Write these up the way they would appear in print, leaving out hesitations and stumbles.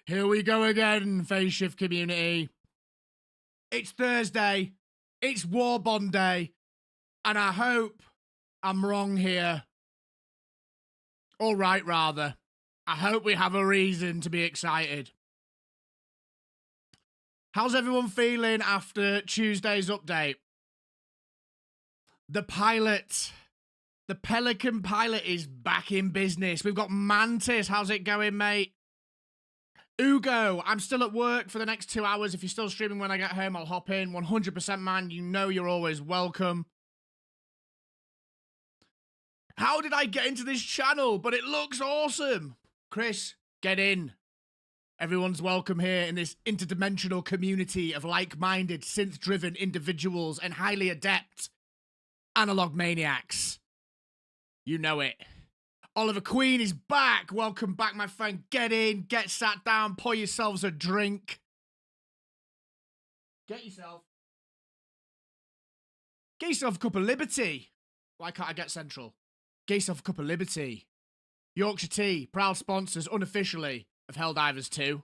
Here we go again, Phase Shift community. It's Thursday. It's Warbond Day. And I hope I'm wrong here. Or right, rather. I hope we have a reason to be excited. How's everyone feeling after Tuesday's update? The pilot, the Pelican pilot is back in business. We've got Mantis. How's it going, mate? Ugo, I'm still at work for the next 2 hours. If you're still streaming when I get home, I'll hop in. 100%, man. You know you're always welcome. How did I get into this channel? But it looks awesome. Chris, get in. Everyone's welcome here in this interdimensional community of like-minded, synth-driven individuals and highly adept analog maniacs. You know it. Oliver Queen is back. Welcome back, my friend. Get in, get sat down, pour yourselves a drink. Get yourself a cup of Liberty. Why can't I get Central? Get yourself a cup of Liberty. Yorkshire Tea, proud sponsors unofficially of Helldivers 2.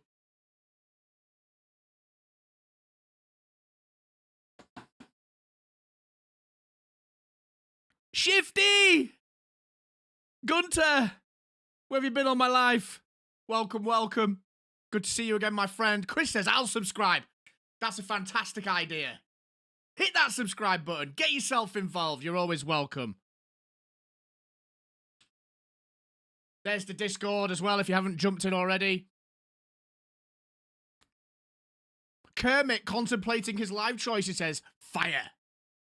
Shifty! Gunter! Where have you been all my life? Welcome, welcome. Good to see you again, my friend. Chris says, I'll subscribe. That's a fantastic idea. Hit that subscribe button. Get yourself involved. You're always welcome. There's the Discord as well if you haven't jumped in already. Kermit contemplating his life choice, he says, fire.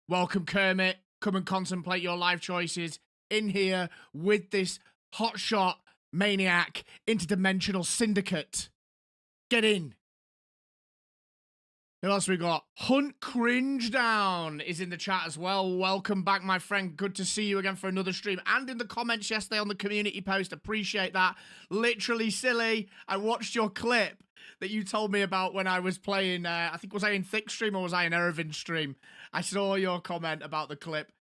Welcome, Kermit. Come and contemplate your life choices in here with this hotshot maniac interdimensional syndicate. Get in. Who else we got? Hunt Cringe Down is in the chat as well. Welcome back, my friend. Good to see you again for another stream. And in the comments yesterday on the community post. Appreciate that. Literally silly. I watched your clip that you told me about when I was playing, I think, was I in Thick Stream or was I in Ervin Stream? I saw your comment about the clip.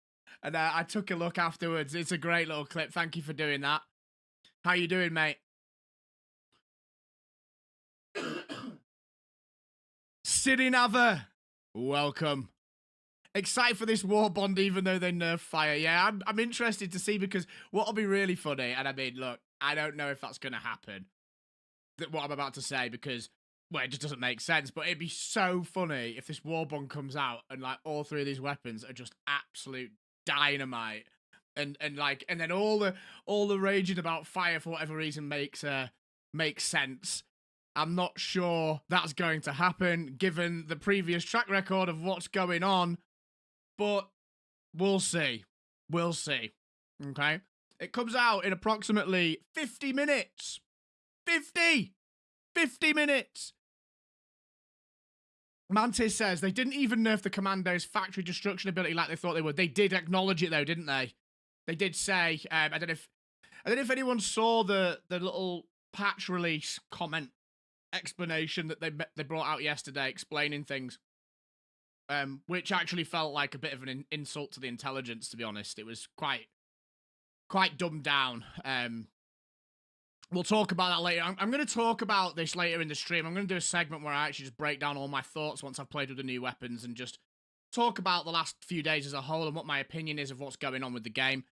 And I took a look afterwards. It's a great little clip. Thank you for doing that. How you doing, mate? Sidinava, welcome. Excited for this Warbond, even though they nerf fire. Yeah, I'm interested to see, because what'll be really funny, and I mean, look, I don't know if that's going to happen, what I'm about to say, because, well, it just doesn't make sense, but it'd be so funny if this Warbond comes out and, like, all three of these weapons are just absolute dynamite, and then all the raging about fire for whatever reason makes sense. I'm not sure that's going to happen given the previous track record of what's going on, but we'll see. We'll see. Okay, it comes out in approximately 50 minutes. 50 minutes. Mantis says they didn't even nerf the Commando's factory destruction ability like they thought they would. They did acknowledge it though, didn't they? They did say, I don't know if anyone saw the little patch release comment explanation that they brought out yesterday explaining things, which actually felt like a bit of an insult to the intelligence, to be honest. It was quite dumbed down. We'll talk about that later. I'm going to talk about this later in the stream. I'm going to do a segment where I actually just break down all my thoughts once I've played with the new weapons and just talk about the last few days as a whole and what my opinion is of what's going on with the game.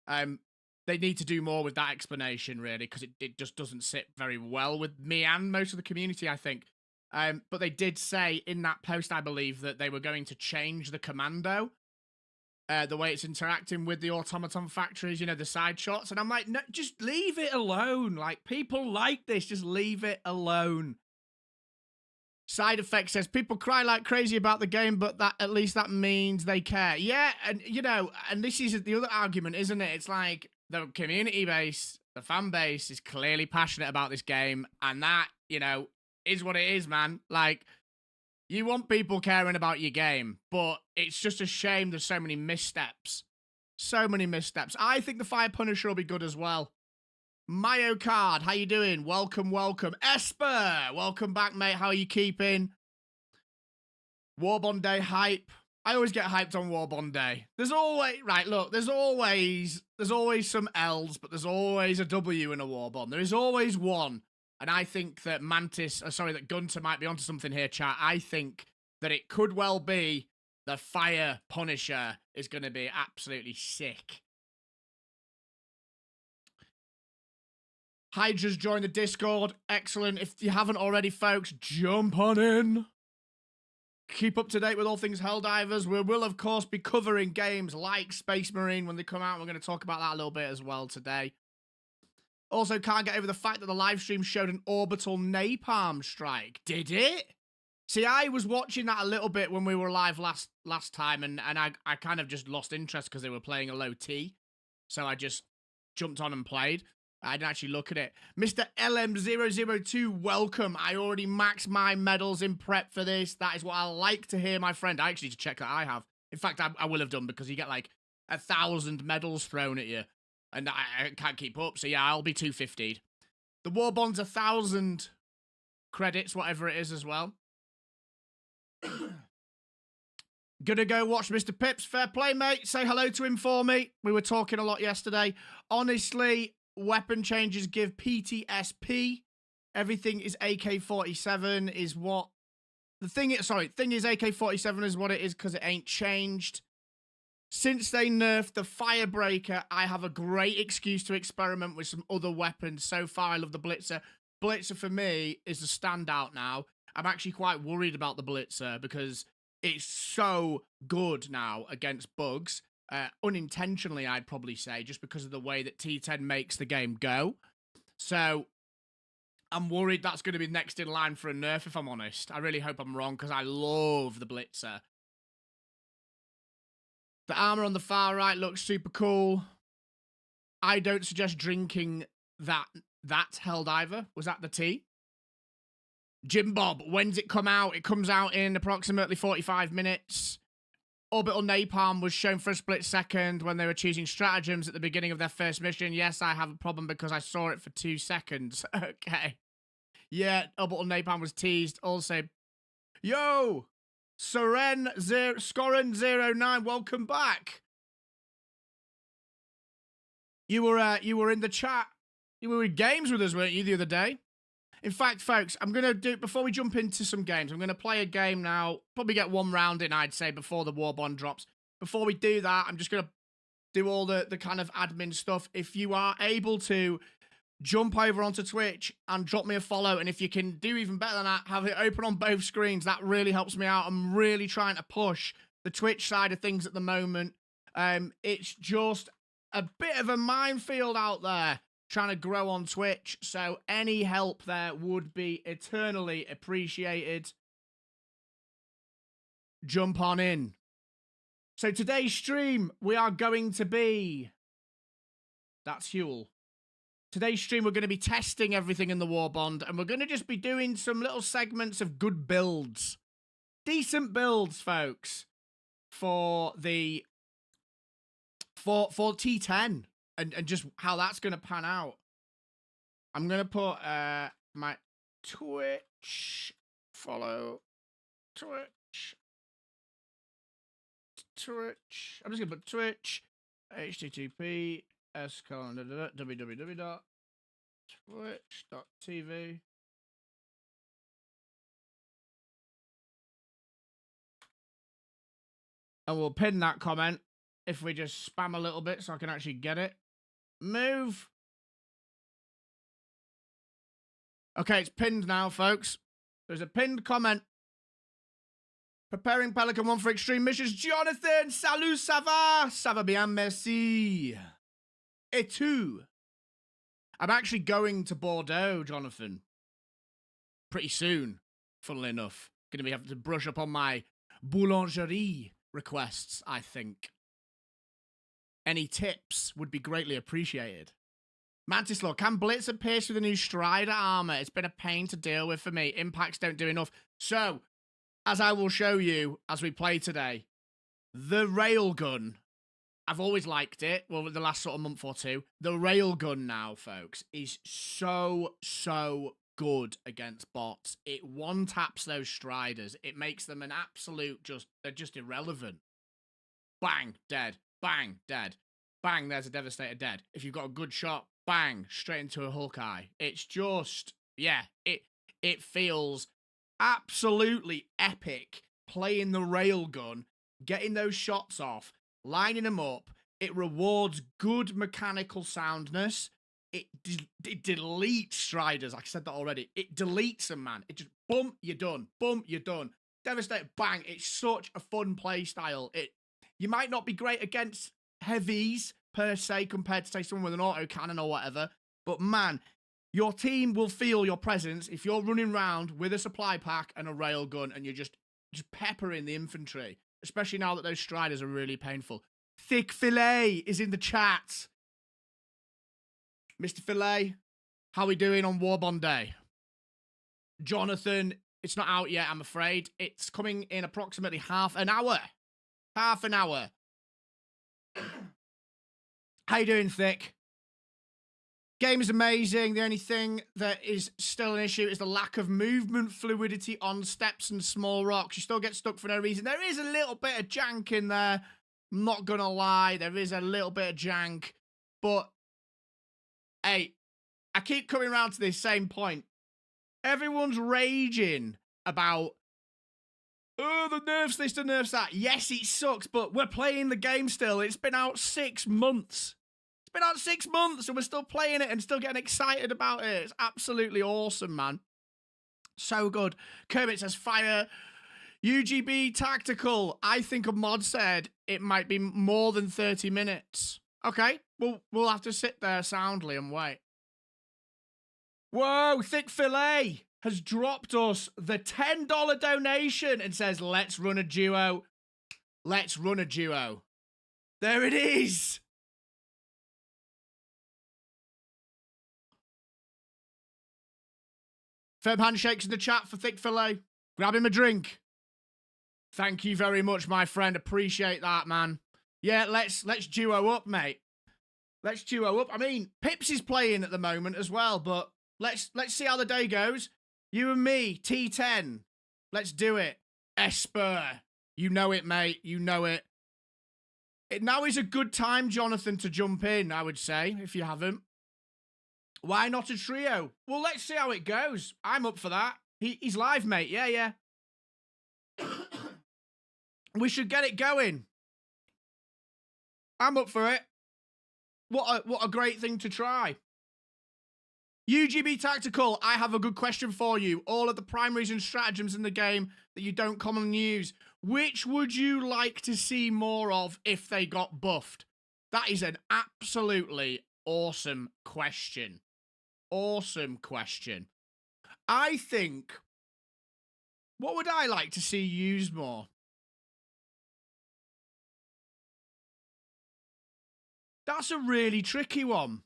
They need to do more with that explanation, really, because it just doesn't sit very well with me and most of the community, I think. But they did say in that post, I believe, that they were going to change the commando, the way it's interacting with the automaton factories, you know, the side shots. And I'm like, no, just leave it alone. Like, people like this. Just leave it alone. Side Effect says, people cry like crazy about the game, but at least that means they care. Yeah, and, you know, and this is the other argument, isn't it? It's like, the community base, the fan base is clearly passionate about this game, and that, you know, is what it is, man. Like, you want people caring about your game, but it's just a shame there's so many missteps. So many missteps. I think the Fire Punisher will be good as well. Mayo Card, how you doing? Welcome, welcome. Esper, welcome back, mate. How are you keeping? Warbond Day hype. I always get hyped on Warbond Day. There's always, right, look, there's always some L's, but there's always a W in a Warbond. There is always one. And I think that that Gunter might be onto something here, chat. I think that it could well be the Fire Punisher is going to be absolutely sick. Hydra's joined the Discord. Excellent. If you haven't already, folks, jump on in. Keep up to date with all things Helldivers. We will, of course, be covering games like Space Marine when they come out. We're going to talk about that a little bit as well today. Also, can't get over the fact that the live stream showed an orbital napalm strike. Did it? See, I was watching that a little bit when we were live last time, and I kind of just lost interest because they were playing a low T. So I just jumped on and played. I didn't actually look at it. Mr. LM002, welcome. I already maxed my medals in prep for this. That is what I like to hear, my friend. I actually need to check that I have. In fact, I will have done because you get like 1,000 medals thrown at you. And I can't keep up. So yeah, I'll be 250'd. The Warbond's 1,000 credits, whatever it is as well. Gonna go watch Mr. Pips. Fair play, mate. Say hello to him for me. We were talking a lot yesterday. Honestly, weapon changes give PTSP. Everything is AK-47 is what... thing is AK-47 is what it is because it ain't changed. Since they nerfed the Firebreaker, I have a great excuse to experiment with some other weapons. So far, I love the Blitzer. Blitzer, for me, is the standout now. I'm actually quite worried about the Blitzer because it's so good now against bugs. Unintentionally, I'd probably say, just because of the way that T10 makes the game go. So, I'm worried that's going to be next in line for a nerf, if I'm honest. I really hope I'm wrong, because I love the Blitzer. The armor on the far right looks super cool. I don't suggest drinking that Helldiver. Was that the tea? Jim Bob, when's it come out? It comes out in approximately 45 minutes. Orbital Napalm was shown for a split second when they were choosing stratagems at the beginning of their first mission. Yes, I have a problem because I saw it for 2 seconds. Okay. Yeah, Orbital Napalm was teased. Also, yo! Scoren09, welcome back. You were in the chat. You were in games with us, weren't you, the other day? In fact, folks, I'm going to do, before we jump into some games, I'm going to play a game now. Probably get one round in, I'd say, before the Warbond drops. Before we do that, I'm just going to do all the kind of admin stuff. If you are able to, jump over onto Twitch and drop me a follow. And if you can do even better than that, have it open on both screens. That really helps me out. I'm really trying to push the Twitch side of things at the moment. It's just a bit of a minefield out there trying to grow on Twitch. So any help there would be eternally appreciated. Jump on in. So today's stream, we are going to be... That's Huel. Today's stream, we're going to be testing everything in the Warbond, and we're going to just be doing some little segments of good builds. Decent builds, folks, for the... For T10, and just how that's going to pan out. I'm going to put my Twitch, follow, Twitch. I'm just going to put Twitch, http, www.twitch.tv. And we'll pin that comment if we just spam a little bit so I can actually get it. Move. Okay, it's pinned now, folks. There's a pinned comment. Preparing Pelican 1 for extreme missions. Jonathan, salut, ça va? Ça va bien, merci. Et tu? I'm actually going to Bordeaux, Jonathan. Pretty soon, funnily enough. Going to be having to brush up on my boulangerie requests, I think. Any tips would be greatly appreciated. Mantislaw, can Blitz pierce with the new Strider armor? It's been a pain to deal with for me. Impacts don't do enough. So, as I will show you as we play today, the railgun, I've always liked it. Well, the last sort of month or two. The railgun now, folks, is so good against bots. It one-taps those Striders. It makes them an absolute they're just irrelevant. Bang, dead. Bang, dead. Bang, there's a Devastator dead. If you've got a good shot, bang, straight into a Hawkeye. It's just, yeah, it feels absolutely epic playing the railgun, getting those shots off, lining them up. It rewards good mechanical soundness. It deletes Striders. I said that already. It deletes them, man. It just, boom, you're done. Boom, you're done. Devastator, bang. It's such a fun play style. You might not be great against heavies, per se, compared to, say, someone with an autocannon or whatever. But, man, your team will feel your presence if you're running around with a supply pack and a railgun and you're just peppering the infantry. Especially now that those Striders are really painful. Thick Fillet is in the chat. Mr. Fillet, how we doing on Warbond Day? Jonathan, it's not out yet, I'm afraid. It's coming in approximately half an hour. Half an hour. How you doing, Thick? Game is amazing. The only thing that is still an issue is the lack of movement fluidity on steps and small rocks. You still get stuck for no reason. There is a little bit of jank in there. I'm not gonna lie. There is a little bit of jank. But, hey, I keep coming around to this same point. Everyone's raging about, oh, the nerfs this, the nerfs that. Yes, it sucks, but we're playing the game still. It's been out 6 months. It's been out 6 months, and we're still playing it and still getting excited about it. It's absolutely awesome, man. So good. Kermit says, fire. UGB Tactical. I think a mod said it might be more than 30 minutes. Okay, we'll have to sit there soundly and wait. Whoa, Thick Fillet has dropped us the $10 donation and says, let's run a duo. Let's run a duo. There it is. Firm handshakes in the chat for Thick Fillet. Grab him a drink. Thank you very much, my friend. Appreciate that, man. Yeah, let's duo up, mate. Let's duo up. I mean, Pips is playing at the moment as well, but let's see how the day goes. You and me, T10. Let's do it. Esper. You know it, mate. You know it. Now is a good time, Jonathan, to jump in, I would say, if you haven't. Why not a trio? Well, let's see how it goes. I'm up for that. He's live, mate. Yeah, yeah. We should get it going. I'm up for it. What a great thing to try. UGB Tactical, I have a good question for you. All of the primaries and stratagems in the game that you don't commonly use, which would you like to see more of if they got buffed? That is an absolutely awesome question. Awesome question. I think, what would I like to see used more? That's a really tricky one.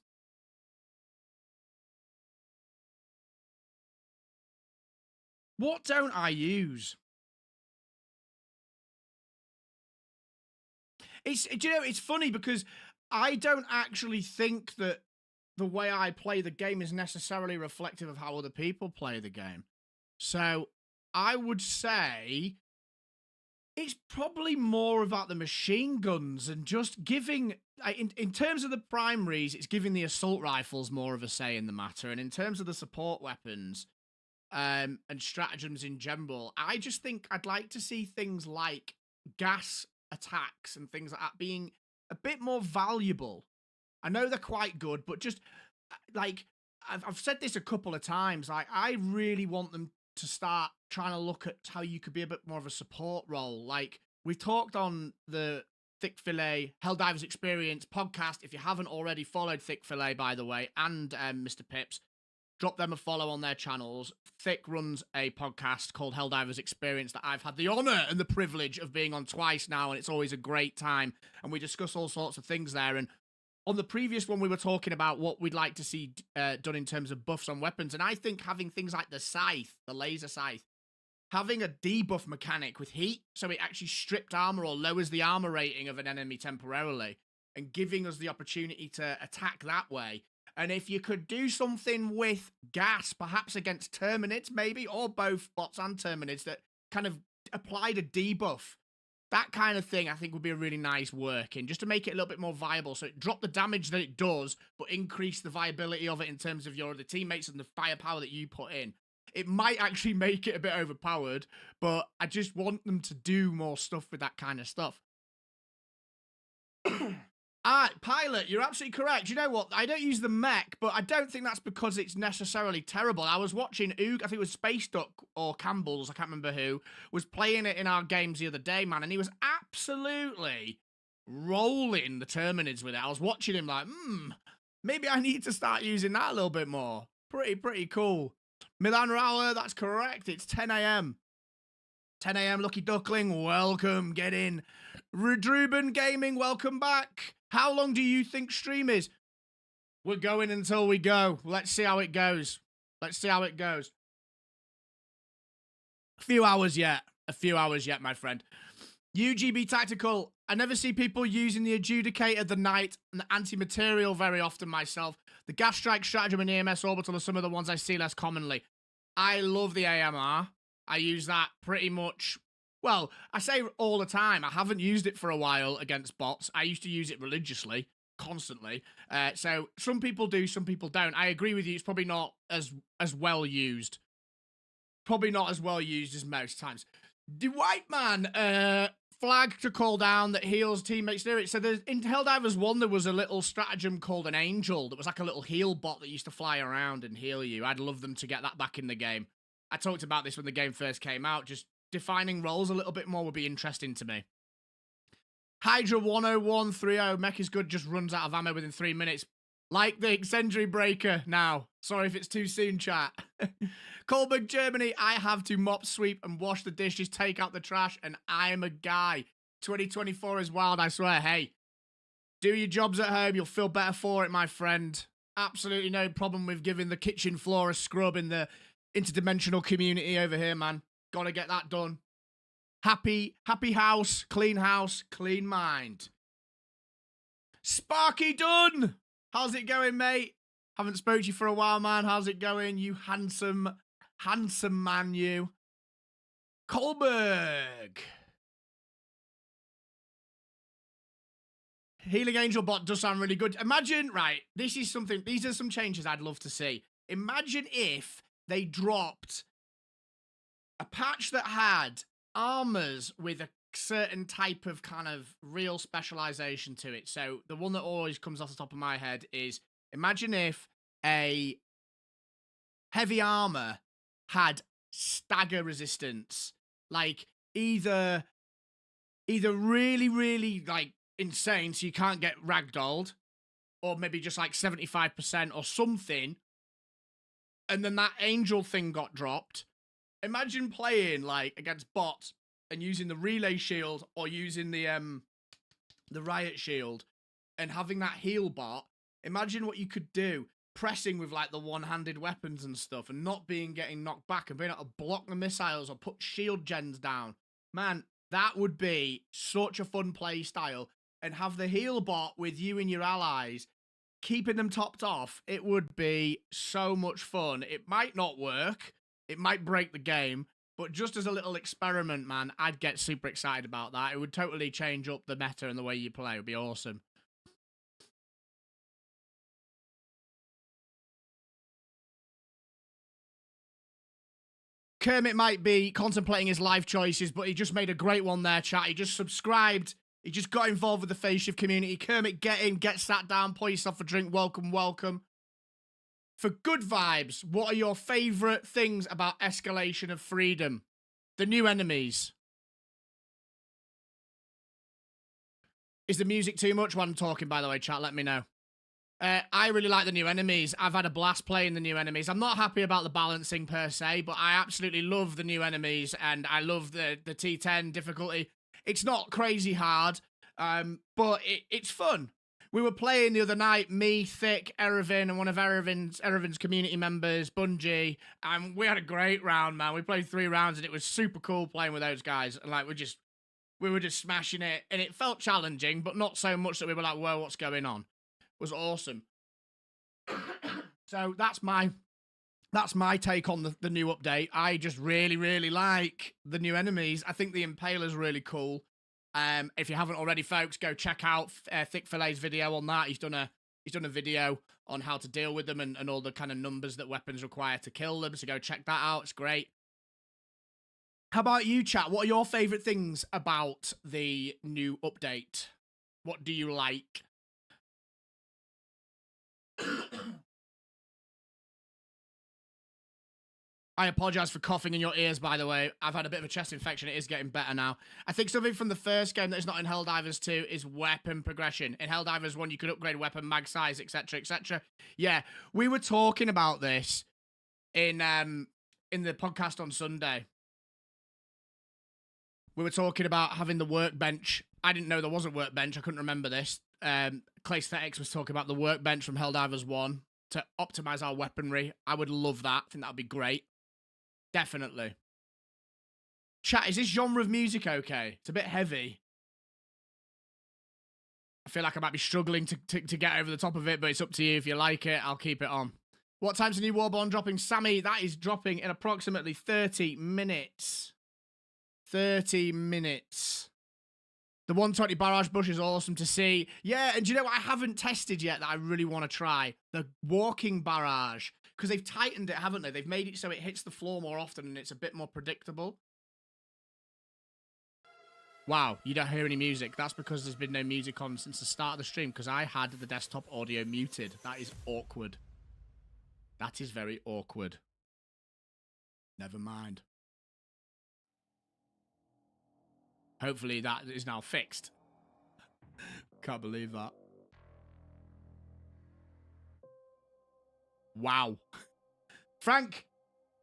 What don't I use? It's funny because I don't actually think that the way I play the game is necessarily reflective of how other people play the game. So I would say it's probably more about the machine guns and just giving, in terms of the primaries, it's giving the assault rifles more of a say in the matter. And in terms of the support weapons and stratagems in general, I just think I'd like to see things like gas attacks and things like that being a bit more valuable. I know they're quite good, but just like I've said this a couple of times, like I really want them to start trying to look at how you could be a bit more of a support role. Like we've talked on the Thick Fillet Helldivers Experience podcast. If you haven't already followed Thick Fillet, by the way, and Mr. Pips, drop them a follow on their channels. Thick runs a podcast called Helldivers Experience that I've had the honor and the privilege of being on twice now, and it's always a great time. And we discuss all sorts of things there. And on the previous one, we were talking about what we'd like to see done in terms of buffs on weapons. And I think having things like the scythe, the laser scythe, having a debuff mechanic with heat, so it actually stripped armor or lowers the armor rating of an enemy temporarily, and giving us the opportunity to attack that way. And if you could do something with gas, perhaps against Terminids, maybe, or both bots and Terminids that kind of applied a debuff, that kind of thing I think would be a really nice working, just to make it a little bit more viable. So it drop the damage that it does, but increase the viability of it in terms of your other teammates and the firepower that you put in. It might actually make it a bit overpowered, but I just want them to do more stuff with that kind of stuff. Pilot, you're absolutely correct. You know what? I don't use the mech, but I don't think that's because it's necessarily terrible. I was watching Oog, I think it was Space Duck or Campbell's, I can't remember who, was playing it in our games the other day, man, and he was absolutely rolling the Terminids with it. I was watching him like, maybe I need to start using that a little bit more. Pretty cool. Milan Rauer, that's correct. It's 10 a.m. 10 a.m. Lucky Duckling, welcome, get in. Redruben Gaming, welcome back. How long do you think stream is? We're going until we go. Let's see how it goes. Let's see how it goes. A few hours yet, my friend. UGB Tactical, I never see people using the Adjudicator, the Knight, and the Anti-Material very often myself. The Gas Strike, Stratagem, and EMS Orbital are some of the ones I see less commonly. I love the AMR. I use that pretty much, well, I say all the time. I haven't used it for a while against bots. I used to use it religiously, constantly. So some people do, some people don't. I agree with you. It's probably not as well used. Probably not as well used as most times. The White Man, flag to call down that heals teammates near it. So there's, in Helldivers 1, there was a little stratagem called an Angel that was like a little heal bot that used to fly around and heal you. I'd love them to get that back in the game. I talked about this when the game first came out. Just defining roles a little bit more would be interesting to me. Hydra 10130, mech is good, just runs out of ammo within 3 minutes. Like the Incendiary Breaker now. Sorry if it's too soon, chat. Coburg, Germany, I have to mop, sweep, and wash the dishes, take out the trash, and I am a guy. 2024 is wild, I swear. Hey, do your jobs at home, you'll feel better for it, my friend. Absolutely no problem with giving the kitchen floor a scrub in the interdimensional community over here, man. Gotta get that done. Happy house, clean mind. Sparky Dunn! How's it going, mate? Haven't spoke to you for a while, man. How's it going, you handsome man, you? Kolberg. Healing Angel bot does sound really good. Imagine, right, these are some changes I'd love to see. Imagine if they dropped a patch that had armors with a certain type of kind of real specialization to it. So the one that always comes off the top of my head is, imagine if a heavy armor had stagger resistance, like either really like insane so you can't get ragdolled, or maybe just like 75% or something, and then that angel thing got dropped. Imagine playing like against bots and using the relay shield or using the riot shield and having that heal bot. Imagine what you could do pressing with like the one-handed weapons and stuff and not getting knocked back and being able to block the missiles or put shield gens down. Man, that would be such a fun play style. And have the heal bot with you and your allies, keeping them topped off. It would be so much fun. It might not work. It might break the game. But just as a little experiment, man, I'd get super excited about that. It would totally change up the meta and the way you play. It would be awesome. Kermit might be contemplating his life choices, but he just made a great one there, chat. He just subscribed. He just got involved with the Face Shift community. Kermit, get in, get sat down, pour yourself a drink. Welcome, welcome. For good vibes, what are your favourite things about Escalation of Freedom? The new enemies. Is the music too much while I'm talking, by the way, chat? Let me know. I really like the new enemies. I've had a blast playing the new enemies. I'm not happy about the balancing per se, but I absolutely love the new enemies, and I love the T10 difficulty. It's not crazy hard, but it's fun. We were playing the other night, me, Thick, Erevan, and one of Erevan's community members, Bungie, and we had a great round, man. We played 3 rounds, and it was super cool playing with those guys. And like we were just smashing it, and it felt challenging, but not so much that we were like, whoa, what's going on? It was awesome. So that's my take on the new update. I just really like the new enemies. I think the Impaler's really cool. If you haven't already, folks, go check out Thick Fillet's video on that. He's done a video on how to deal with them and all the kind of numbers that weapons require to kill them. So go check that out. It's great. How about you, chat? What are your favorite things about the new update? What do you like? I apologize for coughing in your ears, by the way. I've had a bit of a chest infection. It is getting better now. I think something from the first game that is not in Helldivers 2 is weapon progression. In Helldivers 1, you could upgrade weapon, mag size, etc., etc. Yeah, we were talking about this in the podcast on Sunday. We were talking about having the workbench. I didn't know there was a workbench. I couldn't remember this. Claysthetics was talking about the workbench from Helldivers 1 to optimize our weaponry. I would love that. I think that would be great. Definitely. Chat, is this genre of music okay? It's a bit heavy. I feel like I might be struggling to get over the top of it, but it's up to you. If you like it, I'll keep it on. What time's the new Warbond dropping? Sammy, that is dropping in approximately 30 minutes. 30 minutes. The 120 barrage bush is awesome to see. Yeah, and do you know what I haven't tested yet that I really want to try? The walking barrage. Because they've tightened it, haven't they? They've made it so it hits the floor more often and it's a bit more predictable. Wow, you don't hear any music. That's because there's been no music on since the start of the stream because I had the desktop audio muted. That is awkward. That is very awkward. Never mind. Hopefully that is now fixed. Can't believe that. Wow. Frank,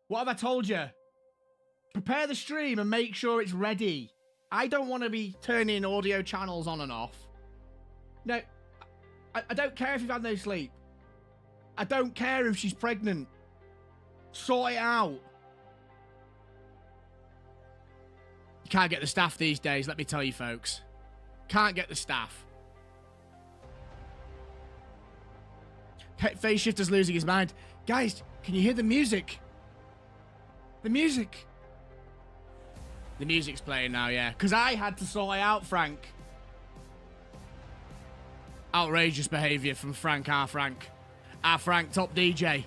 what have I told you? Prepare the stream and make sure it's ready. I don't want to be turning audio channels on and off. No, I don't care if you've had no sleep. I don't care if she's pregnant. Sort it out. You can't get the staff these days, let me tell you, folks. Can't get the staff. Phase Shifter's losing his mind. Guys, can you hear the music? The music. The music's playing now, yeah. Because I had to sort it out, Frank. Outrageous behaviour from Frank, our Frank. Our Frank, top DJ.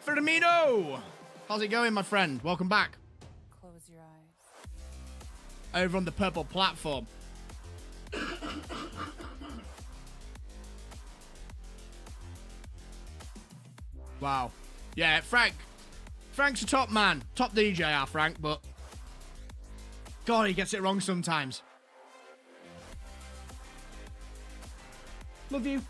Firmino! How's it going, my friend? Welcome back. Close your eyes. Over on the purple platform. Wow. Yeah, Frank. Frank's a top man. Top DJ, our Frank, but... God, he gets it wrong sometimes. Love you.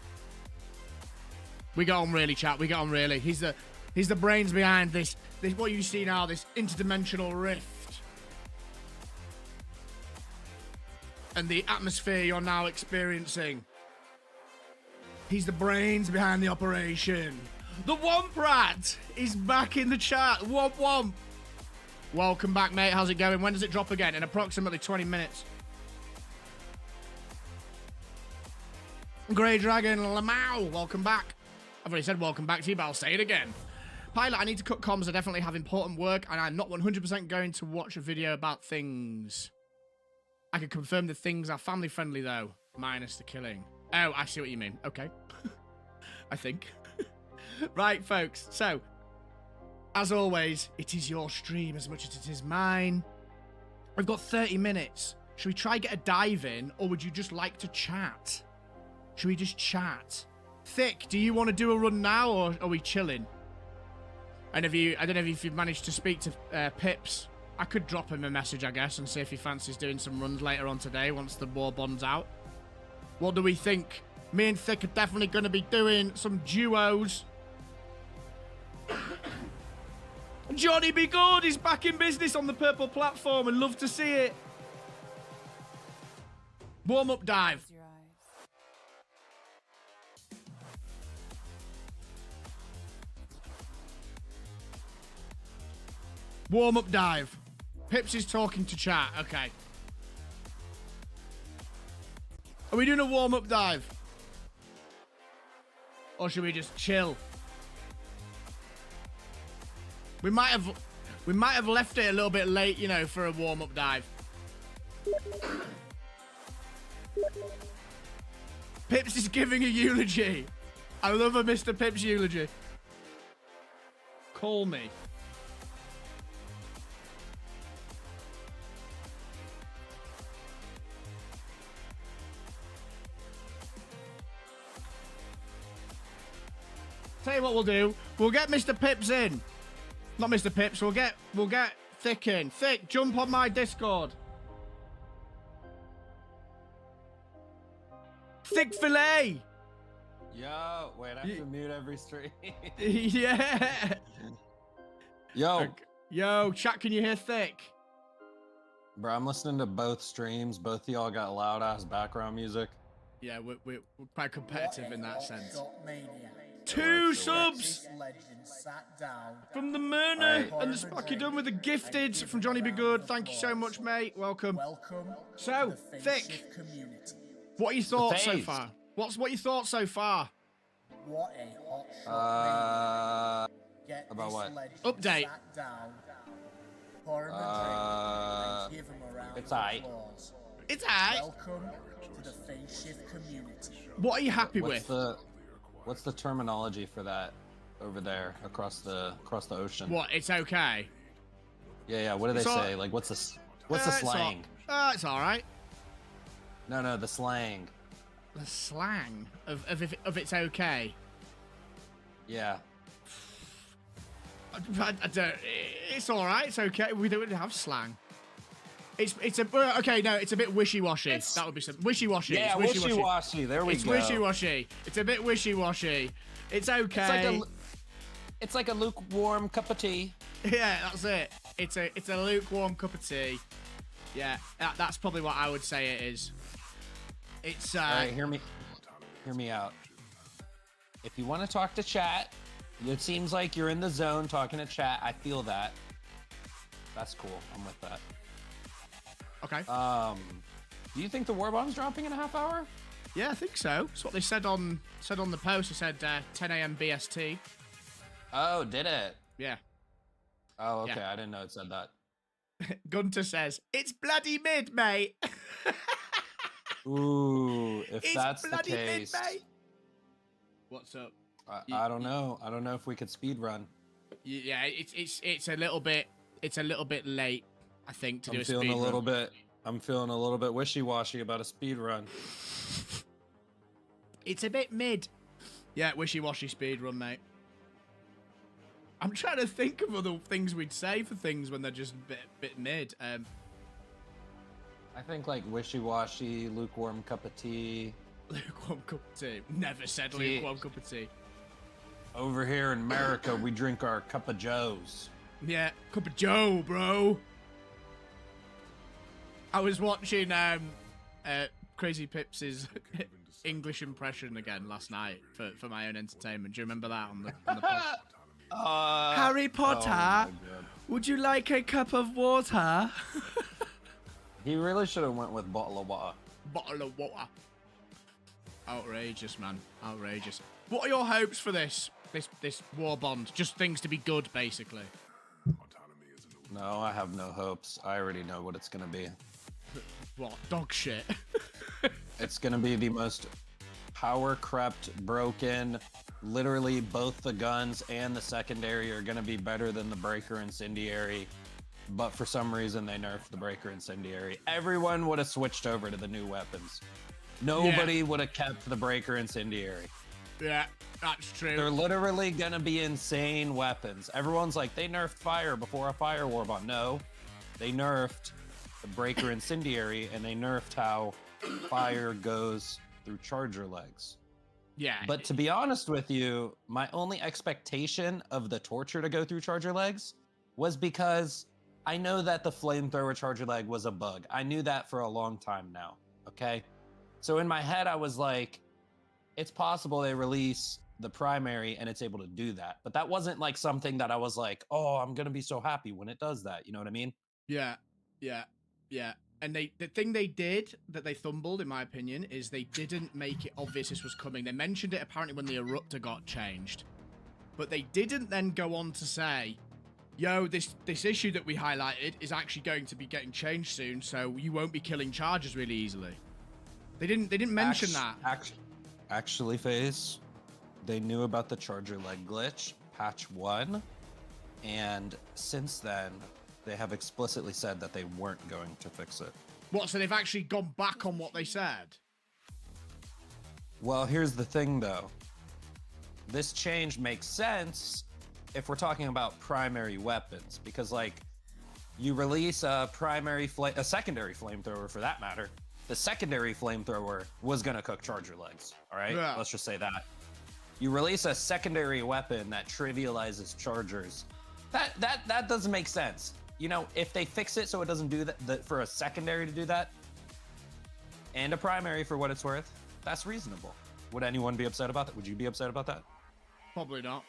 We got on really, chat. We got on really. He's the brains behind this what you see now, this interdimensional rift. And the atmosphere you're now experiencing. He's the brains behind the operation. The Womp Rat is back in the chat. Womp Womp. Welcome back, mate. How's it going? When does it drop again? In approximately 20 minutes. Grey Dragon Lamau, welcome back. I've already said welcome back to you, but I'll say it again. Pilot, I need to cut comms. I definitely have important work, and I'm not 100% going to watch a video about things. I can confirm that things are family friendly, though, minus the killing. Oh, I see what you mean. Okay. I think. Right, folks. So, as always, it is your stream as much as it is mine. We've got 30 minutes. Should we try get a dive in, or would you just like to chat? Should we just chat? Thick, do you want to do a run now, or are we chilling? And I don't know if you've managed to speak to Pips. I could drop him a message, I guess, and see if he fancies doing some runs later on today once the Warbond's out. What do we think? Me and Thick are definitely going to be doing some duos. Johnny Be Good is back in business on the purple platform and love to see it. Warm-up dive. Close your eyes. Warm-up dive. Pips is talking to chat. Okay. Are we doing a warm-up dive? Or should we just chill? We might have left it a little bit late, you know, for a warm-up dive. Pips is giving a eulogy. I love a Mr. Pips eulogy. Call me. Tell you what we'll do. We'll get Mr. Pips in. Not Mr. Pips. We'll get Thick in. Thick, jump on my Discord. Thick fillet. Yo, wait, I have to mute every stream. Yeah. Yo. Okay. Yo, chat, can you hear Thick? Bro, I'm listening to both streams. Both of y'all got loud ass background music. Yeah, we're quite competitive in that sense. Maniac. 2 subs This legend sat down. from the Murner and the Sparky done with the gifted from Johnny Be Good. Thank you so much, mate. Welcome. Welcome So, to the Thick, Faceshift community. what are your thoughts so phase. far? What your thoughts so far? What a hot shot. Get about this what? legend Update. Sat down, pour him a drink, and give him a round it's of aight. applause. It's alright. Welcome to the Faceshift community. What are you happy with? What's the terminology for that over there across the ocean? What? It's okay. Yeah. What do they It's all- say? Like, what's the It's all- slang? It's all right. No, the slang. The slang of it's okay. Yeah. I don't. It's all right. It's okay. We don't have slang. It's okay. No, it's a bit wishy-washy. That would be some wishy-washy. Yeah, It's wishy-washy. wishy-washy. There we It's go. wishy-washy. It's a bit wishy-washy. It's okay. It's like a lukewarm cup of tea. Yeah, that's it. It's a lukewarm cup of tea. Yeah, that's probably what I would say it is. It's All right, hear me out. If you want to talk to chat, it seems like you're in the zone talking to chat. I feel that. That's cool. I'm with that. okay. Do you think the Warbond's dropping in a half hour? Yeah, I think so. That's what they said on the post. They said 10 a.m. BST. Oh, did it? Yeah. Oh, okay. Yeah. I didn't know it said that. Gunter says it's bloody mid, mate. Ooh, if It's that's the bloody case, mid, mate. What's up? I don't know. I don't know if we could speed run. Yeah, it's a little bit late, I think, to do I'm a feeling speed a little run. bit. I'm feeling a little bit wishy-washy about a speed run. It's a bit mid. Yeah, wishy-washy speed run, mate. I'm trying to think of other things we'd say for things when they're just a bit mid. I think like wishy-washy, lukewarm cup of tea. Lukewarm cup of tea. Never said Tea. lukewarm cup of tea. Over here in America, we drink our cup of joes. Yeah, cup of Joe, bro. I was watching Crazy Pips's English impression again last night for my own entertainment. Do you remember that on the pod? Harry Potter, oh my God. would you like a cup of water? He really should have went with bottle of water. Bottle of water. Outrageous, man. Outrageous. What are your hopes for this Warbond? Just things to be good, basically. No, I have no hopes. I already know what it's gonna be. What? Dog shit. It's gonna be the most power crept, broken. Literally, both the guns and the secondary are gonna be better than the breaker incendiary. But for some reason, they nerfed the breaker incendiary. Everyone would have switched over to the new weapons. Nobody would have kept the breaker incendiary. Yeah, that's true. They're literally gonna be insane weapons. Everyone's like, they nerfed fire before a fire warbond. No, they nerfed the breaker incendiary, and they nerfed how fire goes through charger legs. Yeah. But to be honest with you, my only expectation of the torture to go through charger legs was because I know that the flamethrower charger leg was a bug. I knew that for a long time now, okay? So in my head, I was like, it's possible they release the primary and it's able to do that. But that wasn't like something that I was like, oh, I'm gonna be so happy when it does that. You know what I mean? Yeah. And the thing they did that they fumbled, in my opinion, is they didn't make it obvious this was coming. They mentioned it apparently when the eruptor got changed. But they didn't then go on to say, yo, this issue that we highlighted is actually going to be getting changed soon, so you won't be killing chargers really easily. They didn't mention that. Actually, FaZe, they knew about the charger leg glitch, patch 1, and since then, they have explicitly said that they weren't going to fix it. What, so they've actually gone back on what they said? Well, here's the thing, though. This change makes sense if we're talking about primary weapons, because, like, you release a secondary flamethrower, for that matter. The secondary flamethrower was gonna cook charger legs, all right? Yeah. Let's just say that. You release a secondary weapon that trivializes chargers. That doesn't make sense. You know, if they fix it so it doesn't do that, for a secondary to do that, and a primary for what it's worth, that's reasonable. Would anyone be upset about that? Would you be upset about that? Probably not.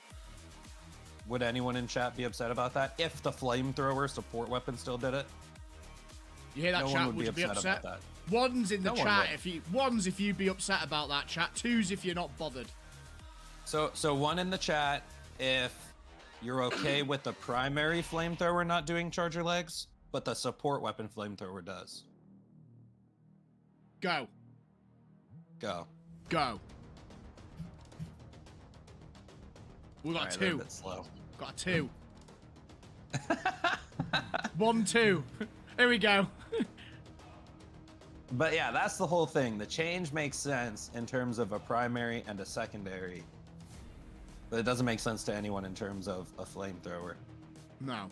Would anyone in chat be upset about that if the flamethrower support weapon still did it? You hear that, No chat? one would be upset about that. One's in the No one chat would. one's if you'd be upset about that, chat. Two's if you're not bothered. So one in the chat if you're okay with the primary flamethrower not doing charger legs, but the support weapon flamethrower does. Go. Go. Go. We got All right, a they're a 2. bit slow. Got a 2. 1, 2. Here we go. But yeah, that's the whole thing. The change makes sense in terms of a primary and a secondary, but it doesn't make sense to anyone in terms of a flamethrower. No.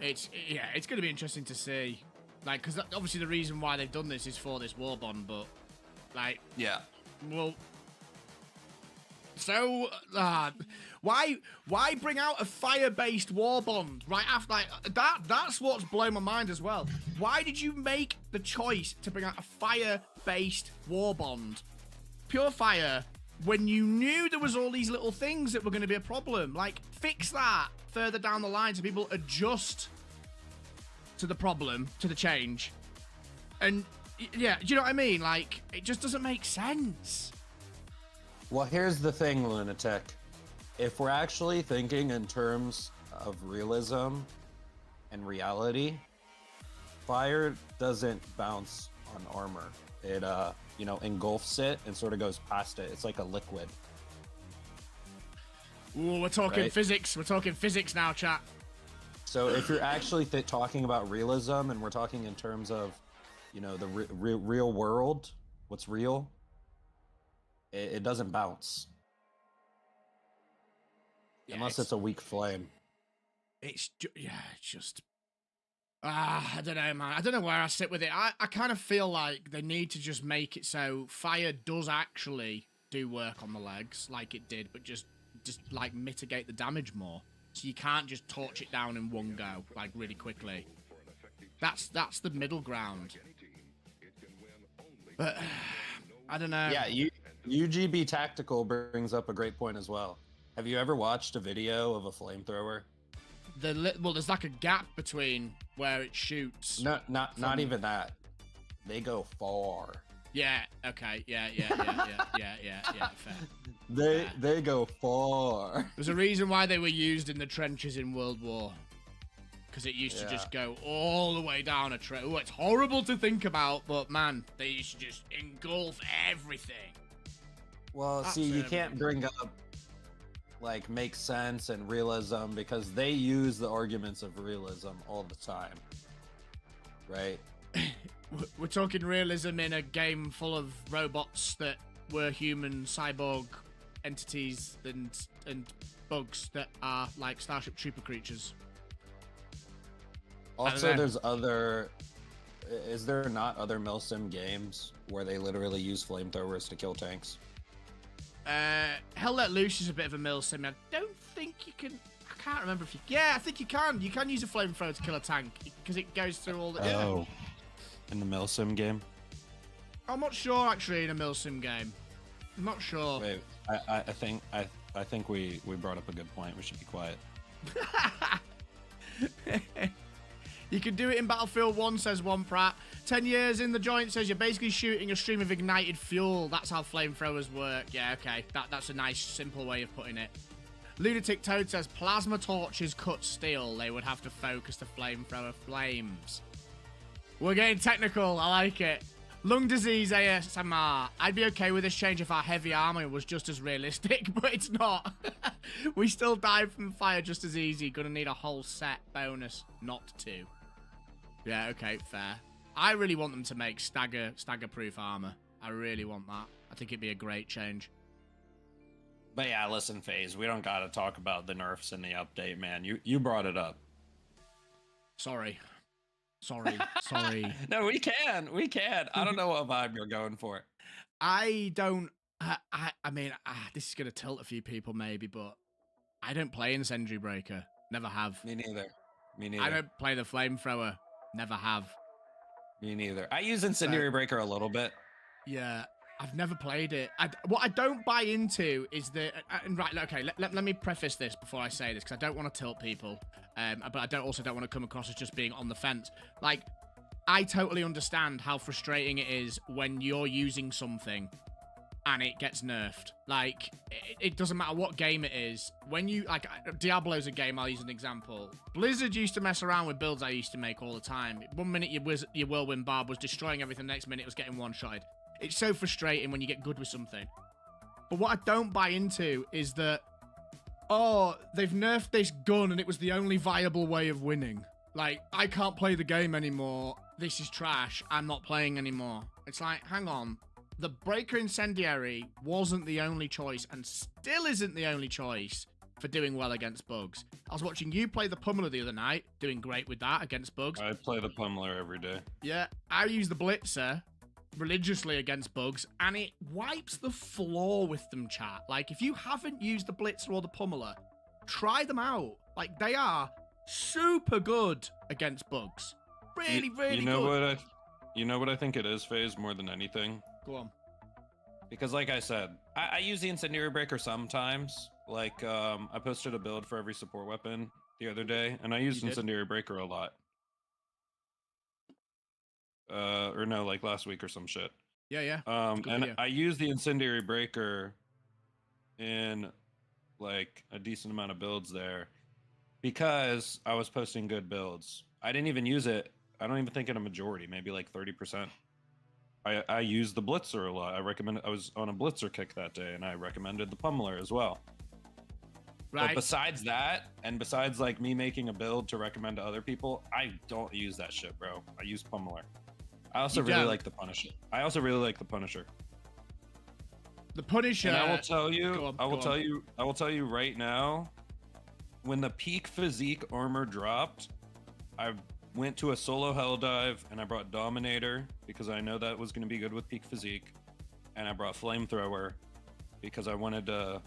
It's going to be interesting to see. Like, because obviously the reason why they've done this is for this Warbond, but, like, Yeah. well, so, why bring out a fire-based Warbond right after, like, that's what's blown my mind as well. Why did you make the choice to bring out a fire-based Warbond, pure fire, when you knew there was all these little things that were going to be a problem? Like, fix that further down the line so people adjust to the problem, to the change. And, yeah, do you know what I mean? Like, it just doesn't make sense. Well, here's the thing, Lunatic. If we're actually thinking in terms of realism and reality, fire doesn't bounce on armor. It, engulfs it and sort of goes past it. It's like a liquid. Ooh, we're talking Right. physics. We're talking physics now, chat. So if you're actually talking about realism and we're talking in terms of, the real world, what's real, it doesn't bounce. Yeah, Unless it's a weak flame. It's just. I don't know, man. I don't know where I sit with it. I kind of feel like they need to just make it so fire does actually do work on the legs, like it did, but just like mitigate the damage more. So you can't just torch it down in one go, like really quickly. That's the middle ground. But I don't know. Yeah, UGB Tactical brings up a great point as well. Have you ever watched a video of a flamethrower? Well, there's like a gap between where it shoots. No, not even that. They go far. Yeah. Okay. Yeah. Fair. They go far. There's a reason why they were used in the trenches in World War. Because it used to just go all the way down a trench. Oh, it's horrible to think about, but man, they used to just engulf everything. Well, see, you can't bring up like make sense and realism because they use the arguments of realism all the time, right? We're talking realism in a game full of robots that were human cyborg entities and bugs that are like Starship Trooper creatures. Also, is there not other milsim games where they literally use flamethrowers to kill tanks? Hell Let Loose is a bit of a milsim. I don't think you can. I can't remember if you. Yeah, I think you can. You can use a flamethrower to kill a tank because it goes through all the. Oh, in the milsim game. I'm not sure actually in a milsim game. I'm not sure. Wait, I think we brought up a good point. We should be quiet. You can do it in Battlefield 1, says one Pratt. 10 years in the joint says you're basically shooting a stream of ignited fuel. That's how flamethrowers work. Yeah, okay. That's a nice, simple way of putting it. Lunatic Toad says plasma torches cut steel. They would have to focus the flamethrower flames. We're getting technical. I like it. Lung disease ASMR. I'd be okay with this change if our heavy armor was just as realistic, but it's not. We still die from fire just as easy. Gonna need a whole set bonus, not two. Yeah, okay, fair. I really want them to make stagger-proof armor. I really want that. I think it'd be a great change. But yeah, listen, FaZe, we don't gotta talk about the nerfs in the update, man. You brought it up. Sorry. No, we can. I don't know what vibe you're going for. I don't. I mean, this is gonna tilt a few people maybe, but I don't play Incendiary Breaker. Never have. Me neither. I don't play the Flamethrower. Never have. Me neither. I use Incendiary Breaker a little bit. Yeah, I've never played it. What I don't buy into is the... right, okay, let me preface this before I say this, because I don't want to tilt people, but I also don't want to come across as just being on the fence. Like, I totally understand how frustrating it is when you're using something and it gets nerfed. Like, it doesn't matter what game it is. When you, like, Diablo's a game, I'll use an example. Blizzard used to mess around with builds I used to make all the time. 1 minute your Whirlwind Barb was destroying everything, the next minute it was getting one-shotted. It's so frustrating when you get good with something. But what I don't buy into is that, oh, they've nerfed this gun and it was the only viable way of winning. Like, I can't play the game anymore. This is trash. I'm not playing anymore. It's like, hang on. The Breaker Incendiary wasn't the only choice and still isn't the only choice for doing well against bugs. I was watching you play the Pummeler the other night, doing great with that against bugs. I play the Pummeler every day. Yeah, I use the Blitzer religiously against bugs, and it wipes the floor with them, chat. Like, if you haven't used the Blitzer or the Pummeler, try them out. Like, they are super good against bugs. Really, really good. You know what I think it is, FaZe, more than anything? Go on. Because like I said, I use the Incendiary Breaker sometimes. Like, I posted a build for every support weapon the other day, and I used Incendiary Breaker a lot. Or no, like last week or some shit. Yeah. And I used the Incendiary Breaker in like a decent amount of builds there because I was posting good builds. I didn't even use it. I don't even think in a majority, maybe like 30%. I used the Blitzer a lot. I was on a Blitzer kick that day, and I recommended the Pummeler as well. Right. But besides that, and besides like me making a build to recommend to other people, I don't use that shit, bro. I use Pummeler. I also really like the Punisher. The Punisher. And I will tell you, I will tell you right now, when the peak physique armor dropped, I went to a solo hell dive and I brought Dominator because I know that was going to be good with peak physique, and I brought Flamethrower because I wanted to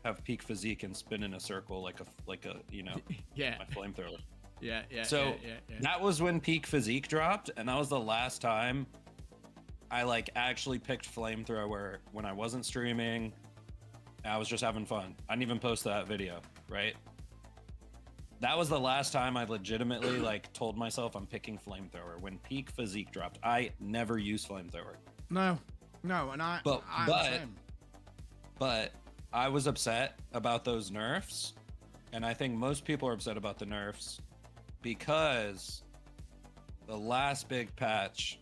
have peak physique and spin in a circle like a you know my Flamethrower. Yeah. So that was when peak physique dropped, and that was the last time I like actually picked Flamethrower when I wasn't streaming. I was just having fun. I didn't even post that video, right? That was the last time I legitimately like told myself I'm picking Flamethrower when peak physique dropped. I never use Flamethrower. No, and but I was upset about those nerfs, and I think most people are upset about the nerfs because the last big patch,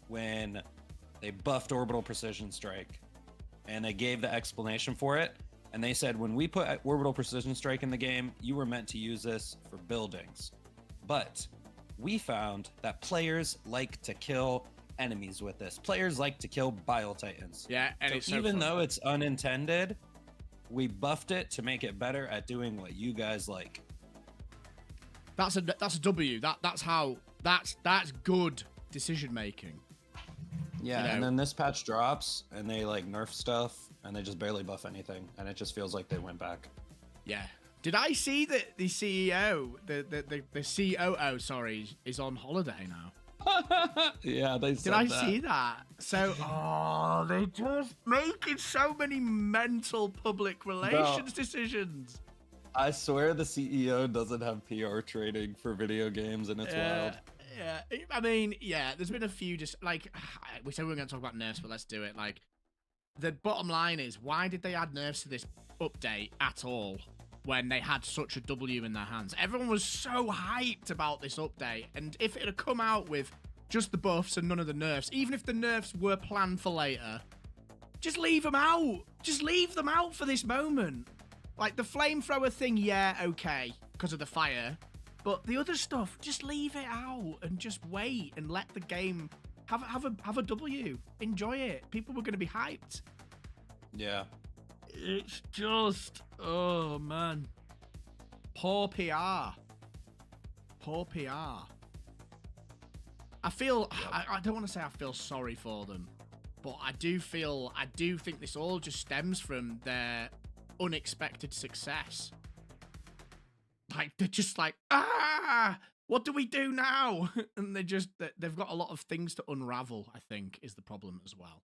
when they buffed Orbital Precision Strike and they gave the explanation for it, and they said, when we put Orbital Precision Strike in the game, you were meant to use this for buildings. But we found that players like to kill enemies with this. Players like to kill Bile Titans. Yeah, and so even though it's unintended, we buffed it to make it better at doing what you guys like. That's a W. That's good decision making. Yeah, and then this patch drops and they like nerf stuff and they just barely buff anything, and it just feels like they went back. Yeah. Did I see that the CEO, the COO, sorry, is on holiday now? Yeah, they said that. Did I see that? So, they're just making so many mental public relations decisions. I swear the CEO doesn't have PR training for video games, and it's wild. Yeah, I mean, yeah, there's been a few just like we said we were going to talk about nerfs, but let's do it. Like, the bottom line is, why did they add nerfs to this update at all when they had such a W in their hands? Everyone was so hyped about this update, and if it had come out with just the buffs and none of the nerfs, even if the nerfs were planned for later, just leave them out. Just leave them out for this moment. Like, the flamethrower thing, yeah, okay, because of the fire. But the other stuff, just leave it out and just wait and let the game have a W. Enjoy it. People were going to be hyped. Yeah. It's just, oh man, poor PR. Poor PR. I feel, I don't want to say I feel sorry for them, but I do think this all just stems from their unexpected success. Like, they're just like, what do we do now? And they've got a lot of things to unravel, I think, is the problem as well.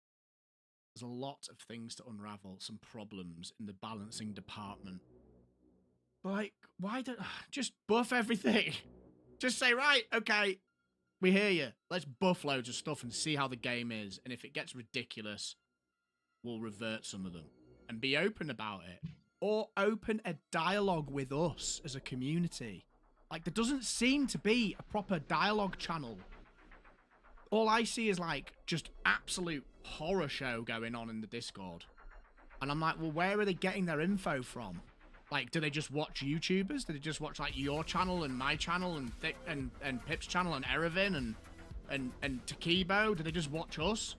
There's a lot of things to unravel, some problems in the balancing department. But, like, why don't, just buff everything? Just say, right, okay, we hear you. Let's buff loads of stuff and see how the game is. And if it gets ridiculous, we'll revert some of them. And be open about it. Or open a dialogue with us as a community. Like, there doesn't seem to be a proper dialogue channel. All I see is, like, just absolute horror show going on in the Discord. And I'm like, well, where are they getting their info from? Like, do they just watch YouTubers? Do they just watch, like, your channel and my channel and Pip's channel and Eravin and Takibo? Do they just watch us?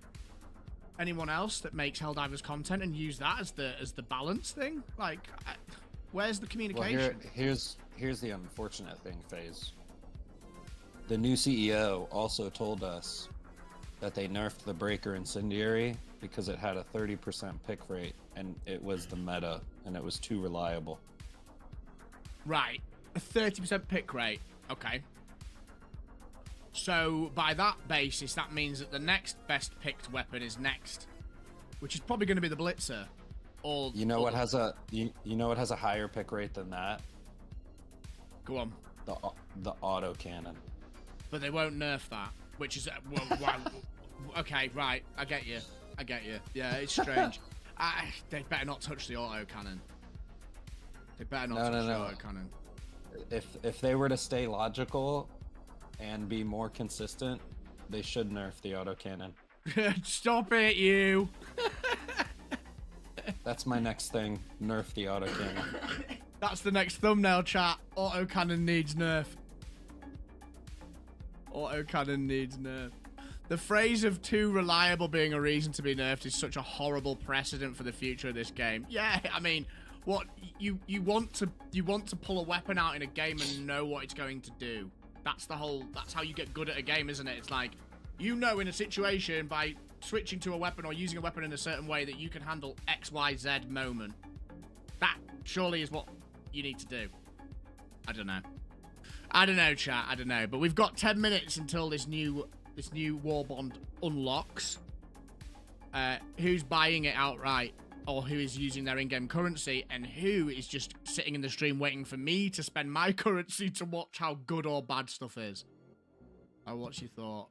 Anyone else that makes Helldivers content and use that as the balance thing? Like, where's the communication? Well, here's the unfortunate thing, FaZe. The new CEO also told us that they nerfed the Breaker Incendiary because it had a 30% pick rate, and it was the meta, and it was too reliable. Right, a 30% pick rate. Okay. So, by that basis, that means that the next best picked weapon is next, which is probably going to be the Blitzer. Or you know what has a higher pick rate than that? Go on. The auto cannon. But they won't nerf that, which is okay, right. I get you. Yeah, it's strange. They better not touch the auto cannon. They better not touch the auto cannon. If they were to stay logical and be more consistent, they should nerf the autocannon. Stop it, you! That's my next thing. Nerf the autocannon. That's the next thumbnail, chat. Autocannon needs nerf. Autocannon needs nerf. The phrase of too reliable being a reason to be nerfed is such a horrible precedent for the future of this game. Yeah, I mean, what you want to pull a weapon out in a game and know what it's going to do. That's how you get good at a game, isn't it? It's like, you know, in a situation by switching to a weapon or using a weapon in a certain way that you can handle XYZ moment. That surely is what you need to do. I don't know, chat. I don't know. But we've got 10 minutes until this new Warbond unlocks. Who's buying it outright? Or who is using their in-game currency, and who is just sitting in the stream waiting for me to spend my currency to watch how good or bad stuff is. Oh, what's your thought?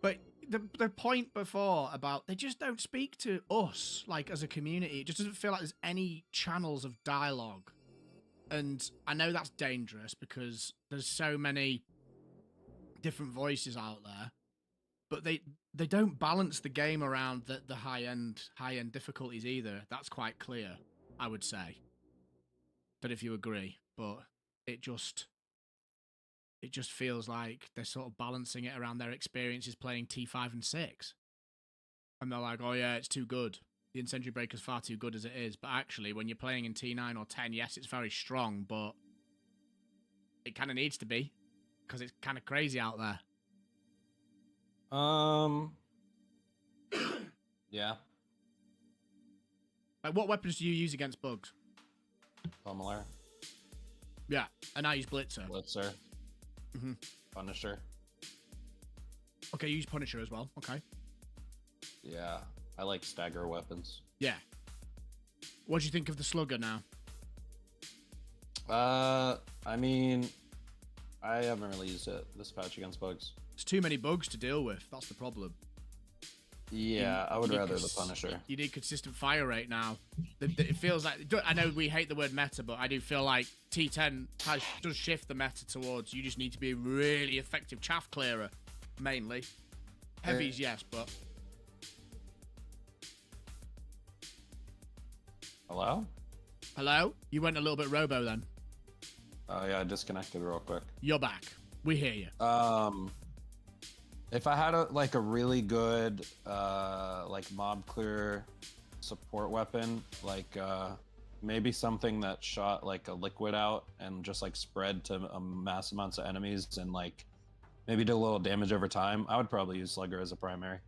But the point before about they just don't speak to us, like, as a community. It just doesn't feel like there's any channels of dialogue. And I know that's dangerous because there's so many different voices out there. But they don't balance the game around the high end difficulties either. That's quite clear, I would say. Don't know if you agree, but it just feels like they're sort of balancing it around their experiences playing T5 and 6. And they're like, oh yeah, it's too good. The Incendiary Breaker's far too good as it is. But actually, when you're playing in T9 or 10, yes, it's very strong, but it kind of needs to be because it's kind of crazy out there. Yeah. Like, what weapons do you use against bugs? Pummeler. Yeah, and I use Blitzer. Mm-hmm. Punisher. Okay, you use Punisher as well. Okay. Yeah, I like stagger weapons. Yeah. What do you think of the slugger now? I mean, I haven't really used it this patch against bugs. There's too many bugs to deal with. That's the problem. Yeah, I would rather the Punisher. You need consistent fire rate now. It feels like... I know we hate the word meta, but I do feel like T10 does shift the meta towards you just need to be a really effective chaff clearer, mainly. Heavies, yes, but... Hello? Hello? You went a little bit robo then. Oh, yeah, I disconnected real quick. You're back. We hear you. If I had a really good like mob clear support weapon, like maybe something that shot like a liquid out and just like spread to mass amounts of enemies and like maybe do a little damage over time, I would probably use Slugger as a primary.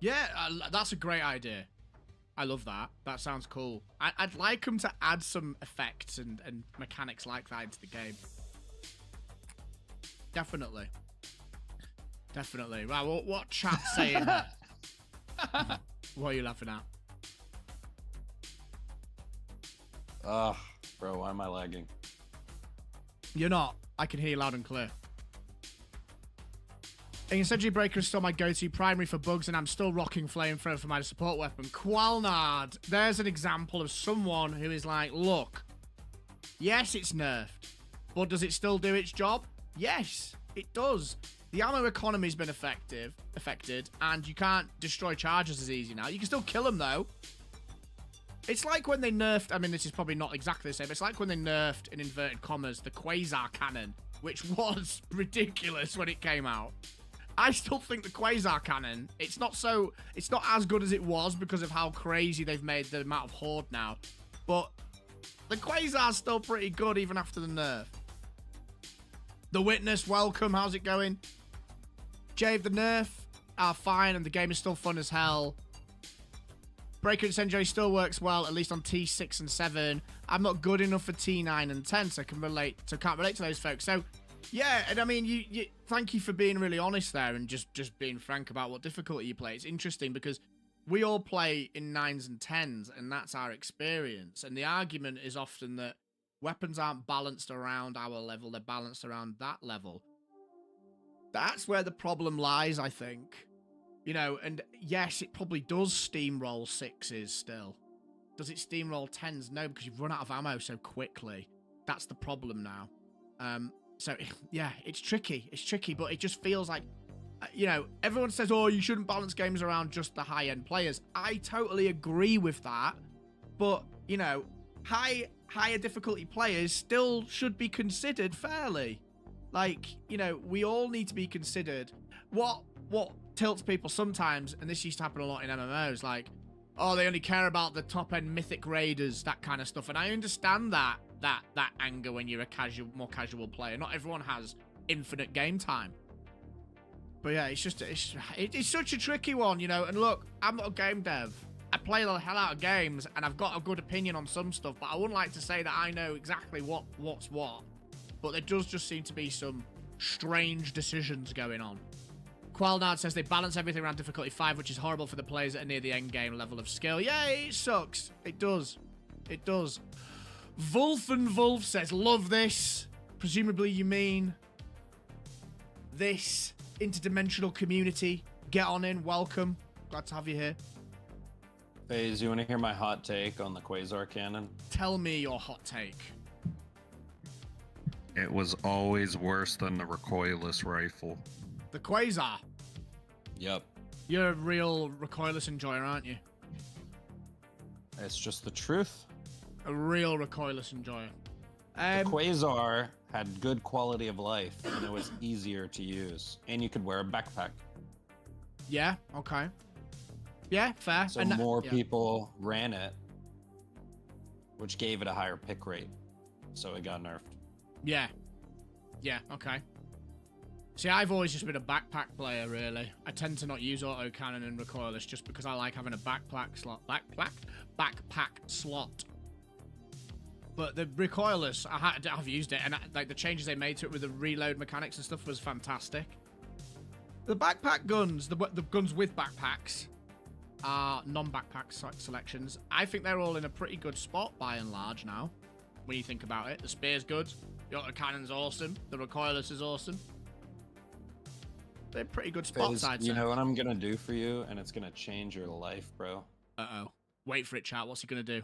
Yeah, that's a great idea. I love that. That sounds cool. I'd like them to add some effects and mechanics like that into the game. Definitely. Definitely. Right, what chat's saying? What are you laughing at? Ugh, bro, why am I lagging? You're not. I can hear you loud and clear. Incendiary Breaker is still my go-to primary for bugs, and I'm still rocking Flamethrower for my support weapon. Qualnard, there's an example of someone who is like, look, yes, it's nerfed, but does it still do its job? Yes, it does. The ammo economy's been affected, and you can't destroy charges as easy now. You can still kill them, though. It's like when they nerfed... I mean, this is probably not exactly the same. It's like when they nerfed, in inverted commas, the Quasar Cannon, which was ridiculous when it came out. I still think the Quasar Cannon, it's not as good as it was because of how crazy they've made the amount of Horde now. But the Quasar's still pretty good even after the nerf. The Witness, welcome. How's it going? Jave, the nerf are fine and the game is still fun as hell. Breaker Incendiary still works well, at least on T6 and 7. I'm not good enough for T9 and 10, so can't relate to those folks. So, yeah, and I mean, you thank you for being really honest there and just being frank about what difficulty you play. It's interesting because we all play in 9s and 10s, and that's our experience. And the argument is often that weapons aren't balanced around our level, they're balanced around that level. That's where the problem lies, I think. You know, and yes, it probably does steamroll 6s still. Does it steamroll 10s? No, because you've run out of ammo so quickly. That's the problem now. So, yeah, it's tricky. It's tricky, but it just feels like, you know, everyone says, oh, you shouldn't balance games around just the high-end players. I totally agree with that. But, you know, higher difficulty players still should be considered fairly. Like, you know, we all need to be considered. What tilts people sometimes, and this used to happen a lot in MMOs, like, oh, they only care about the top-end mythic raiders, that kind of stuff. And I understand that anger when you're a more casual player. Not everyone has infinite game time. But yeah, it's such a tricky one, you know. And look, I'm not a game dev. I play the hell out of games, and I've got a good opinion on some stuff, but I wouldn't like to say that I know exactly what's what. But there does just seem to be some strange decisions going on. Qualnard says they balance everything around difficulty 5, which is horrible for the players that are near the end game level of skill. Yeah, it sucks. It does. It does. Wolf says, love this. Presumably you mean this interdimensional community. Get on in. Welcome. Glad to have you here. FaZe, you want to hear my hot take on the Quasar Cannon? Tell me your hot take. It was always worse than the recoilless rifle. The Quasar. Yep. You're a real recoilless enjoyer, aren't you? It's just the truth. A real recoilless enjoyer. The Quasar had good quality of life, and it was easier to use. And you could wear a backpack. Yeah, okay. Yeah, fair. So more people ran it, which gave it a higher pick rate. So it got nerfed. Yeah. Yeah, okay. See, I've always just been a backpack player, really. I tend to not use autocannon and recoilless just because I like having a backpack slot. Backpack slot. But the recoilless, I've used it, and like the changes they made to it with the reload mechanics and stuff was fantastic. The backpack guns, the guns with backpacks, are non-backpack selections. I think they're all in a pretty good spot by and large now. When you think about it, the spear's good, the autocannon's awesome, the recoilless is awesome. They're pretty good spots, I'd say. You know what I'm gonna do for you, and it's gonna change your life, bro. Uh-oh. Wait for it, chat. What's he gonna do?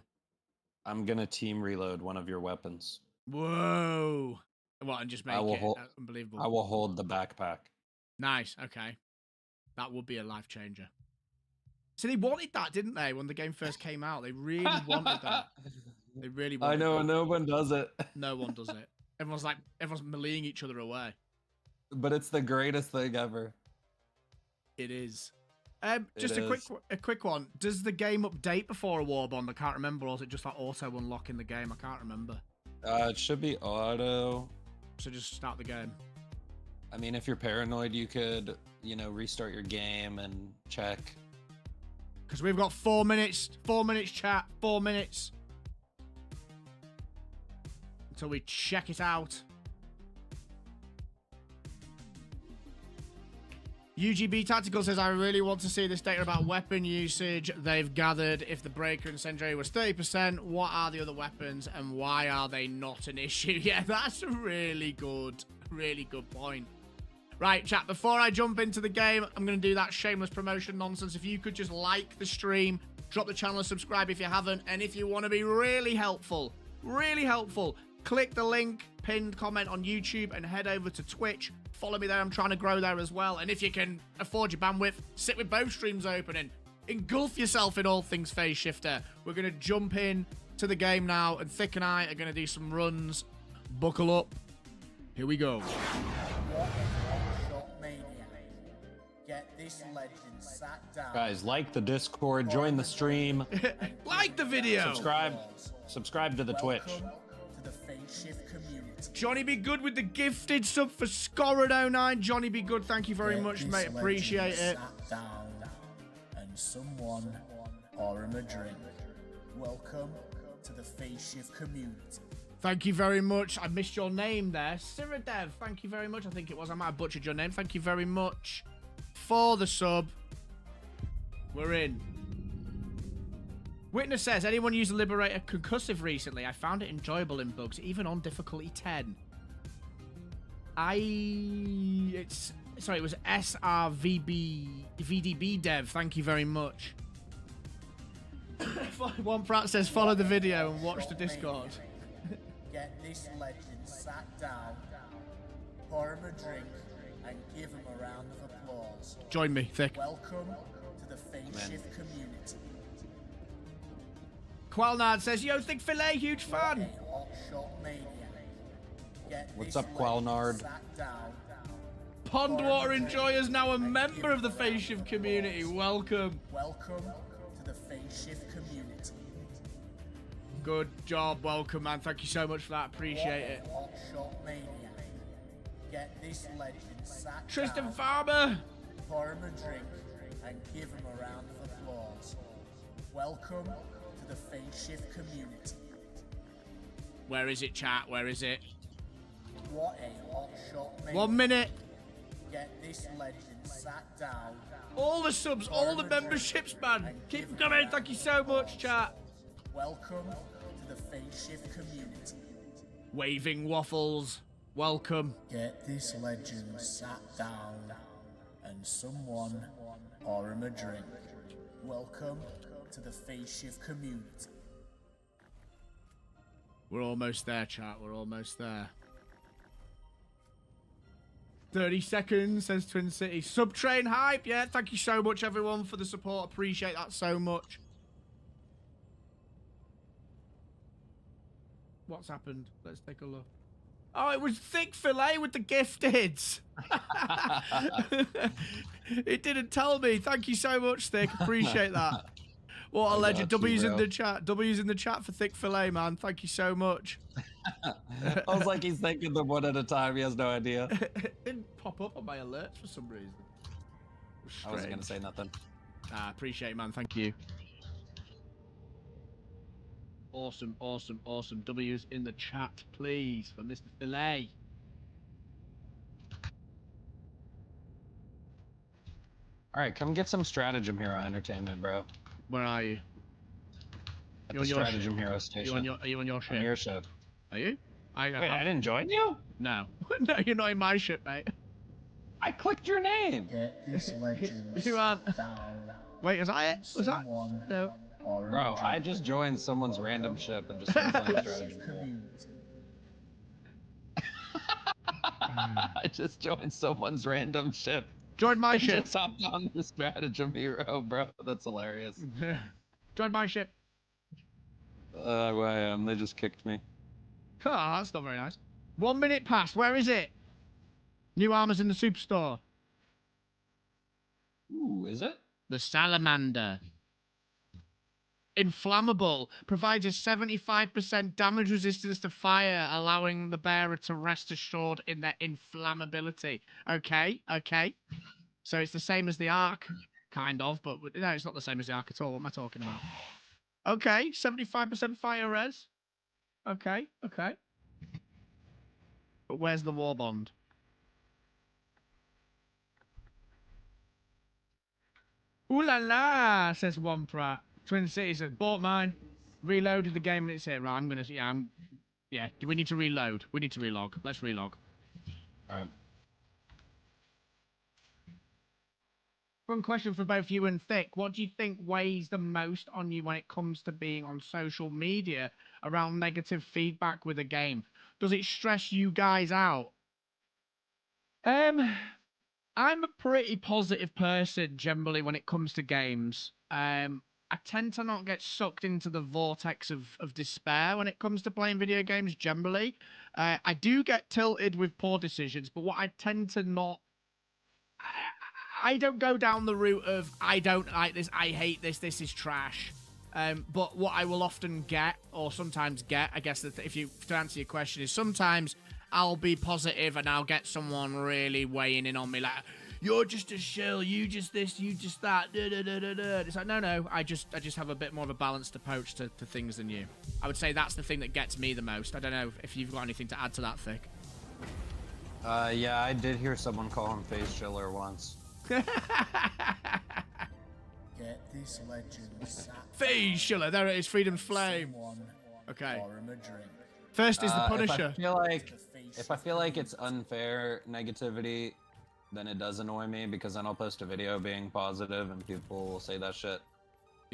I'm gonna team reload one of your weapons. Whoa. What, and just make it unbelievable? I will hold the backpack. Nice, okay. That would be a life changer. So they wanted that, didn't they, when the game first came out? They really wanted that. They really wanted I know, that. no one does it. No one does it. Everyone's meleeing each other away. But it's the greatest thing ever. It is. Just a quick one. Does the game update before a Warbond? I can't remember, or is it just like auto unlocking the game? I can't remember. It should be auto. So just start the game. I mean, if you're paranoid, you could, restart your game and check. Because we've got 4 minutes. 4 minutes, chat. 4 minutes. Until we check it out. UGB Tactical says, I really want to see this data about weapon usage they've gathered. If the breaker incendiary was 30%, what are the other weapons and why are they not an issue? Yeah, that's a really good point. Right, chat, before I jump into the game, I'm going to do that shameless promotion nonsense. If you could just like the stream, drop the channel and subscribe if you haven't. And if you want to be really helpful, click the link, pinned comment on YouTube and head over to Twitch. Follow me there. I'm trying to grow there as well. And if you can afford your bandwidth, sit with both streams open and engulf yourself in all things Phase Shifter. We're going to jump in to the game now, and Thick and I are going to do some runs. Buckle up. Here we go. Get this legend sat down. Guys, like the Discord, join the stream. Like the video. Subscribe to the Twitch. Welcome to the Phase Shift community. Johnny Be Good with the gifted sub for Scored09. Johnny Be Good, thank you very much, mate. Appreciate it. Sat down and someone or him a drink. Welcome to the Phase Shift community. Thank you very much. I missed your name there. Siradev, thank you very much. I think it was. I might have butchered your name. Thank you very much for the sub. We're in. Witness says, anyone use the Liberator concussive recently? I found it enjoyable in bugs, even on difficulty 10. It was SRVDB dev. Thank you very much. One Pratt says, follow the video and watch the Discord. Get this legend sat down, pour him a drink, and give him a round of applause. Join me, Thick. Welcome to the Phase Shift community. Qualnard says, yo, Thick Filet, huge fan. What's up, Qualnard? Pondwater Enjoyer is now a member of the Phase Shift community. Welcome. Welcome to the Phase Shift community. Good job. Welcome, man. Thank you so much for that. Appreciate it. Get this legend sat Tristan down, Farmer. pour him a drink, and give him a round of applause. Welcome to the Phase Shift community. Where is it, chat? Where is it? What a hot shot, mate. 1 minute. Get this legend sat down. All the subs, all the memberships, man. Keep them coming. Thank you so much, chat. Welcome to the Phase Shift community. Waving Waffles. Welcome. Get this legend sat down and someone or him a drink. Welcome to the Phase Shift community. We're almost there, chat. We're almost there. 30 seconds, says Twin City. Subtrain hype. Yeah, thank you so much, everyone, for the support. Appreciate that so much. What's happened? Let's take a look. Oh, it was Thick Filet with the gifteds. It didn't tell me. Thank you so much, Thick. Appreciate that. What a legend. W's in the chat. W's in the chat for Thick Filet, man. Thank you so much. I was like, he's thinking them one at a time. He has no idea. It didn't pop up on my alerts for some reason. I wasn't going to say nothing. Appreciate it, man. Thank you. Awesome, awesome, awesome. W's in the chat, please, for Mr. Filet. All right, come get some stratagem hero entertainment, bro. Where are you? At You the on your stratagem hero station. Are you on your ship? On your ship. Are you? Wait, I didn't join you? No. No, you're not in my ship, mate. I clicked your name. Get this legend You aren't. down. Wait, is that it? Was that? Someone No. or Bro, I another just joined someone's random ship and just started playing stratagem hero. community. I just joined someone's random ship. Join my I ship. just hopped on the stratagem hero, bro. That's hilarious. Join my ship. They just kicked me. Oh, that's not very nice. 1 minute past. Where is it? New armors in the superstore. Ooh, is it? The salamander. Inflammable. Provides a 75% damage resistance to fire, allowing the bearer to rest assured in their inflammability. Okay, okay. So it's the same as the arc, kind of, but no, it's not the same as the arc at all. What am I talking about? Okay, 75% fire res. Okay, okay. But where's the Warbond? Ooh la la, says One Pratt. Twin Cities says, bought mine. Reloaded the game and it's here. Right, yeah, we need to reload. We need to relog. Let's relog. Alright. One question for both you and Thick. What do you think weighs the most on you when it comes to being on social media around negative feedback with a game? Does it stress you guys out? I'm a pretty positive person generally when it comes to games. I tend to not get sucked into the vortex of despair when it comes to playing video games generally. I do get tilted with poor decisions, but what I tend to not... I don't go down the route of, I don't like this, I hate this, this is trash. But what I will often get, or sometimes get, I guess, that to answer your question, is sometimes I'll be positive and I'll get someone really weighing in on me, like, you're just a shill, you just this, you just that, da, da, da, da, da. It's like, no, I just have a bit more of a balanced approach to things than you. I would say that's the thing that gets me the most. I don't know if you've got anything to add to that, Thick. Yeah, I did hear someone call him Face Chiller once. Get this legend sat Phase Shiller, there it is, Freedom's Flame. someone Okay. or him a drink. First is the Punisher. If I feel like it's unfair negativity, then it does annoy me because then I'll post a video being positive and people will say that shit.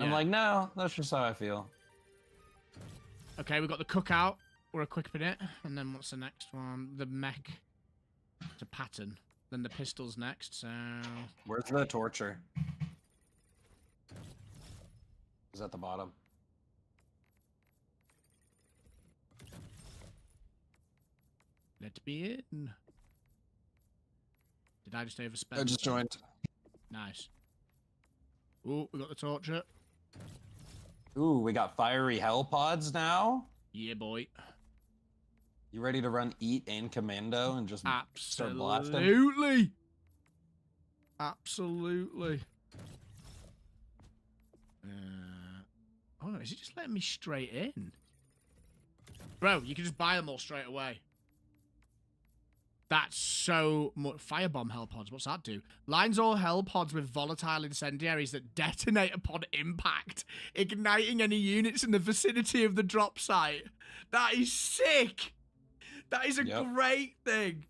I'm Yeah. like, no, that's just how I feel. Okay, we've got the Cookout. We're equipping it. And then what's the next one? The Mech. It's a pattern. Then the Pistol's next, so... Where's the torture? Is at the bottom. Let me in. Did I just overspend? I just joined. Nice. Ooh, we got the Torture. Ooh, we got fiery hell pods now. Yeah, boy. You ready to run Eat and Commando and just start blasting? Absolutely. Absolutely. Oh no, is it just letting me straight in? Bro, you can just buy them all straight away. That's so much. Firebomb hell pods, what's that do? Lines all hell pods with volatile incendiaries that detonate upon impact, igniting any units in the vicinity of the drop site. That is sick. That is a great thing.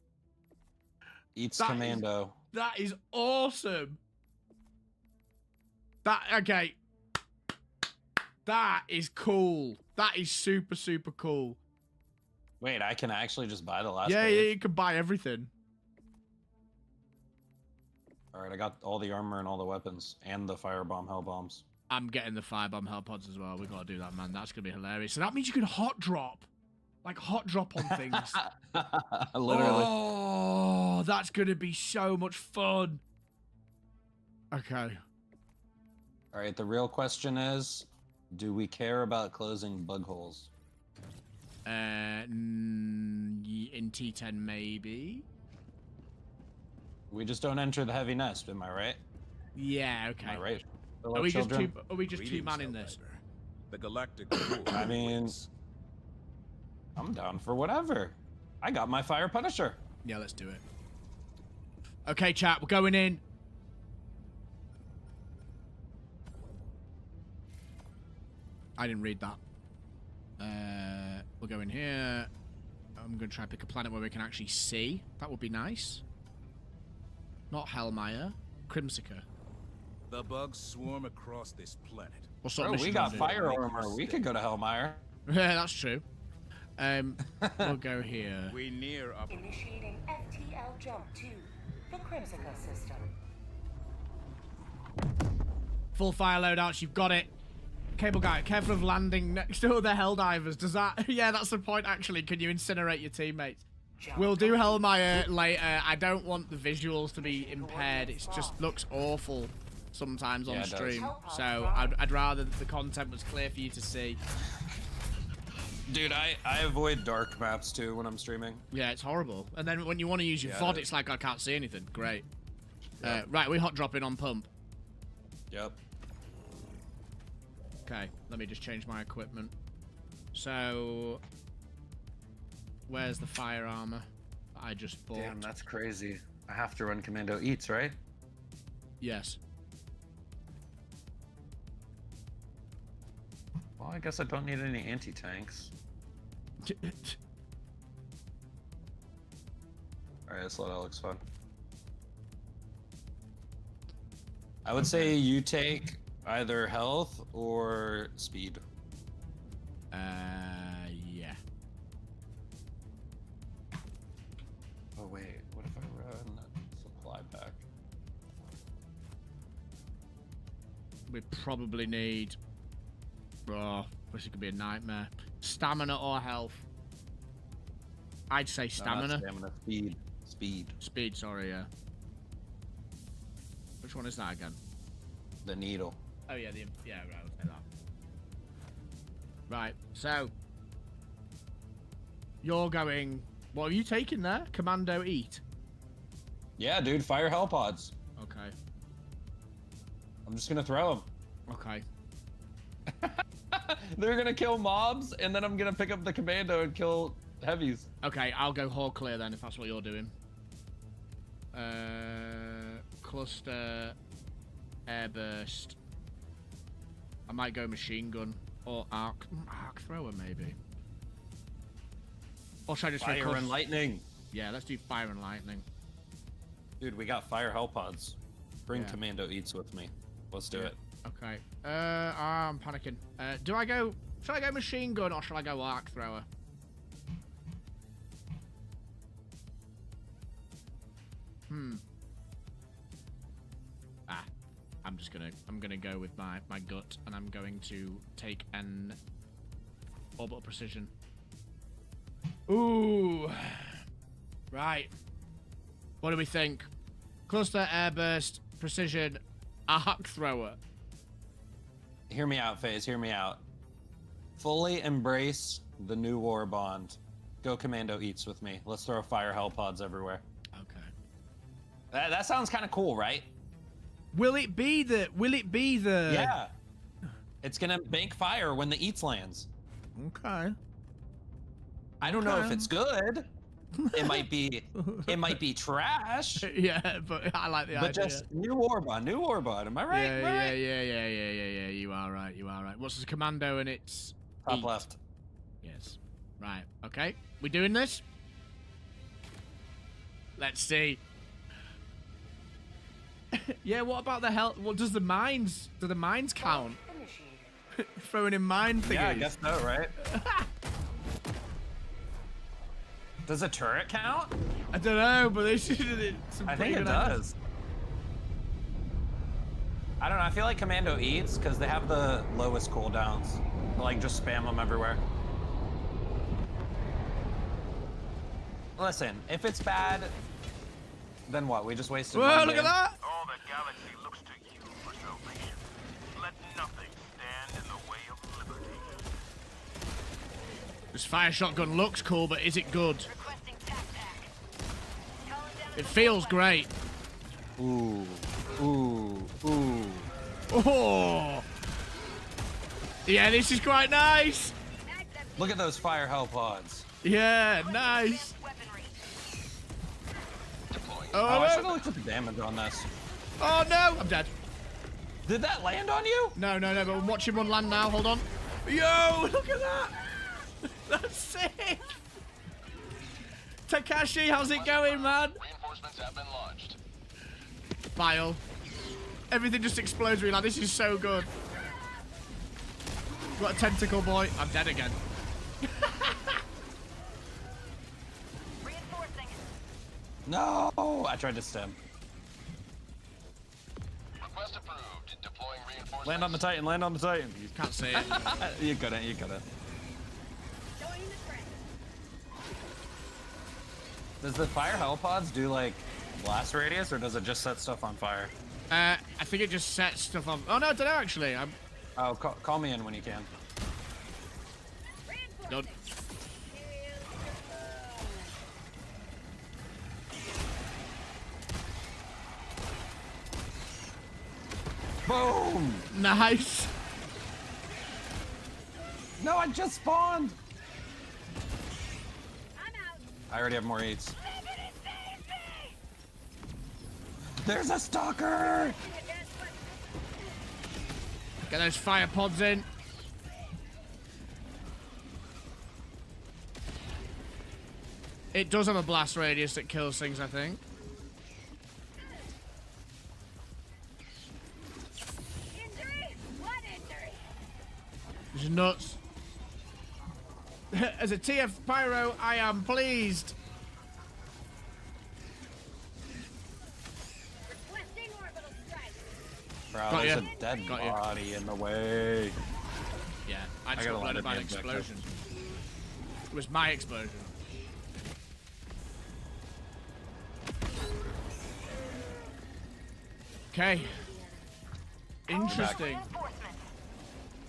Eats Commando. That is awesome. Okay. That is cool. That is super, super cool. Wait, I can actually just buy the last Yeah, page? yeah, you can buy everything. Alright, I got all the armor and all the weapons. And the firebomb hell bombs. I'm getting the firebomb hell pods as well. We gotta do that, man. That's gonna be hilarious. So that means you can hot drop. Like hot drop on things. Literally. Oh, that's gonna be so much fun. Okay. Alright, the real question is, do we care about closing bug holes? In T10 maybe. We just don't enter the heavy nest, am I right? Yeah, okay. Am I right? Are we just children? two man in this? The galactic I mean, I'm down for whatever. I got my Fire Punisher. Yeah, let's do it. Okay, chat, we're going in. I didn't read that. We'll go in here. I'm going to try and pick a planet where we can actually see. That would be nice. Not Hellmire. Crimsica. The bugs swarm across this planet. What sort Bro, of we mission got is it? fire armor. We could go to Hellmire. Yeah, that's true. We'll go here. We near up. Initiating FTL jump to the Crimsica system. Full fire loadouts, you've got it. Cable guy, careful of landing next to other Helldivers. Does that... Yeah, that's the point, actually. Can you incinerate your teammates? We'll do Hellmire later. I don't want the visuals to be impaired. It just looks awful sometimes on stream. So I'd rather that the content was clear for you to see. Dude, I avoid dark maps too when I'm streaming. Yeah, it's horrible. And then when you want to use your Yeah, VOD, it it's like I can't see anything. Great. Yep. Right, we're hot dropping on pump. Yep. Okay, let me just change my equipment. So, where's the fire armor that I just bought? Damn, that's crazy. I have to run Commando Eats, right? Yes. Well, I guess I don't need any anti-tanks. Alright, this loadout looks fun. I would say you take either health or speed. Yeah. Oh wait, what if I run supply pack? We probably need... Oh, this could be a nightmare. Stamina or health? I'd say No, stamina. not stamina. Speed. Speed. Speed, sorry, yeah. Which one is that again? The needle. Oh yeah, yeah, right, I'll say that. Right, so you're going. What are you taking there? Commando Eat. Yeah, dude, fire hell pods. Okay. I'm just gonna throw them. Okay. They're gonna kill mobs, and then I'm gonna pick up the commando and kill heavies. Okay, I'll go hall clear then if that's what you're doing. Cluster, airburst. I might go machine gun or arc thrower maybe. Or should I just Fire go and lightning. Yeah, let's do fire and lightning. Dude, we got fire hell pods. Bring Yeah. Commando Eats with me. Let's do it. Okay. I'm panicking. Do I go? Should I go machine gun or should I go arc thrower? I'm gonna go with my gut, and I'm going to take an orbital precision. Ooh. Right. What do we think? Cluster, airburst, precision, arc thrower. Hear me out, FaZe. Hear me out. Fully embrace the new Warbond. Go Commando Eats with me. Let's throw fire hell pods everywhere. Okay. That sounds kind of cool, right? Will it be the? Yeah. It's gonna bank fire when the Eats lands. Okay. I don't know if Okay. it's good. It might be trash. Yeah, but I like the But idea. just new Warbond. Am I right? Yeah, Am I right? yeah. You are right. What's the commando and it's Top Eat. left. Yes. Right. Okay. We doing this? Let's see. Yeah. What about the hell? What does the mines? Do the mines count? Initiated. Throwing in mine thingies. Yeah, I guess so, right? Does a turret count? I don't know, but this is some I pretty think it good ideas. does. I don't know. I feel like Commando Eats because they have the lowest cooldowns. Like, just spam them everywhere. Listen, if it's bad, then what? We just wasted Whoa! one Look game. at that. All the galaxy looks to you for salvation. Let nothing stand in the way of liberty. This fire shotgun looks cool, but is it good? Requesting tac. It feels great. Ooh. Ooh. Ooh. Oh. Yeah, this is quite nice. Look at those fire hell pods. Yeah, nice. Oh, I should Oh, have looked at the damage on this. oh no! I'm dead. Did that land on you? No, but I'm watching one land now. Hold on. Yo, look at that. That's sick. Takashi, how's it going, man? Reinforcements have been launched. Bile. Everything just explodes me like this is so good. Got a tentacle boy. I'm dead again. No, I tried to stem. Request approved. Deploying reinforcements. Land on the Titan, land on the Titan. Can't see it. You couldn't, you couldn't. Does the fire helipods do like blast radius or does it just set stuff on fire? I think it just sets stuff on. Oh no, I don't know actually. I'm Oh, call me in when you can. done. Boom! Nice. No, I just spawned! I already have more eats. There's a stalker! Get those fire pods in. It does have a blast radius that kills things, I think. This is nuts. As a TF Pyro, I am pleased. Bro, Got there's ya. a dead Got ya. body in the way. Yeah, I just gotta got land blown by at an the objective. explosion. It was my explosion. Okay. Interesting.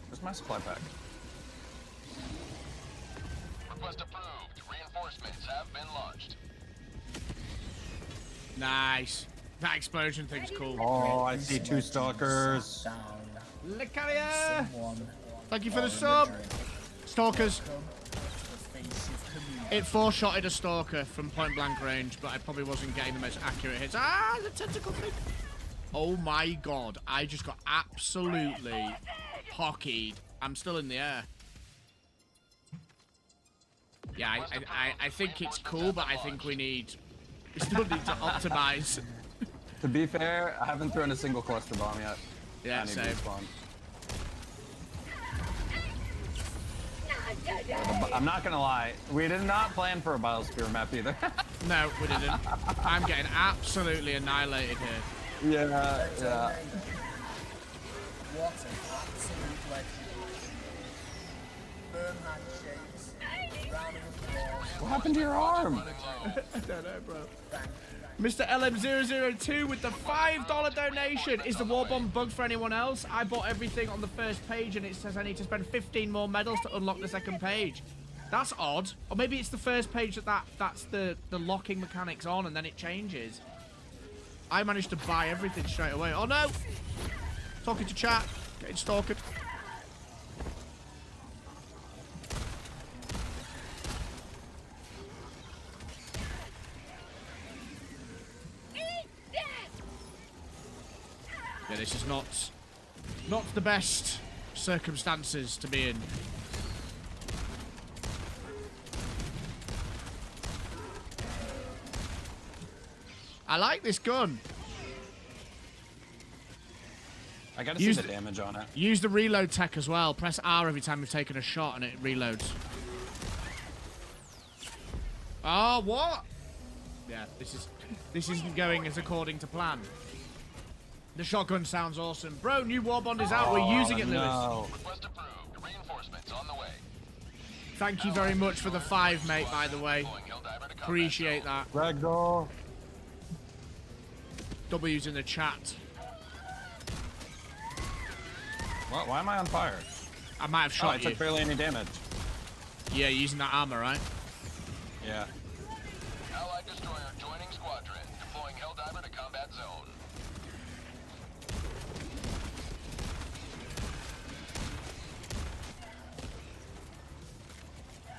Where's my supply pack? Request approved. Reinforcements have been launched. Nice. That explosion thing's cool. Oh, I see two stalkers. Down. Lecaria! Someone Thank you for the or sub. immigrant. Stalkers. Welcome to the face of community. It four-shotted a stalker from point blank range, but I probably wasn't getting the most accurate hits. Ah, the tentacle thing. Oh my god, I just got absolutely hockeyed. I'm still in the air. Yeah, I think it's cool, but I think we still need to optimize. To be fair, I haven't thrown a single cluster bomb yet. Yeah, I need same. to respawn. I'm not gonna lie, we did not plan for a Biosphere map either. No, we didn't. I'm getting absolutely annihilated here. Yeah, yeah. What an absolute legend. Firm handshakes. Round of applause. What happened to your arm? I don't know, bro. Mr. LM002 with the $5 donation. Is the Warbond bugged for anyone else? I bought everything on the first page and it says I need to spend 15 more medals to unlock the second page. That's odd. Or maybe it's the first page that's the locking mechanics on and then it changes. I managed to buy everything straight away. Oh no! Talking to chat. Getting stalked. Yeah, this is not the best circumstances to be in. I like this gun. I gotta see Use the the- damage on it. Use the reload tech as well. Press R every time you've taken a shot and it reloads. Oh, what? Yeah, this isn't going as according to plan. The shotgun sounds awesome. Bro, new Warbond is out. We're using it, Lewis. No. Request approved. Reinforcements on the way. Thank you very much for the 5, mate, by the way. Deploying Helldiver to combat Appreciate zone. that. Ragdoll. W's in the chat. What? Why am I on fire? I might have Oh, I shot you. took barely any damage. Yeah, using that armor, right? Yeah. Allied destroyer joining squadron. Deploying Helldiver to combat zone.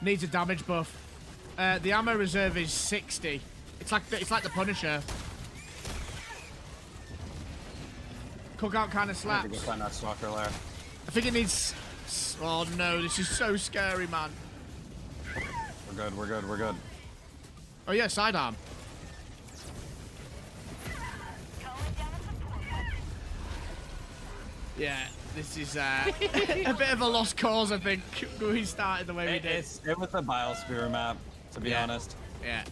Needs a damage buff. The ammo reserve is 60. It's like the Punisher. Cookout kind of I have to go slaps. find that stalker lair. I think it needs. Oh no, this is so scary, man. We're good, we're good, we're good. Oh yeah, sidearm. Yeah, this is a bit of a lost cause, I think. We started the way we did. It was a biosphere map, to be honest. Yeah.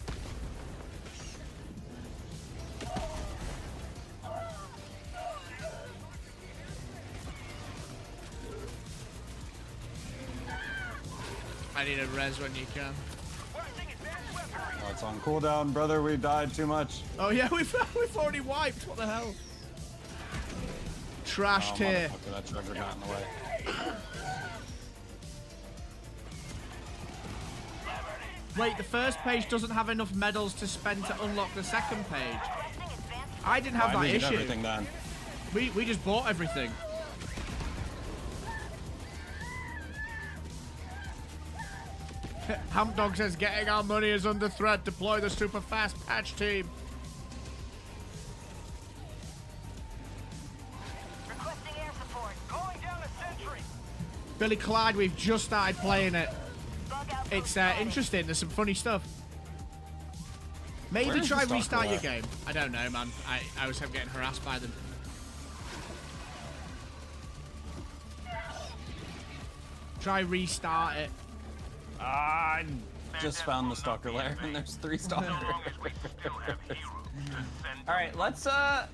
I need a res when you can. Oh, it's on cooldown, brother. We died too much. Oh yeah, we've already wiped. What the hell? Trashed here. Motherfucker, that trigger got in the way. Wait, the first page doesn't have enough medals to spend to unlock the second page. I didn't have that issue. Everything done. We just bought everything. Hamp Dog says, getting our money is under threat. Deploy the super fast patch team. Requesting air support. Calling down a sentry. Billy Clyde, we've just started playing it. It's interesting. There's some funny stuff. Maybe try restart your game. I don't know, man. I was getting harassed by them. Try restart it. I just found the stalker lair, and there's 3 stalkers. All right, let's not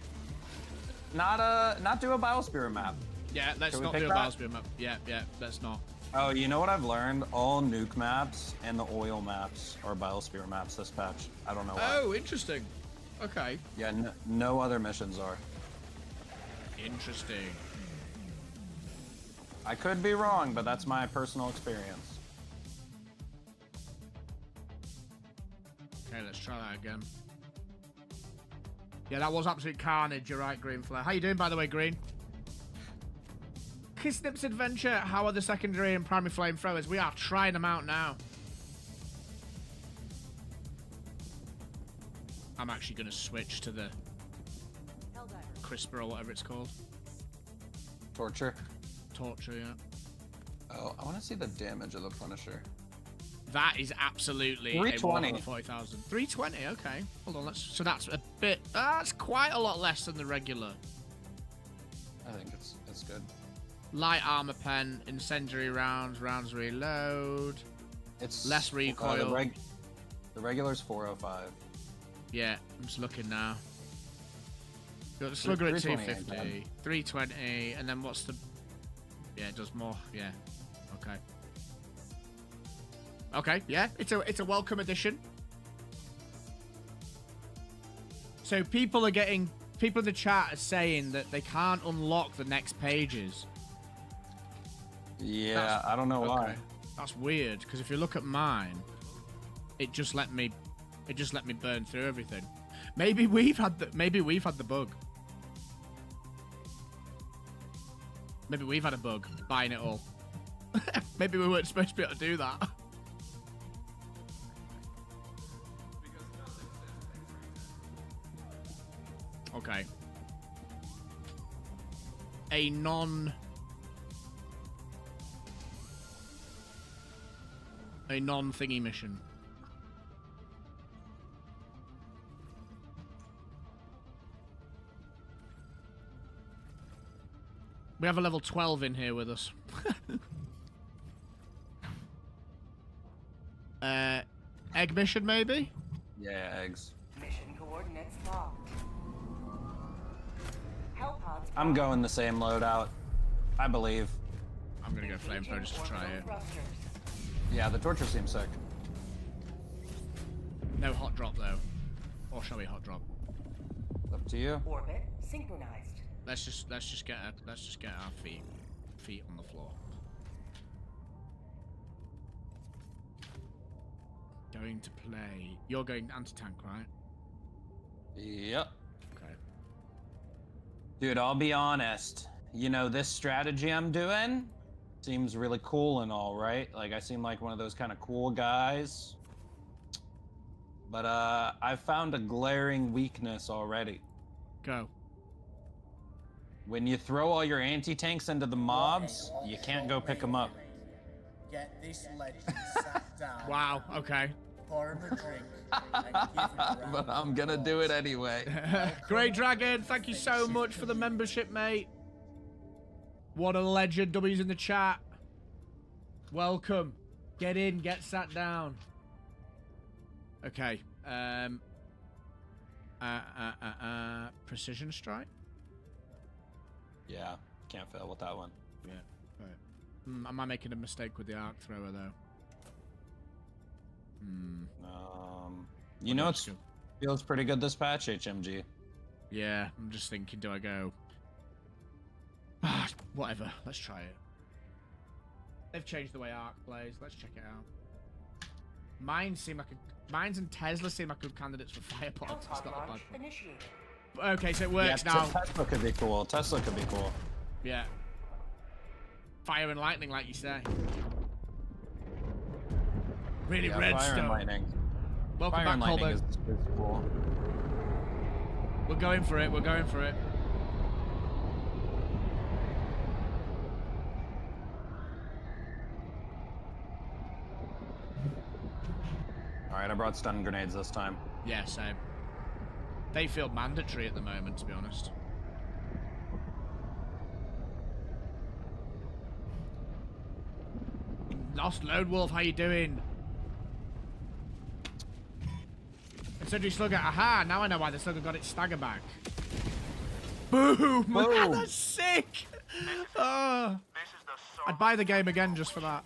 do a biosphere map. Yeah, let's not do a biosphere map. Yeah, let's not. Oh, you know what I've learned? All nuke maps and the oil maps are biosphere maps this patch. I don't know why. Oh, interesting. Okay. Yeah, no other missions are. Interesting. I could be wrong, but that's my personal experience. Okay, let's try that again. Yeah, that was absolute carnage. You're right, Green Flare. How you doing, by the way, Green? Kissnip's Adventure. How are the secondary and primary flamethrowers? We are trying them out now. I'm actually going to switch to the CRISPR or whatever it's called. Torture. Torture, yeah. Oh, I want to see the damage of the Punisher. That is absolutely 320. 40,000. 320, okay. Hold on, so that's a bit. That's quite a lot less than the regular. I think it's good. Light armor pen, incendiary rounds reload. It's less recoil. The regular's 405. Yeah, I'm just looking now. Got the slugger at 250, 320, and then what's the? Yeah, it does more. Yeah, okay. Okay, yeah, it's a welcome addition. So people in the chat are saying that they can't unlock the next pages. Yeah, I don't know why. That's weird, because if you look at mine, it just let me burn through everything. Maybe we've had the bug. Maybe we've had a bug buying it all. Maybe we weren't supposed to be able to do that. Okay. A non-thingy mission. We have a level 12 in here with us. Egg mission, maybe? Yeah, eggs. Mission coordinates locked. Hell pods. I'm going the same loadout. I believe. I'm gonna go flamethrower just to try it. Thrusters. Yeah, the torture seems sick. No hot drop though. Or shall we hot drop? Up to you. Orbit synchronized. Let's just get our feet on the floor. Going to play. You're going anti-tank, right? Yep. Okay. Dude, I'll be honest. You know, this strategy I'm doing seems really cool and all, right? Like, I seem like one of those kind of cool guys. But, I've found a glaring weakness already. Go. When you throw all your anti-tanks into the mobs, you can't go pick them up. get this legend sat down. Wow, okay. Pour him a drink and give him a round But I'm of gonna do it applause. anyway. Great Dragon, thank you so much for the membership, mate. What a legend. W's in the chat. Welcome. Get in, get sat down. Okay. Precision strike? Yeah, can't fail with that one. Yeah. Right. Am I making a mistake with the arc thrower, though? You know, that's it good. feels pretty good this patch, HMG. Yeah, I'm just thinking, do I go... whatever, let's try it. They've changed the way arc plays. Let's check it out. Mines and Tesla seem like good candidates for firepods. It's Proton not a bad launch one. initiated. Okay, so it works Yeah, now. Tesla could be cool. Tesla could be cool. Yeah. Fire and lightning, like you say. Really Yeah, redstone. fire and lightning. Welcome Fire back, and lightning Colbert. is cool. We're going for it. We're going for it. Alright, I brought stun grenades this time. Yeah, same. They feel mandatory at the moment, to be honest. Lost Lone Wolf, how you doing? Incendiary Slugger, aha! Now I know why the Slugger got its stagger back. Boom! Man, Boom. that's sick! Oh, This is the I'd buy the game again just for that.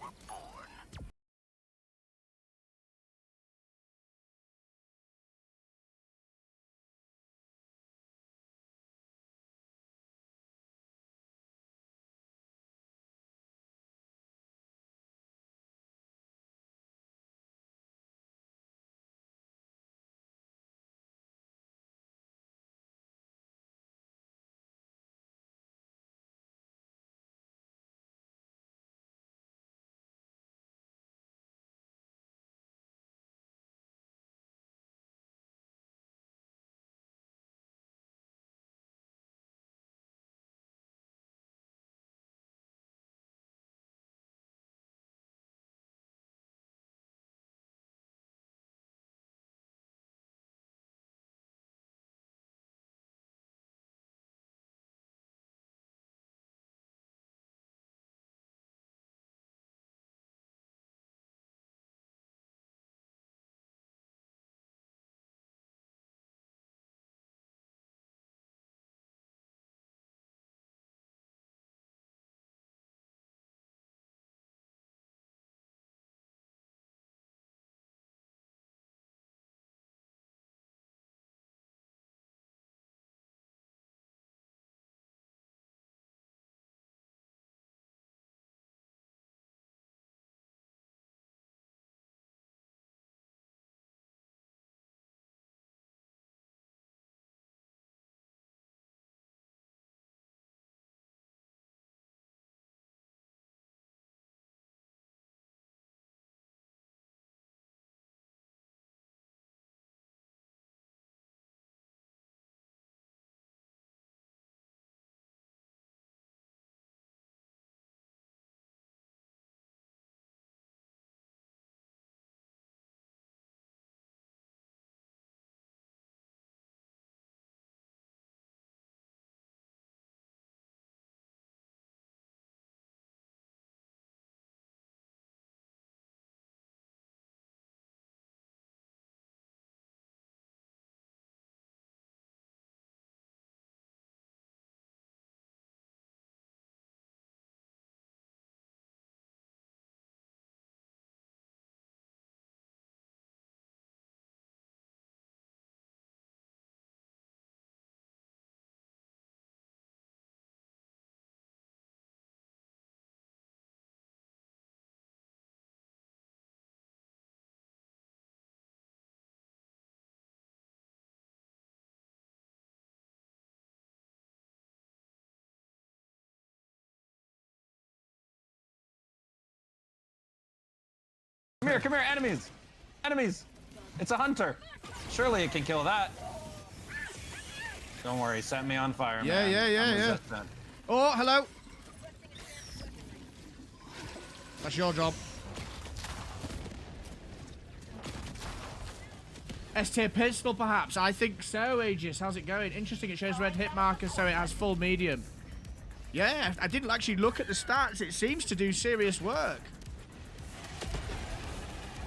Come here, enemies! Enemies! It's a hunter! Surely it can kill that. Don't worry, set me on fire, Yeah, man. yeah, yeah, I'm yeah. resistant. Oh, hello. That's your job. S-tier pistol, perhaps? I think so, Aegis. How's it going? Interesting, it shows red hit marker, so it has full medium. Yeah, I didn't actually look at the stats. It seems to do serious work.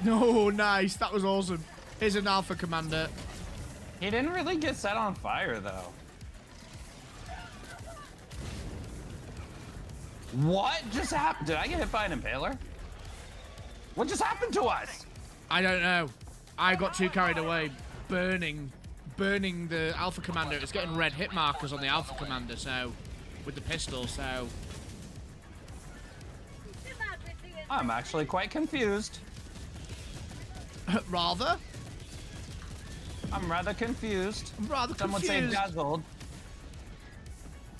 No, nice. That was awesome. Here's an Alpha Commander. He didn't really get set on fire, though. What just happened? Did I get hit by an impaler? What just happened to us? I don't know. I got too carried away burning the Alpha Commander. It's getting red hit markers on the Alpha Commander, so with the pistol, so I'm actually quite confused. rather. I'm rather confused. Some would say dazzled.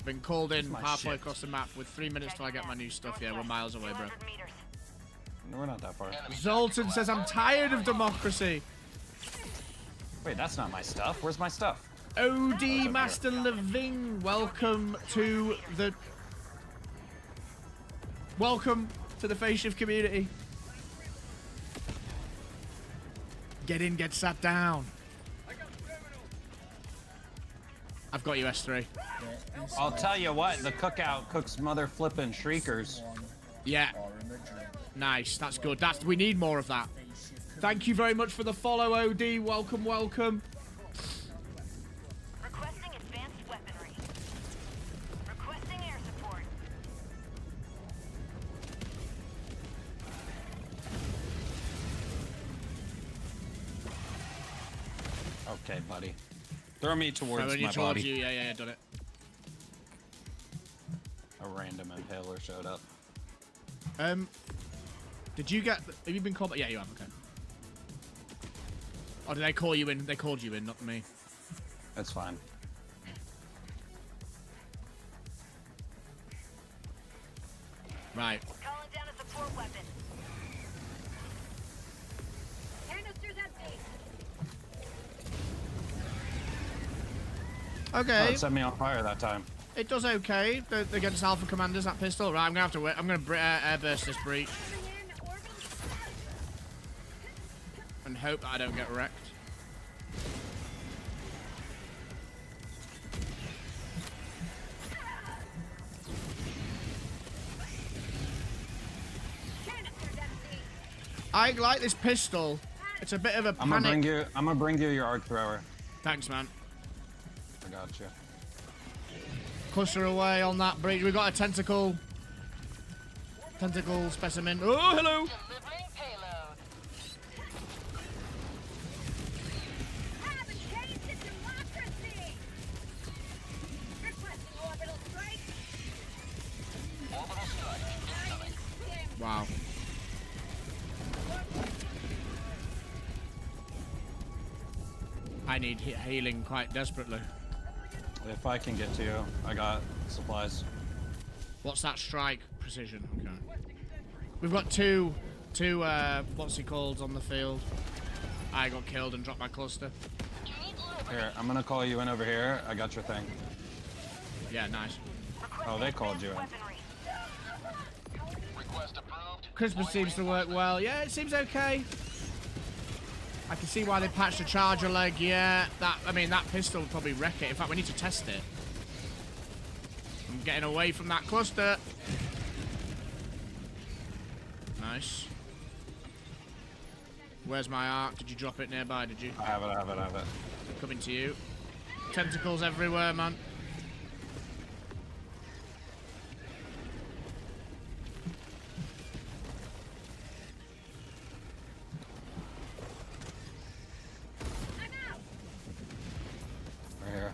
Been called in My halfway shit. across the map with 3 minutes till I get my new stuff. Yeah, we're miles away, bro. 200 meters. No, we're not that far. Zoltan says, I'm tired of democracy. Wait, that's not my stuff. Where's my stuff? OD Master Leving, welcome to the Face Shift community. Get in, get sat down. I've got you, S3. I'll tell you what, the cookout cooks mother flippin' shriekers. Yeah. Nice, that's good. We need more of that. Thank you very much for the follow, OD. Welcome, welcome. Requesting advanced weaponry. Requesting air support. Okay, buddy. Throw me towards Throwing you my towards body. you. Yeah, done it. A random impaler showed up. Did you get? Have you been called? Yeah, you have. Okay. Or did they call you in? They called you in, not me. That's fine. Right. Calling down a support weapon. Canister's empty. Oh, Okay. it set me on fire that time. It does okay against Alpha Commanders, that pistol. Right, I'm gonna have to wait. I'm gonna airburst this breach and hope that I don't get wrecked. I like this pistol. It's a bit of a I'm panic. gonna bring you your arc thrower. Thanks, man. I got you. Cluster away on that breach. We got a tentacle specimen. Oh, hello. Delivering payload. Have a taste of democracy! Requesting orbital strike! Orbital strike incoming. Wow. I need healing quite desperately. If I can get to you, I got supplies. What's that strike? Precision. Okay. We've got two what's he called on the field. I got killed and dropped my cluster. Here, I'm gonna call you in over here. I got your thing. Yeah, nice. Oh, they called you in. Weaponry. Request approved. Christmas seems to work well. Yeah, it seems okay. I can see why they patched the charger leg. Yeah, that pistol will probably wreck it. In fact, we need to test it. I'm getting away from that cluster. Nice. Where's my arc? Did you drop it nearby? Did you? I have it. Coming to you. Tentacles everywhere, man. Right here.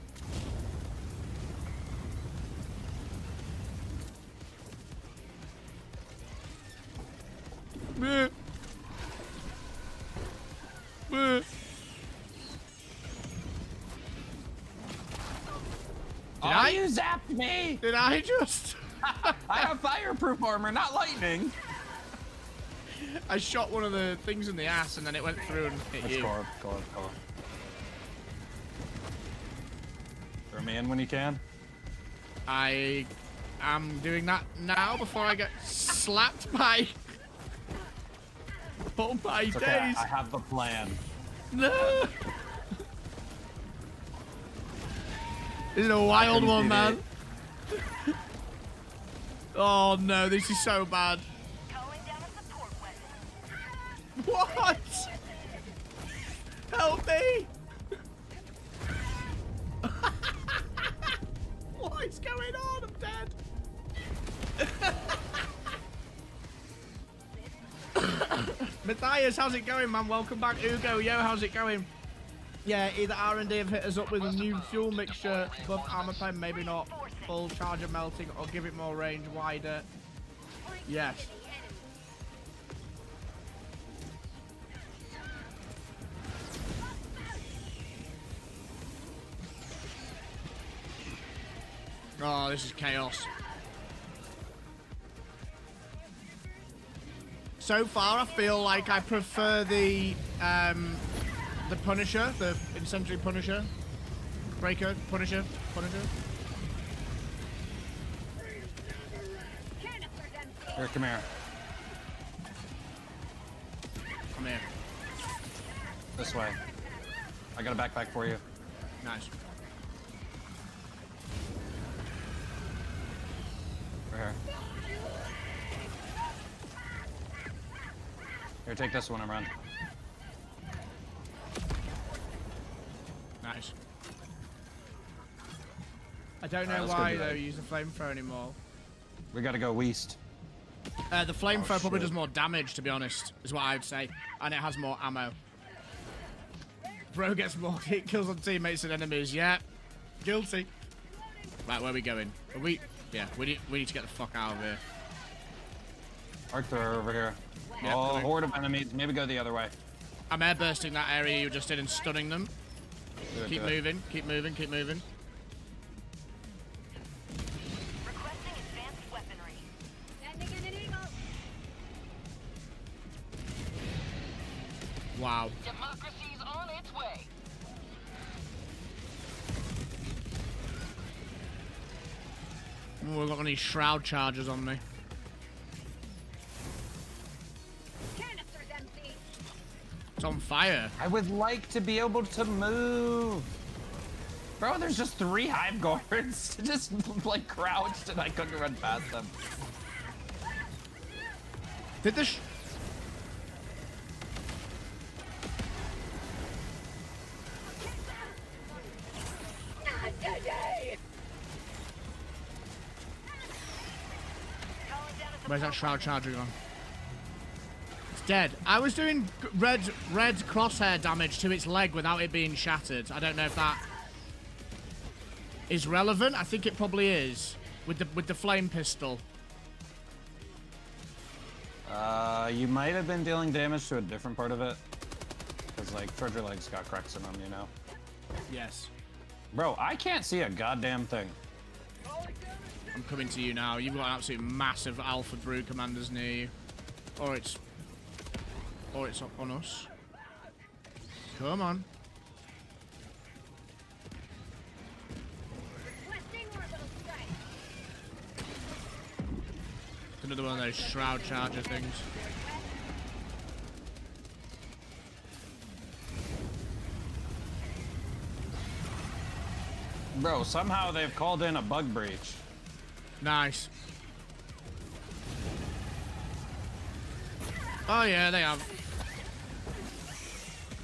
Bleh. Bleh. You zapped me! Did I just? I have fireproof armor, not lightning. I shot one of the things in the ass and then it went through and hit Let's you. go. Throw me in when you can. I am doing that now before I get slapped by. Oh my It's okay, days! I have the plan. No! This is a wild one, man. Oh no, this is so bad. Calling down a support weapon. What? Help me! What is going on? I'm dead. Matthias, how's it going, man? Welcome back. Ugo, yo, how's it going? Yeah, either R&D have hit us up with a new fuel mixture, buff armor pen, maybe not full charger melting, or give it more range, wider. Yes. Oh, this is chaos. So far, I feel like I prefer the Punisher, the incendiary Punisher, Breaker, Punisher. Here, come here. Come here. This way. I got a backpack for you. Nice. Right here. Here, take this one and run. Nice. I don't know Alright, let's go why do that. though use the flamethrower anymore. We gotta go west. The flamethrower probably shit. does more damage, to be honest, is what I would say, and it has more ammo. Bro gets more hit kills on teammates and enemies. Yeah, guilty. Right, where are we going? Are we? Yeah, we need to get the fuck out of here. Arc thrower over here. Yeah, Oh, coming. horde of enemies. Maybe go the other way. I'm airbursting that area you just did and stunning them. Do it, Keep do it. moving, keep moving, keep moving. Requesting advanced weaponry. Sending in an eagle. Wow. Democracy's on its way. Oh, I've got any shroud charges on me. Canister's empty. It's on fire. I would like to be able to move. Bro, there's just 3 hive guards just like crouched and I couldn't run past them. Did this? Not today. Calling down a Where's that shroud charger gone? It's dead. I was doing red crosshair damage to its leg without it being shattered. I don't know if that is relevant. I think it probably is with the flame pistol. You might have been dealing damage to a different part of it. Because, like, Treasure Legs got cracks in them, you know? Yes. Bro, I can't see a goddamn thing. I'm coming to you now. You've got an absolute massive Alpha Brew commanders near you. Or it's up on us. Come on. requesting orbital strike. It's another one of those shroud charger things. Bro, somehow they've called in a bug breach. Nice. Oh yeah, they have.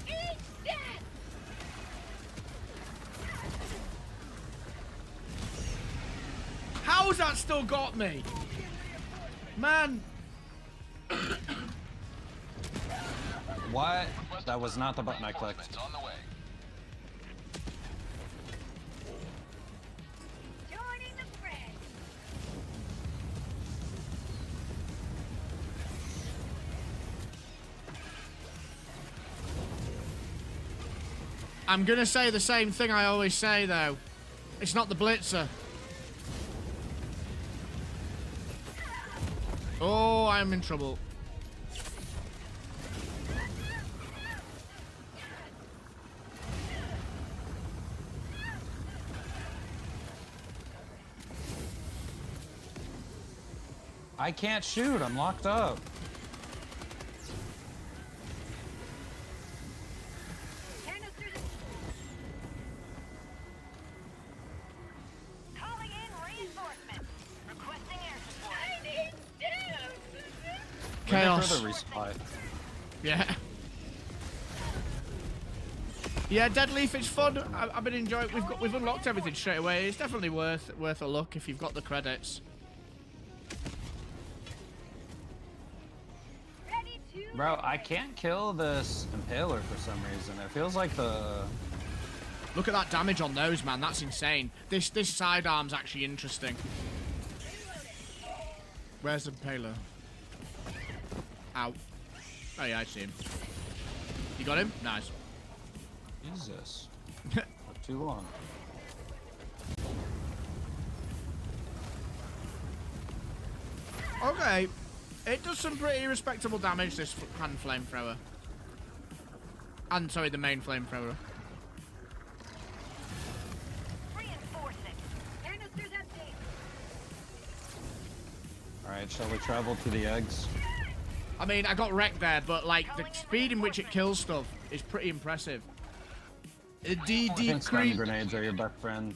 Eat death. How's that still got me? Man. What? That was not the button I clicked. On the way. Joining the fray. I'm gonna say the same thing I always say though. It's not the blitzer. Oh, I'm in trouble. I can't shoot, I'm locked up. Chaos. the resupply. Yeah. Yeah, Deadleaf, it's fun. I've been enjoying. We've unlocked everything straight away. It's definitely worth a look if you've got the credits. Ready to Bro, I can't kill this Impaler for some reason. It feels like the... Look at that damage on those, man. That's insane. This sidearm's actually interesting. Where's the Impaler? Ow. Oh yeah, I see him. You got him? Nice. Jesus. Not too long. Okay. It does some pretty respectable damage, this hand flamethrower. And, sorry, the main flamethrower. reinforcing. Canister's empty. Alright, shall we travel to the eggs? I mean, I got wrecked there, but, like, the speed in which it kills stuff is pretty impressive. I DD think stun creep. grenades are your best friend.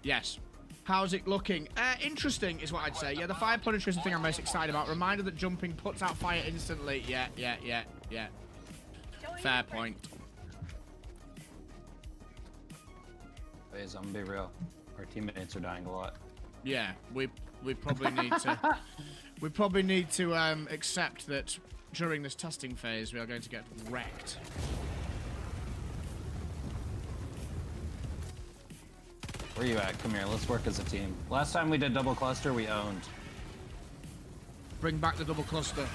Yes. How's it looking? Interesting is what I'd say. Yeah, the fire punisher is the thing I'm most excited about. Reminder that jumping puts out fire instantly. Yeah. Fair point. Phase, I'm gonna be real. Our teammates are dying a lot. Yeah, we probably need to we probably need to accept that during this testing phase we are going to get wrecked. Where you at? Come here, let's work as a team. Last time we did double cluster, we owned. Bring back the double cluster.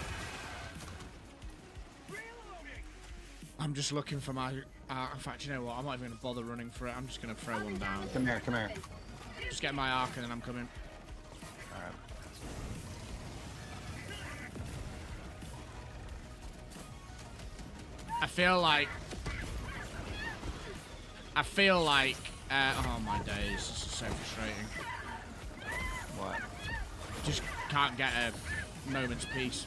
I'm just looking for my... in fact, you know what? I'm not even going to bother running for it. I'm just going to throw one down. Come here, come here. Just get my arc and then I'm coming. Alright. I feel like... oh my days, this is so frustrating. What? Just can't get a moment's peace.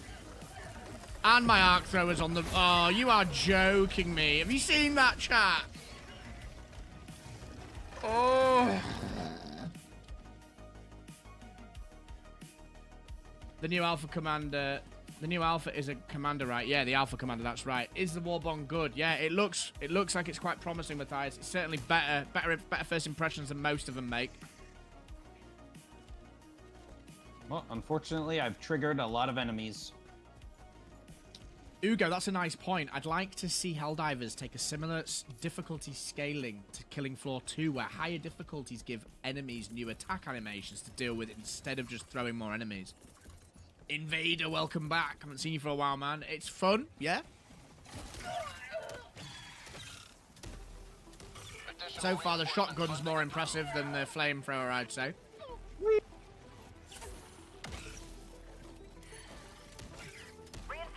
And my arc thrower's on the... Oh, you are joking me. Have you seen that, chat? Oh. The new Alpha Commander... The new Alpha is a Commander, right? Yeah, the Alpha Commander, that's right. Is the Warbond good? Yeah, it looks like it's quite promising, Matthias. It's certainly better first impressions than most of them make. Well, unfortunately, I've triggered a lot of enemies. Ugo, that's a nice point. I'd like to see Helldivers take a similar difficulty scaling to Killing Floor 2, where higher difficulties give enemies new attack animations to deal with instead of just throwing more enemies. Invader, welcome back. Haven't seen you for a while, man. It's fun, yeah? So far, the shotgun's more impressive than the flamethrower, I'd say.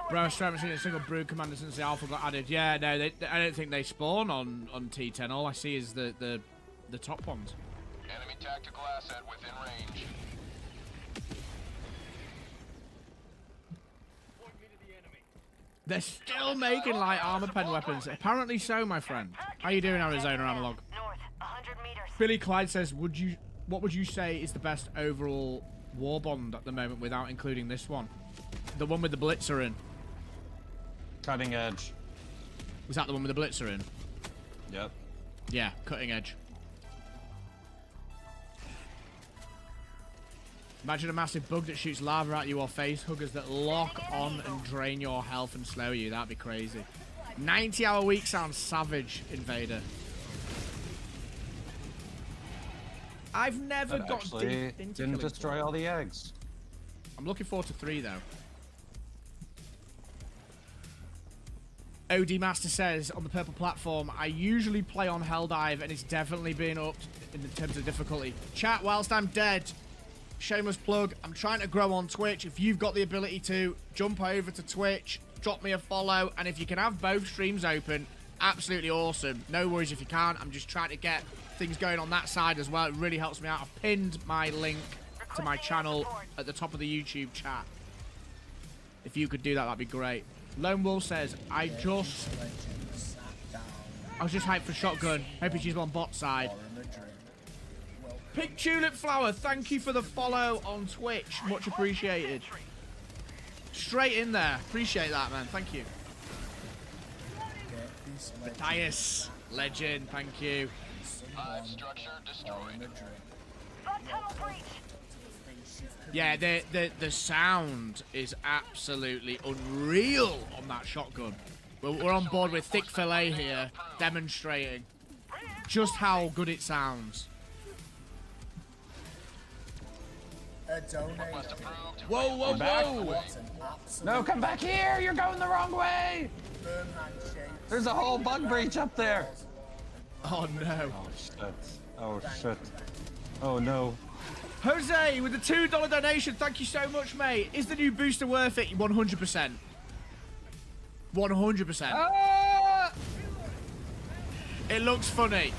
Bro, I haven't seen a single brood commander since the Alpha got added. Yeah, no, I don't think they spawn on T10. All I see is the top ones. Enemy tactical asset within range. They're still making light armor pen weapons. Apparently so, my friend. How you doing, Arizona Analog? North, 100 meters. Billy Clyde says, what would you say is the best overall Warbond at the moment without including this one? The one with the Blitzer in. Cutting edge. Was that the one with the Blitzer in? Yep. Yeah, cutting edge. Imagine a massive bug that shoots lava at you or face huggers that lock on and drain your health and slow you. That'd be crazy. 90-hour week sounds savage, Invader. I've never That got actually deep into didn't Killing destroy Floor. all the eggs. I'm looking forward to 3, though. OD Master says, on the purple platform, I usually play on Helldive, and it's definitely been upped in terms of difficulty. Chat, whilst I'm dead, shameless plug, I'm trying to grow on Twitch. If you've got the ability to, jump over to Twitch, drop me a follow, and if you can have both streams open, absolutely awesome. No worries if you can't. I'm just trying to get things going on that side as well. It really helps me out. I've pinned my link to my channel at the top of the YouTube chat. If you could do that, that'd be great. Lone Wolf says, I was just hyped for shotgun. Hoping she's on bot side. Pink Tulip Flower, thank you for the follow on Twitch. Much appreciated. Straight in there. Appreciate that, man. Thank you. Get this legend Matthias, legend. Thank you. someone Structure or destroyed. in a drink. Bug tunnel breach. Yeah, the sound is absolutely unreal on that shotgun. We're on board with Thick Fillet here, demonstrating just how good it sounds. A donate. Whoa, whoa, whoa! What an absolute No, come back here! You're going the wrong way! firm handshake. There's a whole bug breach up there. Oh no. Oh shit. Oh shit. Oh no. Jose with the $2 donation, thank you so much, mate. Is the new booster worth it? 100%. 100%. Ah! It looks funny,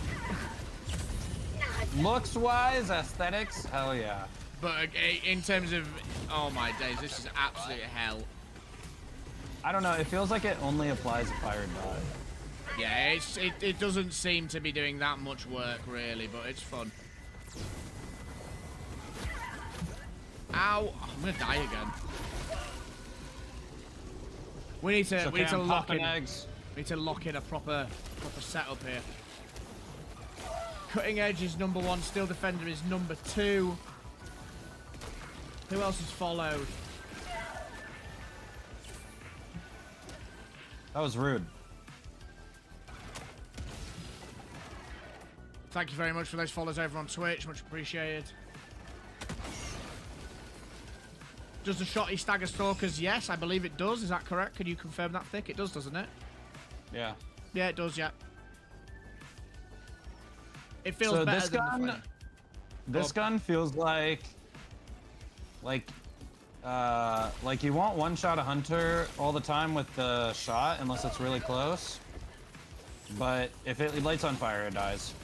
Looks wise, aesthetics, hell yeah. but in terms of, oh my days, this is absolute hell. I don't know, it feels like it only applies if fire die. Yeah, it doesn't seem to be doing that much work really, but it's fun. Ow! I'm gonna die again. We need to lock in. eggs. We need to lock in a proper setup here. Cutting Edge is number 1. Steel Defender is number 2. Who else has followed? That was rude. Thank you very much for those follows over on Twitch. Much appreciated. Does the shotty stagger stalkers? Yes, I believe it does. Is that correct? Can you confirm that, Thick? It does, doesn't it? Yeah. Yeah, it does, yeah. It feels So better this than gun, the flame. this gun feels like you won't one-shot a hunter all the time with the shot unless it's really close. But if it lights on fire, it dies.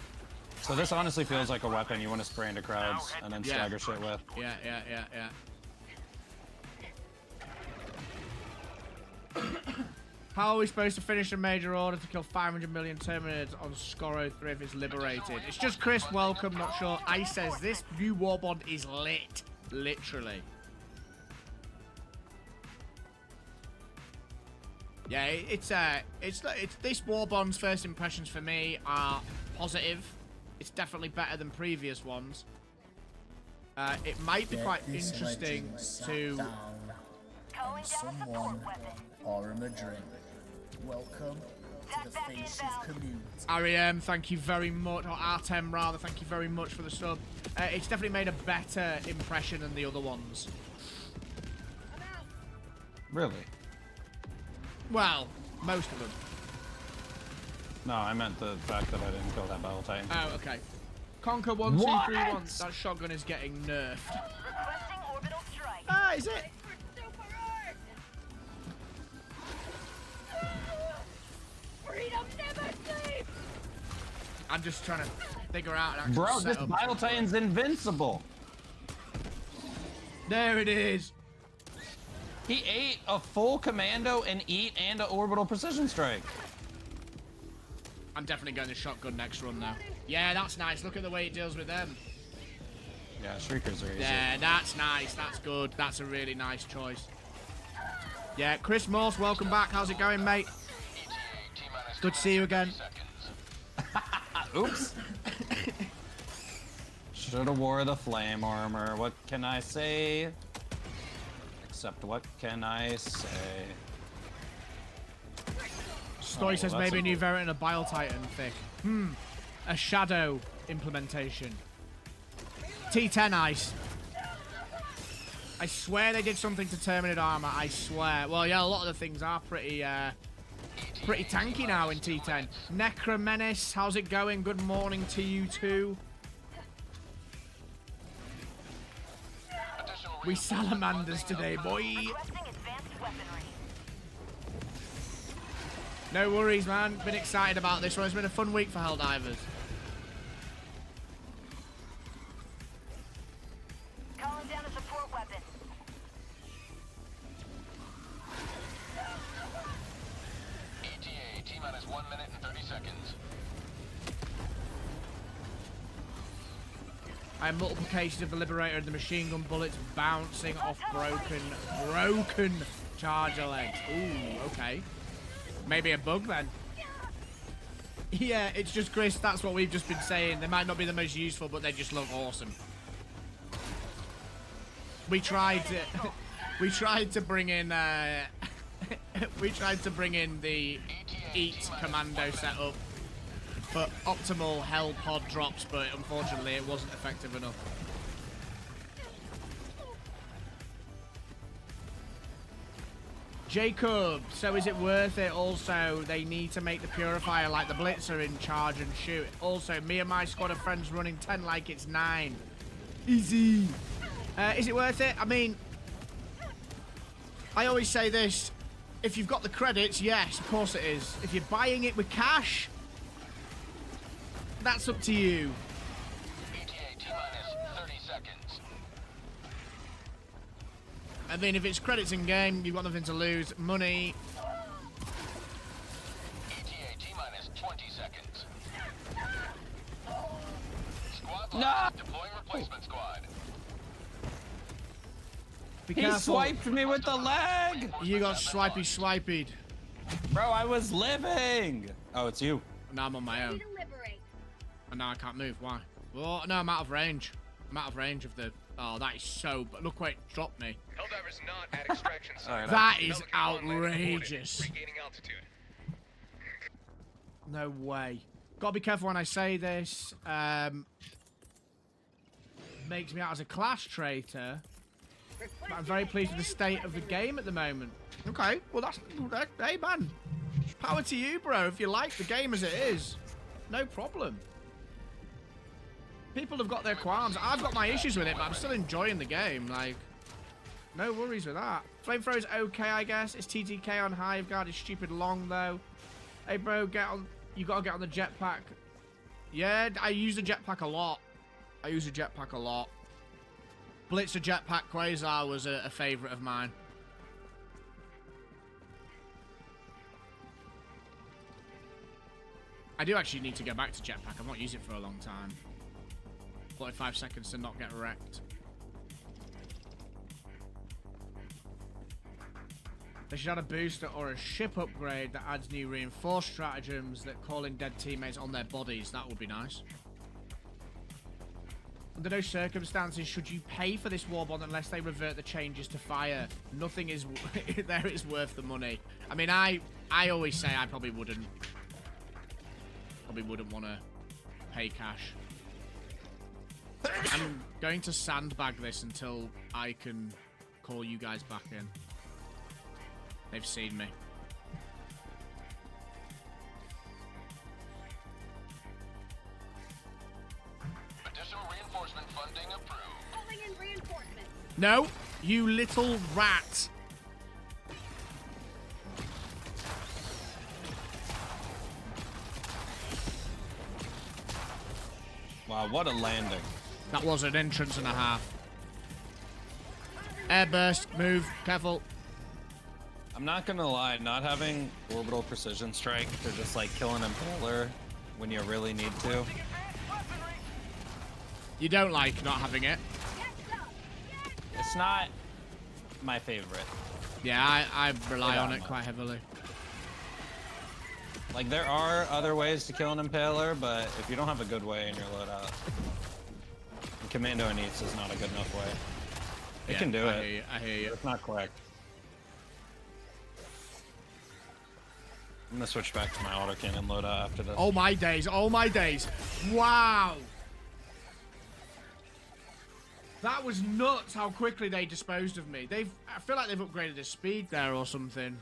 So this honestly feels like a weapon you want to spray into crowds and then Yeah. stagger shit with. Yeah. How are we supposed to finish a major order to kill 500 million Terminators on Scorro 3 if it's liberated? It's just Chris, welcome, not sure. Ice says this new Warbond is lit. Literally. Yeah, it's this Warbond's first impressions for me are positive. It's definitely better than previous ones. It might be Get quite this interesting legend sat to... down Calling and down a support someone weapon. or in a drink. Welcome to the Back face inbound. of community. Ariam, thank you very much, or Artem rather, thank you very much for the sub. It's definitely made a better impression than the other ones. Really? Well, most of them. No, I meant the fact that I didn't kill that battle titan. Oh, okay. Conquer 1, 2, 3, 1. What? That shotgun is getting nerfed. Requesting orbital strike. Ah, is it? Freedom never sleeps. I'm just trying to figure out an actual Bro, this setup. battle titan's invincible. There it is. He ate a full commando and eat and an orbital precision strike. I'm definitely going to shotgun next run now. Yeah, that's nice. Look at the way it deals with them. Yeah, shriekers are easy. Yeah, that's nice. That's good. That's a really nice choice. Yeah, Chris Morse, welcome back. How's it going, mate? Good to see you again. Oops. Should've wore the flame armor. What can I say? Except what can I say? Stoy says that's maybe a- a new variant of Bile Titan, Thick. A shadow implementation. T10 ice. I swear they did something to Terminate armor. I swear. Well, yeah, a lot of the things are pretty tanky now in T10. Necromenace, how's it going? Good morning to you too. We salamanders today, boy. Requesting advanced weaponry. No worries, man. Been excited about this one. It's been a fun week for Helldivers. Calling down a support weapon. ETA, T-minus 1 minute and 30 seconds. I have multiple cases of the Liberator and the machine gun bullets bouncing off broken Charger legs. Ooh, okay. Maybe a bug then. Yeah, it's just Chris. That's what we've just been saying. They might not be the most useful, but they just look awesome. We tried to, we tried to bring in, we tried to bring in the Eat commando setup for optimal hell pod drops, but unfortunately it wasn't effective enough. Jacob, so is it worth it? Also, they need to make the purifier like the blitzer in charge and shoot. Also, me and my squad of friends running 10 like it's 9. Easy. Is it worth it? I mean, I always say this. If you've got the credits, yes, of course it is. If you're buying it with cash, that's up to you. ETA T-minus 30 seconds. I mean, if it's credits in game, you've got nothing to lose. Money. ETA T-minus 20 seconds. Squad No! lost. Deploying replacement squad. Be He careful. swiped me with the leg! You got swiped. Bro, I was living! Oh, it's you. Now I'm on my own. Deliberate. And now I can't move. Why? Oh, no, I'm out of range. I'm out of range of the... Oh, that is so... But look where it dropped me. Helldivers not at extraction site. That is Pelican One landing aborted. outrageous. Regaining altitude. No way. Gotta be careful when I say this. Makes me out as a class traitor. But I'm very pleased with the state of the game at the moment. Okay, well that's... Hey, man. Power to you, bro. If you like the game as it is. No problem. People have got their qualms. I've got my issues with it, but I'm still enjoying the game. Like, no worries with that. Flamethrower's okay, I guess. It's TTK on Hiveguard. It's stupid long, though. Hey, bro, get on... You gotta get on the jetpack. Yeah, I use the jetpack a lot. Blitzer jetpack Quasar was a favorite of mine. I do actually need to go back to jetpack. I've not used it for a long time. 45 seconds to not get wrecked. They should add a booster or a ship upgrade that adds new reinforced stratagems that call in dead teammates on their bodies. That would be nice. Under no circumstances should you pay for this Warbond unless they revert the changes to fire. Nothing is there is worth the money. I mean, I always say I probably wouldn't want to pay cash. I'm going to sandbag this until I can call you guys back in. They've seen me. Additional reinforcement funding approved. Calling in reinforcements. No, you little rat. Wow, what a landing. That was an entrance and a half. Airburst, move, careful. I'm not gonna lie, not having orbital precision strike to just like kill an impaler when you really need to. You don't like not having it. It's not my favorite. Yeah, I rely Yeah, on it I'm quite heavily. Like there are other ways to kill an impaler, but if you don't have a good way in your loadout, Commando and Eats is not a good enough way. It can do it. I hear you. It's not quick. I'm gonna switch back to my autocannon loadout after this. Oh my days, oh my days. Wow. That was nuts how quickly they disposed of me. I feel like they've upgraded the speed there or something.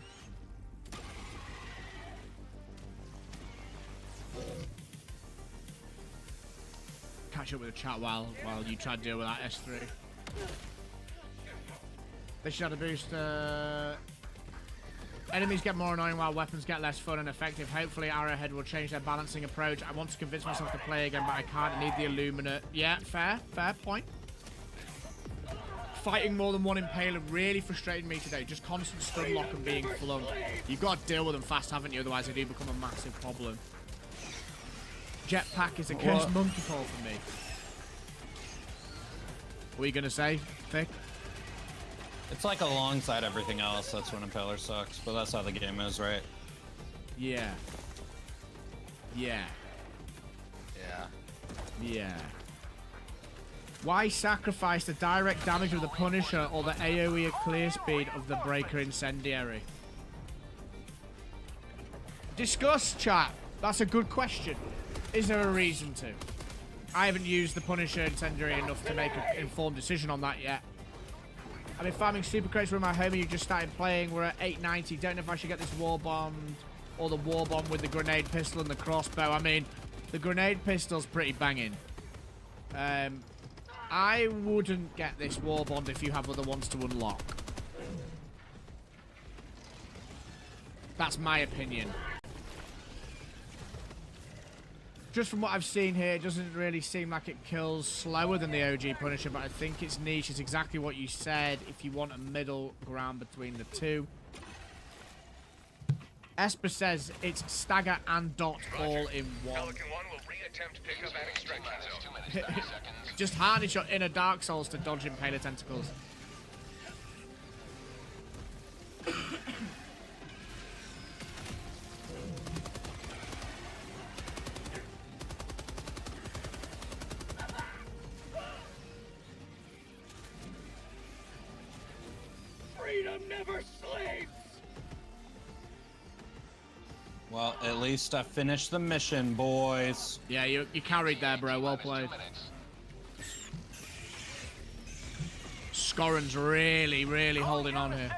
Catch up with the chat while you try to deal with that S3. They should have a boost. Enemies get more annoying while weapons get less fun and effective. Hopefully Arrowhead will change their balancing approach. I want to convince myself to play again, but I can't. I need the Illuminate. Yeah, fair point. Fighting more than one impaler really frustrated me today. Just constant stun lock and being flung. You've got to deal with them fast, haven't you? Otherwise they do become a massive problem. Jetpack is a cursed monkey paw for me. What are you going to say, Vic? It's like alongside everything else. That's when Impaler sucks, but that's how the game is, right? Yeah. Yeah. Yeah. Yeah. Why sacrifice the direct damage of the Punisher or the AoE at clear speed of the Breaker Incendiary? Discuss, chat. That's a good question. Is there a reason to? I haven't used the Punisher Incendiary enough to make an informed decision on that yet. I've been farming super crates with my home and you just started playing. We're at 890. Don't know if I should get this Warbond or the Warbond with the grenade pistol and the crossbow. I mean, the grenade pistol's pretty banging. I wouldn't get this Warbond if you have other ones to unlock. That's my opinion. Just from what I've seen here, it doesn't really seem like it kills slower than the OG Punisher, but I think its niche is exactly what you said if you want a middle ground between the two. Esper says it's stagger and dot all in one. Pelican 1 will re-attempt pickup at extraction zone. Just harness your inner Dark Souls to dodge Impaler tentacles. Freedom never sleeps! Well, at least I finished the mission, boys. Yeah, you carried there, bro. Well played. Scorron's really, really holding on here.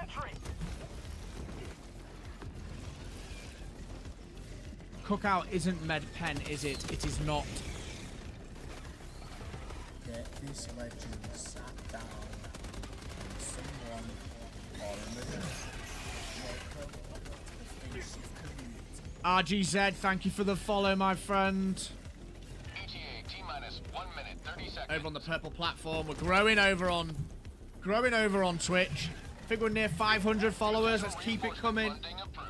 Cookout isn't med pen, is it? It is not. Get this legend sat down. Someone or another. Welcome to the face of community. RGZ, thank you for the follow, my friend. ETA T-minus 1 minute 30 seconds. Over on the purple platform, we're growing over on Twitch. I think we're near 500 followers. Let's keep it coming. Funding approved.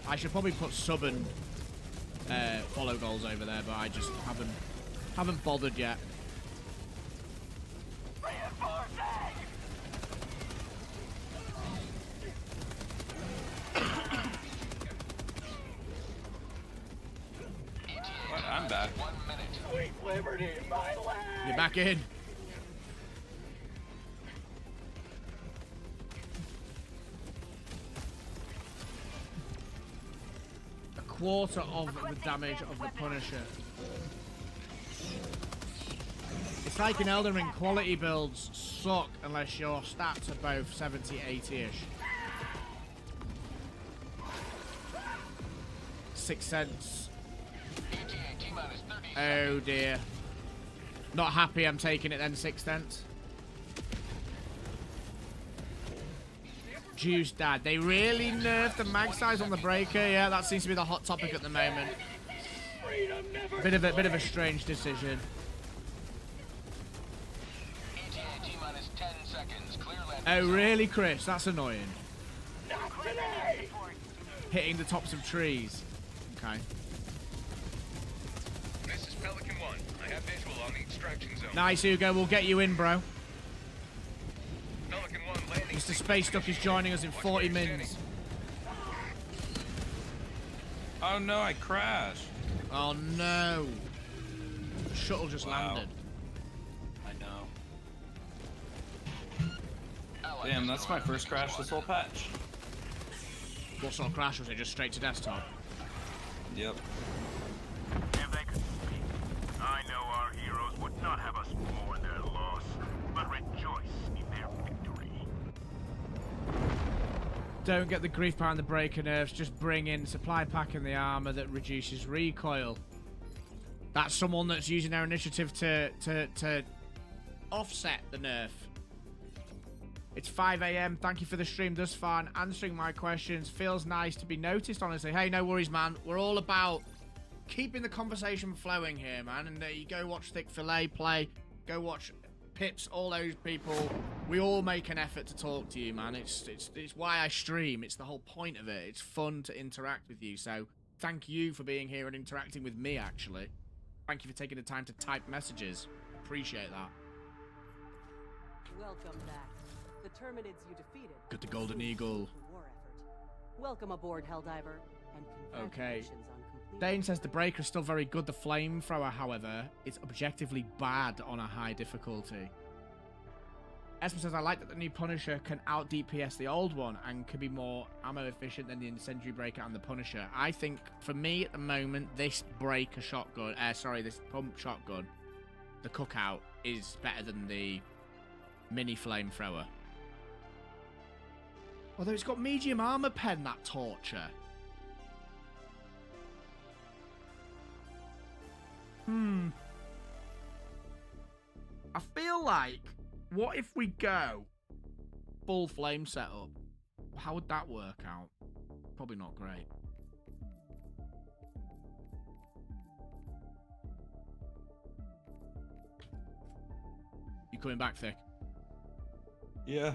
I should probably put sub and follow goals over there, but I just haven't bothered yet. What? I'm back. 1 minute. Sweet liberty, my land! You're back in. A quarter of the damage of the Punisher. It's like in Elden Ring, quality builds suck unless your stats are both 70, 80-ish. 6 cents. ETA T-minus 30 Oh dear. Not happy I'm taking it then, 6 cents. Juice Dad. They really nerfed the mag size on the Breaker. Yeah, that seems to be the hot topic at the moment. Bit of a strange decision. ETA T-minus 10 seconds. Clear landing. Oh really, Chris? That's annoying. Hitting the tops of trees. Okay. This is Pelican 1. I have visual on the extraction zone. Nice, Hugo. We'll get you in, bro. Pelican 1 landing. Mr. Space Duck is joining us in 40 minutes. Oh no, I crashed. Oh no. The shuttle just landed. I know. Damn, that's my first crash this whole patch. What sort of crash was it? Just straight to desktop? Yep. If they could speak, I know our heroes would not have us mourn their loss, but rejoice in their victory. Don't get the grief behind the Breaker nerfs. Just bring in supply pack and the armor that reduces recoil. That's someone that's using their initiative to offset the nerf. It's 5 AM. Thank you for the stream thus far and answering my questions. Feels nice to be noticed, honestly. Hey, no worries, man. We're all about keeping the conversation flowing here, man. And you go watch Thick Fillet play. Go watch Pips, all those people. We all make an effort to talk to you, man. It's why I stream. It's the whole point of it. It's fun to interact with you. So thank you for being here and interacting with me, actually. Thank you for taking the time to type messages. Appreciate that. Welcome back. The Terminids you defeated. Got the Golden Eagle. The war effort. Welcome aboard, Helldiver, and Okay. congratulations on completing. Dane says the Breaker is still very good. The Flamethrower, however, is objectively bad on a high difficulty. Esper says, I like that the new Punisher can out DPS the old one and can be more ammo efficient than the Incendiary Breaker and the Punisher. I think, for me at the moment, this Breaker shotgun, this pump shotgun, the Cookout, is better than the Mini Flamethrower. Although it's got medium armor pen, that Torture. I feel like, what if we go full flame setup? How would that work out? Probably not great. You coming back, Thick? Yeah.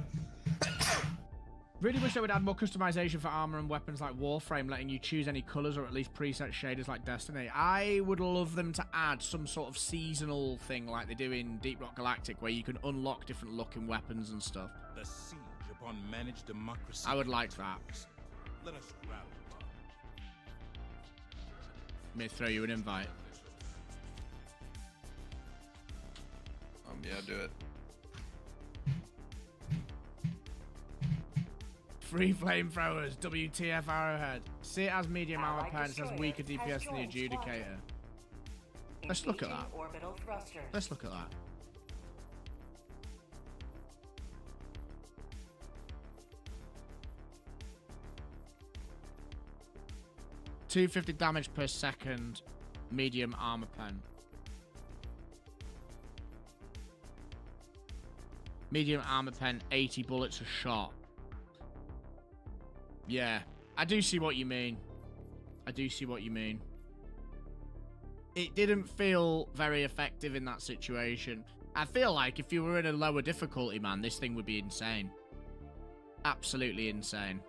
Really wish they would add more customization for armor and weapons like Warframe, letting you choose any colors or at least preset shaders like Destiny. I would love them to add some sort of seasonal thing like they do in Deep Rock Galactic, where you can unlock different looking weapons and stuff. The siege upon managed democracy. I would like that. Let us rally. Let me throw you an invite. Yeah, do it. Free flamethrowers, WTF Arrowhead. See it as medium armor Allied pen, it says destroyer weaker has DPS than the joined Adjudicator. squadron. Let's look at Engaging that. Orbital thrusters. Let's look at that. $250 damage per second, medium armor pen. Medium armor pen, 80 bullets a shot. Yeah, I do see what you mean. I do see what you mean. It didn't feel very effective in that situation. I feel like if you were in a lower difficulty, man, this thing would be insane. Absolutely insane.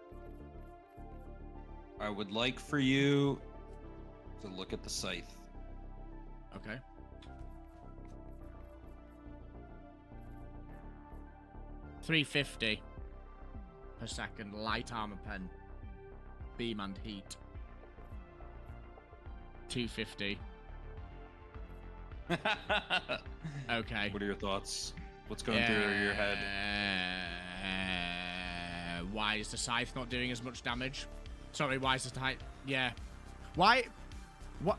I would like for you to look at the scythe. Okay. $350 per second, light armor pen, beam and heat. $250. Okay. What are your thoughts? What's going through your head? Why is the scythe not doing as much damage? Sorry, why is the scythe? Yeah. Why? What?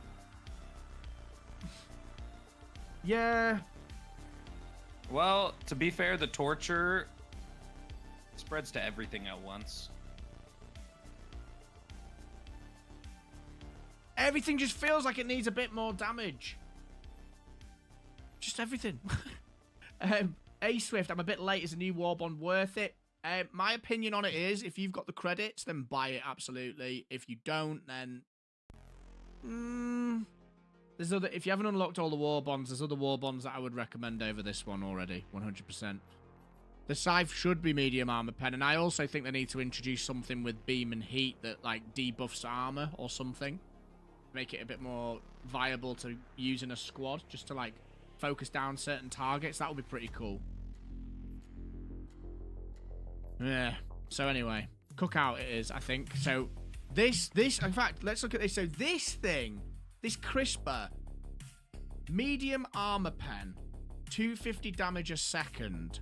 Yeah. Well, to be fair, the torture spreads to everything at once. Everything just feels like it needs a bit more damage. Just everything. A-Swift, I'm a bit late. Is a new Warbond worth it? My opinion on it is, if you've got the credits, then buy it, absolutely. If you don't, then... There's other... If you haven't unlocked all the Warbonds, there's other Warbonds that I would recommend over this one already, 100%. The Scythe should be medium armor pen, and I also think they need to introduce something with beam and heat that, like, debuffs armor or something. Make it a bit more viable to use in a squad, just to, like, focus down certain targets. That would be pretty cool. Yeah. So anyway, Cookout it is, I think. So this, in fact, let's look at this. So this thing, this CRISPR, medium armor pen, 250 damage a second,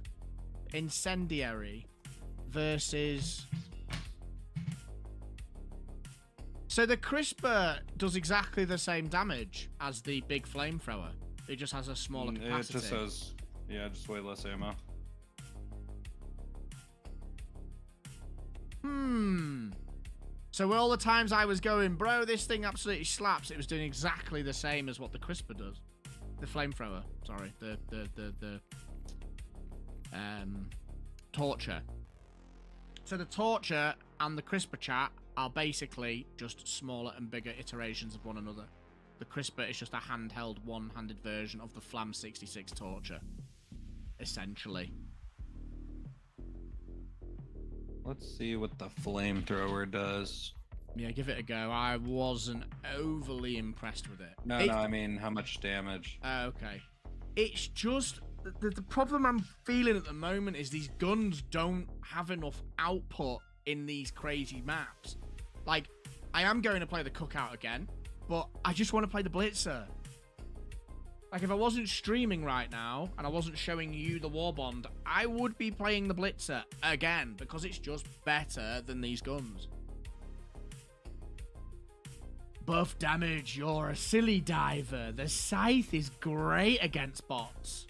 incendiary versus... So the CRISPR does exactly the same damage as the big flamethrower. It just has a smaller capacity. It just has, yeah, just way less ammo. So all the times I was going, bro, this thing absolutely slaps, it was doing exactly the same as what the CRISPR does. The flamethrower, sorry, the torture. So the torture and the CRISPR chat are basically just smaller and bigger iterations of one another. The CRISPR is just a handheld, one-handed version of the Flam 66 torture, essentially. Let's see what the flamethrower does. Yeah, give it a go. I wasn't overly impressed with it. No, I mean, how much damage? Okay. It's just the problem I'm feeling at the moment is these guns don't have enough output in these crazy maps. Like, I am going to play the Cookout again, but I just want to play the Blitzer. Like, if I wasn't streaming right now and I wasn't showing you the Warbond, I would be playing the Blitzer again because it's just better than these guns. Buff damage, you're a silly diver. The Scythe is great against bots.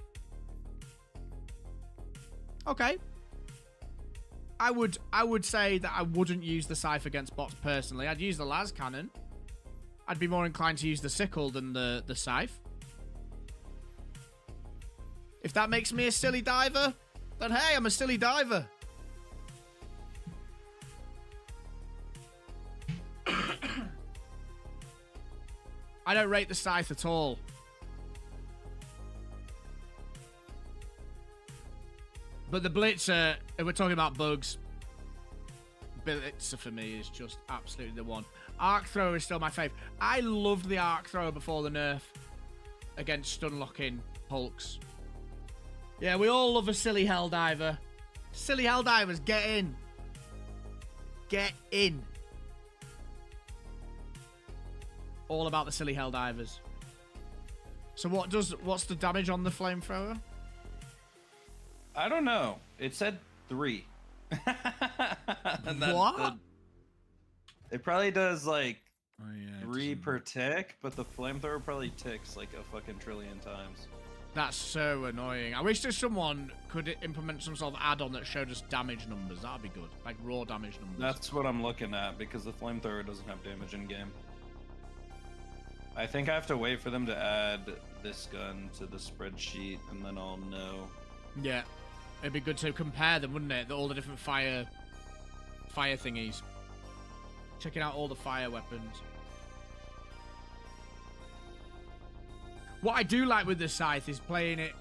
Okay. I would say that I wouldn't use the Scythe against bots personally. I'd use the las cannon. I'd be more inclined to use the sickle than the Scythe. If that makes me a silly diver, then hey, I'm a silly diver. I don't rate the Scythe at all. But the Blitzer, if we're talking about bugs, Blitzer for me is just absolutely the one. Arc Thrower is still my fave. I loved the Arc Thrower before the nerf against stun-locking Hulks. Yeah, we all love a silly Helldiver. Silly Helldivers, get in. Get in. All about the silly Helldivers. So what's the damage on the flamethrower? I don't know. It said 3. And what? It probably does like Oh, yeah, 3 per tick, but the flamethrower probably ticks like a fucking trillion times. That's so annoying. I wish there's someone could implement some sort of add-on that showed us damage numbers. That'd be good. Like raw damage numbers. That's what I'm looking at because the flamethrower doesn't have damage in game. I think I have to wait for them to add this gun to the spreadsheet and then I'll know. Yeah. It'd be good to compare them, wouldn't it? All the different fire thingies. Checking out all the fire weapons. What I do like with the Scythe is playing it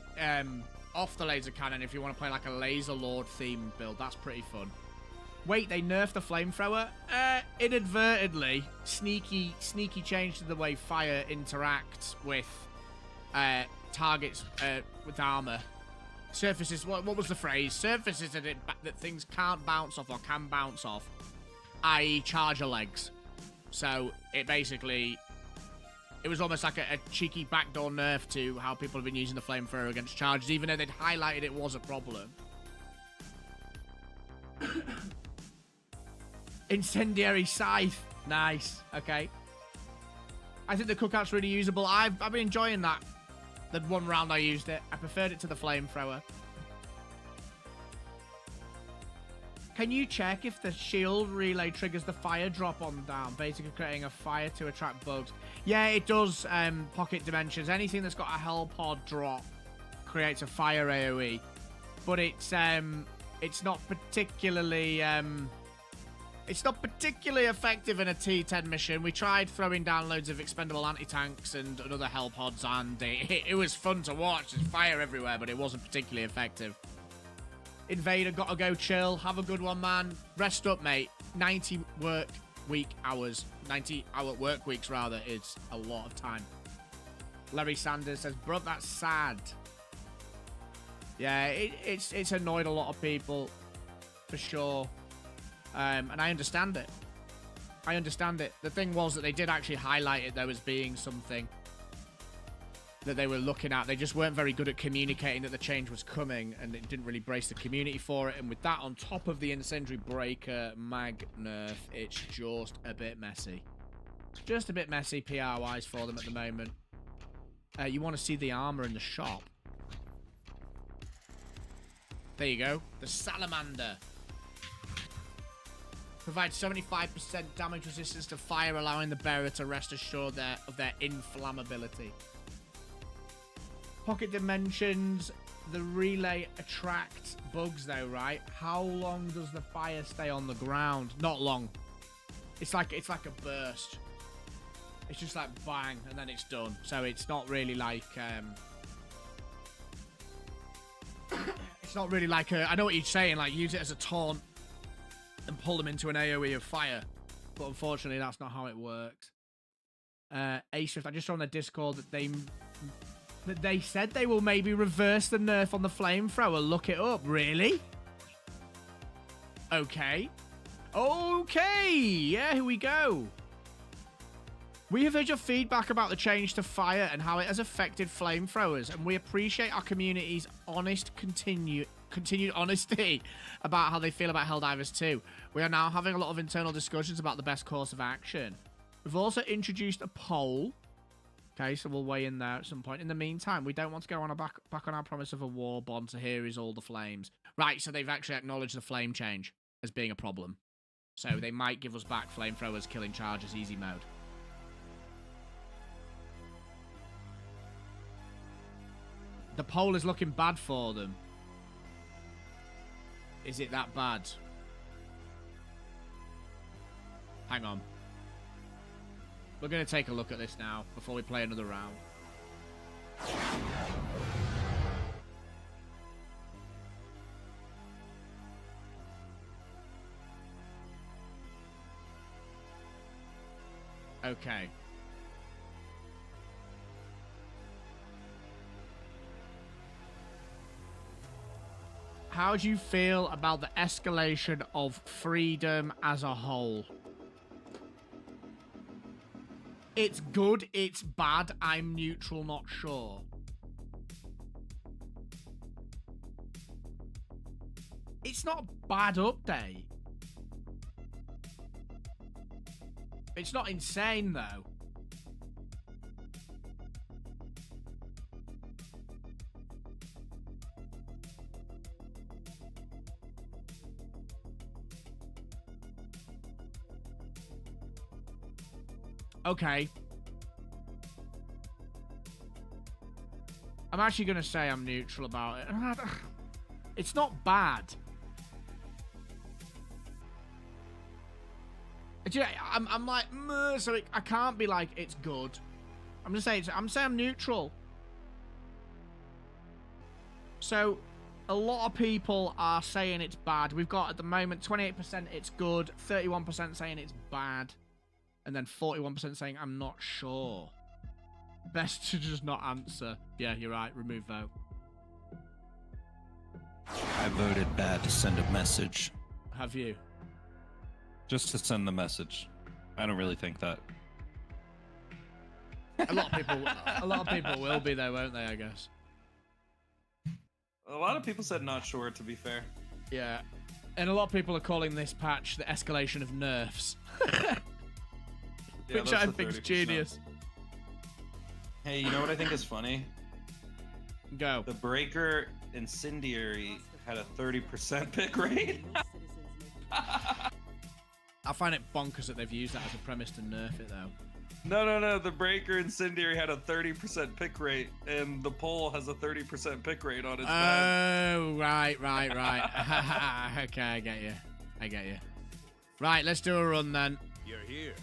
off the laser cannon if you want to play like a laser lord themed build. That's pretty fun. Wait, they nerfed the flamethrower? Inadvertently. Sneaky change to the way fire interacts with targets with armor. Surfaces, what was the phrase? Surfaces that things can't bounce off or can bounce off, i.e. charger legs. So it basically, it was almost like a cheeky backdoor nerf to how people have been using the flamethrower against chargers, even though they'd highlighted it was a problem. Incendiary Scythe. Nice. Okay. I think the Cookout's really usable. I've been enjoying that. The one round I used it. I preferred it to the flamethrower. Can you check if the shield relay triggers the fire drop on down, basically creating a fire to attract bugs? Yeah, it does. Pocket Dimensions. Anything that's got a hell pod drop creates a fire AoE, but it's not particularly effective in a T10 mission. We tried throwing down loads of expendable anti-tanks and other hell pods, and it was fun to watch. There's fire everywhere, but it wasn't particularly effective. Invader, gotta go chill. Have a good one, man. Rest up, mate. 90 work week hours. 90-hour work weeks, rather, is a lot of time. Larry Sanders says, bro, that's sad. Yeah, it's annoyed a lot of people, for sure. And I understand it. I understand it. The thing was that they did actually highlight it, though, as being something that they were looking at. They just weren't very good at communicating that the change was coming, and it didn't really brace the community for it. And with that on top of the Incendiary Breaker mag nerf, it's just a bit messy. Just a bit messy PR-wise for them at the moment. You want to see the armor in the shop. There you go. The Salamander. Provides 75% damage resistance to fire, allowing the bearer to rest assured of their inflammability. Pocket Dimensions. The relay attracts bugs, though, right? How long does the fire stay on the ground? Not long. It's like a burst. It's just like bang, and then it's done. So it's not really like it's not really like a. I know what you're saying. Like use it as a taunt and pull them into an AoE of fire, but unfortunately that's not how it works. Ashift, I just saw on the Discord that they But they said they will maybe reverse the nerf on the flamethrower. Look it up. Really? Okay. Okay. Yeah, here we go. We have heard your feedback about the change to fire and how it has affected flamethrowers, and we appreciate our community's honest continued honesty about how they feel about Helldivers 2. We are now having a lot of internal discussions about the best course of action. We've also introduced a poll. Okay, so we'll weigh in there at some point. In the meantime, we don't want to go on back on our promise of a Warbond, so here is all the flames. Right, so they've actually acknowledged the flame change as being a problem. So they might give us back flamethrowers, killing charges, easy mode. The poll is looking bad for them. Is it that bad? Hang on. We're going to take a look at this now before we play another round. Okay. How do you feel about the escalation of freedom as a whole? It's good, it's bad, I'm neutral, not sure. It's not a bad update. It's not insane, though. Okay. I'm actually going to say I'm neutral about it. It's not bad. Do you know, I'm like, so I can't be like, it's good. I'm just saying, I'm saying I'm neutral. So, a lot of people are saying it's bad. We've got, at the moment, 28% it's good, 31% saying it's bad. And then 41% saying, I'm not sure. Best to just not answer. Yeah, you're right. Remove vote. I voted bad to send a message. Have you? Just to send the message. I don't really think that. A lot of people will be though, won't they, I guess? A lot of people said not sure, to be fair. Yeah. And a lot of people are calling this patch the escalation of nerfs. Yeah, which I think is genius. Hey, you know what I think is funny? Go. The Breaker Incendiary had a 30% pick rate. I find it bonkers that they've used that as a premise to nerf it, though. No. The Breaker Incendiary had a 30% pick rate, and the Pole has a 30% pick rate on its bag. Oh, right. Okay, I get you. Right, let's do a run then. You're here.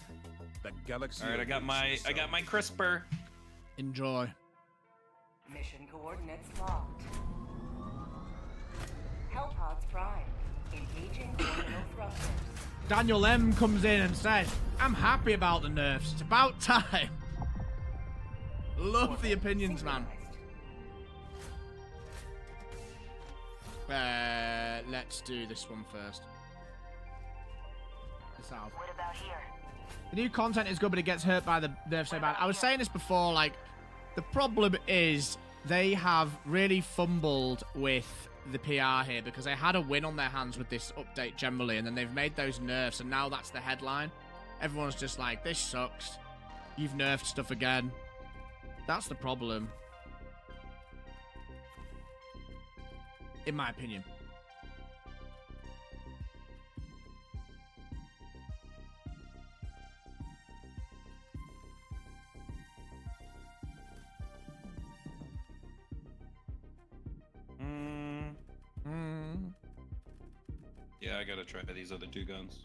The galaxy. All right, I got my CRISPR. Enjoy. Mission coordinates locked. Hellpods prime. Engaging orbital thrusters. Daniel M comes in and says, I'm happy about the nerfs. It's about time. Love the opinions, man. Let's do this one first. What about here? The new content is good, but it gets hurt by the nerfs so bad. I was saying this before, like, the problem is they have really fumbled with the PR here because they had a win on their hands with this update generally, and then they've made those nerfs, and now that's the headline. Everyone's just like, this sucks. You've nerfed stuff again. That's the problem. In my opinion. Yeah, I gotta try these other two guns.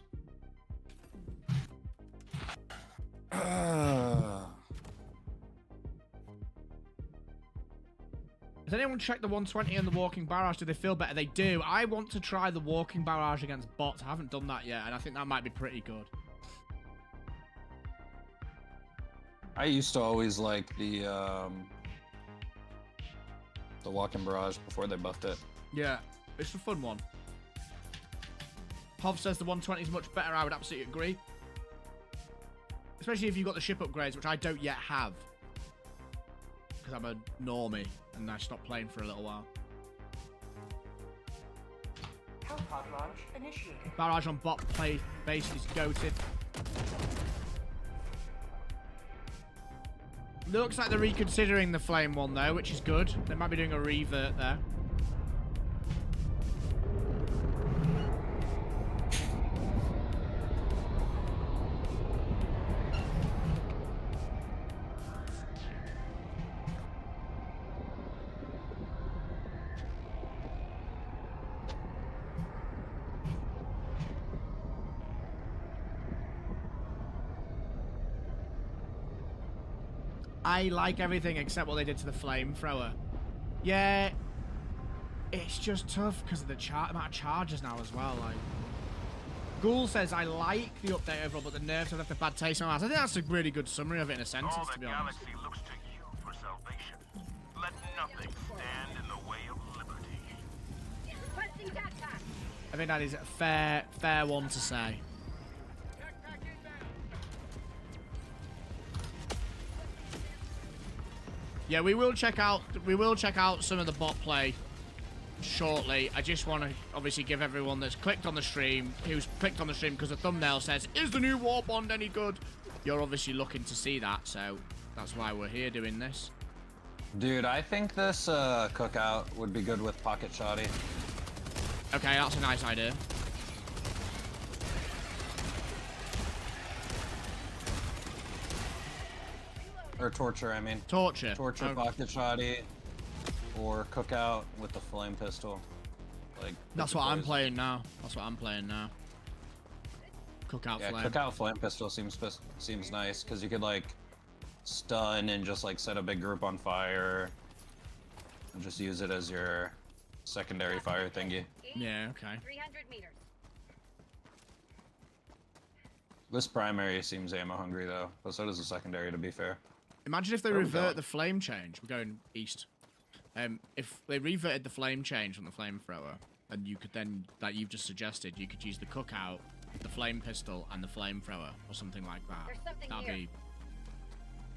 Has anyone checked the 120 and the walking barrage? Do they feel better? They do. I want to try the walking barrage against bots. I haven't done that yet, and I think that might be pretty good. I used to always like the The walk-in barrage before they buffed it. Yeah, it's a fun one. Hov says the 120 is much better. I would absolutely agree. Especially if you've got the ship upgrades, which I don't yet have. Because I'm a normie and I stopped playing for a little while. Hellpod launch initiated. Barrage on bot play base is goated. Looks like they're reconsidering the flame one though, which is good. They might be doing a revert there. I like everything except what they did to the flamethrower. Yeah, it's just tough because of the amount of charges now as well. Like, Ghoul says, I like the update overall, but the nerfs have left a bad taste in my mouth. I think that's a really good summary of it in a sentence, All to the be honest. galaxy looks to you for salvation. Let nothing stand in the way of liberty. I think that is a fair one to say. Yeah, we will check out some of the bot play shortly. I just want to obviously give everyone that's clicked on the stream, who's clicked on the stream because the thumbnail says, is the new Warbond any good? You're obviously looking to see that, so that's why we're here doing this. Dude, I think this cookout would be good with pocket shoddy. Okay, that's a nice idea. Or torture, I mean. Torture. Torture, Oh, pocket shoddy, or cookout with the flame pistol. Like that's what I'm playing now. That's what I'm playing now. Cookout Yeah, flame. cookout flame pistol seems nice because you could like stun and just like set a big group on fire, and just use it as your secondary fire thingy. Yeah, okay. 300 meters. This primary seems ammo hungry though, but so does the secondary, to be fair. Imagine if they Where are we revert going? the flame change. We're going east. If they reverted the flame change on the flamethrower, and you could then, like you've just suggested, you could use the cookout, the flame pistol, and the flamethrower, or something like that. There's something That'd here. be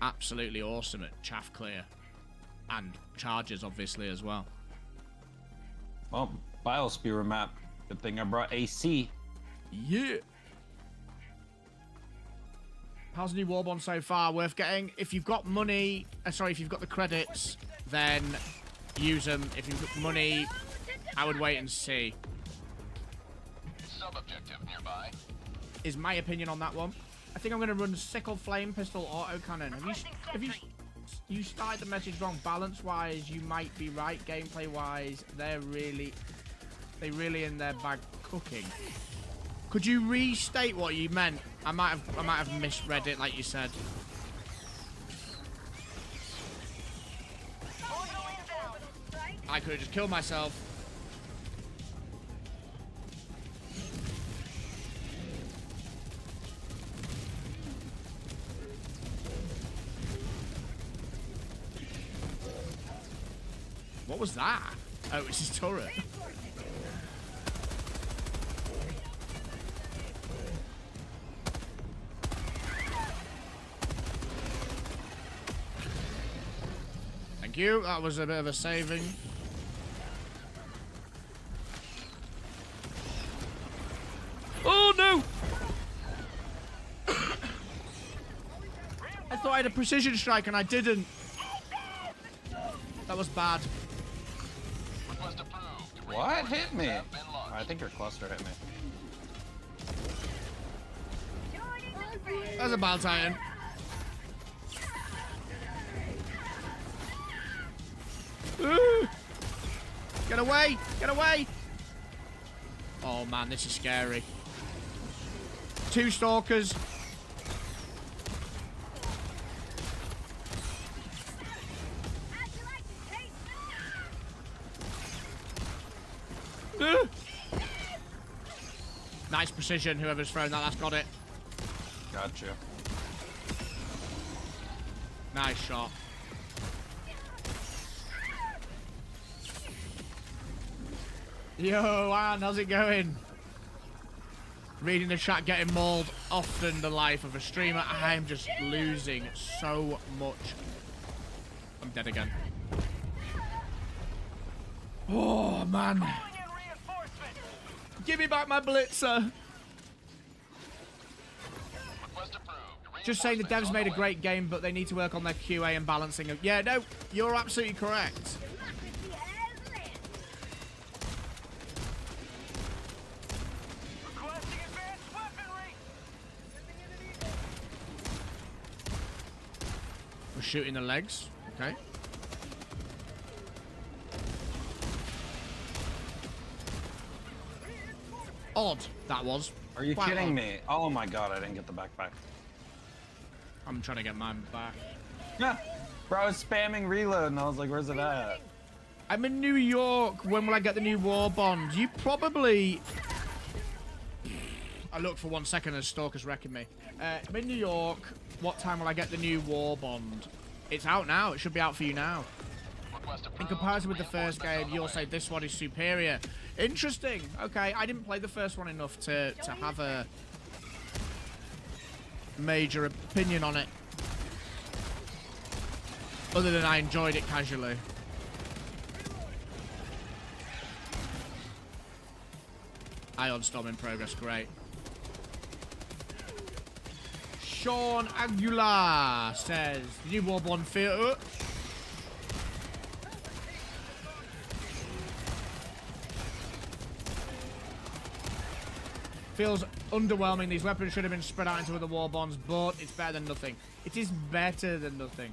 absolutely awesome at chaff clear. And charges, obviously, as well. Well, Biosphere map. Good thing I brought AC. Yeah. How's the new Warbond so far? Worth getting. If you've got money, if you've got the credits, then use them. If you've got money, I would wait and see. Sub-objective nearby. Is my opinion on that one. I think I'm going to run Sickle Flame Pistol Autocannon. Have you started the message wrong? Balance-wise, you might be right. Gameplay-wise, they really in their bag cooking. Could you restate what you meant? I might have misread it, like you said. I could have just killed myself. What was that? Oh, it's his turret. Thank you. That was a bit of a saving. Oh no! I thought I had a precision strike and I didn't. That was bad. Request approved. What hit me? I think your cluster hit me. That's a bad Titan. Ooh. Get away! Get away! Oh man, this is scary. 2 stalkers. Nice precision, whoever's thrown that, that's got it. Gotcha. Nice shot. Yo, Anne, how's it going? Reading the chat, getting mauled. Often the life of a streamer. I'm just losing so much. I'm dead again. Oh, man. Give me back my blitzer. Just saying the devs made a great game, but they need to work on their QA and balancing. Yeah, no, you're absolutely correct. We're shooting the legs. Okay. Odd, that was. Are you Quite kidding odd. me? Oh my god, I didn't get the backpack. I'm trying to get mine back. Yeah. Bro, I was spamming reload and I was like, where's it at? I'm in New York. When will I get the new Warbond? You probably... I looked for 1 second as Stalker's wrecking me. I'm in New York. What time will I get the new Warbond? It's out now. It should be out for you now. In comparison with the first game, you'll say this one is superior. Interesting. Okay, I didn't play the first one enough to have a major opinion on it. Other than I enjoyed it casually. Ion Storm in progress, great. Sean Aguilar says, new Warbond Theatre. Feels underwhelming. These weapons should have been spread out into other Warbonds, but it's better than nothing. It is better than nothing.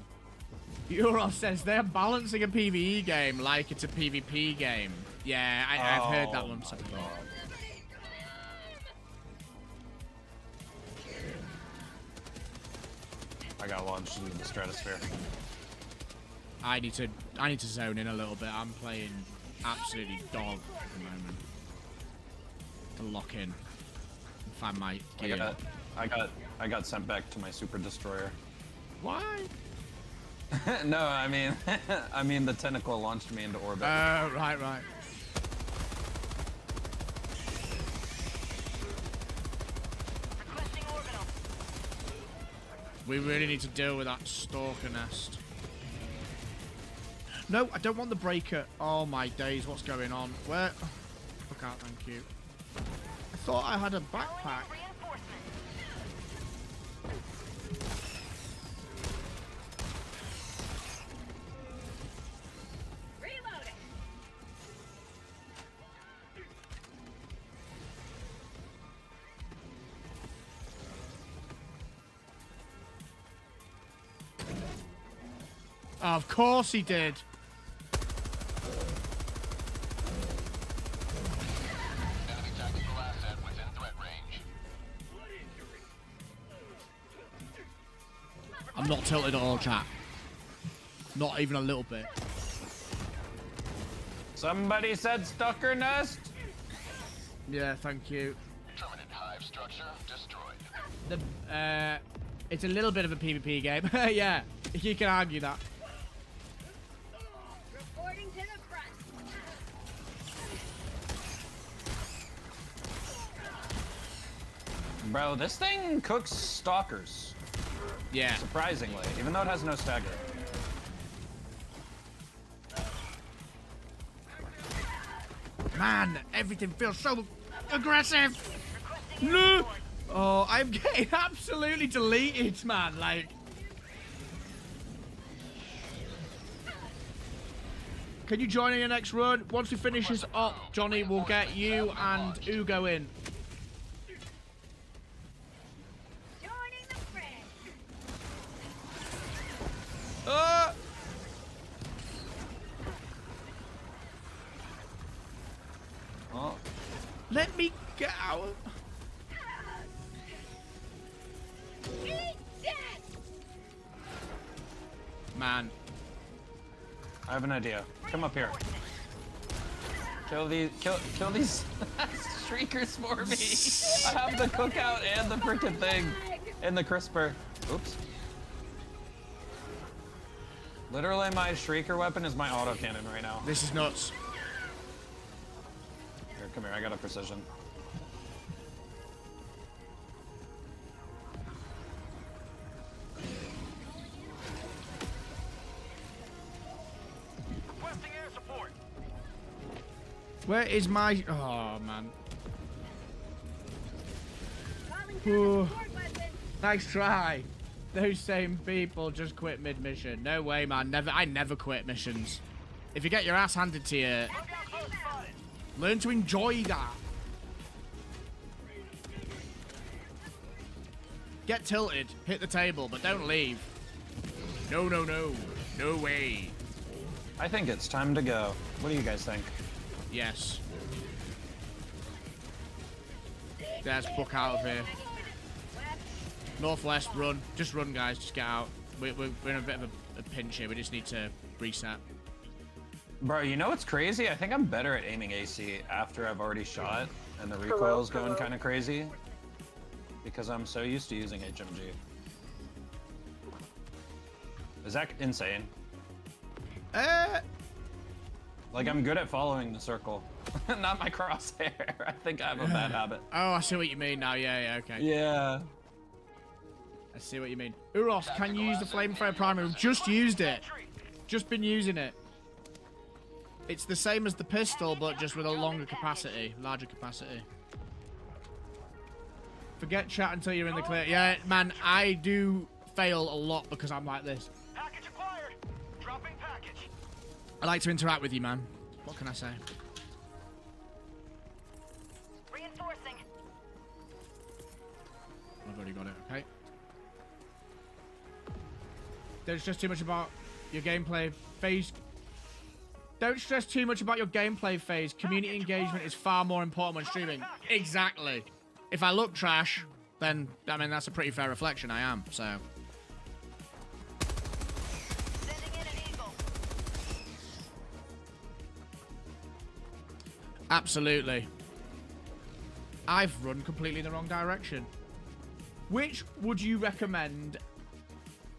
Euro says they're balancing a PvE game like it's a PvP game. Yeah, I've heard that one. I got launched into the stratosphere. I need to zone in a little bit. I'm playing absolutely dog at the moment. To lock in and find my gear. I got sent back to my super destroyer. Why? No, I mean the tentacle launched me into orbit. Right. Requesting orbital. We really need to deal with that stalker nest. No, I don't want the breaker. Oh my days, what's going on? Where? Look out, thank you. I thought I had a backpack. Reloading. Of course he did. Enemy tactical asset within threat range. I'm not tilted at all, chat. Not even a little bit. Somebody said stalker nest. Yeah, thank you. Permanent hive structure destroyed. It's a little bit of a PvP game. Yeah, you can argue that. Reporting to the front. Bro, this thing cooks stalkers. Yeah. Surprisingly, even though it has no stagger. Man, everything feels so aggressive. No. Oh, I'm getting absolutely deleted, man. Like. Can you join in your next run? Once we finish this up, Johnny, we'll get you and Ugo in. Joining the fray. Oh, Let me get out. Eat dead. Man. I have an idea. Come up here. Kill these shriekers for me. I have the cookout and the frickin' thing and the crisper. Oops. Literally, my shrieker weapon is my autocannon right now. This is nuts. Come here. I got a precision. Requesting air support. Where is my... Oh, man. Ooh. Nice try. Those same people just quit mid-mission. No way, man. I never quit missions. If you get your ass handed to you, learn to enjoy that. Get tilted, hit the table, but don't leave. No, no, no. No way. I think it's time to go. What do you guys think? Yes. Let's book out of here. Northwest, run. Just run, guys. Just get out. We're in a bit of a pinch here. We just need to reset. Bro, you know what's crazy? I think I'm better at aiming AC after I've already shot and the recoil's going kind of crazy because I'm so used to using HMG. Is that insane? Like, I'm good at following the circle. Not my crosshair. I think I have a bad habit. Oh, I see what you mean now. Yeah, okay. Yeah. I see what you mean. Uros, can you use the flamethrower primary? We've just used it. Just been using it. It's the same as the pistol, but just with a longer capacity, larger capacity. Forget chat until you're in the clear. Yeah, man, I do fail a lot because I'm like this. Package acquired. Dropping package. I like to interact with you, man. What can I say? Reinforcing. I've already got it, okay. Don't stress too much about your gameplay phase. Don't stress too much about your gameplay phase. Community engagement is far more important when streaming. Exactly. If I look trash, then, I mean, that's a pretty fair reflection. I am, so. Sending in an eagle. Absolutely. I've run completely the wrong direction. Which would recommend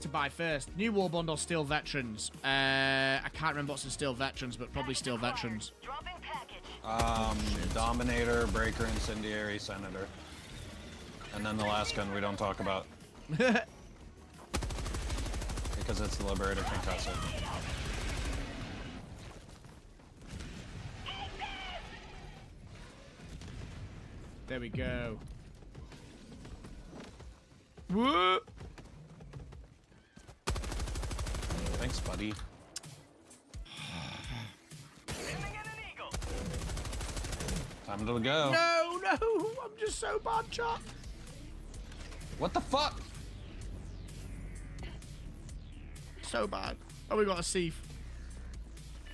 to buy first? New Warbond or Steel Veterans? I can't remember what's in Steel Veterans, but probably Steel Veterans. Dropping package. Dominator, Breaker, Incendiary, Senator. And then the last gun we don't talk about. Because it's the Liberator Concussive. There we go. Whoa! Thanks, buddy. Time to go. No, I'm just so bad, chat. What the fuck? So bad. Oh, we got a Seath.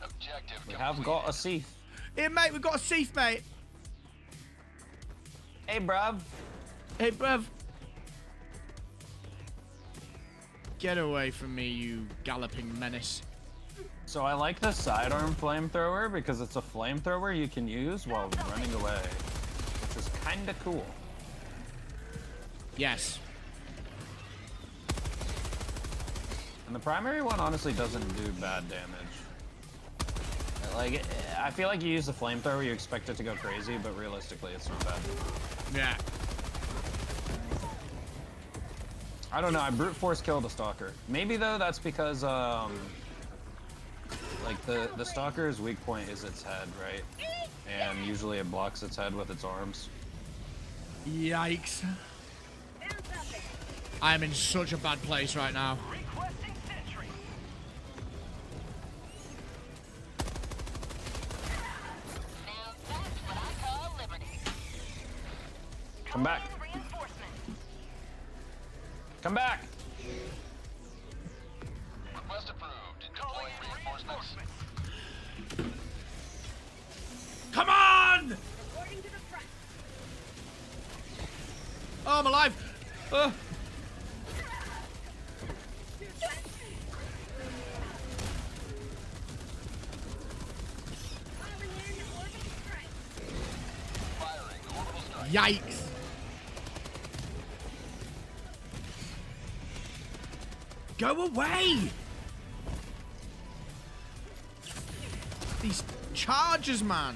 Objective We have got a Seath. Here, mate, we've got a Seath, mate. Hey, bruv. Hey, bruv. Get away from me, you galloping menace. So I like the sidearm flamethrower because it's a flamethrower you can use while running away, which is kind of cool. Yes. And the primary one honestly doesn't do bad damage. Like, I feel like you use the flamethrower, you expect it to go crazy, but realistically, it's not bad. Yeah. I don't know, I brute force killed a stalker. Maybe though, that's because, like the stalker's weak point is its head, right? And usually it blocks its head with its arms. Yikes. I'm in such a bad place right now. Requesting sentry. Now that's what I call liberty. Come back. Reinforcement. Come back! Request approved. Calling Deploying in reinforcements. reinforcements. Come on! Reporting to the front. Oh, I'm alive. Firing orbital strike. Yikes. Go away! These chargers, man.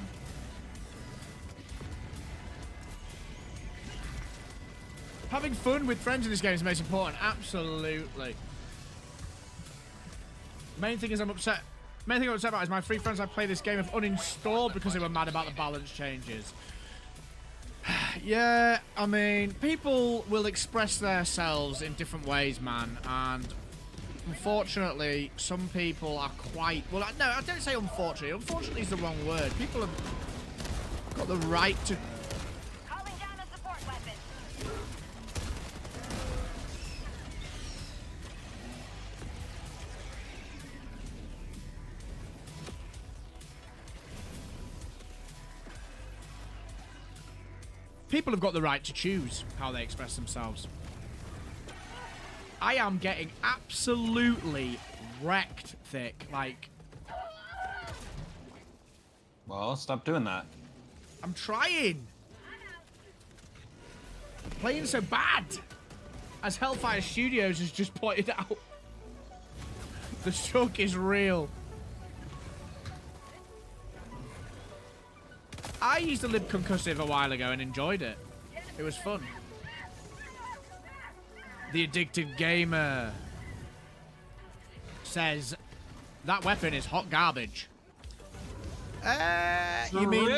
Having fun with friends in this game is the most important. Absolutely. Main thing I'm upset about is my 3 friends I play this game have uninstalled because they were mad about the balance changes. Yeah, I mean, people will express themselves in different ways, man, and unfortunately, some people are quite... Well, no, I don't say unfortunately. Unfortunately is the wrong word. People have got the right to... Calling down a support weapon. People have got the right to choose how they express themselves. I am getting absolutely wrecked, Thick. Like... Well, stop doing that. I'm trying. Playing so bad. As Hellfire Studios has just pointed out. The shock is real. I used the lib concussive a while ago and enjoyed it. It was fun. The Addicted Gamer says that weapon is hot garbage. You mean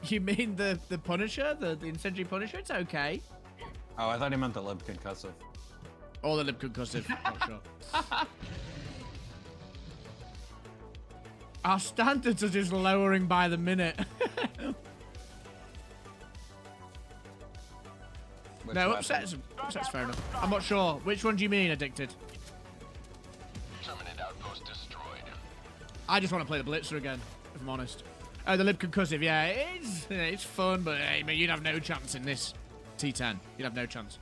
you mean the Punisher, the incendiary Punisher? It's okay. Oh, I thought he meant the lib concussive. Or the lib concussive. Not sure. Our standards are just lowering by the minute. No, upset's fair enough. I'm not sure. Which one do you mean, Addicted? Terminate outpost destroyed. I just want to play the Blitzer again, if I'm honest. Oh, the lib concussive, yeah, it's fun, but I mean, you'd have no chance in this T10. You'd have no chance.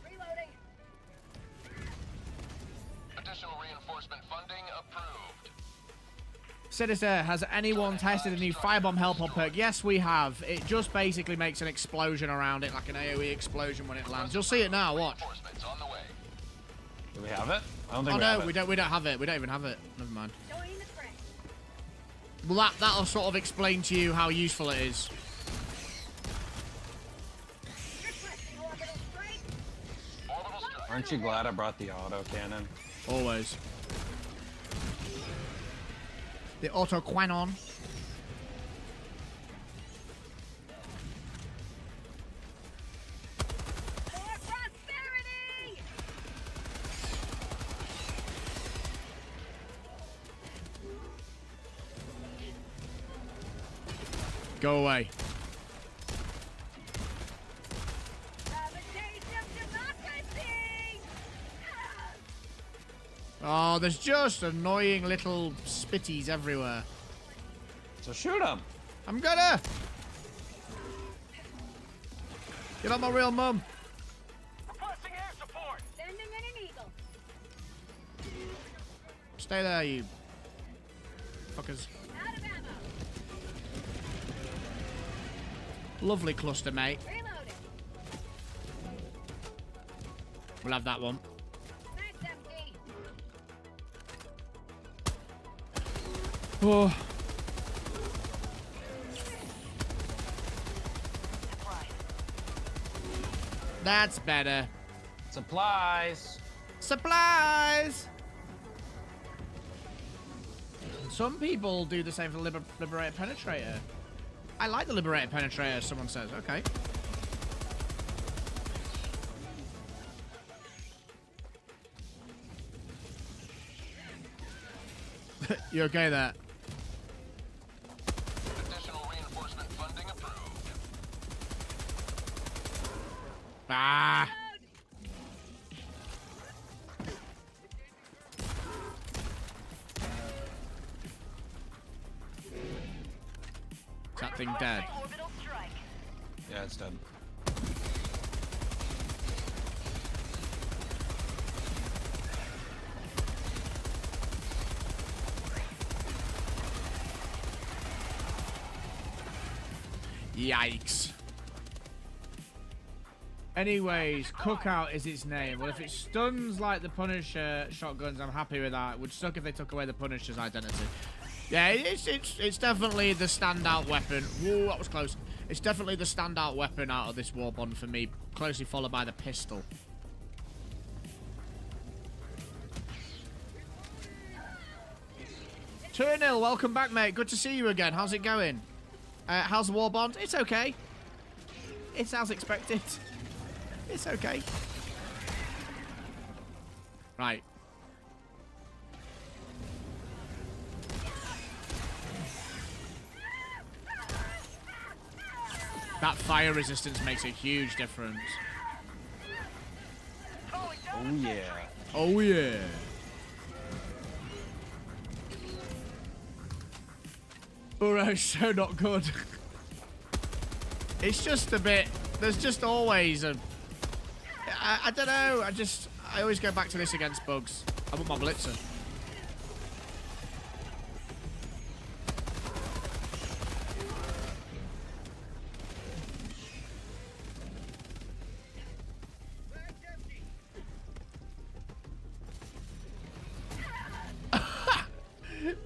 Reloading. Additional reinforcement funding approved. Sinister, has anyone tested a new Firebomb Help on perk? Yes, we have. It just basically makes an explosion around it, like an AoE explosion when it lands. You'll see it now, watch. Reinforcements on the way. Do we have it? I don't think Oh we no, have it. we don't have it. We don't even have it. Never mind. Join the fray. Well, that'll sort of explain to you how useful it is. Requesting orbital strike. Orbital strike. Aren't you glad I brought the auto cannon? Always. The auto quanon. For prosperity. Go away. Have a taste of democracy. Oh, there's just annoying little spitties everywhere. So shoot him. I'm gonna. Get on my real mum. Requesting air support. Sending in an eagle. Stay there, you fuckers. Out of ammo. Lovely cluster, mate. Reloading. We'll have that one. That's empty. Oh. That's better. Supplies. Supplies! Some people do the same for the Liberated Penetrator. I like the Liberated Penetrator, someone says. Okay. You okay there? Additional reinforcement funding approved. Ah! Is that thing dead? Requesting orbital strike. Yeah, it's dead. Yikes. Anyways, Cookout is its name. Well, if it stuns like the Punisher shotguns, I'm happy with that. It would suck if they took away the Punisher's identity. Yeah, it's definitely the standout weapon. Whoa, that was close. It's definitely the standout weapon out of this Warbond for me, closely followed by the pistol. Turnil, welcome back, mate. Good to see you again. How's it going? How's the Warbond? It's okay. It's as expected. It's okay. Right. That fire resistance makes a huge difference. Oh yeah. Oh yeah. Burrow's so not good. It's just a bit... There's just always a... I don't know. I always go back to this against bugs. I want my blitzer.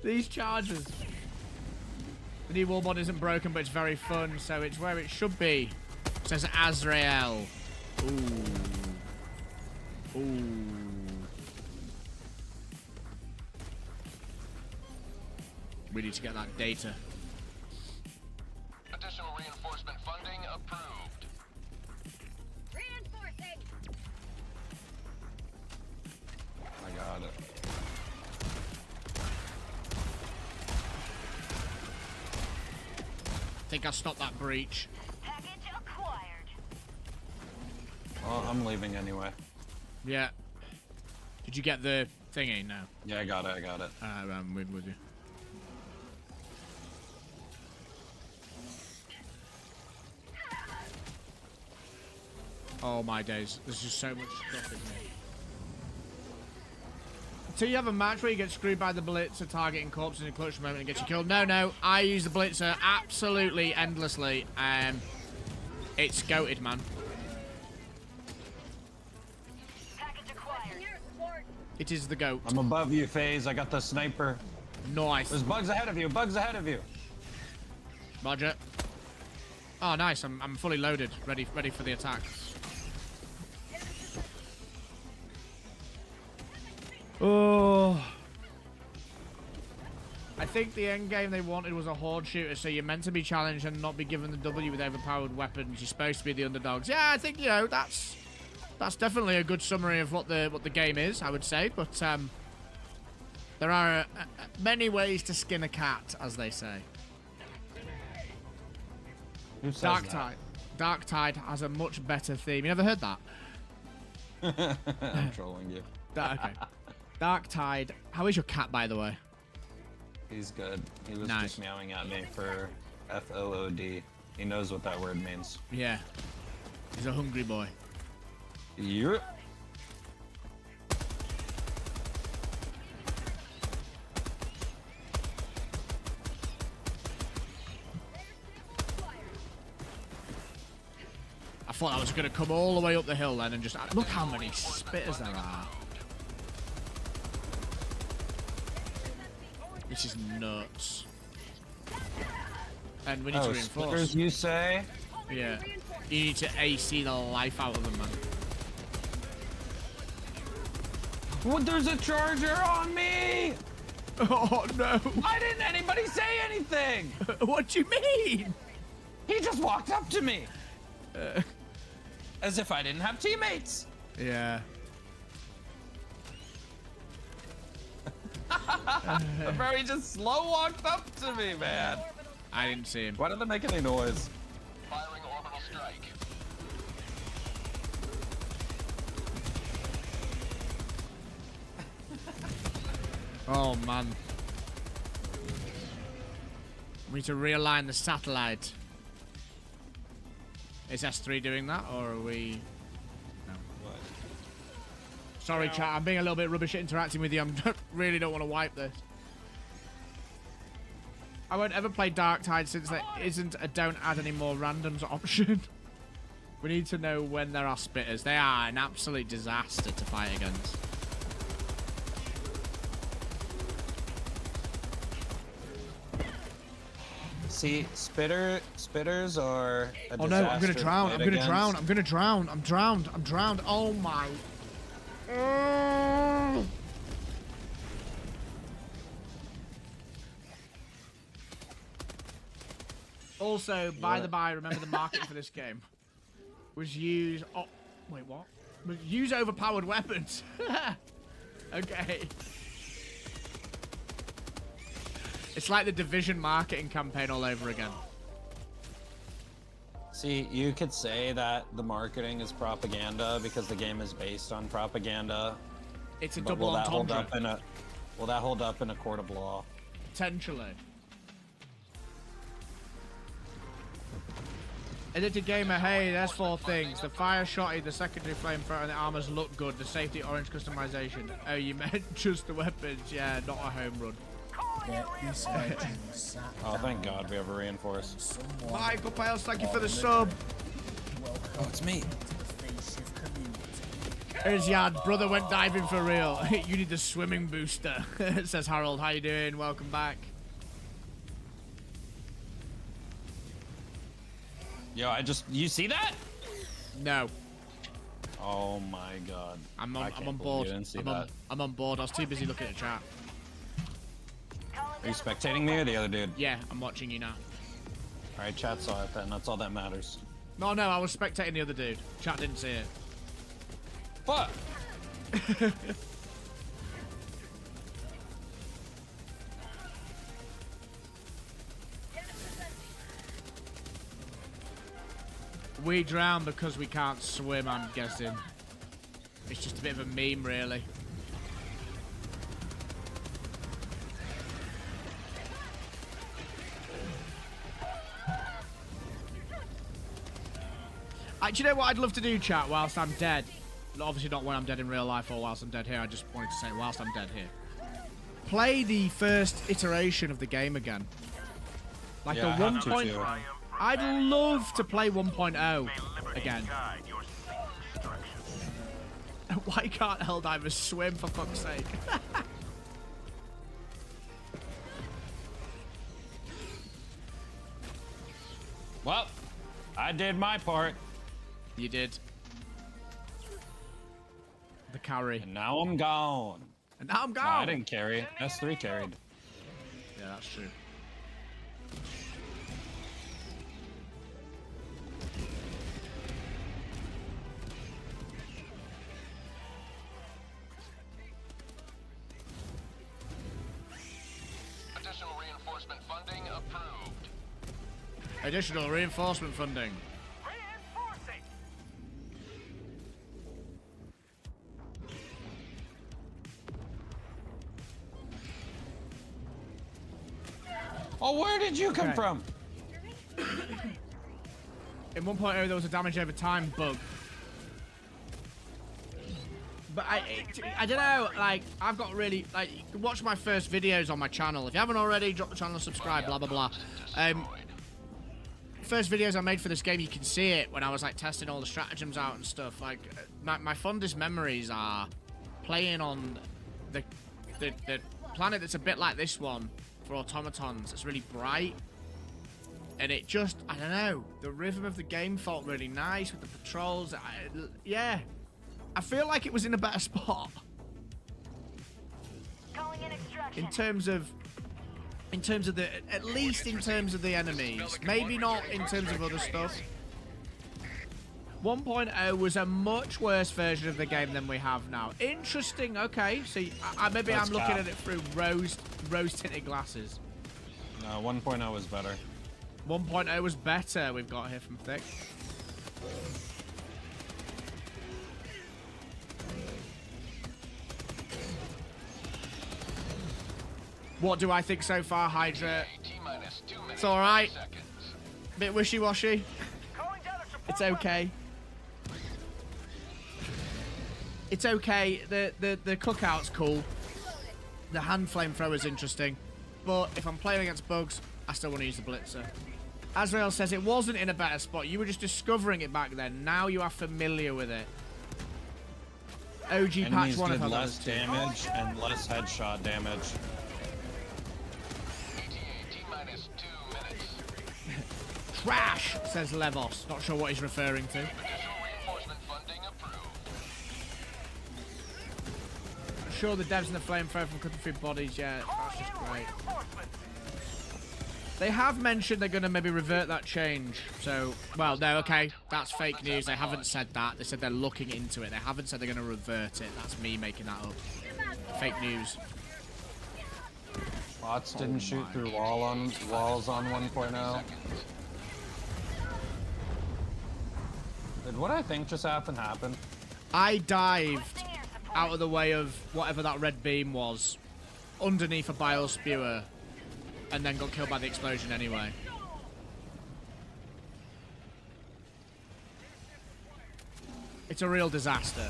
These charges. The new Warbond isn't broken, but it's very fun, so it's where it should be. Says Azrael. Ooh. Ooh. We need to get that data. Additional reinforcement funding approved. Reinforcing. I got it. I think I stopped that breach. Package acquired. Well, I'm leaving anyway. Yeah. Did you get the thingy? No. Yeah, I got it. I got it. I'm with you. Oh my days. There's just so much stuff in here. Until you have a match where you get screwed by the blitzer targeting corpses in a clutch moment and gets you killed. No. I use the blitzer absolutely endlessly. It's goated, man. Package acquired. It is the goat. I'm above you, FaZe. I got the sniper. Nice. There's bugs ahead of you. Bugs ahead of you. Roger. Oh, nice. I'm fully loaded. Ready for the attack. Oh. I think the end game they wanted was a horde shooter, so you're meant to be challenged and not be given the W with overpowered weapons. You're supposed to be the underdogs. Yeah, I think, you know, that's definitely a good summary of what the game is, I would say. But there are many ways to skin a cat, as they say. Who says Darktide has a much better theme. You never heard that? I'm trolling you. Okay. Darktide. How is your cat, by the way? He's good. He was Nice. just meowing at me for FOOD. He knows what that word means. Yeah. He's a hungry boy. Yep. I thought I was going to come all the way up the hill then and just... Look how many spitters there are. This is nuts. And we need to reinforce. Spitters, you say? Yeah. You need to AC the life out of them, man. Well, there's a charger on me! Oh, no. Why didn't anybody say anything? What do you mean? He just walked up to me. As if I didn't have teammates. Yeah. Bro, he just slow walked up to me, man. I didn't see him. Why didn't they make any noise? Firing orbital strike. Oh, man. We need to realign the satellite. Is S3 doing that, or are we... No. What? Sorry, chat. I'm being a little bit rubbish at interacting with you. I really don't want to wipe this. I won't ever play Darktide since there isn't a don't add any more randoms option. We need to know when there are spitters. They are an absolute disaster to fight against. See, spitters are a Oh no, I'm gonna disaster drown. to I'm fight gonna against. drown. I'm gonna drown. I'm drowned. I'm drowned. Oh my. Also, by the by, remember the market for this game was use. Oh, wait, what? Was use overpowered weapons. Okay. It's like the Division marketing campaign all over again. See, you could say that the marketing is propaganda because the game is based on propaganda. It's a but double will that hold entendre. up in a will that hold up in a court of law? Potentially. Editor Gamer, hey, there's 4 things. The fire shotty, the secondary flamethrower, and the armors look good. The safety orange customization. Oh, you meant just the weapons. Yeah, not a home run. Get these legends sat Oh, down. thank God we have a reinforce. Someone Michael Pales, thank you for or the sub. welcome Oh, it's me. to the Face Shift community. Here's Yard. Brother went diving for real. You need the swimming booster. Says Harold. How you doing? Welcome back. Yo, you see that? No. Oh my God. I'm I on can't believe board. you didn't see I'm that. on board. I was too busy looking at chat. Are you spectating me or the other dude? Yeah, I'm watching you now. All right, chat saw it then. That's all that matters. No, I was spectating the other dude. Chat didn't see it. Fuck. We drown because we can't swim, I'm guessing. It's just a bit of a meme, really. Do you know what I'd love to do, chat, whilst I'm dead? Obviously not when I'm dead in real life or whilst I'm dead here. I just wanted to say whilst I'm dead here. Play the first iteration of the game again. Like Yeah, I the have to 1.0. too. I'd love to play 1.0 again. Why can't Helldivers swim, for fuck's sake? Well, I did my part. You did. The carry. And now I'm gone. And now I'm gone. No, I didn't carry. S3 carried. Yeah, that's true. Additional reinforcement funding approved. Additional reinforcement funding. Reinforcing. Oh, where did you come Okay. from? In 1.0, there was a damage over time bug. But I don't know, like, I've got really, like, you can watch my first videos on my channel. If you haven't already, drop the channel, subscribe, blah, blah, blah. First videos I made for this game, you can see it when I was, like, testing all the stratagems out and stuff. Like, my fondest memories are playing on the planet that's a bit like this one for automatons. It's really bright. And it just, I don't know, the rhythm of the game felt really nice with the patrols. Yeah. I feel like it was in a better spot. Calling in extraction. In terms of the, at least in terms of the enemies. Maybe not in terms of other stuff. 1.0 was a much worse version of the game than we have now. Interesting, okay. So maybe That's I'm looking cap. at it through rose-tinted glasses. No, 1.0 was better. 1.0 was better, we've got here from Thick. What do I think so far, Hydra? T-minus 2 minutes. It's alright. Seconds. Bit wishy-washy. Calling down a support It's okay. It's okay. The cookout's cool. The hand flamethrower's interesting. But if I'm playing against bugs, I still want to use the blitzer. Azrael says it wasn't in a better spot. You were just discovering it back then. Now you are familiar with it. OG patch Enemies 1 did of less damage and less headshot damage. ETA T-minus 2 minutes. Trash, says Levos. Not sure what he's referring to. I'm sure the devs in the flamethrower from cutting through bodies, yeah, that's just great. They have mentioned they're going to maybe revert that change. So, well, no, okay, that's fake news. They haven't said that. They said they're looking into it. They haven't said they're going to revert it. That's me making that up. Fake news. Bots didn't shoot through walls on 1.0. Did what I think just happen? I dived out of the way of whatever that red beam was, underneath a biospewer, and then got killed by the explosion anyway. It's a real disaster.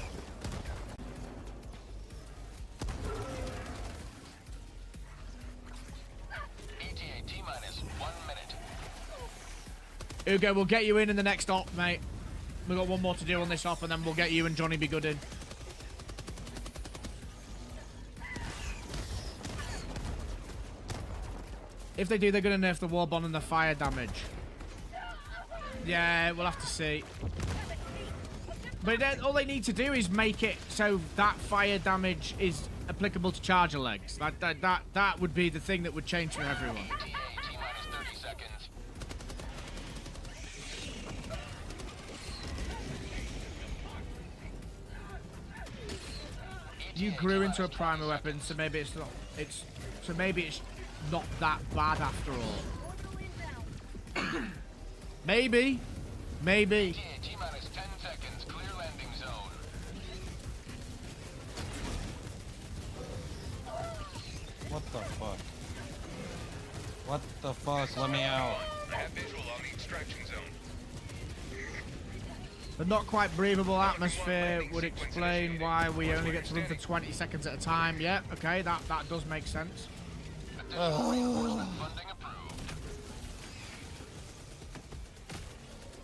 ETA T-minus 1 minute. Ugo, we'll get you in the next op, mate. We've got one more to do on this op, and then we'll get you and Johnny Be Good in. If they do, they're going to nerf the Warbond and the fire damage. Yeah, we'll have to see. But then all they need to do is make it so that fire damage is applicable to charger legs. That would be the thing that would change for everyone. T-minus 30 seconds. You grew into a primer weapon, so maybe it's not. Maybe it's not that bad after all. Maybe. T-minus 10 seconds. Clear landing zone. What the fuck? What the fuck? Let me out. I have visual on the extraction zone. The not quite breathable atmosphere would explain why we only get to run for 20 seconds at a time. Yeah, okay, that does make sense.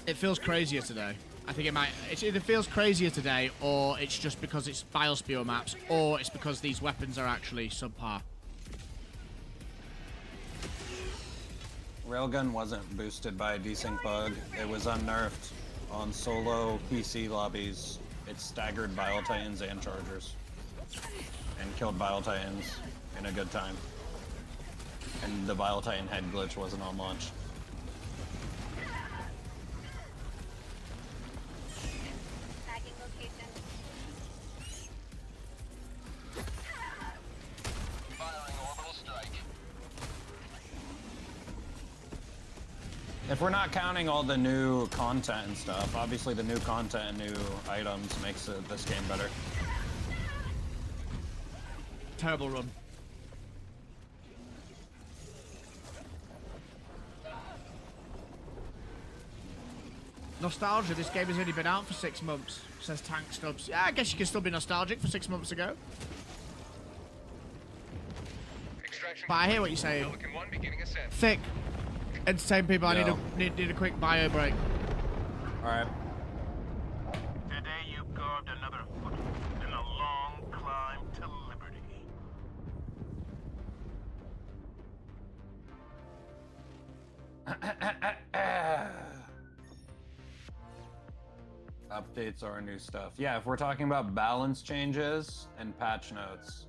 It feels crazier today. I think it either feels crazier today, or it's just because it's biosphere maps, or it's because these weapons are actually subpar. Railgun wasn't boosted by a desync bug. It was unnerfed on solo PC lobbies. It staggered Bile Titans and Chargers. And killed Bile Titans in a good time. And the Bile Titan head glitch wasn't on launch. Tagging location. Firing orbital strike. If we're not counting all the new content and stuff, obviously the new content and new items makes this game better. Terrible run. Nostalgia, this game has only been out for 6 months, says Tank Stubbs. Yeah, I guess you can still be nostalgic for 6 months ago. Extraction But I hear what you're saying. Pelican 1 beginning ascent. Thick. Entertain people, I Yeah. need a quick bio break. Alright. Today you've carved another foot in a long climb to liberty. Updates are new stuff. Yeah, if we're talking about balance changes and patch notes,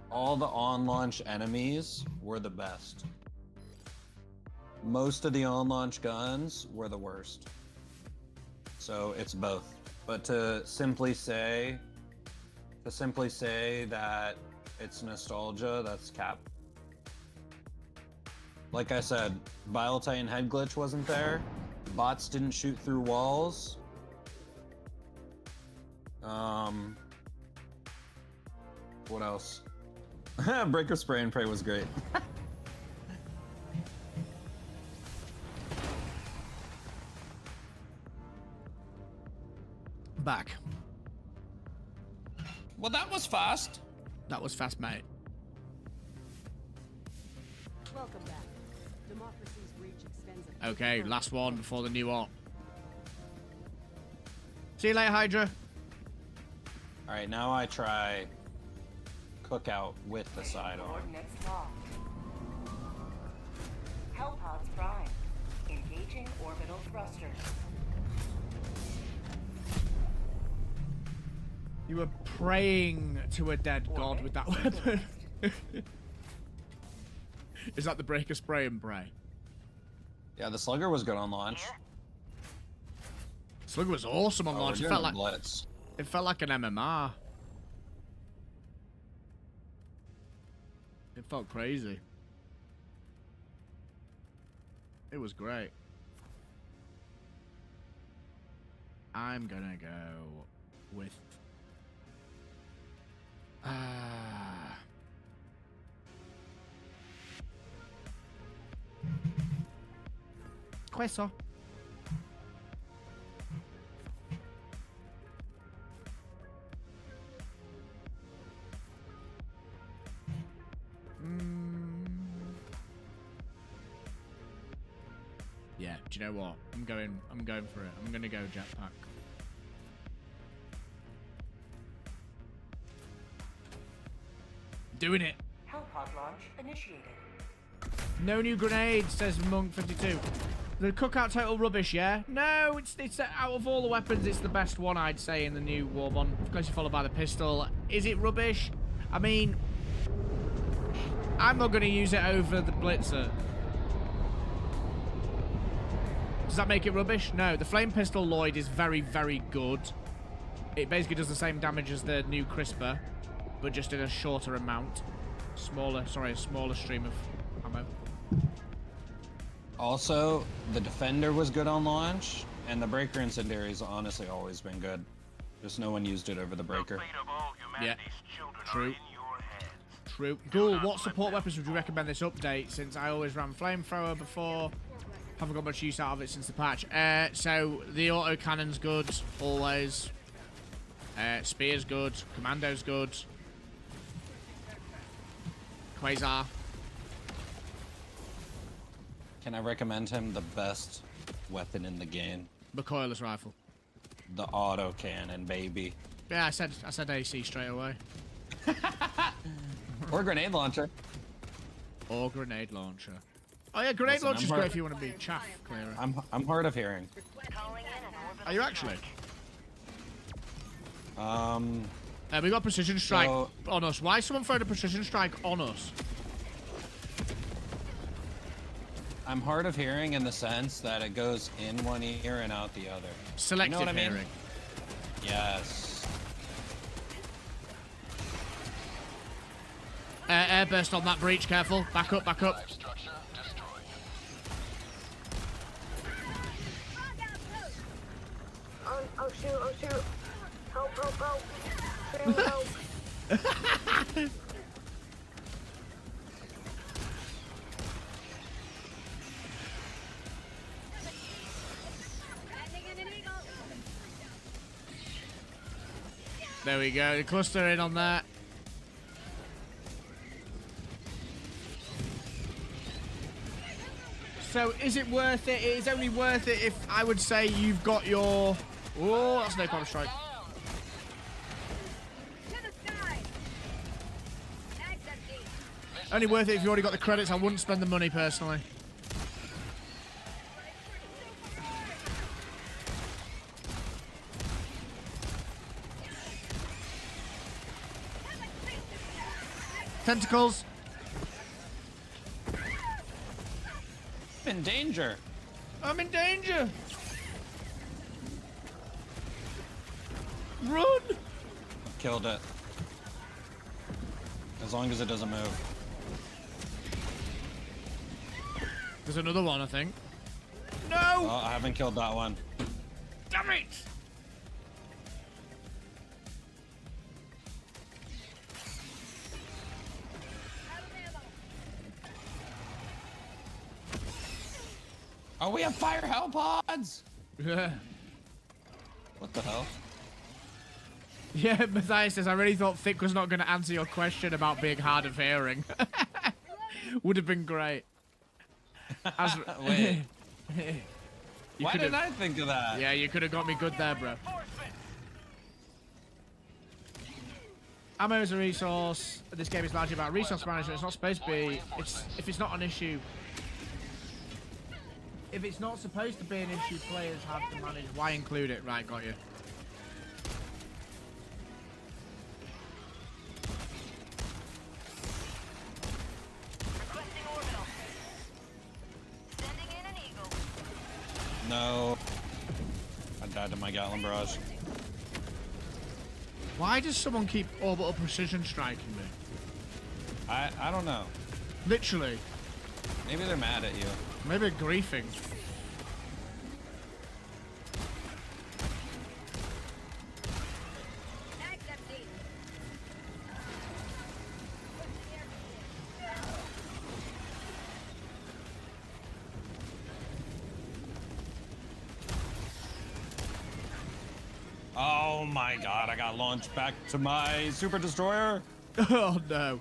all the on-launch enemies were the best. Most of the on-launch guns were the worst. So it's both. But to simply say that it's nostalgia, that's cap. Like I said, Bile Titan head glitch wasn't there. Bots didn't shoot through walls. What else? Breaker Spray and Pray was great. Back. Well, that was fast. That was fast, mate. Welcome back. Democracy's reach extends. Okay, last one before the new op. See you later, Hydra. All right, now I try cookout with the side on. Coordinates locked. thrusters. You were praying to a dead god with that weapon. Is that the breaker spray and pray? Yeah, the Slugger was good on launch. Slugger was awesome on launch. We're It doing felt a like blitz. it felt like an MMR. It felt crazy. It was great. I'm gonna go with queso. Yeah, do you know what? I'm going for it. I'm gonna go jetpack. Doing it. Hellpod launch initiated. No new grenades, says Monk52. The cookout total rubbish, yeah? No, it's out of all the weapons, it's the best one, I'd say, in the new Warbond. Closely followed by the pistol. Is it rubbish? I mean, I'm not going to use it over the Blitzer. Does that make it rubbish? No, the flame pistol Lloyd is very, very good. It basically does the same damage as the new Crisper, but just in a shorter amount. A smaller stream of ammo. Also, the Defender was good on launch, and the Breaker Incendiary's honestly always been good. Just no one used it over the Breaker. Yeah, true. True. Ghoul, what support weapons would you recommend this update? Since I always ran Flamethrower before. Haven't got much use out of it since the patch. So, the autocannon's good, always. Spear's good. Commando's good. Quasar. Can I recommend him the best weapon in the game? Recoilless rifle. The auto cannon, baby. Yeah, I said AC straight away. Or grenade launcher. Or grenade launcher. Oh yeah, grenade launcher's great if you want to be chaff clearer. I'm hard of hearing. Are you actually? We we got precision strike on us. Why is someone throwing a precision strike on us? I'm hard of hearing in the sense that it goes in one ear and out the other. Selective you know what I mean? hearing. Yes. Airburst on that breach, careful. Back up, back up. Oh shoot. Help. Help. There we go. Cluster in on that. So, is it worth it? It is only worth it if I would say you've got your... Oh, that's no counter strike. Only worth it if you've already got the credits. I wouldn't spend the money personally. Tentacles. I'm in danger. I'm in danger. Run. Killed it. As long as it doesn't move. There's another one, I think. No! Oh, I haven't killed that one. Damn it! Oh, we have fire hell pods! Yeah. What the hell? Yeah, Matthias says, I really thought Thick was not going to answer your question about being hard of hearing. Would have been great. Wait. Why didn't I think of that? Yeah, you could have got me good there, bro. Ammo is a resource. This game is largely about resource management. It's not supposed to be. If it's not an issue. If it's not supposed to be an issue players have to manage, why include it? Right, got you. Requesting orbital. Sending in an eagle. No. I died to my Gatlin barrage. Why does someone keep orbital precision striking me? I don't know. Literally. Maybe they're mad at you. Maybe griefing. Oh my god, I got launched back to my super destroyer. Oh no.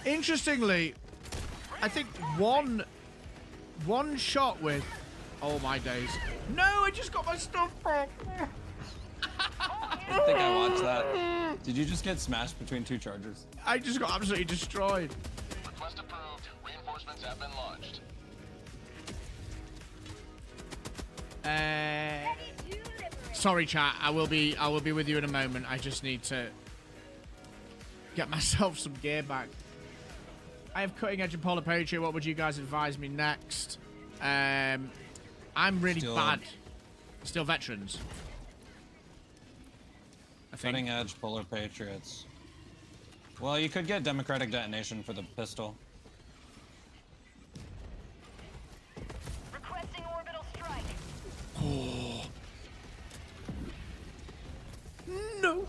Interestingly, I think one shot with... Oh my days. No, I just got my stuff back. I think I watched that. Did you just get smashed between two chargers? I just got absolutely destroyed. Request approved. Reinforcements have been launched. Sorry, chat. I will be with you in a moment. I just need to get myself some gear back. I have cutting edge and polar poetry. What would you guys advise me next? I'm really bad. Still veterans. I think. Cutting edge polar patriots. Well, you could get democratic detonation for the pistol. Requesting orbital strike. Oh. No.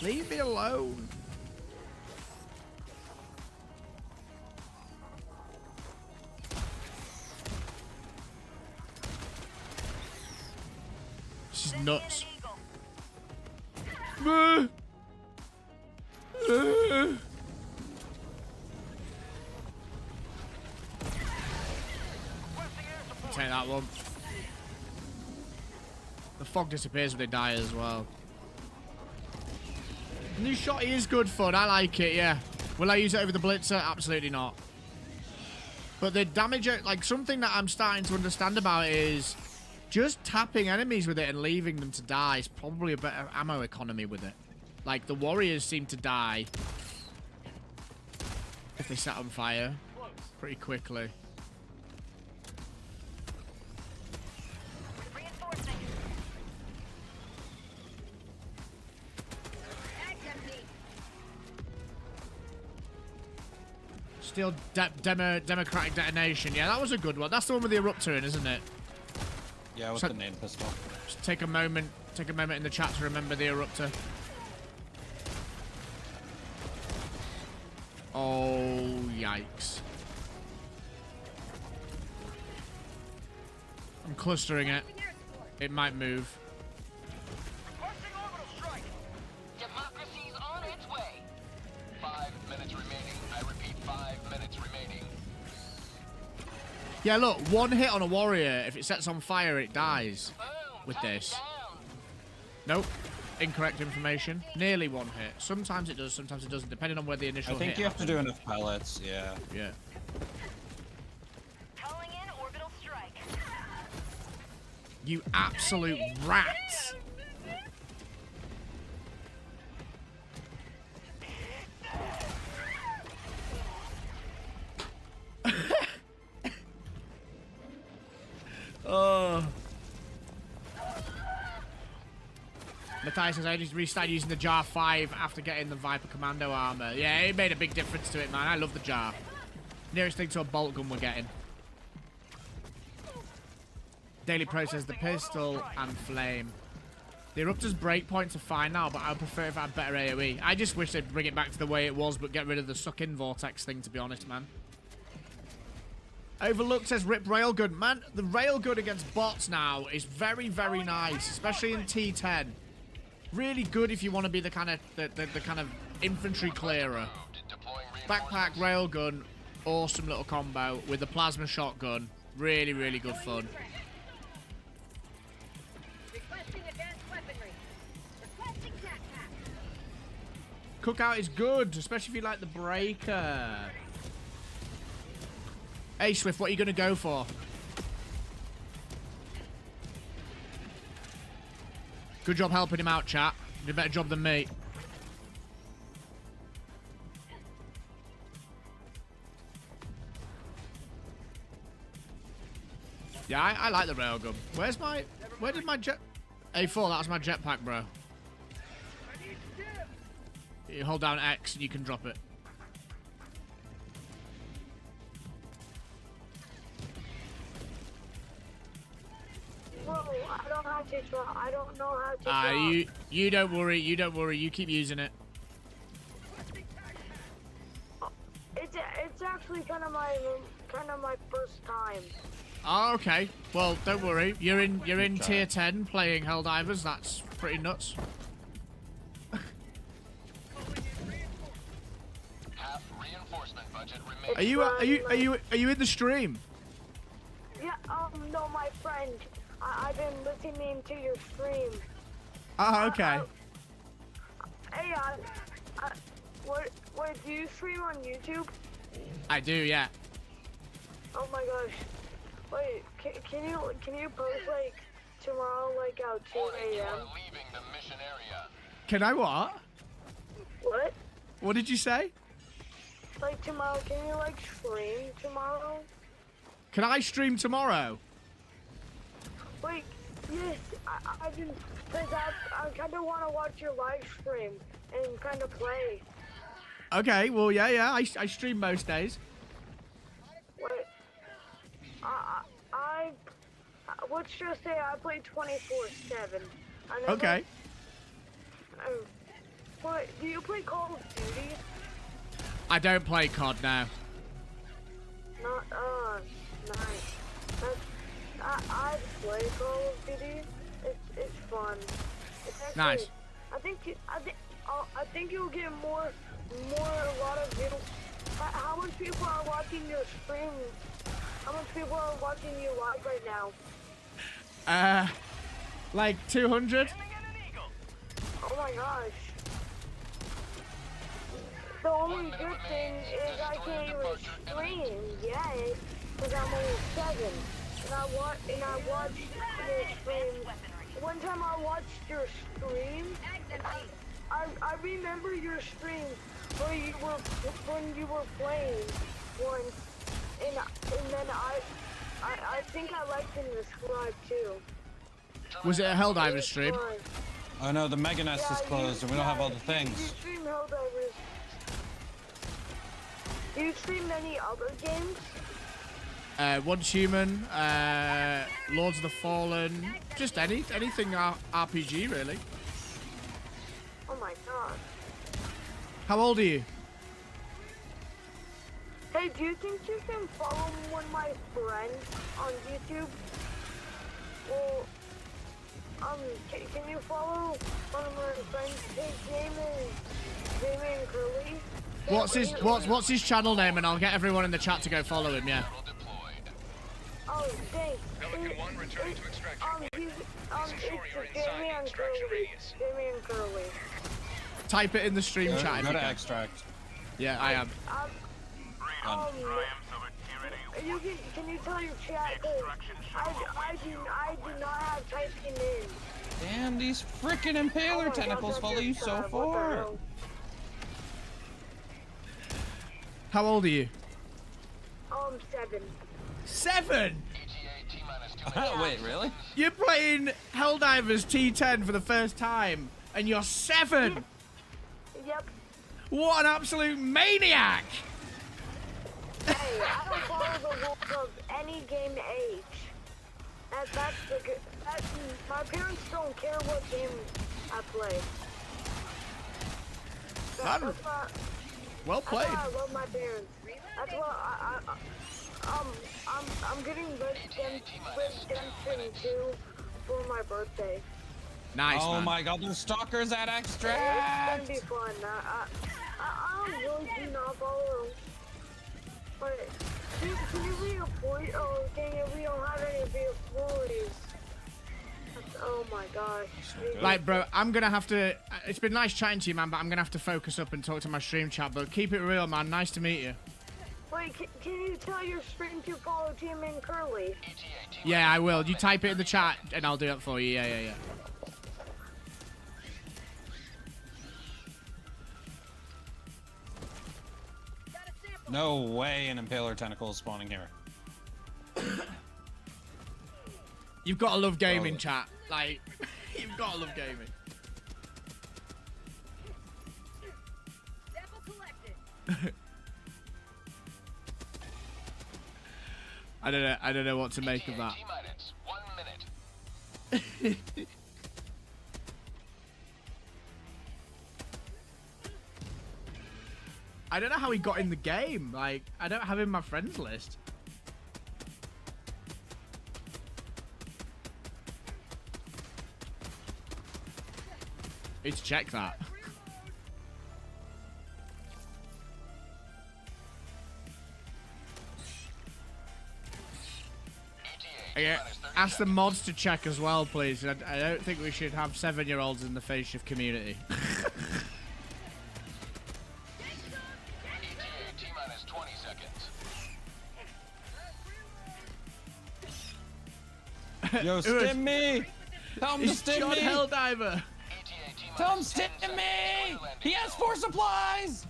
Leave me alone. This is nuts. Take that one. The fog disappears when they die as well. New shotty is good fun. I like it, yeah. Will I use it over the blitzer? Absolutely not. But the damage, like something that I'm starting to understand about is just tapping enemies with it and leaving them to die is probably a better ammo economy with it. Like the warriors seem to die if they set on fire pretty quickly. Still democratic detonation. Yeah, that was a good one. That's the one with the eruptor in, isn't it? Yeah, with the nade pistol. Just take a moment in the chat to remember the eruptor. Oh, yikes. I'm clustering it. It might move. Democracy's on its way. 5 minutes remaining. I repeat, 5 minutes remaining. Yeah, look, one hit on a warrior. If it sets on fire, it dies with this. Nope. Incorrect information. Nearly one hit. Sometimes it does, sometimes it doesn't, depending on where the initial hit I think you have to do enough pellets, yeah. Yeah. Calling in orbital strike. You absolute rats. Oh. Matthias says, I just restarted using the Jar 5 after getting the Viper Commando armor. Yeah, it made a big difference to it, man. I love the Jar. Nearest thing to a bolt gun we're getting. Daily Pro says the pistol and flame. The Eruptor's breakpoints are fine now, but I would prefer if I had better AoE. I just wish they'd bring it back to the way it was, but get rid of the suck-in vortex thing, to be honest, man. Overlooked says rip railgun. Man, the railgun against bots now is very, very nice, especially in T10. Really good if you want to be the kind of the kind of infantry clearer. Backpack railgun, awesome little combo with the plasma shotgun. Really, really good fun. Requesting advanced weaponry. Requesting jetpack. Cookout is good, especially if you like the breaker. Hey, Swift, what are you going to go for? Good job helping him out, chat. You did a better job than me. Yeah, I like the railgun. Where did my jet... A4, that was my jetpack, bro. You hold down X and you can drop it. Bro, I don't have to try. I don't know how to try. You don't worry. You don't worry. You keep using it. It's actually kind of my first time. Oh, okay. Well, don't worry. You're in tier 10 playing Helldivers. That's pretty nuts. Half reinforcement budget Are you in the stream? Yeah. No, my friend. I've been listening to your stream. Oh, okay. Hey, what do you stream on YouTube? I do, yeah. Oh my gosh. Wait, can you post like tomorrow like out 2 a.m.? leaving the mission area. Can I what? What? What did you say? Like tomorrow, can you like stream tomorrow? Can I stream tomorrow? Wait, yes, I've been, cause I kind of want to watch your live stream and kind of play. Okay, well, yeah, I stream most days. Wait, let's just say I play 24/7. Okay. But do you play Call of Duty? I don't play COD now. Not, nice. I play Call of Duty. It's fun. It's actually, Nice. I think you'll get a lot of views. How much people are watching your stream? How much people are watching you live right now? Like 200? Oh my gosh. The only good thing is I can't even stream yet, because I'm only 7. And I watched your stream. One time I watched your stream, I remember your stream when you were playing once, and then I think I liked and subscribed too. Was it a Helldivers stream? Oh no, the Mega Nest is closed and we don't have all the You things. stream Helldivers. Do you stream any other games? Once Human, Lords of the Fallen, just anything RPG really. Oh my god. How old are you? Hey, do you think you can follow one of my friends on YouTube? Well, can you follow one of my friends? His name is Damien Curley. What's his channel name, and I'll get everyone in the chat to go follow him. Yeah. Oh, thanks. It's Damien Curley. Damien Curley. Type it in the stream chat. If Go you to can. extract. Yeah, I am. Can you tell your chat that I do not have typing in. Damn, these frickin' impaler tentacles follow you so far. How old are you? 7. 7? Wait, really? You're playing Helldivers T10 for the first time, and you're 7? Yep. What an absolute maniac! Hey, I don't follow the rules of any game age. My parents don't care what game I play. Well played. That's why I love my parents. That's why I'm getting Redemption 2 for my birthday. Nice, oh man. my god, there's stalkers at It's extract! gonna be fun. I really do not follow. Wait, can you redeploy? Oh, dang it, we don't have any redeploys. Oh my gosh. Like, bro, I'm gonna have to. It's been nice chatting to you, man, but I'm gonna have to focus up and talk to my stream chat. But keep it real, man. Nice to meet you. Wait, can you tell your stream to follow Team and Curly? Yeah, I will. You type it in the chat, and I'll do it for you. Yeah. No way an Impaler tentacle is spawning here. You've got to love gaming, chat. Like, you've got to love gaming. I don't know what to make of that. T-minus 1 minute. I don't know how he got in the game. Like, I don't have him in my friends list. Need to check that. Okay, ask the mods to check as well, please. I don't think we should have 7-year-olds in the face shift community. T-minus 20 seconds. Yo, stim me! Tell him to stim John me! Helldiver! Tell him stim me! He has 4 supplies!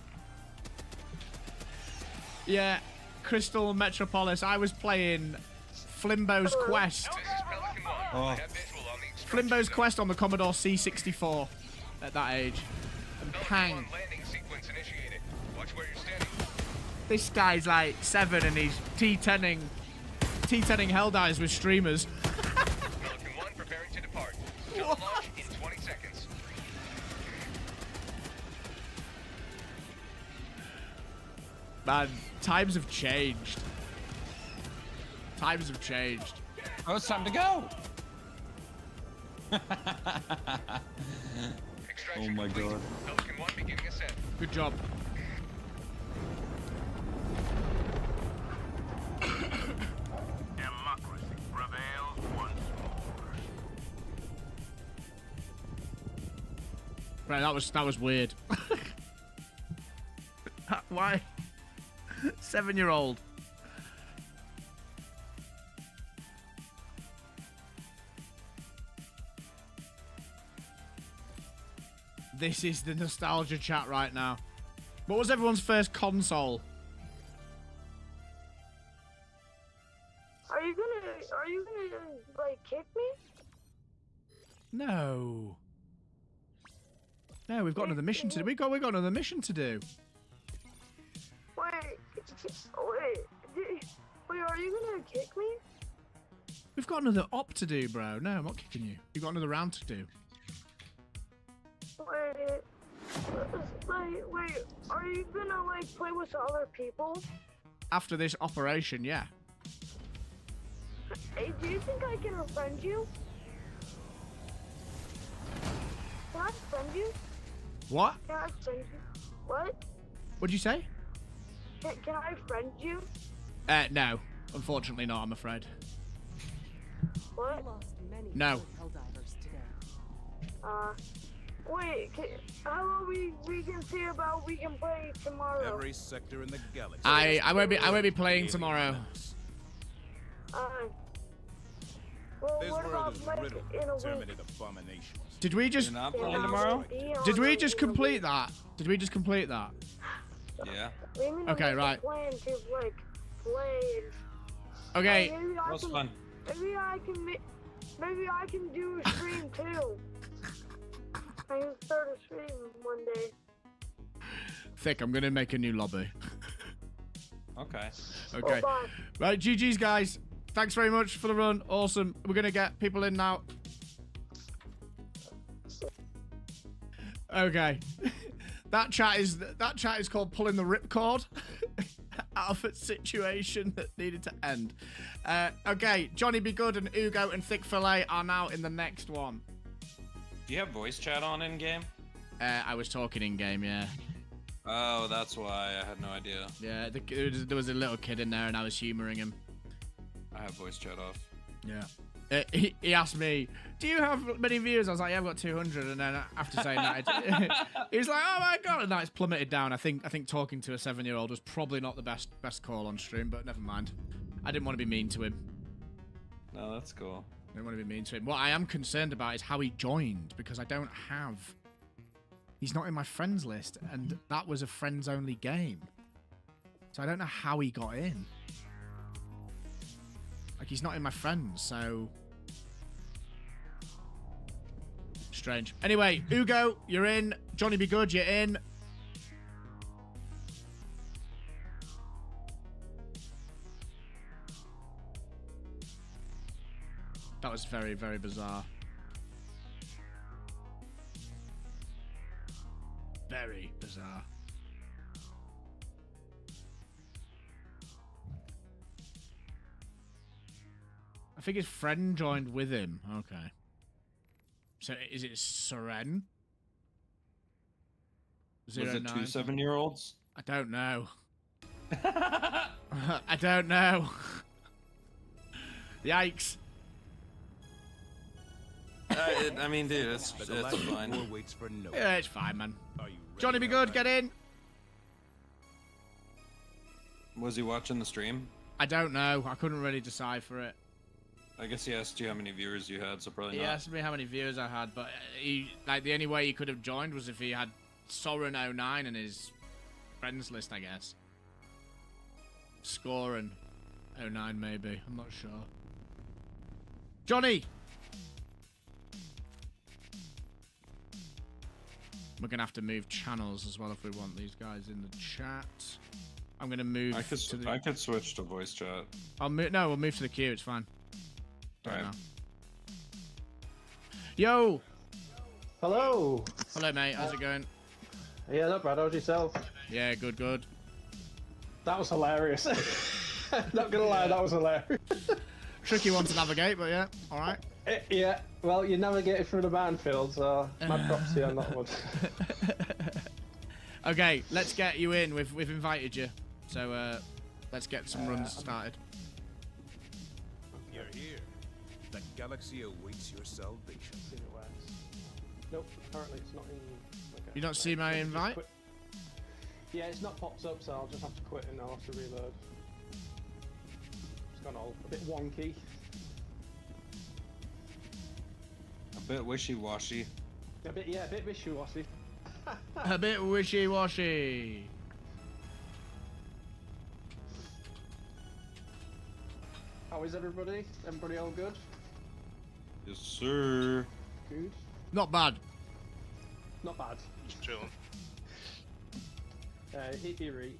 Yeah, Crystal Metropolis. I was playing Flimbo's Quest. Oh. Flimbo's Quest on the Commodore C64 at that age. And pang. This guy's like 7 and he's T10ing Helldivers with streamers. Pelican 1 preparing to depart. Shuttle launch in 20 seconds. Man, times have changed. Times have changed. Oh, it's time to go! Oh my god. Pelican 1 beginning ascent. Good job. Democracy prevails once more. Right, that was weird. Why? 7-year-old. This is the nostalgia chat right now. What was everyone's first console? Are you gonna like kick me? No. No, we've got another mission to do. We got another mission to do. Wait, are you gonna kick me? We've got another op to do, bro. No, I'm not kicking you. We've got another round to do. Wait, are you gonna like play with other people? After this operation, yeah. Hey, do you think I can friend you? Can I friend you? What? Can I friend you? What? What'd you say? Can I friend you? No. Unfortunately not, I'm afraid. What? No. Wait, how about we can see about we can play tomorrow? Every sector in the galaxy. I won't be playing tomorrow. Well, This what world about is like riddled in a with week? terminated abominations. Did we just You're not playing tomorrow? Did we just complete that? Did we just complete that? Yeah. We need to Okay, make a right. plan to like play. Okay. Maybe That was fun. Maybe I can do a stream too. I can start a stream one day. Thick, I'm gonna make a new lobby. Okay. Okay. Bye. Right, GG's guys. Thanks very much for the run. Awesome. We're gonna get people in now. Okay. That chat is called pulling the ripcord out of a situation that needed to end. Okay, Johnny Be Good and Ugo and Thick Fillet are now in the next one. Do you have voice chat on in game? I was talking in game, yeah. Oh, that's why I had no idea. Yeah, there was a little kid in there, and I was humoring him. I have voice chat off. Yeah. He asked me, "Do you have many views?" I was like, "Yeah, I've got 200." And then after saying that, he was like, "Oh my god!" And now it's plummeted down. I think talking to a 7-year-old was probably not the best call on stream, but never mind. I didn't want to be mean to him. No, that's cool. I didn't want to be mean to him. What I am concerned about is how he joined, because I don't have. He's not in my friends list, and that was a friends-only game. So I don't know how he got in. Like, he's not in my friends, so... Strange. Anyway, Ugo, you're in. Johnny Be Good, you're in. That was very, very bizarre. Very bizarre. I think his friend joined with him. Okay. So is it Seren? Was it 2 7-year-olds? I don't know. I don't know. Yikes. I mean, dude, it's fine. Waits for no. Yeah, it's fine, man. Are you ready, Johnny Be Good, get in. Was he watching the stream? I don't know. I couldn't really decipher it. I guess he asked you how many viewers you had, so probably He not. asked me how many viewers I had, but the only way he could have joined was if he had Soren09 in his friends list, I guess. Scoring 09 maybe. I'm not sure. Johnny! We're going to have to move channels as well if we want these guys in the chat. I'm going to move to the... I could switch to voice chat. No, we'll move to the queue. It's fine. Alright. Yo! Hello! Hello, mate. How's it going? Yeah, not bad. How's yourself? Yeah, good, good. That was hilarious. Not gonna lie, that was hilarious. Tricky one to navigate, but yeah, alright. Yeah, well, you navigated through the battlefield, so mad props to you on that one. Okay, let's get you in. We've invited you, so let's get some runs started. You're here. The galaxy awaits your salvation. See it works. Nope, apparently it's not in. Okay. You don't see my invite? Yeah, it's not popped up, so I'll just have to quit and I'll have to reload. It's gone all a bit wonky. A bit wishy-washy. A bit wishy-washy. A bit wishy-washy. How is everybody? Everybody all good? Yes, sir. Good. Not bad. Not bad. Just chilling. Hit your right.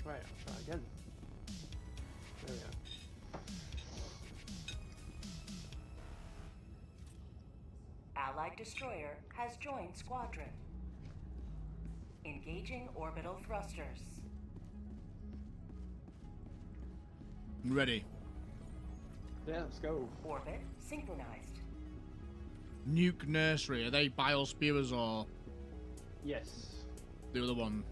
Right, I'll try again. There we go. Allied destroyer has joined squadron. Engaging orbital thrusters. Ready. Yeah, let's go. Orbit synchronized. Nuke Nursery. Are they bile spewers or Yes. the other one?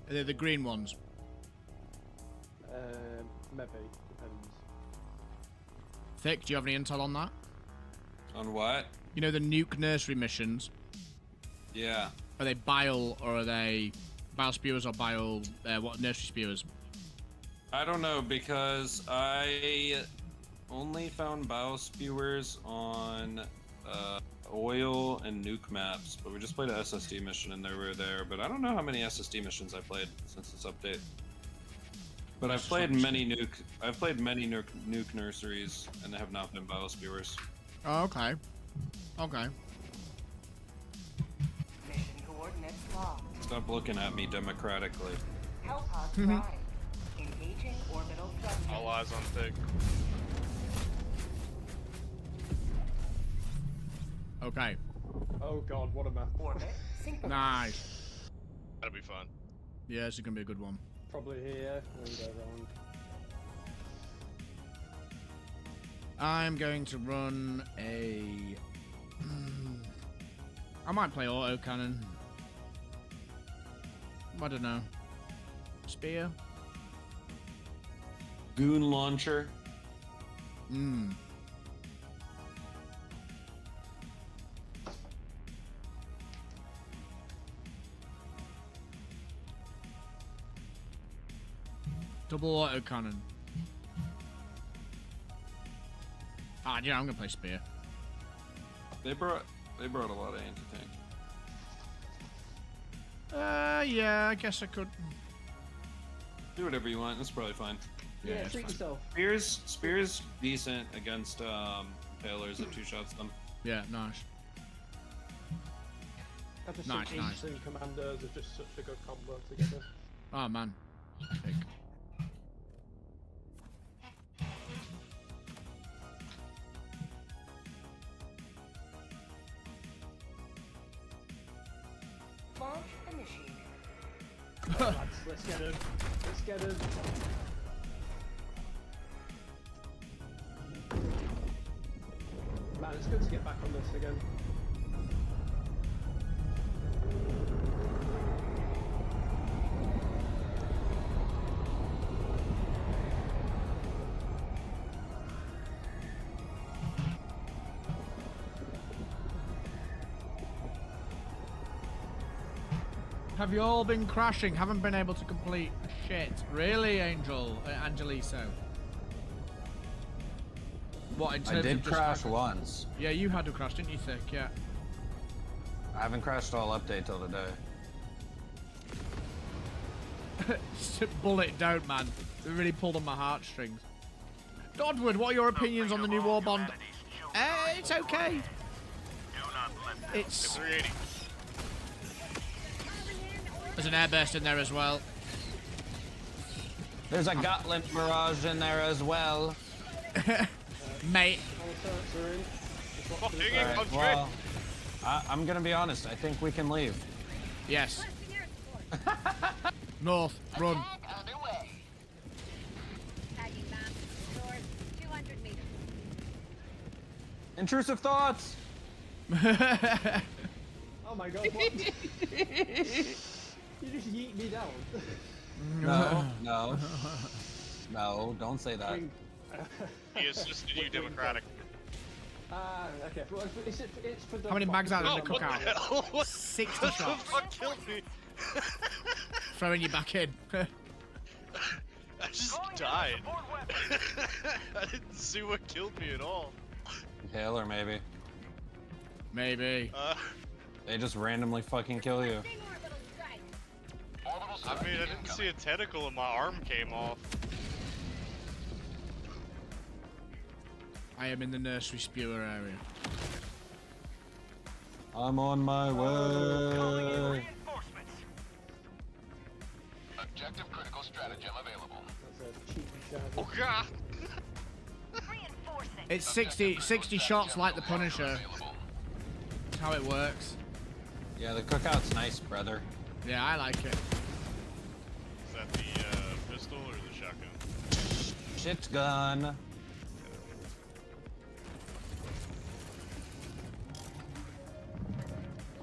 Are they the green ones? Maybe. Depends. Thick, do you have any intel on that? On what? You know the Nuke Nursery missions? Yeah. Are they bile or are they bile spewers or bile what nursery spewers? I don't know, because I only found biospewers on oil and nuke maps, but we just played a SSD mission and they were there. But I don't know how many SSD missions I played since this update. But I've played many nuke nurseries, and they have not been biospewers. Oh, okay. Okay. Mission coordinates logged. Stop looking at me democratically. Hellpod Prime. Engaging orbital thrusters. All eyes on Thick. Okay. Oh god, what a map. Orbit synchronized. Nice. That'll be fun. Yeah, this is gonna be a good one. Probably here, and then go around. I'm going to run a... I might play auto cannon. I don't know. Spear? Goon launcher. Double auto cannon. Ah, yeah, I'm gonna play spear. They brought a lot of anti-tank. Yeah, I guess I could. Do whatever you want. That's probably fine. Yeah, it's treat fine. yourself. Spear's decent against Palers that two-shots them. Yeah, nice. I just Nice, think nice. Ace and Commanders are just such a good combo together. Oh, man. Pick. Launch initiated. Let's get him. Let's get him. Man, it's good to get back on this again. Have you all been crashing? Haven't been able to complete shit. Really, Angeliso? What, in terms I did of just crash fucking- once. Yeah, you had to crash, didn't you, Thick? Yeah. I haven't crashed all update till today. Bullet don't, man. They really pulled on my heartstrings. Dodwood, what are your opinions on the new Warbond? It's okay. It's... There's an airburst in there as well. There's a Gotland Mirage in there as well. Mate. Alright, well, I'm gonna be honest. I think we can leave. Yes. North, run. Intrusive thoughts. Oh my god, what? You just yeet me down. No, don't say that. He assisted you, Democratic. Okay. Well, it's for the How many mags out in the what the cookout? hell? 60 What the shots. fuck killed me? Throwing you back in. I just died. I didn't see what killed me at all. Taylor, maybe. Maybe. They just randomly fucking kill you. I mean, I didn't see a tentacle and my arm came off. I am in the nursery spewer area. I'm on my way. Objective critical stratagem available. Oh god! It's 60 shots like the Punisher. That's how it works. Yeah, the cookout's nice, brother. Yeah, I like it. Is that the pistol or the shotgun? Shit's gun.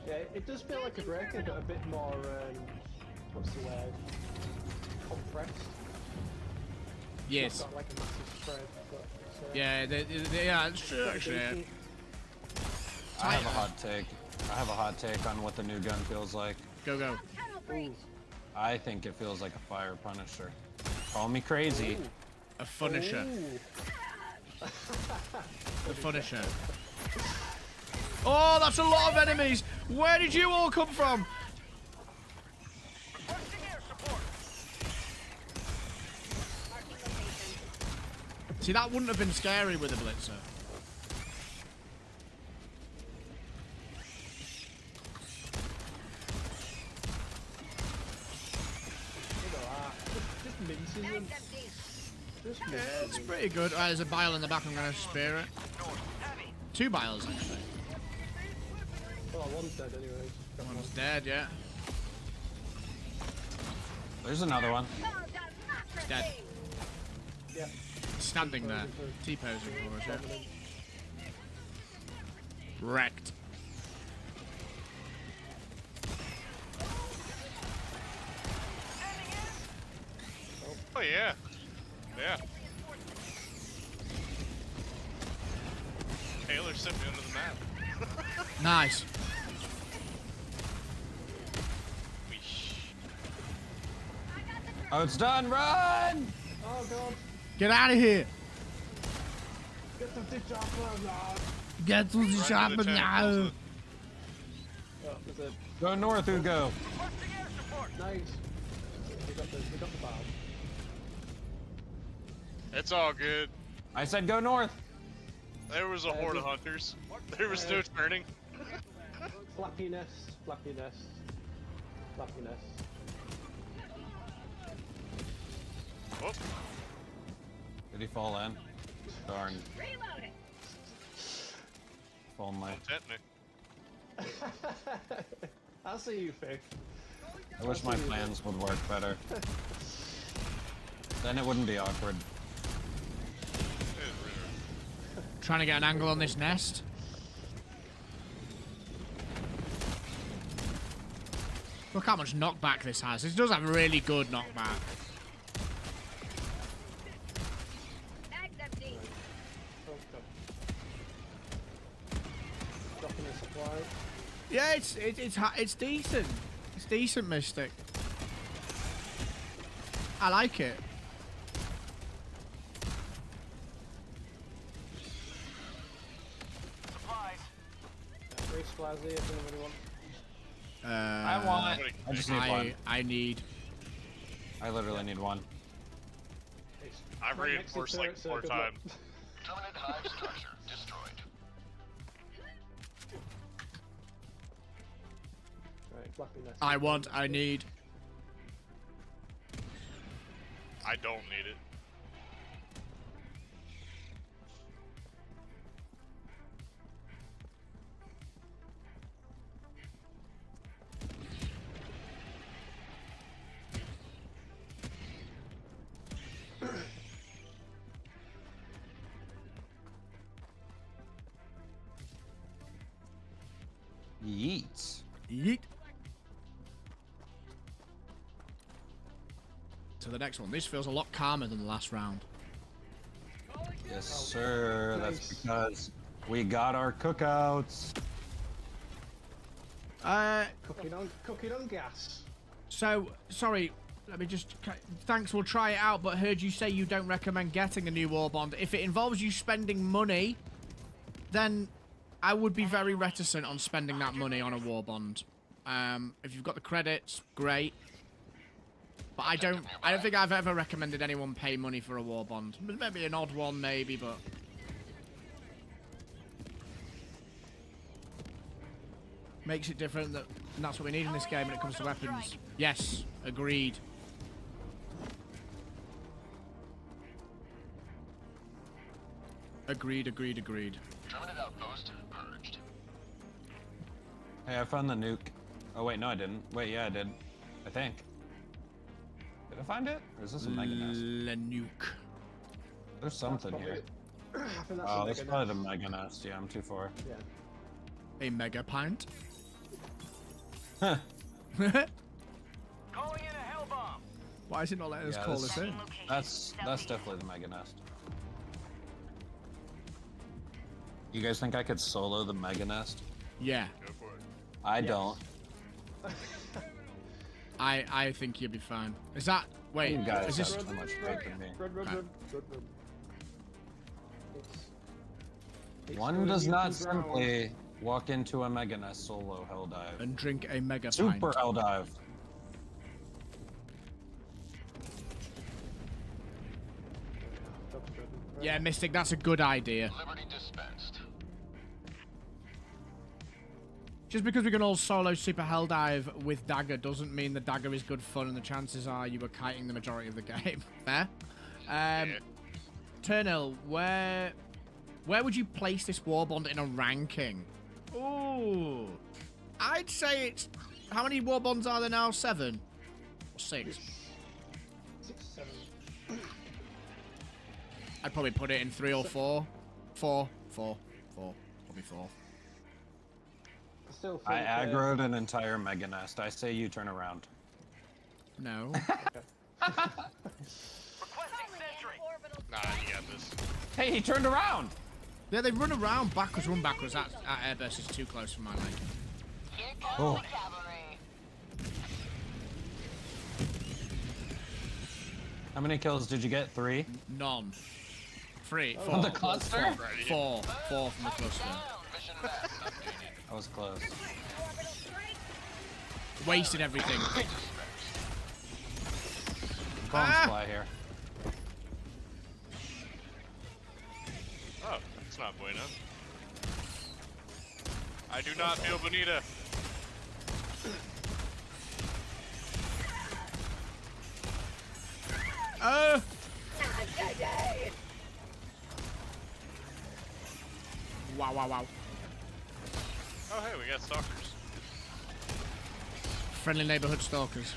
Yeah, it does feel like a breaker, but a bit more, what's the word? Compressed. Yes. It's not got like a massive spread, but it's, Yeah, yeah, it's true, actually. I have a hot take. I have a hot take on what the new gun feels like. Go, go. I think it feels like a fire Punisher. Call me crazy. A Punisher. A Punisher. Oh, that's a lot of enemies. Where did you all come from? See, that wouldn't have been scary with a blitzer. just minces them. Yeah, it's pretty good. There's a bile in the back. I'm going to spear it. 2 biles, actually. Well, one's dead anyway. One's dead, yeah. There's another one. It's dead. Yeah. standing there. T-posing for us, yeah. Wrecked. Oh yeah. Yeah. Taylor sent me under the map. Nice. Oh, it's done. Run! Oh god. Get out of here. Get to the chopper now. Get to the chopper now. Oh, there's a... Go north, Ugo. Nice. We got the bow. It's all good. I said go north. There was a horde of hunters. There was no turning. Flappy nest, flappy nest, flappy nest. Oh. Did he fall in? Darn. Reloading. Fall in my... Don't tempt me. I'll see you, Fig. I wish my plans would work better. Then it wouldn't be awkward. Trying to get an angle on this nest. Look how much knockback this has. This does have really good knockback. Bag's empty. Dropping a supply. Yeah, it's decent. It's decent, Mystic. I like it. Three supplies here if anybody wants. I want. I just need one. I need. I literally need one. I've reinforced like 4 times. Permanent hive structure destroyed. Right, flappy nest. I need. I don't need it. Yeet. Yeet. To the next one. This feels a lot calmer than the last round. Yes, sir. That's because we got our cookouts. Cooking on gas. So, sorry, let me just... Thanks, we'll try it out, but heard you say you don't recommend getting a new Warbond. If it involves you spending money, then I would be very reticent on spending that money on a Warbond. If you've got the credits, great. But I don't think I've ever recommended anyone pay money for a Warbond. Maybe an odd one, maybe, but... Makes it different, and that's what we need in this game when it comes to weapons. Yes, agreed. Agreed. Terminate outpost purged. Hey, I found the nuke. Oh wait, no I didn't. Wait, yeah I did. I think. Did I find it? Or is this a mega nest? Le nuke. There's something here. I think that's Oh, that's probably the mega nest. Yeah, I'm too far. Yeah. A mega pint. Huh. Calling in a hell bomb. Why is it not letting us call this in? That's definitely the mega nest. You guys think I could solo the mega nest? Yeah. Go for it. I don't. I think you'll be fine. Is that... Wait, You guys is this... have too much faith in me. Run. It's One going does not nuclear ground. simply walk into a mega nest solo hell dive. And drink a mega Super pint. hell dive. Yeah, Mystic, that's a good idea. Liberty dispensed. Just because we can all solo super hell dive with dagger doesn't mean the dagger is good fun, and the chances are you were kiting the majority of the game. Fair. Turnell, where would you place this Warbond in a ranking? Ooh, I'd say it's... How many Warbonds are there now? 7? Or 6? 6, 7. I'd probably put it in 3 or 4. 4. Probably 4. Still I think, aggroed an entire mega nest. I say you turn around. No. Requesting sentry. Nah, you got this. Hey, he turned around! Yeah, they run around backwards, run backwards. That airburst is too close for my leg. Here comes Oh. the cavalry. How many kills did you get? 3? None. 3. From the cluster? 4 from the cluster. Mission map updated. That was close. Wasted everything. Bombs fly here. Oh, that's not bueno. I do not feel bonita. Wow. Oh, hey, we got stalkers. Friendly neighborhood stalkers.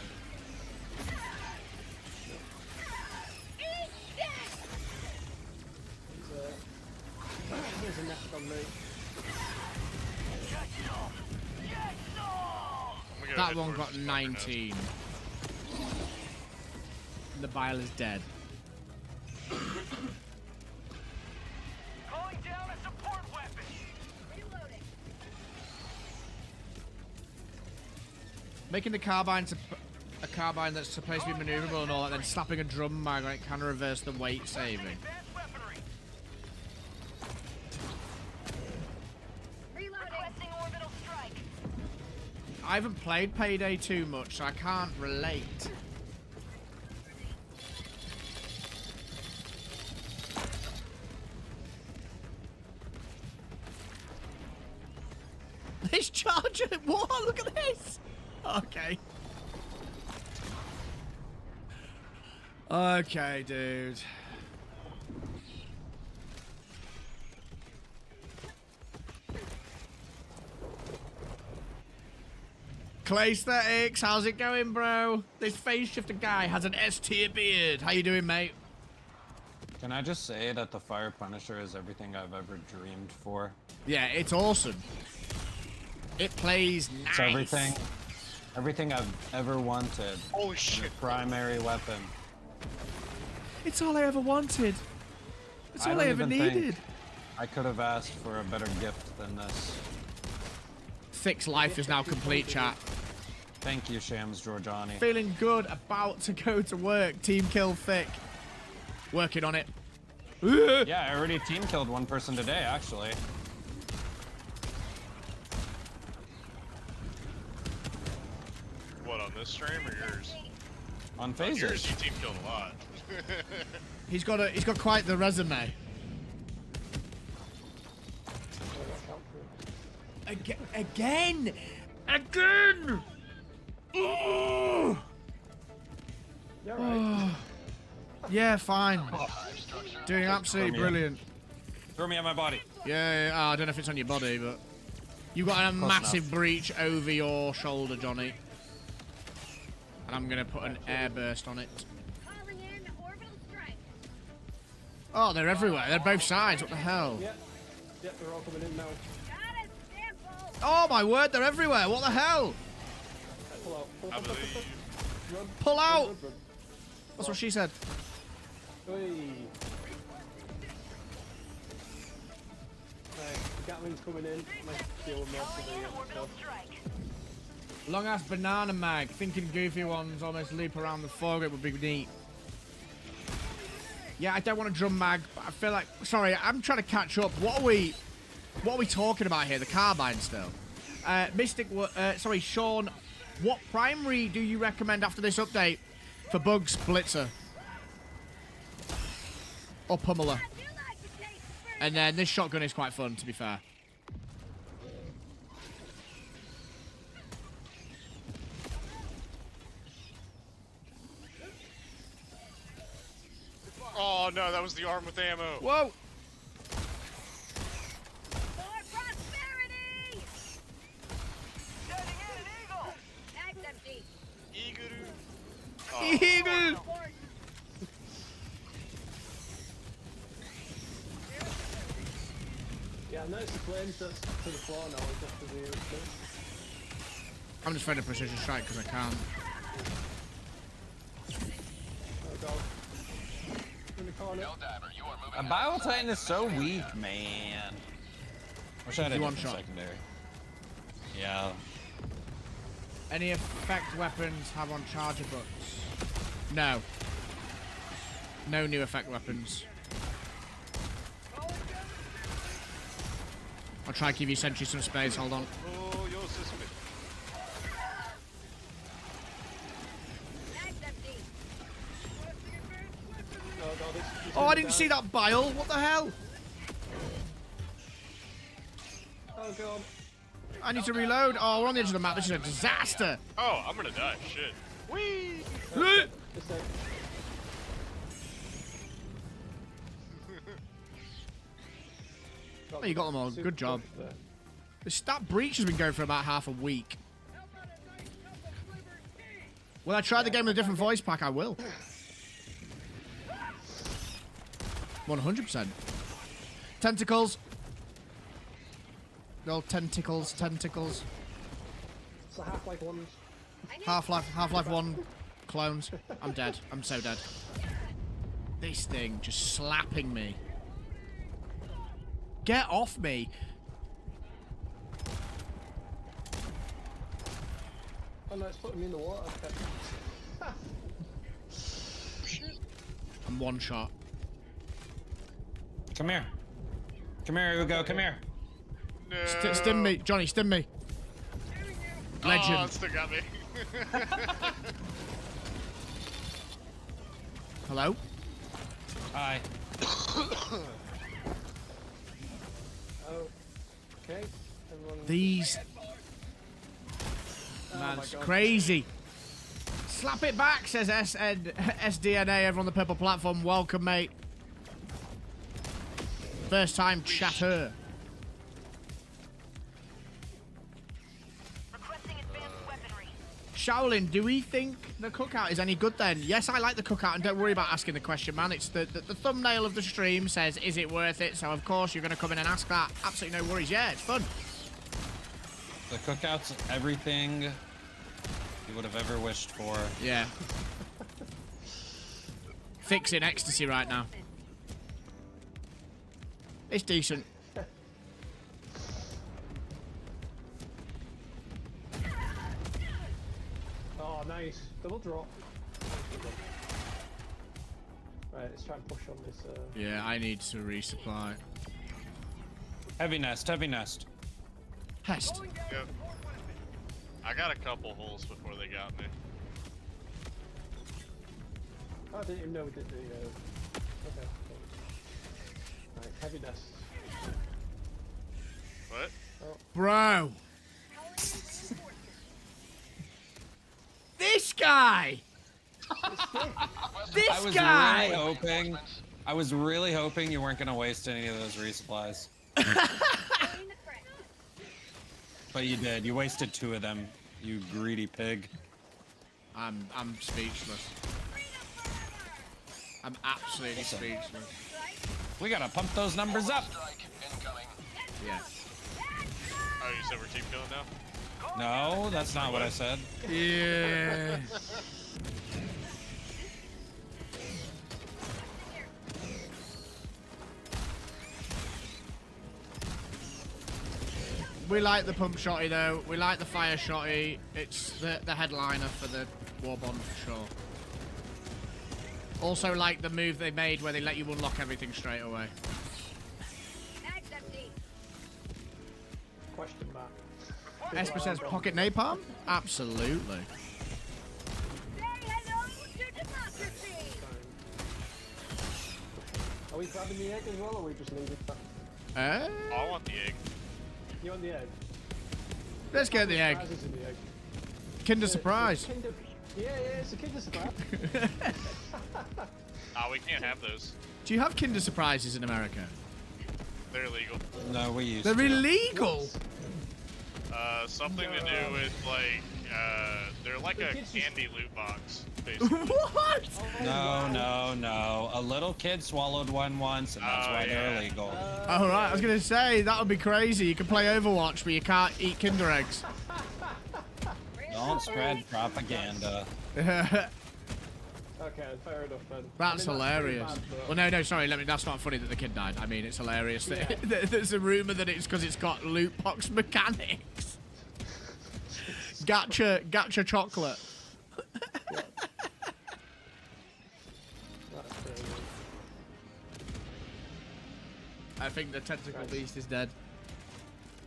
There's a nest on me. That one got 19. The bile is dead. Calling down a support weapon. Reloading. Making the carbine a carbine that's supposed to be maneuverable and all that, then slapping a drum mag on it can reverse the weight saving. Advanced weaponry. Reloading. Requesting orbital strike. I haven't played Payday too much, so I can't relate. This charger, what? Look at this. Okay. Okay, dude. Clay Aesthetics, how's it going, bro? This face shifter guy has an S-tier beard. How you doing, mate? Can I just say that the Fire Punisher is everything I've ever dreamed for? Yeah, it's awesome. It plays nice. It's everything I've ever wanted. Holy shit. Primary weapon. It's all I ever wanted. It's all I don't ever even think needed. I could have asked for a better gift than this. Thick's life is now complete, chat. Thank you, Shams Giorgiani. Feeling good, about to go to work. Team kill Thick. Working on it. Yeah, I already team killed one person today, actually. What, on this stream or yours? On On phases. yours, you team killed a lot. He's got quite the resume. Again! Ooh! You're right. Yeah, fine. Doing absolutely brilliant. Throw me on my body. Yeah, I don't know if it's on your body, but you got a massive breach over your shoulder, Johnny. And I'm gonna put an air burst on it. Calling in orbital strike. Oh, they're everywhere. They're both sides. What the hell? Yep, they're all coming in now. Got a sample. Oh my word, they're everywhere. What the hell? Pull out. I believe. Run. Pull out. Run. That's what she said. Oi. Right, Gatlin's coming in. Let's deal with most of Calling in the orbital stuff. strike. Long ass banana mag. Thinking goofy ones almost loop around the foregrip would be neat. Yeah, I don't want a drum mag, but I feel like... Sorry, I'm trying to catch up. What are we talking about here? The carbine still. Sorry, Sean. What primary do you recommend after this update for Bugs Blitzer? Or Pummeler? And then this shotgun is quite fun, to be fair. Oh no, that was the arm with ammo. Whoa! For prosperity! Sending in an eagle. Mag's empty. Eagle. Eagle! noticed the flames that's to the floor now is after the thing. I'm just trying to precision strike because I can't. Oh god. In the corner. A Bio Titan is so weak, man. Wish I had a one different shot. secondary. Yeah. Any effect weapons have on charger books? No. No new effect weapons. I'll try to give you Sentry some space, hold on. Oh, yo, sesame. Oh god, it's Oh, I didn't see that bile. What the hell? Oh god. I need to reload. Oh, we're on the edge of the map. This is a disaster. Oh, I'm gonna die. Shit. Whee! Just like, Oh, you got them all. super Good job. push there. The stat breach has been going for about half a week. Will I try the game with a different voice pack? I will. 100%. Tentacles. No, tentacles. It's a Half-Life 1. Half-Life 1 clones. I'm dead. I'm so dead. This thing just slapping me. Get off me. Oh no, it's putting me in the water. I'm one shot. Come here. Come here, Ugo. Come here. No. Stim me. Johnny, stim me. Legend. Oh, it still got me. Hello? Hi. Oh. Okay. Everyone. These. Oh Man, my it's God. crazy. Slap it back, says SDNA over on the purple platform. Welcome, mate. First time chatter. Requesting advanced weaponry. Shaolin, do we think the cookout is any good then? Yes, I like the cookout, and don't worry about asking the question, man. It's the thumbnail of the stream says, is it worth it? So, of course, you're going to come in and ask that. Absolutely no worries. Yeah, it's fun. The cookout's everything you would have ever wished for. Yeah. Fixing ecstasy right now. It's decent. Oh, nice. Double drop. Right, let's try and push on this. Yeah, I need to resupply. Heavy nest, heavy nest. Hest. Yep. I got a couple holes before they got me. I didn't even know we did the. Okay. Right, heavy nest. What? Oh. Bro. This guy. This guy. I was really hoping you weren't gonna waste any of those resupplies. But you did. You wasted 2 of them, you greedy pig. I'm speechless. I'm absolutely speechless. We gotta pump those numbers up. Yeah. Oh, you said we're team killing now? No, that's not what I said. Yeah. We like the pump shotty though. We like the fire shotty. It's the headliner for the Warbond for sure. Also like the move they made where they let you unlock everything straight away. Question mark. Esper says pocket napalm? Absolutely. Are we grabbing the egg as well, or are we just leaving that? I want the egg. You want the egg? Let's get the egg. Surprises in the egg. Kinder surprise. Yeah, it's a Kinder surprise. We can't have those. Do you have Kinder surprises in America? They're illegal. No, we used They're to. illegal. Something to do with like, they're They're like a candy loot box, basically. What? No. A little kid swallowed one once, and that's why they're illegal. All right, I was gonna say that would be crazy. You can play Overwatch, but you can't eat Kinder eggs. Don't spread propaganda. Okay, fair enough then. That's hilarious. Well, no, sorry. That's not funny that the kid died. I mean, it's hilarious that there's a rumor that it's because it's got loot box mechanics. Gacha chocolate. I think the tentacle beast is dead.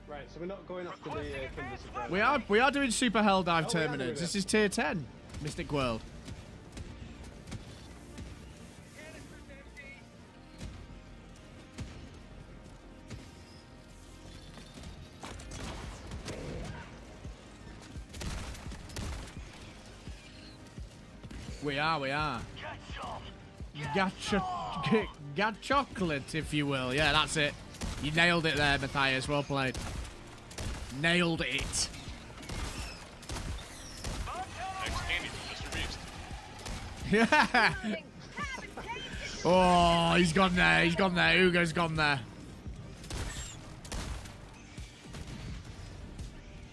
Right, so we're not going after the Kinder Surprise. We are doing super hell dive Oh, we are doing terminals. it. This is tier 10, Mystic World. We are. Got chocolate, if you will. Yeah, that's it. You nailed it there, Matthias. Well played. Nailed it. Next candy from Mr. Beast. Yeah. Oh, he's gone there. Hugo's gone there.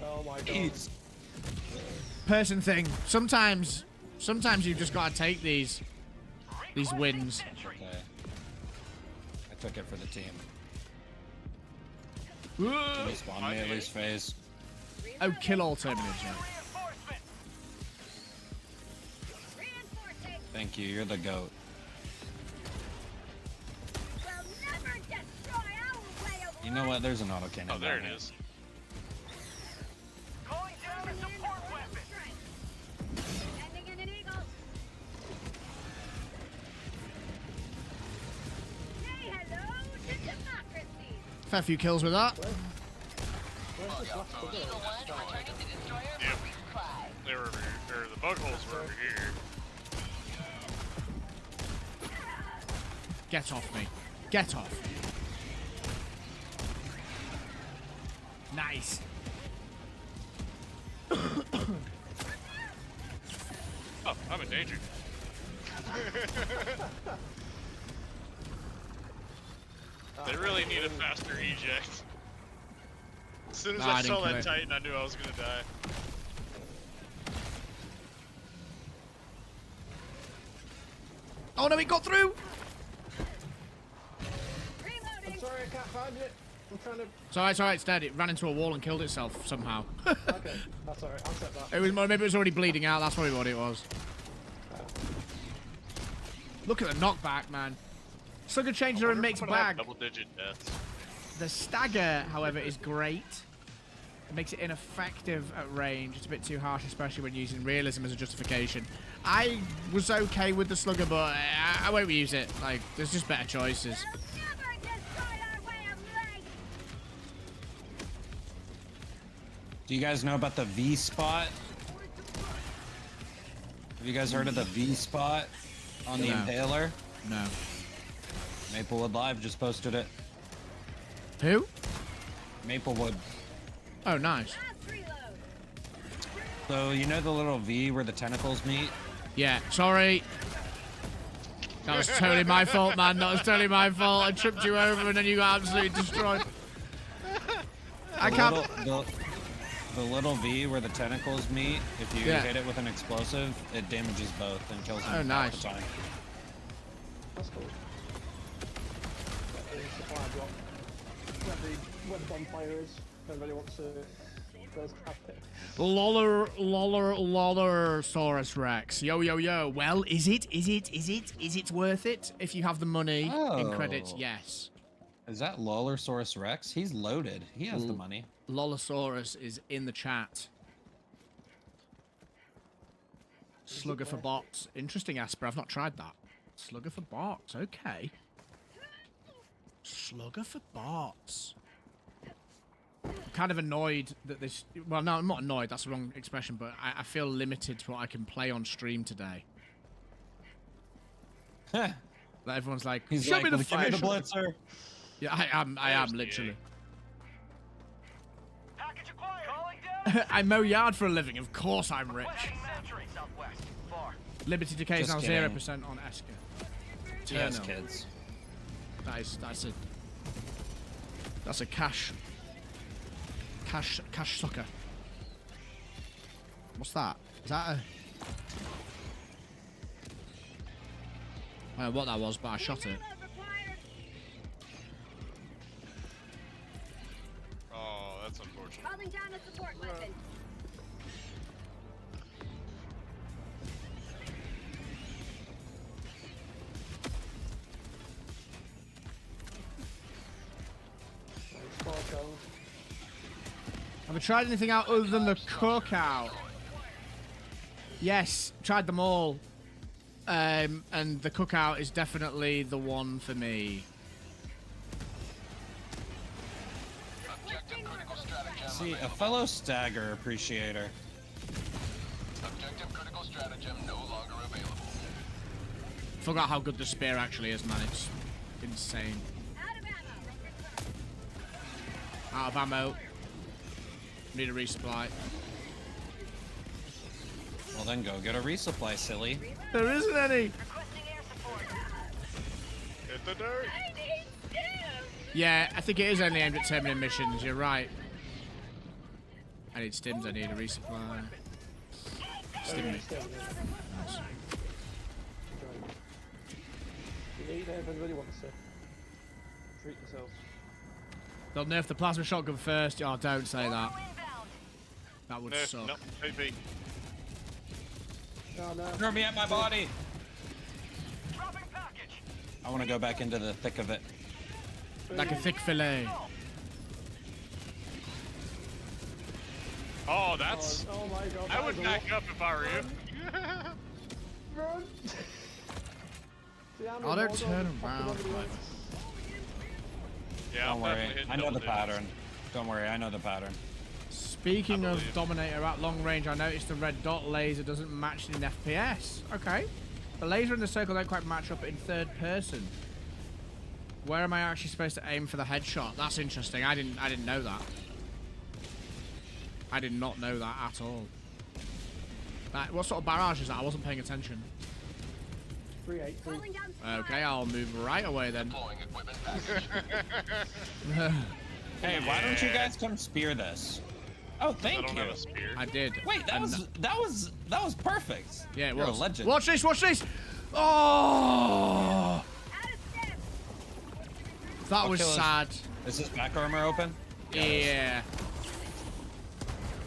Oh my god. Person thing. Sometimes you've just got to take these wins. Okay. I took it for the team. Whoa. Can you spawn me at least, phase? Oh, kill all terminals. Yeah. Thank you. You're the goat. You know what? There's an autocannon. Oh, there it is. Fair few kills with that. Yep. They were over here. Or the bug holes were over here. Get off me. Get off. Nice. Oh, I'm in danger. They really need a faster eject. As soon as I saw that Titan, I knew I was gonna die. Oh no, it got through! I'm sorry, I can't find it. I'm trying to... It's alright, it's dead. It ran into a wall and killed itself somehow. Okay, that's alright, I'll set that. It was maybe it was already bleeding out, that's probably what it was. Look at the knockback, man. Slugger changer and mixed bag. Double-digit deaths. The stagger, however, is great. It makes it ineffective at range. It's a bit too harsh, especially when using realism as a justification. I was okay with the slugger, but I won't use it. Like, there's just better choices. Do you guys know about the V spot? Have you guys heard of the V spot on the Impaler? No. Maplewood Live just posted it. Who? Maplewood. Oh, nice. So, you know the little V where the tentacles meet? Yeah, sorry. That was totally my fault, man. That was totally my fault. I tripped you over and then you got absolutely destroyed. I can't... The little V where the tentacles meet, if you hit it with an explosive, it damages both and kills them Oh, nice. half the time. That's cool. That is the fire block. Where the bonfire is. If anybody wants to go craft it. Loller Saurus Rex. Yo. Well, is it worth it? If you have the money in credits, yes. Is that Lollersaurus Rex? He's loaded. He has the money. Lollosaurus is in the chat. Slugger for bots. Interesting, Asper. I've not tried that. Slugger for bots. Okay. Slugger for bots. I'm kind of annoyed that this... Well, no, I'm not annoyed. That's the wrong expression, but I feel limited to what I can play on stream today. That everyone's like, show me the fire. Give me the blitzer. Yeah, I am literally. I mow yard for a living. Of course I'm rich. Liberty decay is now Just 0% on Eska. Yes, kids. That's a cash sucker. What's that? Is that a? I don't know what that was, but I shot it. Oh, that's unfortunate. Calling down a support weapon. Have you tried anything out other than the cookout? Yes, tried them all. And the cookout is definitely the one for me. See, a fellow stagger appreciator. Objective critical stratagem no longer available. Forgot how good the spear actually is, man. It's insane. Out of ammo. Need a resupply. Well, then go get a resupply, silly. There isn't any. Hit the dirt. Yeah, I think it is only aimed at terminating missions. You're right. I need stims. I need a resupply. Stim me. Nice. You need everybody wants to treat themselves. They'll nerf the plasma shotgun first. Oh, don't say that. That would No, suck. no, AP. No, no. Throw me at my body. I want to go back into the thick of it. Like a thick fillet. Oh, that's. Oh my god. I would back up if I were you. Run! Oh, don't turn around. Yeah, Don't worry, I know the pattern. Don't worry, I know the pattern. Speaking of Dominator at long range, I noticed the red dot laser doesn't match in FPS. Okay. The laser and the circle don't quite match up in third person. Where am I actually supposed to aim for the headshot? That's interesting. I didn't know that. I did not know that at all. What sort of barrage is that? I wasn't paying attention. 383. Okay, I'll move right away then. Hey, why don't you guys come spear this? Oh, thank you. I did. Wait, that was perfect. Yeah, it You're was. a legend. Watch this, watch this! Oh! That was sad. Is this back armor open? Yeah.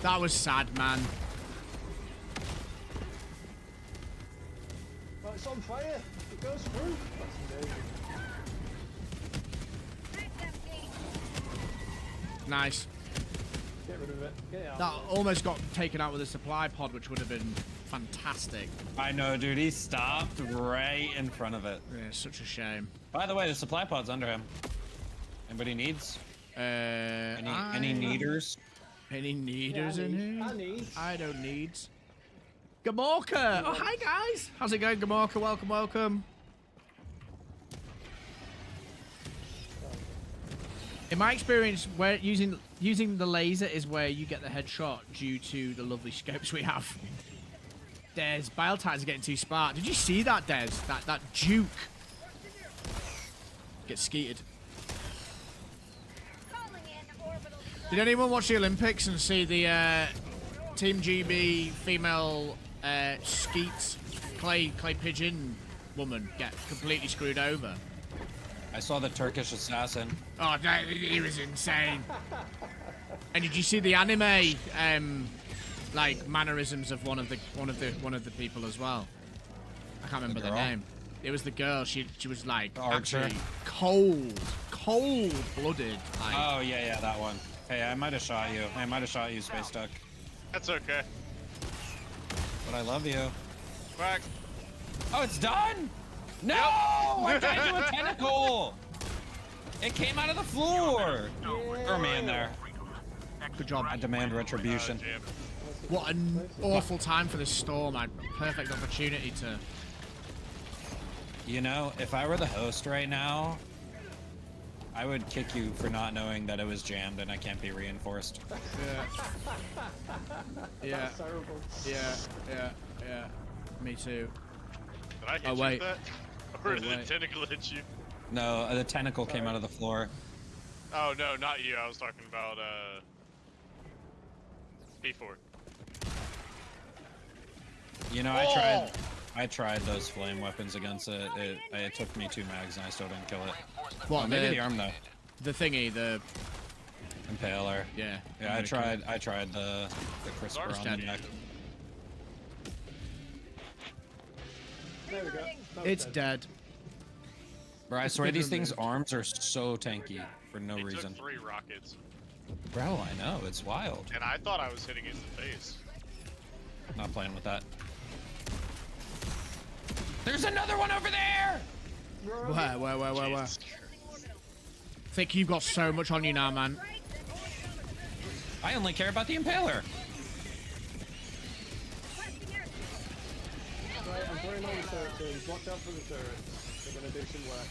That was sad, man. Oh, it's on fire. It goes through. That's amazing. Nice. Get rid of it. Get it out. That almost got taken out with a supply pod, which would have been fantastic. I know, dude. He stopped right in front of it. Yeah, such a shame. By the way, the supply pod's under him. Anybody needs? Any needers? Any needers Yeah, in here? I need. I don't need. Gamorka! Oh, hi guys! How's it going, Gamorka? Welcome, welcome. In my experience, where using the laser is where you get the headshot due to the lovely scopes we have. Des, Bile Titans are getting too smart. Did you see that, Des? That Duke. Get skeeted. Did anyone watch the Olympics and see the Team GB female skeet clay pigeon woman get completely screwed over? I saw the Turkish assassin. Oh, he was insane. And did you see the anime like mannerisms of one of the people as well? I can't remember the name. It was the girl. She was like actually cold blooded. Like, oh yeah, that one. Hey, I might have shot you. I might have shot you, Space Duck. That's okay. But I love you. Back. Oh, it's done? No! I died to a tentacle! It came out of the floor! Throw me in there. Good job. I demand retribution. What an awful time for this storm. A perfect opportunity to... You know, if I were the host right now, I would kick you for not knowing that it was jammed and I can't be reinforced. Yeah. That's terrible. Yeah. Me too. Did I hit Oh, you wait. with that? Or Oh, did wait. the tentacle hit you? No, the tentacle came out of the floor. Oh no, not you. I was talking about P4. You know, I tried those flame weapons against it. It took me 2 mags and I still didn't kill it. What? Oh, maybe the arm though. The thingy, the Impaler. Yeah. Yeah, I tried the crisper on the neck. There we go. It's dead. Bro, I swear these things' arms are so tanky for no It reason. took 3 rockets. Bro, I know, it's wild. And I thought I was hitting it in the face. Not playing with that. There's another one over there! Where? Think you've got so much on you now, man. I only care about the Impaler. Right, I'm throwing all the turrets in. Watch out for the turrets. They're gonna do some work.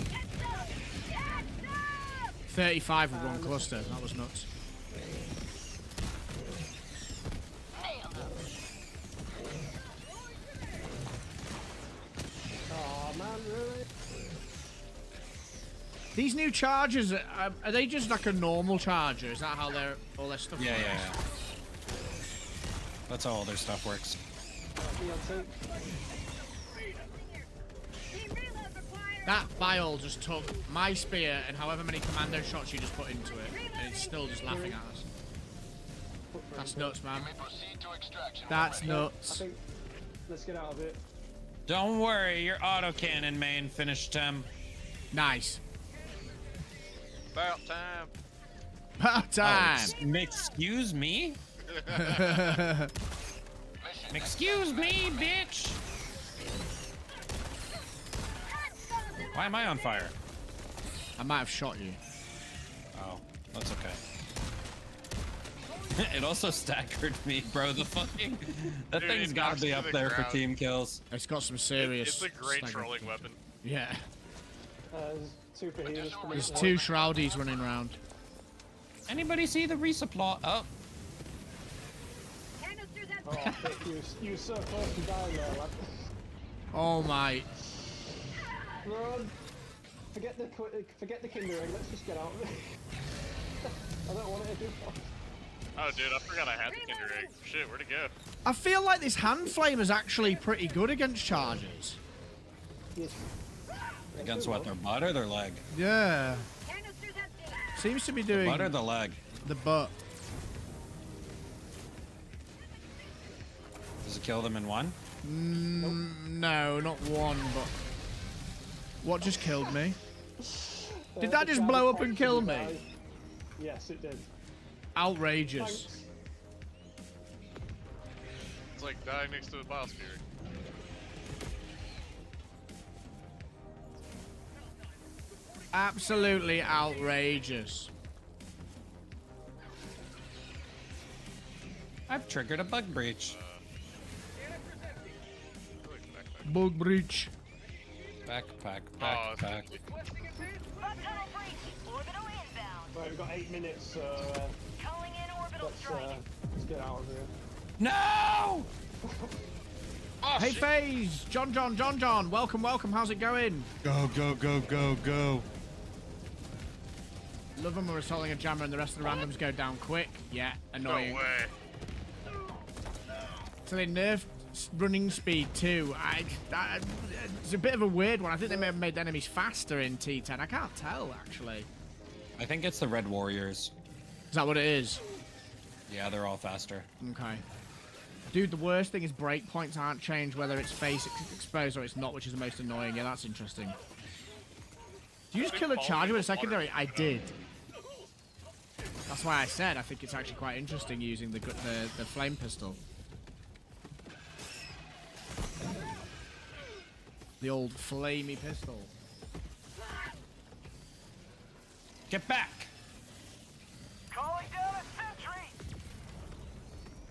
35 with one cluster. That was nuts. Oh man, really? These new chargers, are they just like a normal charger? Is that how all their stuff Yeah. works? That's how all their stuff works. That vial just took my spear and however many commando shots you just put into it, and it's still just laughing at us. That's nuts, man. That's I nuts. think, let's get out of it. Don't worry, your autocannon main finished him. Nice. About time. About time. Oh, excuse me? Excuse me, bitch! Why am I on fire? I might have shot you. Oh, that's okay. It also staggered me, bro. The fucking... That Dude, thing's it gotta knocks be to up the there for ground. team kills. It's got some serious... It's a great stagger. trolling weapon. Yeah. Super healers coming There's in. 2 shroudies running around. Anybody see the resupply? Oh. Oh, Vic, you were so close to dying there, lad. Oh my. Run! Forget the Kinder Egg, let's just get out of it. I don't want it to do Oh, dude, I forgot I had the Kinder Egg. Shit, where'd it go? I feel like this hand flame is actually pretty good against chargers. Against what, their butt or their leg? Yeah. Seems to be doing... The butt or the leg? The butt. Does it kill them in one? No, not one, but... What just killed me? Did that just blow up and kill me? Yes, it did. Outrageous. Thanks. It's like dying next to a biosphere. Absolutely outrageous. I've triggered a bug breach. Bug breach. Backpack. Right, we've got 8 minutes, so let's get out of here. No! Hey FaZe! John, welcome, how's it going? Go. Love them when we're assaulting a jammer and the rest of the randoms go down quick. Yeah, annoying. No way. So they nerfed running speed too. It's a bit of a weird one. I think they may have made the enemies faster in T10. I can't tell, actually. I think it's the Red Warriors. Is that what it is? Yeah, they're all faster. Okay. Dude, the worst thing is breakpoints aren't changed whether it's face exposed or it's not, which is the most annoying. Yeah, that's interesting. Did you just kill a charger with a secondary? I did. That's why I said I think it's actually quite interesting using the flame pistol. The old flamey pistol. Get back! Calling down a sentry!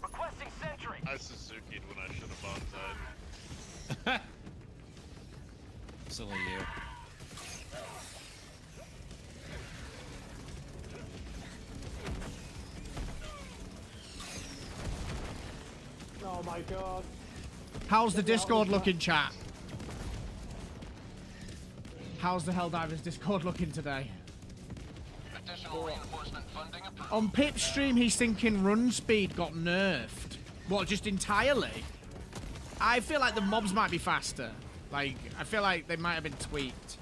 Requesting sentry! I Suzuki'd when I should have bonsai'd. Silly you. my god. How's the Discord looking, chat? How's the Helldivers Discord looking today? Additional reinforcement funding approved. On Pip's stream, he's thinking run speed got nerfed. What, just entirely? I feel like the mobs might be faster. Like, I feel like they might have been tweaked.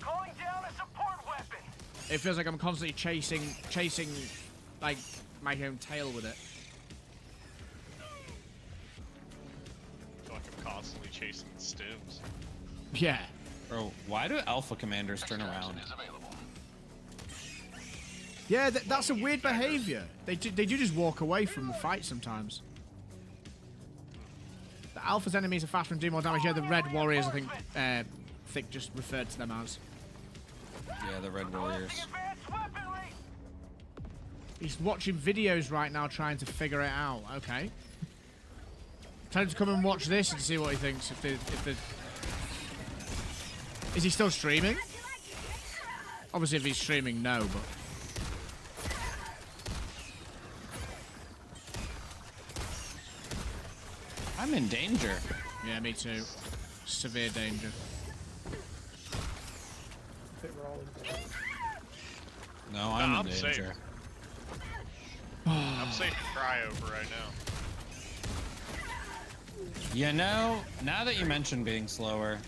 Calling down a support weapon. It feels like I'm constantly chasing, like, my own tail with it. I feel like I'm constantly chasing stims. Yeah. Bro, why do alpha commanders turn around? Yeah, that's a weird behavior. They do just walk away from the fight sometimes. The alpha's enemies are faster and do more damage. Yeah, the red warriors, I think Thick just referred to them as. Yeah, the red warriors. He's watching videos right now trying to figure it out. Okay. Tell him to come and watch this and see what he thinks. Is he still streaming? Obviously, if he's streaming, no, but... I'm in danger. Yeah, me too. Severe danger. No, I'm in safe. danger. I'm safe to cry over right now. You know, now that you mention being slower.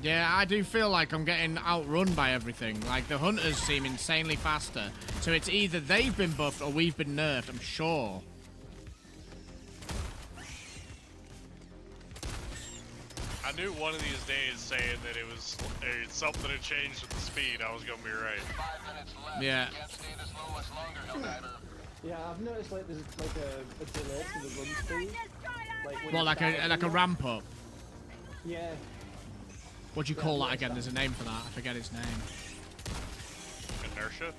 Yeah, I do feel like I'm getting outrun by everything. Like, the hunters seem insanely faster. So it's either they've been buffed or we've been nerfed, I'm sure. I knew one of these days saying that it was something had changed with the speed. I was gonna be right. 5 minutes left. Yeah. Can't stay this low much longer, Helldiver. Yeah, I've noticed like there's like a delay to the run speed. Like, when Well, you like start a running. ramp up. Yeah. What do you call that again? There's a name for that. I forget its name. Inertia?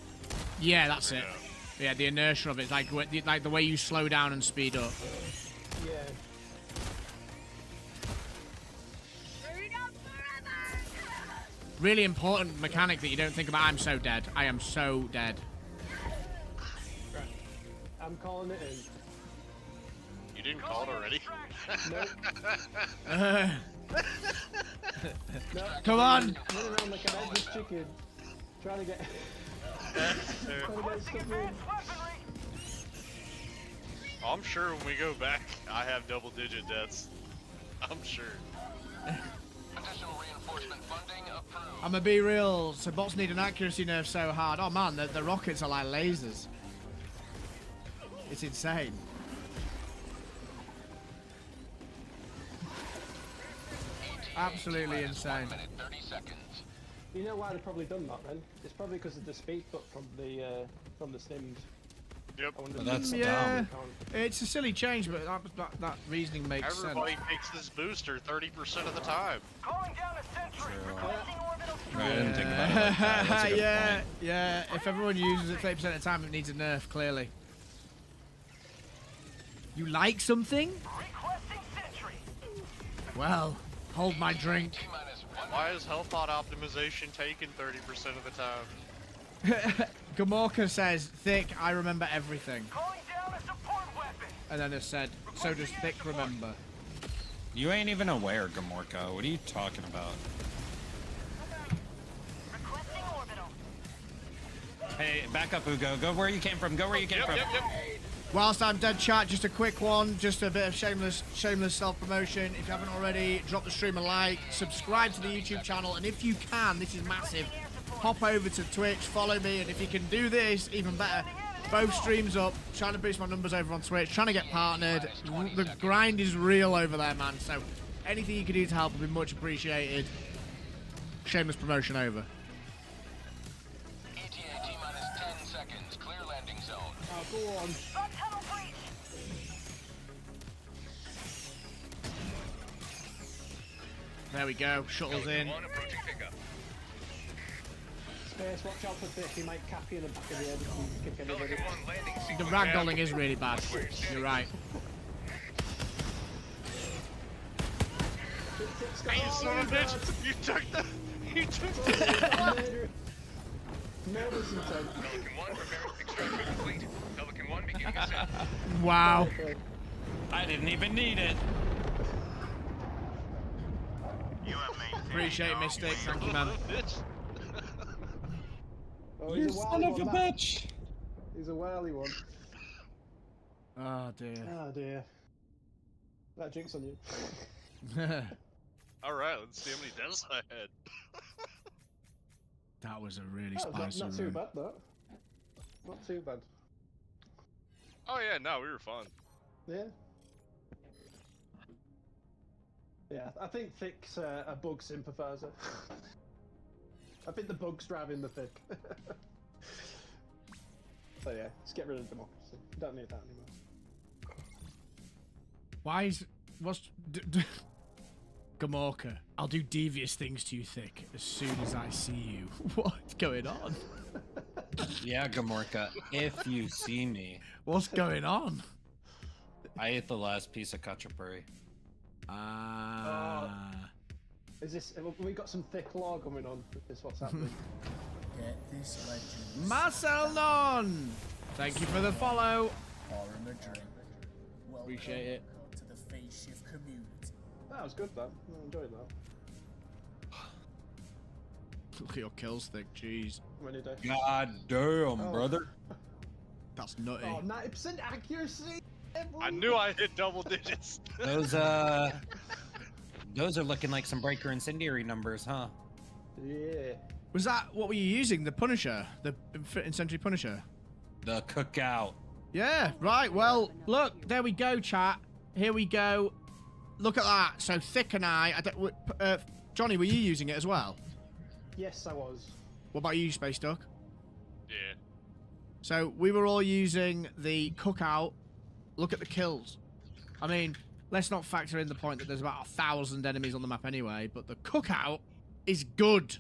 Yeah, that's it. Yeah, the inertia of it. Like the way you slow down and speed up. Yeah. Really important mechanic that you don't think about. I'm so dead. I am so dead. Right. I'm calling it in. You didn't call it already? No. Come on! Running around like an headless chicken. Trying to get... trying to get stuff in. I'm sure when we go back, I have double-digit deaths. I'm sure. Additional reinforcement funding approved. I'm gonna be real. So bots need an accuracy nerf so hard. Oh man, the rockets are like lasers. It's insane. Absolutely insane. 1 minute, 30 seconds. You know why they've probably done that then? It's probably because of the speed cut from the stims. Yep. Well, that's Yeah, dumb. it's a silly change, but that reasoning makes Everybody sense. takes this booster 30% of the time. Calling down a sentry. Requesting orbital Right, I didn't think about it like that. That's a good yeah, point. yeah. If everyone uses it 30% of the time, it needs a nerf, clearly. You like something? requesting sentry. Well, hold my drink. Why is health pod optimization taking 30% of the time? Gamorka says, Thick, I remember everything. Calling down a support weapon. And then it said, so does Thick remember. You ain't even aware, Gamorka. What are you talking about? Requesting orbital. Hey, back up, Ugo. Go where you came from. Go where you came from. Yep. Whilst I'm dead, chat, just a quick one, just a bit of shameless self-promotion. If you haven't already, drop the stream a like, subscribe to the YouTube channel, and if you can, this is massive, hop over to Twitch, follow me, and if you can do this, even better, both streams up, trying to boost my numbers over on Twitch, trying to get partnered. The grind is real over there, man, so anything you can do to help would be much appreciated. Shameless promotion over. ETA T-minus 10 seconds. Clear landing zone. Oh, go on. Got tunnel breach. There we go, shuttles in. Space, watch out for Thick. He might cap you in the back of the head if you kick anybody. The ragdolling is really bad. You're right. Hey, you son of a bitch! You took the... More discontent. Pelican 1 preparing extraction complete. Pelican 1 beginning ascent. Wow. I didn't even need it. You have maintained Appreciate it, your Mystic. wheel. Thank you, man. Oh, You he's a son wily of a one. bitch. He's a wily one. Oh, dear. Oh dear. That jinx on you. Alright, let's see how many deaths I had. That was a really That was spicy not too rune. bad, though. Not too bad. Oh yeah, no, we were fine. Yeah. Yeah, I think Thick's a bug sympathizer. I think the bug's driving the Thick. So yeah, let's get rid of democracy. We don't need that anymore. Why is... What's... Gamorka, I'll do devious things to you, Thick, as soon as I see you. What's going on? Yeah, Gamorka, if you see me. What's going on? I ate the last piece of kachapuri. Is this... We got some Thick law going on. Is what's happening. Get this legend. Marcel Non! Thank you for the follow. Or a drink. Welcome Appreciate it. to the Phase Shift community. That was good, though. I enjoyed that. Look at your kills, Thick. Jeez. Many days. God damn, brother. That's nutty. Oh, 90% accuracy! I knew I hit double digits. Those are looking like some breaker incendiary numbers, huh? Yeah. Was that... What were you using? The Punisher? The Incendiary Punisher? The cookout. Yeah, right. Well, look. There we go, chat. Here we go. Look at that. So Thick and I don't, Johnny, were you using it as well? Yes, I was. What about you, Space Duck? Yeah. So we were all using the cookout. Look at the kills. I mean, let's not factor in the point that there's about 1,000 enemies on the map anyway, but the cookout is good.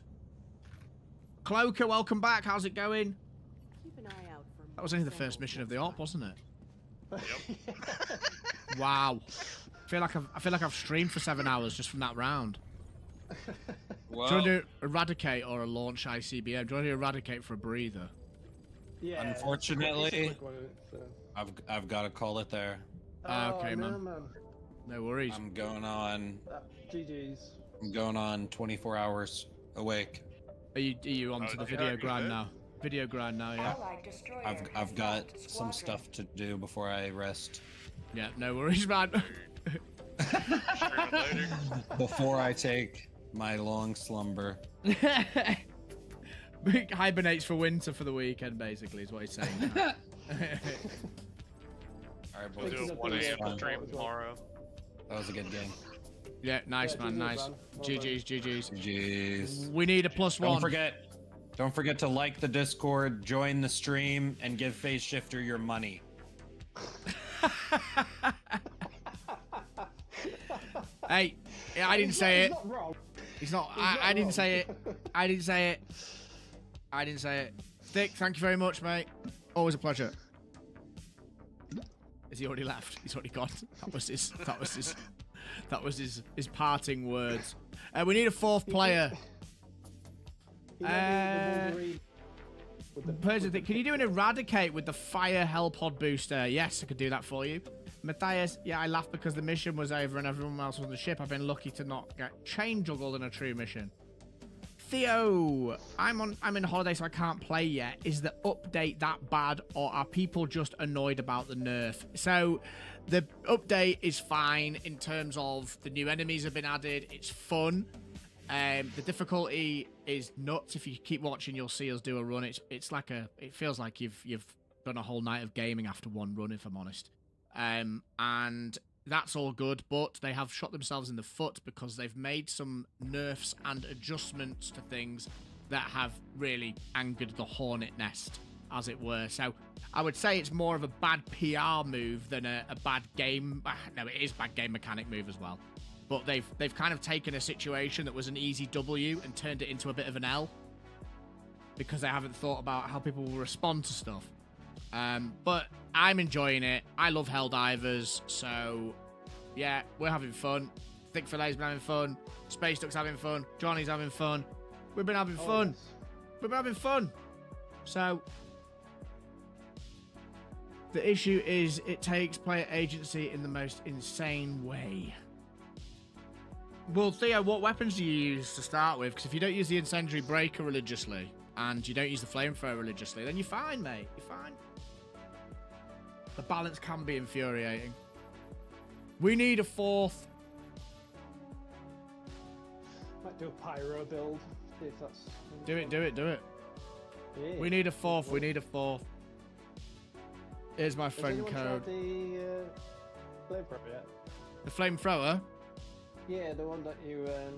Cloaker, welcome back. How's it going? Keep an eye out for That was only the first mission of the op, wasn't it? Yep. Wow. I feel like I've streamed for 7 hours just from that round. Well, Do you want to do Eradicate or a launch ICBM? Do you want to do Eradicate for a breather? Yeah. Unfortunately, it's a quick one, so. I've got to call it there. Okay, no, man. No worries. I'm going on. GG's. I'm going on 24 hours awake. Are you onto the Okay, video good. grind now? Video grind now, yeah. Allied destroyer I've has got locked some squadron. stuff to do before I rest. Yeah, no worries, man. Streaming later. Before I take my long slumber. Hibernates for winter for the weekend, basically, is what he's saying. All right, We'll boys. do a Fine. 1 a.m. Fine. stream tomorrow. That was a good game. Yeah, nice, Yeah, man, GG's, nice. man. Well GG's, GG's. Jeez. We need a +1. Don't forget to like the Discord, join the stream, and give Phase Shifter your money. Hey, yeah, I didn't say it. He's not wrong. He's not. He's not I didn't wrong. say it. I didn't say it. I didn't say it. Thick, thank you very much, mate. Always a pleasure. Has he already left? He's already gone. That was his. That was his parting words. We need a 4th player. He never did the Wolverine with the- Here's the thing. Can you do an Eradicate with the Fire Hell Pod booster? Yes, I could do that for you. Matthias, yeah, I laughed because the mission was over and everyone else was on the ship. I've been lucky to not get chain juggled in a true mission. Theo, I'm in holiday, so I can't play yet. Is the update that bad, or are people just annoyed about the nerf? So, the update is fine in terms of the new enemies have been added. It's fun. The difficulty is nuts. If you keep watching, you'll see us do a run. It's like it feels like you've done a whole night of gaming after one run, if I'm honest. And that's all good, but they have shot themselves in the foot because they've made some nerfs and adjustments to things that have really angered the hornet nest, as it were. So I would say it's more of a bad PR move than a bad game. No, it is bad game mechanic move as well. But they've kind of taken a situation that was an easy W and turned it into a bit of an L because they haven't thought about how people will respond to stuff. But I'm enjoying it. I love Helldivers, so yeah, we're having fun. Thick Fillet's been having fun. Space Duck's having fun. Johnny's having fun. We've been having fun. yes. We've been having fun. So the issue is it takes player agency in the most insane way. Well, Theo, what weapons do you use to start with? Because if you don't use the incendiary breaker religiously and you don't use the flamethrower religiously, then you're fine, mate. You're fine. The balance can be infuriating. We need a fourth. Might do a pyro build. See if that's. Do it, do it, do it. Yeah. We need a fourth. We need a fourth. Here's my Has friend anyone code. tried the flamethrower yet? The flamethrower. Yeah, the one that you The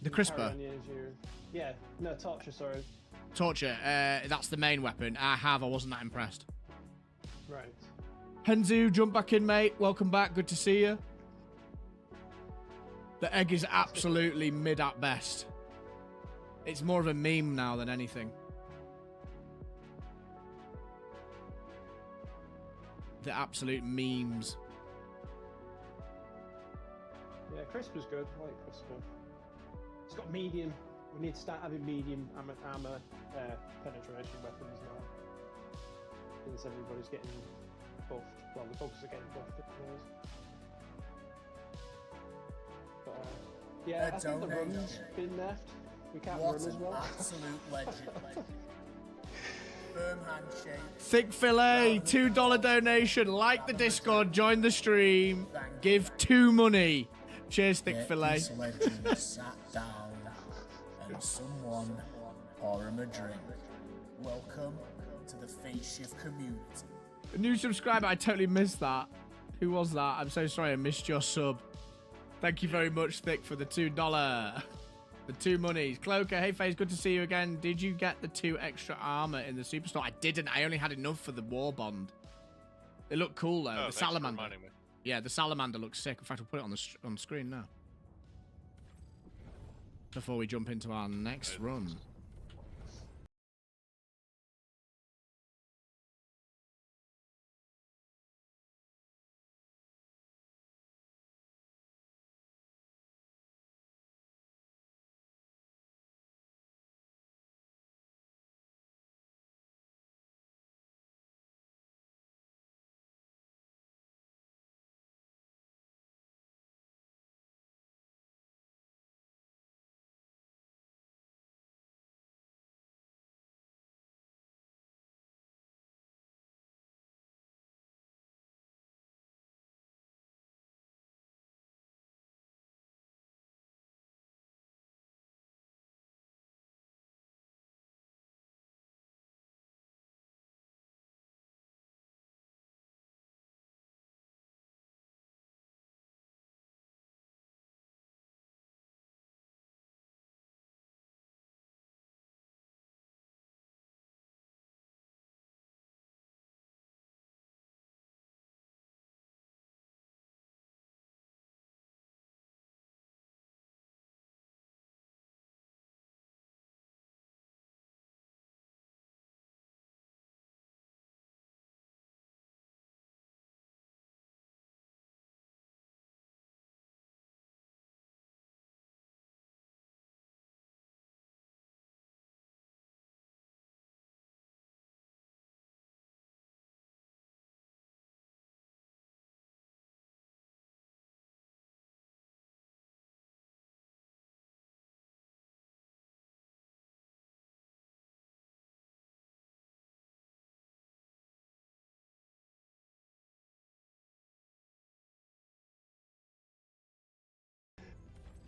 you crisper. carry on you as your- Yeah, no, torture, sorry. Torture. That's the main weapon. I wasn't that impressed. Right. Henzu, jump back in, mate. Welcome back. Good to see you. The egg is absolutely mid at best. It's more of a meme now than anything. The absolute memes. Yeah, crisper's good. I like crisper. It's got medium. We need to start having medium armor penetration weapons now. Since everybody's getting buffed. Well, the bugs are getting buffed. But, yeah, I think the run's been nerfed. We can't What run as an well. absolute legend. Firm handshake. Thick Fillet, $2 donation. Like the Discord, join the stream. Give 2 money. Cheers, Thick Fillet. This legend sat down and someone poured him a drink. Welcome to the Face Shift community. A new subscriber, I totally missed that. Who was that? I'm so sorry I missed your sub. Thank you very much, Thick, for the $2. The 2 monies. Cloaker, hey Faze, good to see you again. Did you get the 2 extra armor in the superstore? I didn't. I only had enough for the Warbond. They look cool though. Oh, The thanks for salamander. reminding me. Yeah, the salamander looks sick. In fact, we'll put it on screen now. Before we jump into our next run.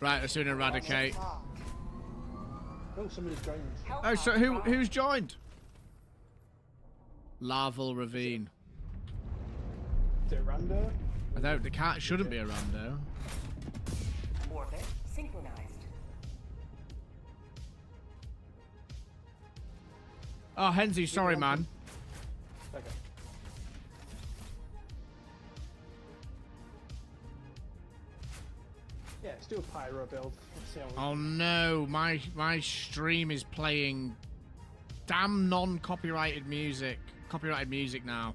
Right, let's do an eradicate. Oh, somebody's joined. Oh, so who's joined? Larval Ravine. Is it Rando? I don't. It shouldn't be a rando. Orbit synchronized. Oh, Henzy, sorry, man. Okay. Yeah, let's do a pyro build. Let's see how we Oh no, my stream is playing damn non-copyrighted music. Copyrighted music now.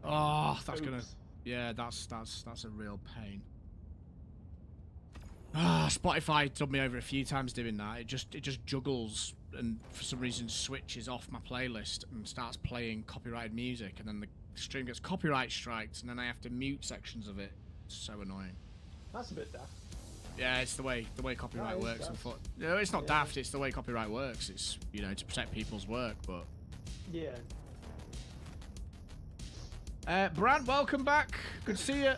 Oh, that's gonna. Yeah, that's a real pain. Ah, Spotify dubbed me over a few times doing that. It just juggles and for some reason switches off my playlist and starts playing copyrighted music, and then the stream gets copyright striked, and then I have to mute sections of it. It's so annoying. That's a bit daft. Yeah, it's the way copyright works. No, it's not daft. It's the way copyright works. It's, you know, to protect people's work, but Yeah. Brant, welcome back. Good to see you.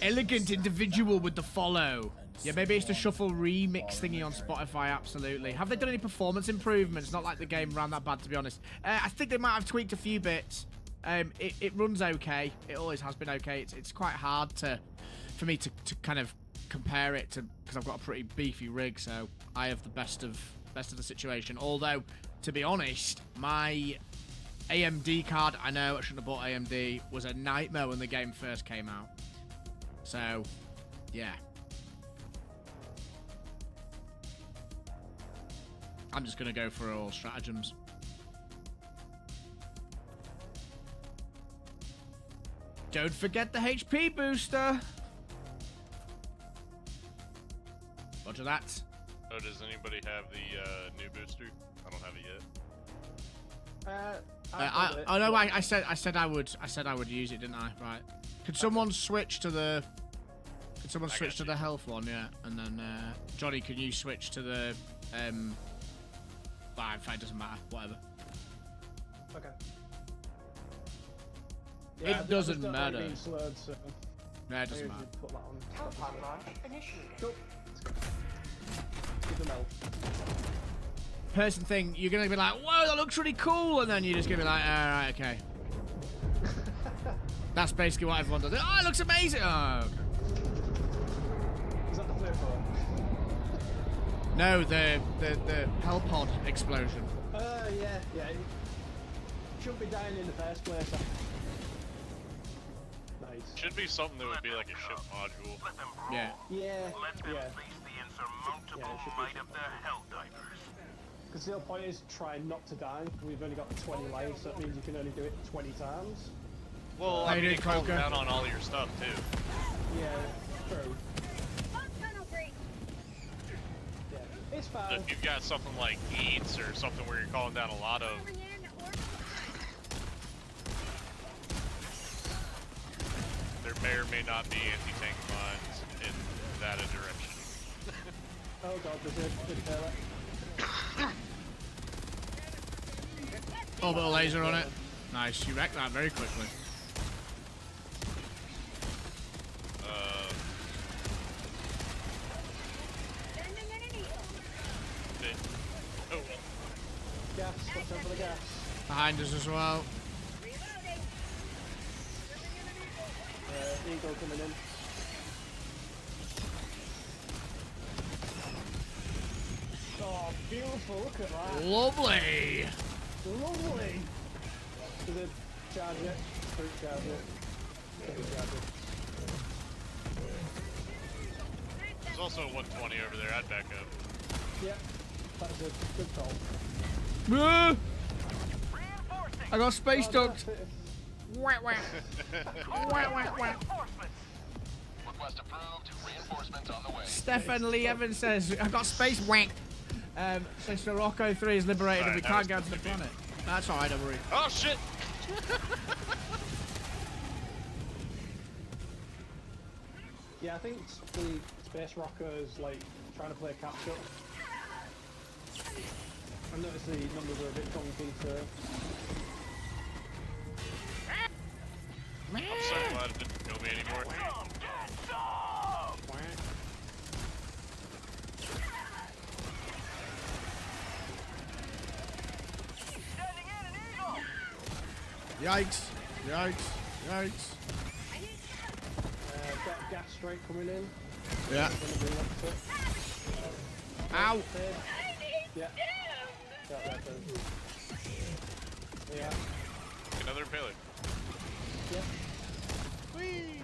Elegant individual with the follow. Yeah, maybe it's the shuffle remix thingy on Spotify. Absolutely. Have they done any performance improvements? Not like the game ran that bad, to be honest. I think they might have tweaked a few bits. It runs okay. It always has been okay. It's quite hard for me to kind of compare it to, because I've got a pretty beefy rig, so I have the best of the situation. Although, to be honest, my AMD card, I know I shouldn't have bought AMD, was a nightmare when the game first came out. So, yeah. I'm just going to go for all stratagems. Don't forget the HP booster. Roger that. Oh, does anybody have the new booster? I don't have it yet. I know. I said I would use it, didn't I? Right. Could someone switch to the? Could someone switch to the health one? Yeah. And then Johnny, can you switch to the? In fact, it doesn't matter. Whatever. Okay. Yeah, It doesn't matter. Being slurred, so No, it doesn't matter. put that on. Countdown launch initiated. Cool. Give them help. Person thing, you're gonna be like, whoa, that looks really cool, and then you're just gonna be like, alright, okay. That's basically what everyone does. Oh, it looks amazing! Oh. Is that the third one? No, the hell pod explosion. Yeah. It shouldn't be dying in the first place. Nice. Should be something that would be like a ship module. Yeah. Yeah. Let them face the insurmountable might of the Helldivers. Because the whole point is try not to die. We've only got 20 lives, so that means you can only do it 20 times. Well, I mean, it calls down on all your stuff too. Yeah, true. Yeah, it's fine. So if you've got something like eats or something where you're calling down a lot of, there may or may not be anti-tank mines in that direction. Oh god, there's a good pellet. Orbital laser on it. Nice, you wrecked that very quickly. Oh. Gas, watch out for the gas. Behind us as well. Eagle coming in. Oh, beautiful, look at that. Lovely. Lovely. Does it charge it? Fruit charge it. Charge it. There's also a 120 over there. I'd back up. Yeah, that's a good call. I got space ducked. Request approved. Reinforcements on the way. Stefan Lee Evans says, I got space wank. Since the Rocco 3 is liberated and we can't get to the planet. That's alright, don't worry. Oh shit! Yeah, I think the Space Rocker is like trying to play catch up. I noticed the numbers are a bit funky, so. I'm so glad it didn't kill me anymore. Yikes. Yikes. Yikes. Got gas strike coming in. Yeah. Ow. Yeah. Got that thing. Yeah. Another impaler. Yeah. Whee!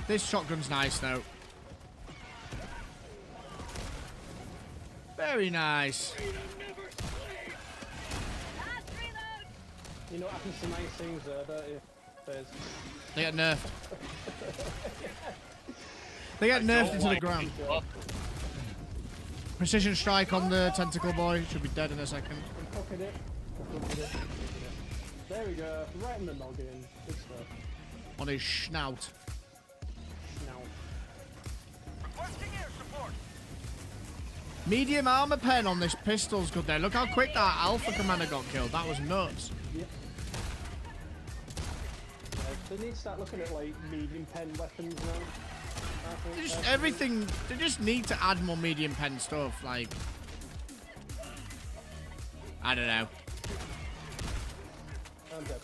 This shotgun's nice though. Very nice. You know what happens to nice things there, don't you? They get nerfed. They get nerfed into the ground. Precision strike on the tentacle boy. Should be dead in a second. I'm cooking it. There we go. Right in the noggin. Good stuff. On his snout. Requesting air support. Medium armor pen on this pistol's good there. Look how quick that alpha commander got killed. That was nuts. Yep. They need to start looking at like medium pen weapons now. Just everything. They just need to add more medium pen stuff. Like, I don't know. I'm dead.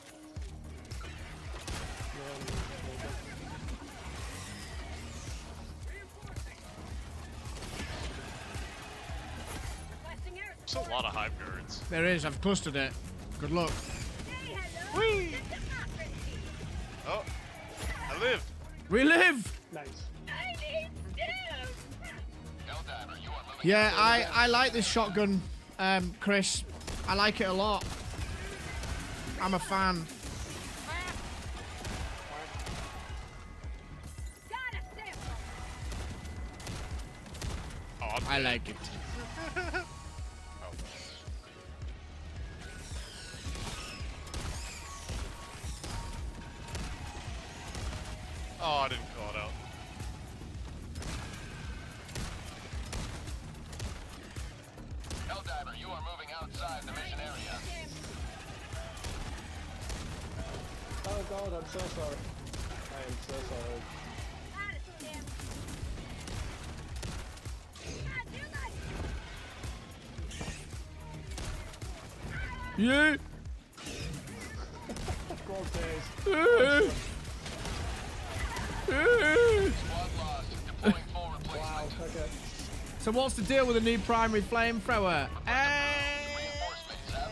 There's a lot of hive guards. There is. I've clustered it. Good luck. Whee! Oh, I lived. We live. Nice. Yeah, I like this shotgun, Chris. I like it a lot. I'm a fan. Oh, I like it. Oh, I didn't call it out. Helldiver, you are moving outside the mission area. Oh god, I'm so sorry. I am so sorry. Yeah. God days. Wow, okay. So what's the deal with the new primary flamethrower?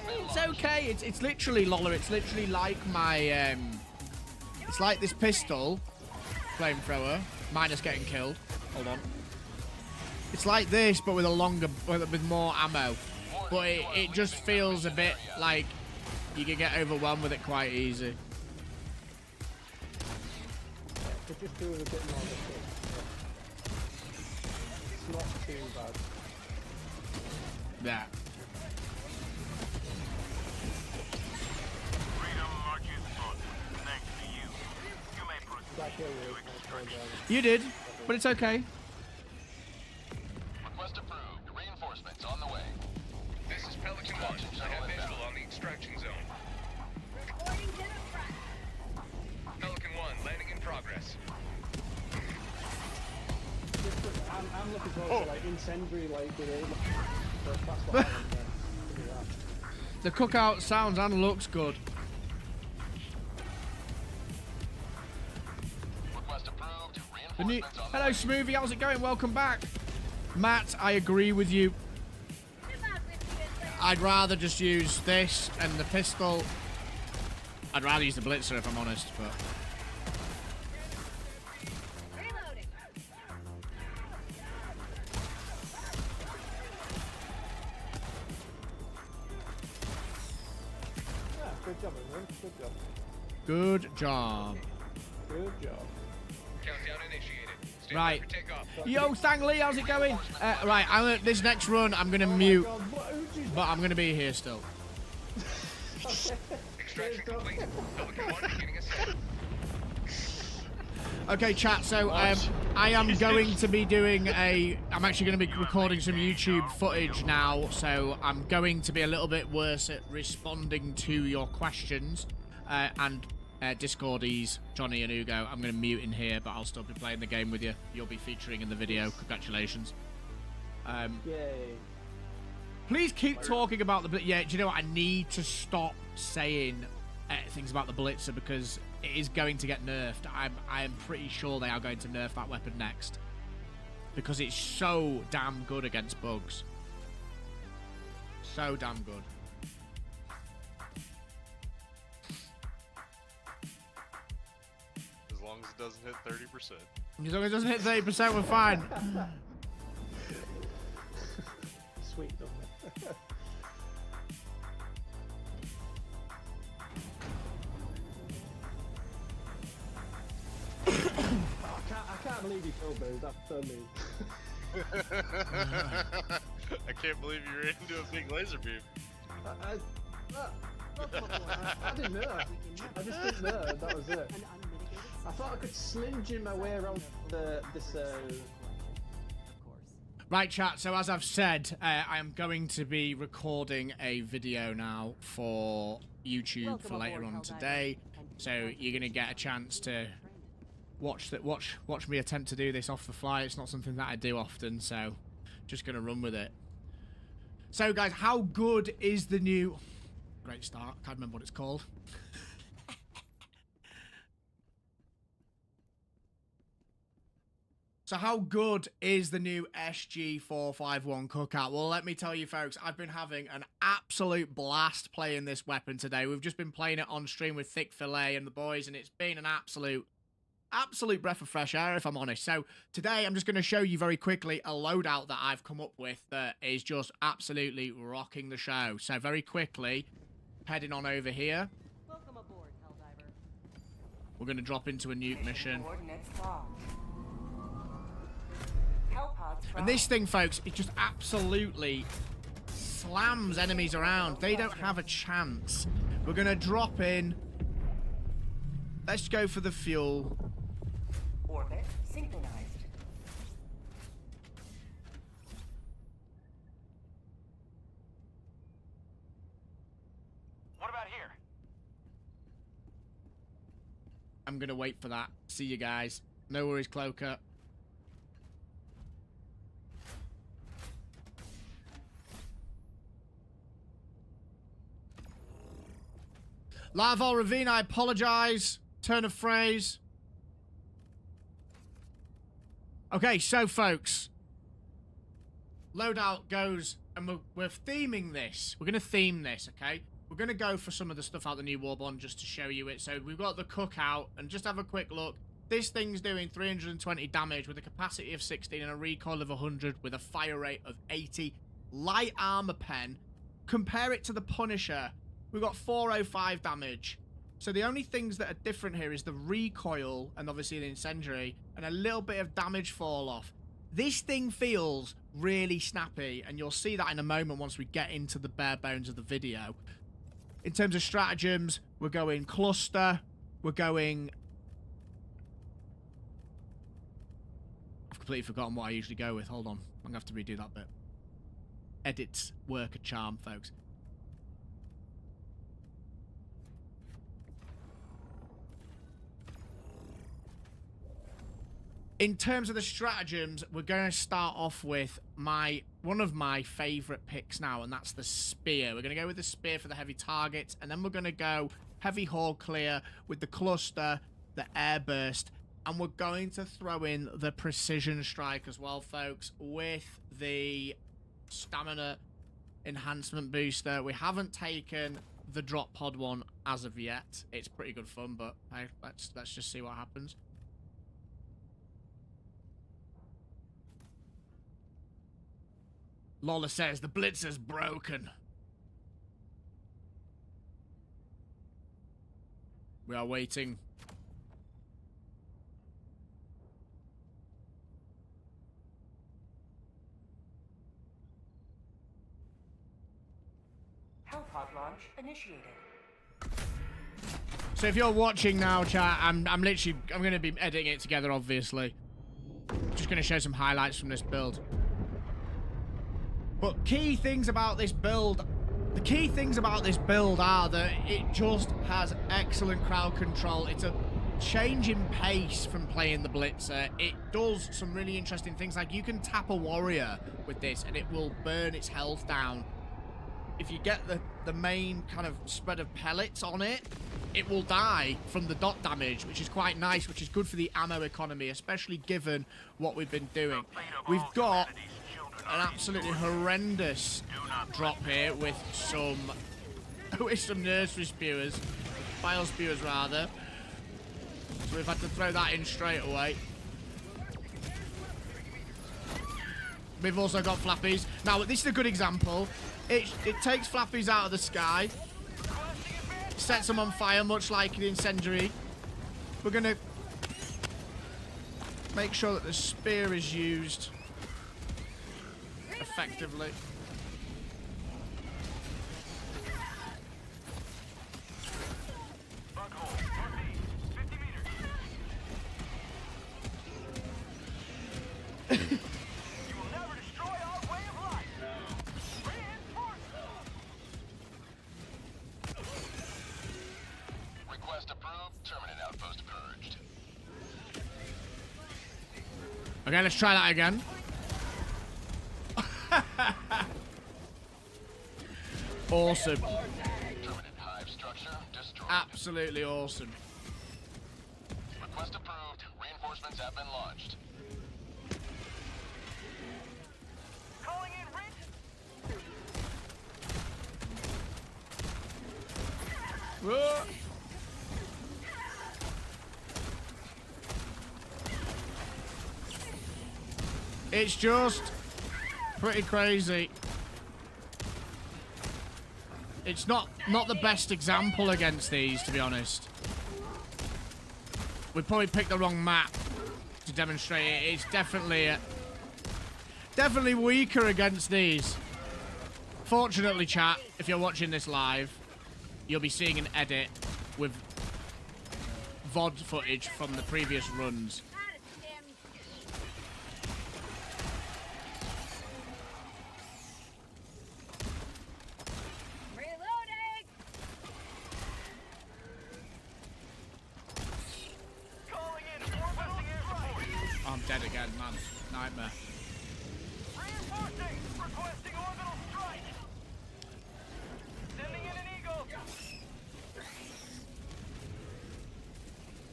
It's okay. It's literally Lola. It's literally like my it's like this pistol flamethrower minus getting killed. Hold on. It's like this but with a longer with more ammo. But it just feels a bit like you can get overwhelmed with it quite easy. Could just do with a bit more of a It's not too bad. Yeah. Freedom marches on. Thanks to you. You may proceed to extraction. You did, but it's okay. Request approved. Reinforcements on the way. This is Pelican 1. I have visual on the extraction zone. Reporting to the front. Pelican 1, landing in progress. I'm looking forward to like incendiary like grenade. That's what I want to do that. The cookout sounds and looks good. Request approved. The new Reinforcements on the Hello way. Smoothie, how's it going? Welcome back. Matt, I agree with you. I'd rather just use this and the pistol. I'd rather use the blitzer if I'm honest, but Reloading. Yeah, good job, everyone. Good job. good job. Good job. Countdown initiated. Stand Right. by for takeoff. Yo, Thang Lee, how's it going? Right, this next run I'm gonna mute, God, who'd you but I'm gonna be here still. Extraction complete. Pelican 1 beginning ascent. Okay, chat. So I am going to be doing I'm actually going to be recording some YouTube footage now. So I'm going to be a little bit worse at responding to your questions and Discordies, Johnny and Ugo. I'm going to mute in here, but I'll still be playing the game with you. You'll be featuring in the video. Congratulations. Yay. Please keep talking about the Blitzer. Yeah, do you know what? I need to stop saying things about the Blitzer because it is going to get nerfed. I am pretty sure they are going to nerf that weapon next because it's so damn good against bugs. So damn good. As long as it doesn't hit 30%. As long as it doesn't hit 30%, we're fine. Sweet, doesn't it? believe you killed those. That's so mean. I can't believe you ran into a big laser beam. I didn't know. I just didn't know. That was it. I thought I could slim jim my way around this. Right, chat, so as I've said, I am going to be recording a video now for YouTube for later on today. So you're going to get a chance to watch me attempt to do this off the fly. It's not something that I do often, so just going to run with it. So guys, how good is the new... Great start, can't remember what it's called. So how good is the new SG451 cookout? Well, let me tell you folks, I've been having an absolute blast playing this weapon today. We've just been playing it on stream with Thick Fillet and the boys, and it's been an absolute breath of fresh air, if I'm honest. So today I'm just going to show you very quickly a loadout that I've come up with that is just absolutely rocking the show. So very quickly, heading on over here. Welcome aboard, Helldiver. We're going to drop into a nuke mission. And this thing, folks, it just absolutely slams enemies around. They don't have a chance. We're going to drop in. Let's go for the fuel. Orbit synchronized. What about here? I'm going to wait for that. See you guys. No worries, Cloaker. Larval Ravine, I apologize. Turn of phrase. Okay, so folks, loadout goes, and we're theming this. We're going to theme this, okay? We're going to go for some of the stuff out the new Warbond just to show you it. So we've got the cookout, and just have a quick look. This thing's doing 320 damage with a capacity of 16 and a recoil of 100 with a fire rate of 80. Light armor pen. Compare it to the Punisher. We've got 405 damage. So the only things that are different here is the recoil and obviously the incendiary and a little bit of damage fall off. This thing feels really snappy, and you'll see that in a moment once we get into the bare bones of the video. In terms of stratagems, we're going cluster, we're going... I've completely forgotten what I usually go with. Hold on, I'm gonna have to redo that bit. Edits work a charm, folks. In terms of the stratagems, we're going to start off with one of my favourite picks now, and that's the spear. We're going to go with the spear for the heavy targets, and then we're going to go heavy haul clear with the cluster, the airburst, and we're going to throw in the precision strike as well, folks, with the stamina enhancement booster. We haven't taken the drop pod one as of yet. It's pretty good fun, but hey, let's just see what happens. Lola says the blitzer's broken. We are waiting. Hellpod launch initiated. So if you're watching now, chat, I'm going to be editing it together, obviously. Just going to show some highlights from this build. But key things about this build, the key things about this build are that it just has excellent crowd control. It's a change in pace from playing the Blitzer. It does some really interesting things, like you can tap a warrior with this and it will burn its health down. If you get the main kind of spread of pellets on it, it will die from the dot damage, which is quite nice, which is good for the ammo economy, especially given what we've been doing. We've got an absolutely horrendous drop here with some nursery spewers, file spewers rather. So we've had to throw that in straight away. We've also got flappies. Now this is a good example. It takes flappies out of the sky, sets them on fire, much like the incendiary. We're gonna Make sure that the spear is used effectively. Request approved. Terminate outpost purged. Okay, let's try that again. Awesome. Terminate hive structure destroyed. Absolutely awesome. Request approved. Reinforcements have been launched. Calling in Rick. Whoa. It's just pretty crazy. It's not the best example against these, to be honest. We probably picked the wrong map to demonstrate it. It's definitely weaker against these. Fortunately, chat, if you're watching this live, you'll be seeing an edit with VOD footage from the previous runs. I'm dead again, man. Nightmare. Reinforcing. Requesting orbital strike. Sending in an eagle.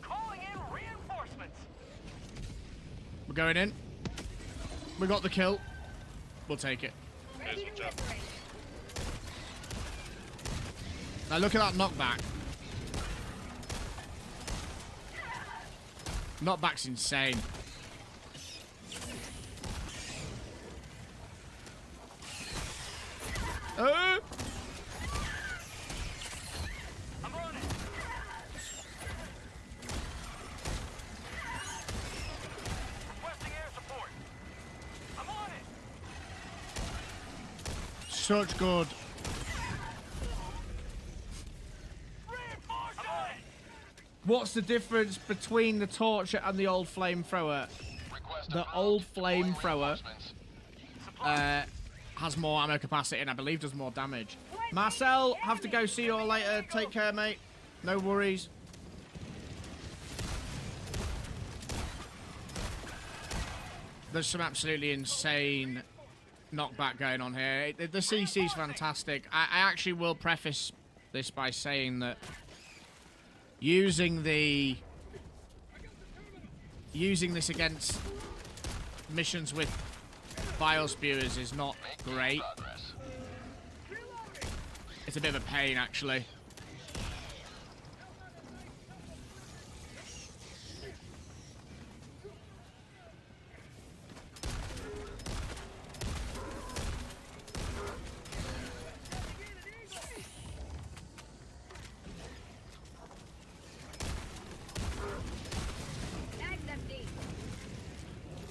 Calling in reinforcements. We're going in. We got the kill. We'll take it. Now look at that knockback. Knockback's insane. I'm on it. Requesting air support. I'm on it. Such good. What's the difference between the torture and the old flamethrower? The old flamethrower has more ammo capacity and I believe does more damage. Marcel, have to go. See you all later. Take care, mate. No worries. There's some absolutely insane knockback going on here. The CC is fantastic. I actually will preface this by saying that using this against missions with biospewers is not great. It's a bit of a pain, actually.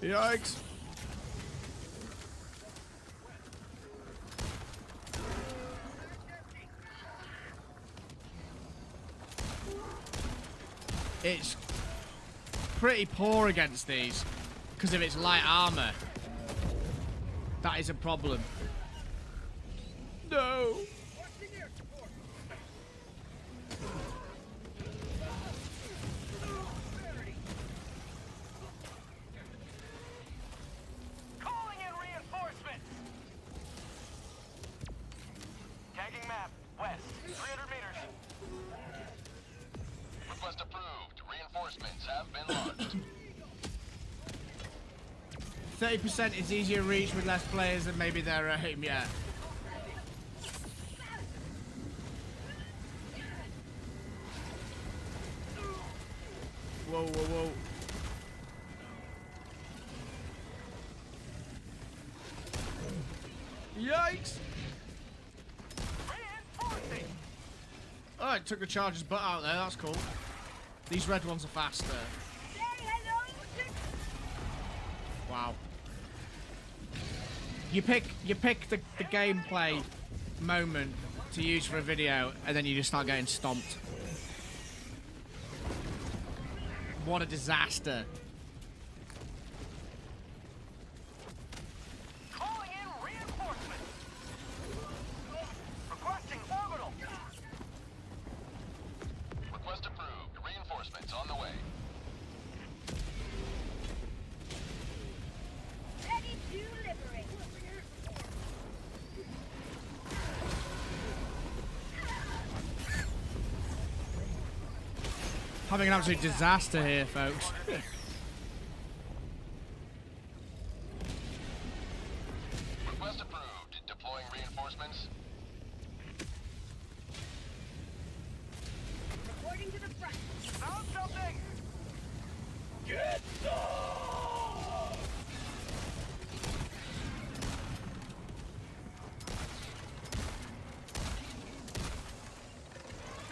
Yikes. It's pretty poor against these because of its light armor. That is a problem. No. Calling in reinforcements. Tagging map west, 300 meters. Request approved. Reinforcements have been launched. 30% is easier to reach with less players than maybe their aim, yeah. Whoa, whoa, whoa. Yikes! Oh, it took the charger's butt out there, that's cool. These red ones are faster. Wow. You pick the gameplay moment to use for a video, and then you just start getting stomped. What a disaster. Calling in reinforcements. Requesting orbital. Request approved. Reinforcements on the way. Ready to liberate. Having an absolute disaster here, folks. Request approved. Deploying reinforcements. Reporting to the front. Found something. Get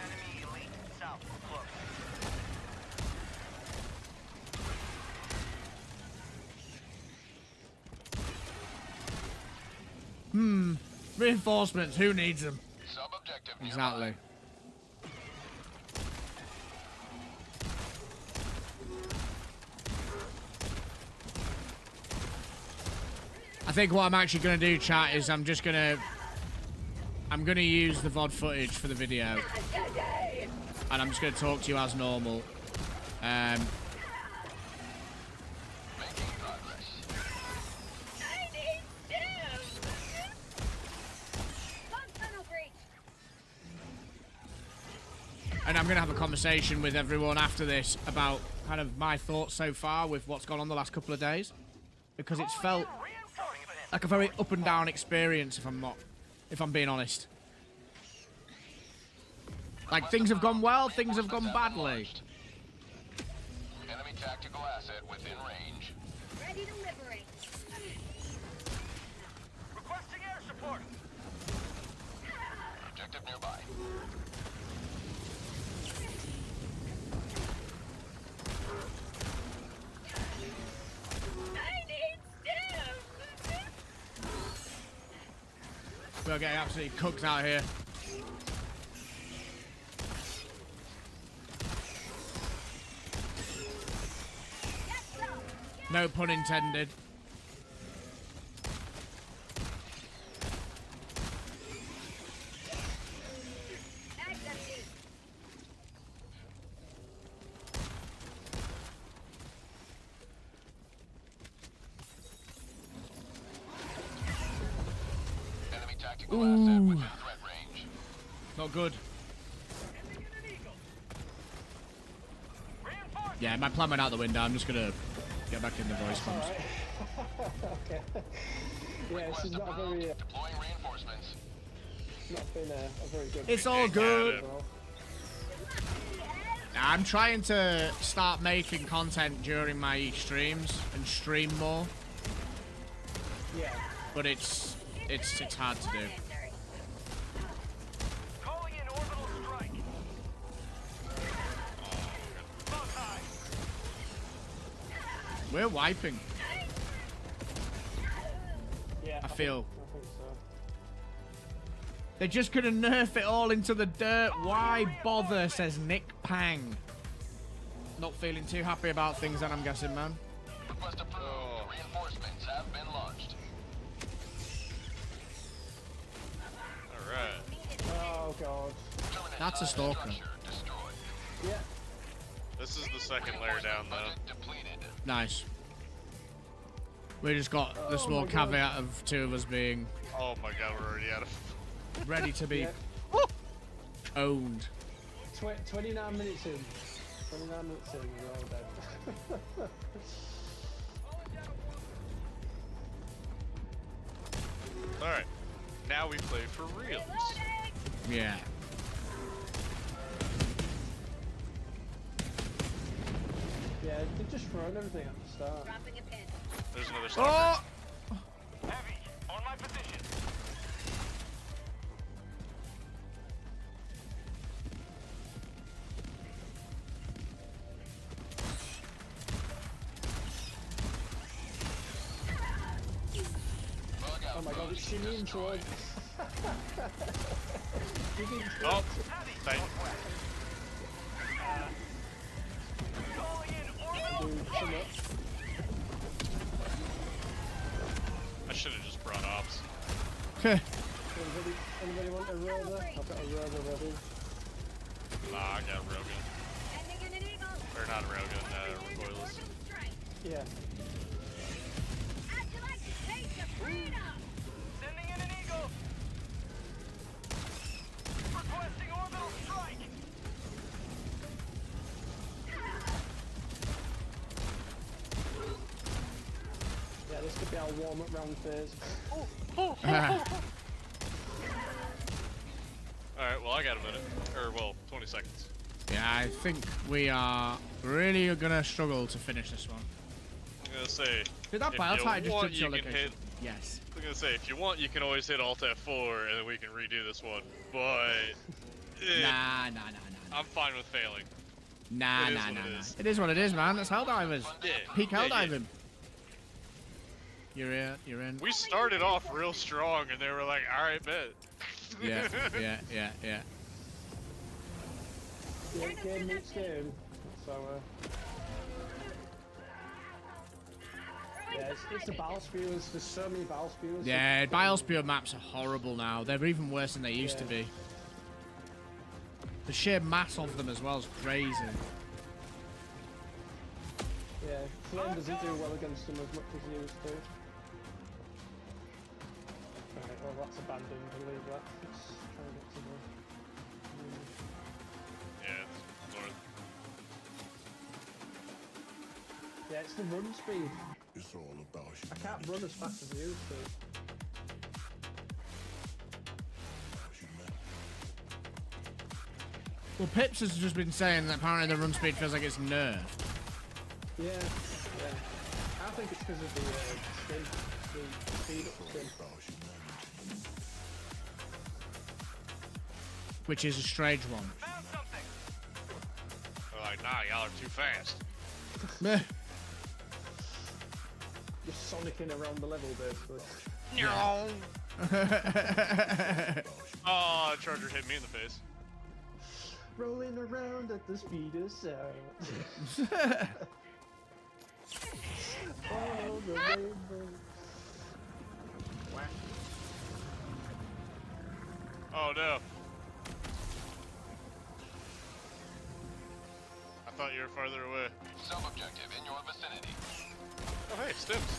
Enemy elite south. Close. Reinforcements, who needs them? Sub-objective. Exactly. I think what I'm actually going to do, chat, is I'm going to use the VOD footage for the video. And I'm just going to talk to you as normal. Making progress. I need stim. Pump tunnel breach. And I'm going to have a conversation with everyone after this about kind of my thoughts so far with what's gone on the last couple of days. Because it's felt like a very up and down experience, if I'm being honest. Like, things have gone well, things have gone badly. Enemy tactical asset within range. Ready to liberate. Requesting air support. Objective nearby. I need stim. We're getting absolutely cooked out here. No pun intended. Enemy tactical asset within threat range. Not good. Yeah, my plan went out the window. I'm just gonna get back in the voice comms. Okay. Yeah, this is not a very. Deploying reinforcements. It's not been a very good. It's all good. I'm trying to start making content during my streams and stream more. Yeah. But it's hard to do. Calling in orbital strike. Both high. We're wiping. Yeah. I feel. I think so. They're just gonna nerf it all into the dirt. Why bother, says Nick Pang. Not feeling too happy about things then, I'm guessing, man. Request approved. Reinforcements have been launched. Alright. Oh god. That's a stalker. Destroyed. Yeah. This is the second layer down, though. Depleted. Nice. We just got the small caveat of two of us being Oh my god, we're already out of... ready to be Yeah. owned. 29 minutes in. 29 minutes in, we're all dead. Alright. Now we play for reals. Yeah. Yeah, they've just thrown everything at the start. Dropping a pin. There's another stalker. Oh! Heavy. On my position. my god, it's shimmying towards. Oh, thank I should have just brought ops. Anybody want a rover? I've got a rover ready. Nah, I got a railgun. Or not a railgun, recoilless. Yeah. Sending in an eagle. Requesting orbital strike. Yeah, this could be our warm-up round phase. Alright, well I got a minute. Or, well, 20 seconds. Yeah, I think we are really gonna struggle to finish this one. I'm gonna say, Did that if bio you type just want, jump to your you can location? hit... Yes. I'm gonna say, if you want, you can always hit Alt F4 and then we can redo this one. But... Nah. I'm fine with failing. Nah. It is. It is what it is, man. It's Helldivers. Yeah. Peak Yeah, Helldiving. You're in. We started off real strong and they were like, alright, bet. Yeah. Yeah, game meets game. So, yeah, it's the battle spewers. There's so many battle spewers. Yeah, Biospear maps are horrible now. They're even worse than they used to be. The sheer mass of them as well is crazy. Yeah, Flame doesn't do well against them as much as he used to. Alright, well that's abandoned, we'll leave that. Let's try and get to the... Yeah, it's north. Yeah, it's the run speed. It's all about you. I can't run as fast as I used to. Well, Pips has just been saying that apparently the run speed feels like it's nerfed. Yeah. I think it's because of the speed up spin. Which is a strange one. They're like, nah, y'all are too fast. Meh. Just sonicking around the level, basically. No. Oh, Charger hit me in the face. Rolling around at the speed of sound. Follow the rainbow. Oh no. I thought you were farther away. Sub-objective in your vicinity. Oh hey, Stims.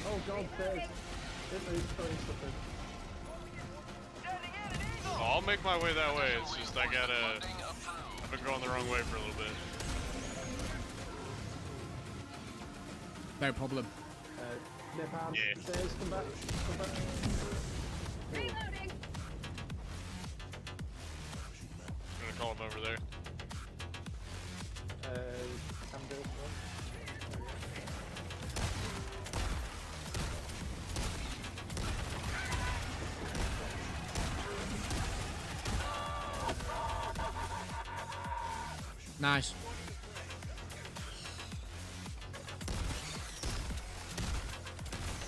Oh god, there's... Oh, I'll make my way that way. It's just I've been going the wrong way for a little bit. No problem. Nepal, Yeah. stairs, come back. Reloading. I'm gonna call him over there. Can do it. Nice.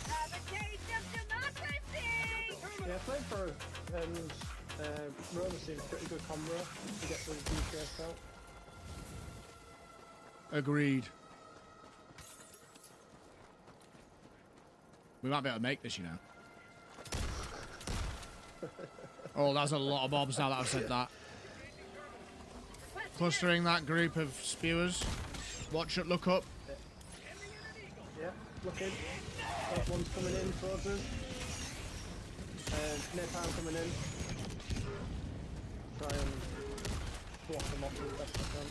Have a taste of democracy. Yeah, Flamethrower and Rover seems pretty good combo to get the DPS out. Agreed. We might be able to make this, you know. Oh, that's a lot of mobs now that I've said that. Clustering that group of spewers. Watch it, look up. Yeah, looking. One's coming in towards us. Napalm coming in. Try and block them off as best I can.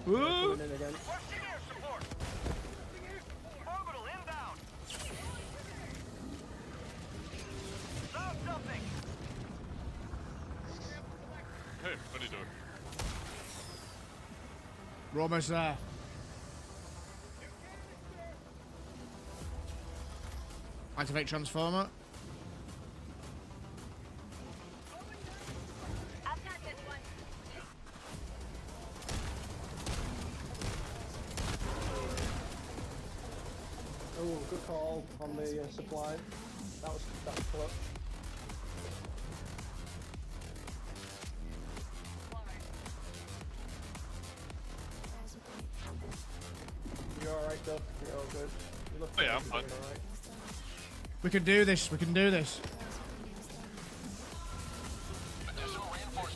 Woo! Coming in again. Orbital inbound. Found something. Hey, what are you doing? We're almost there. Activate transformer. I've got this one. Oh, good call on the supply. That was clutch. You're alright, Duff. You're all good. You look Yeah, I'm fine. alright. We can do this. We can do this.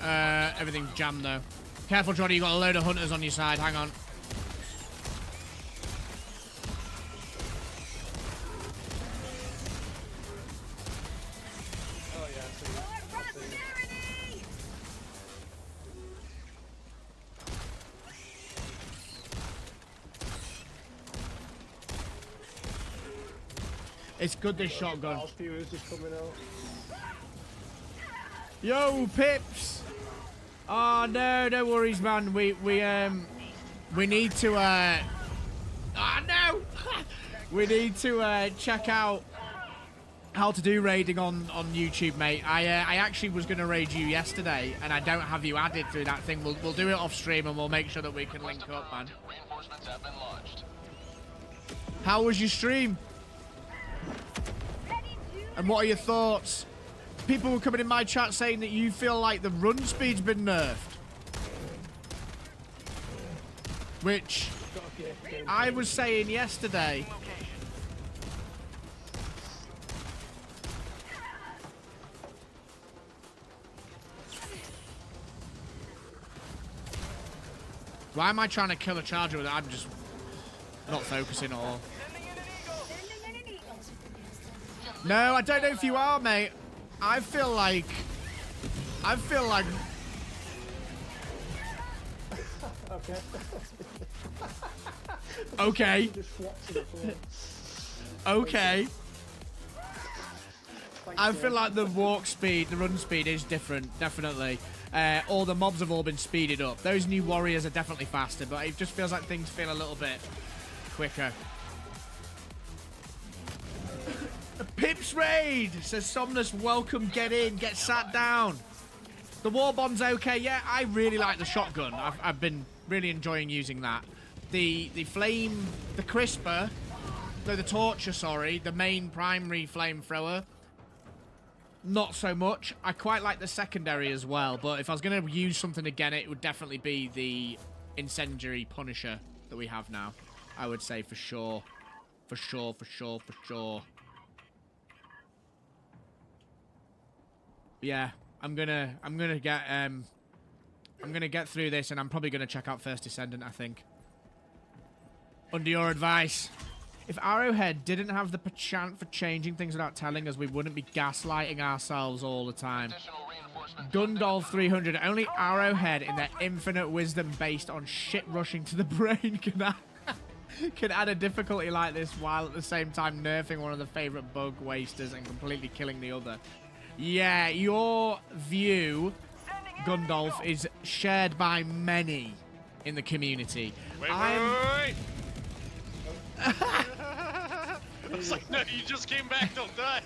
Everything's jammed though. Careful, Johnny. You got a load of hunters on your side. Hang on. Oh yeah, I see. It's good this shotgun. Viewers just coming out. Yo, Pips. Oh no, no worries, man. We need to no. We need to check out how to do raiding on YouTube, mate. I actually was gonna raid you yesterday, and I don't have you added through that thing. We'll do it off stream, and we'll make sure that we can link up, man. How was your stream? And what are your thoughts? People were coming in my chat saying that you feel like the run speed's been nerfed. Which I was saying yesterday. Why am I trying to kill a charger with it? I'm just not focusing at all. No, I don't know if you are, mate. I feel like... Okay. Okay. Just flopped to the floor. Okay. I feel like the walk speed, the run speed is different, definitely. All the mobs have all been speeded up. Those new warriors are definitely faster, but it just feels like things feel a little bit quicker. Pips raid, says Somnus. Welcome, get in, get sat down. The Warbond's okay. Yeah, I really like the shotgun. I've been really enjoying using that. The flame, the crisper, no, the torture, sorry, the main primary flamethrower. Not so much. I quite like the secondary as well, but if I was going to use something again, it would definitely be the incendiary punisher that we have now. I would say for sure. For sure, for sure, for sure. Yeah, I'm gonna get through this, and I'm probably gonna check out First Descendant, I think. Under your advice. If Arrowhead didn't have the penchant for changing things without telling us, we wouldn't be gaslighting ourselves all the time. Gundolf 300, only Arrowhead in their infinite wisdom based on shit rushing to the brain can add a difficulty like this while at the same time nerfing one of the favorite bug wasters and completely killing the other. Yeah, your view, Gundolf, is shared by many in the community. Wait. I was like, no, you just came back, don't die.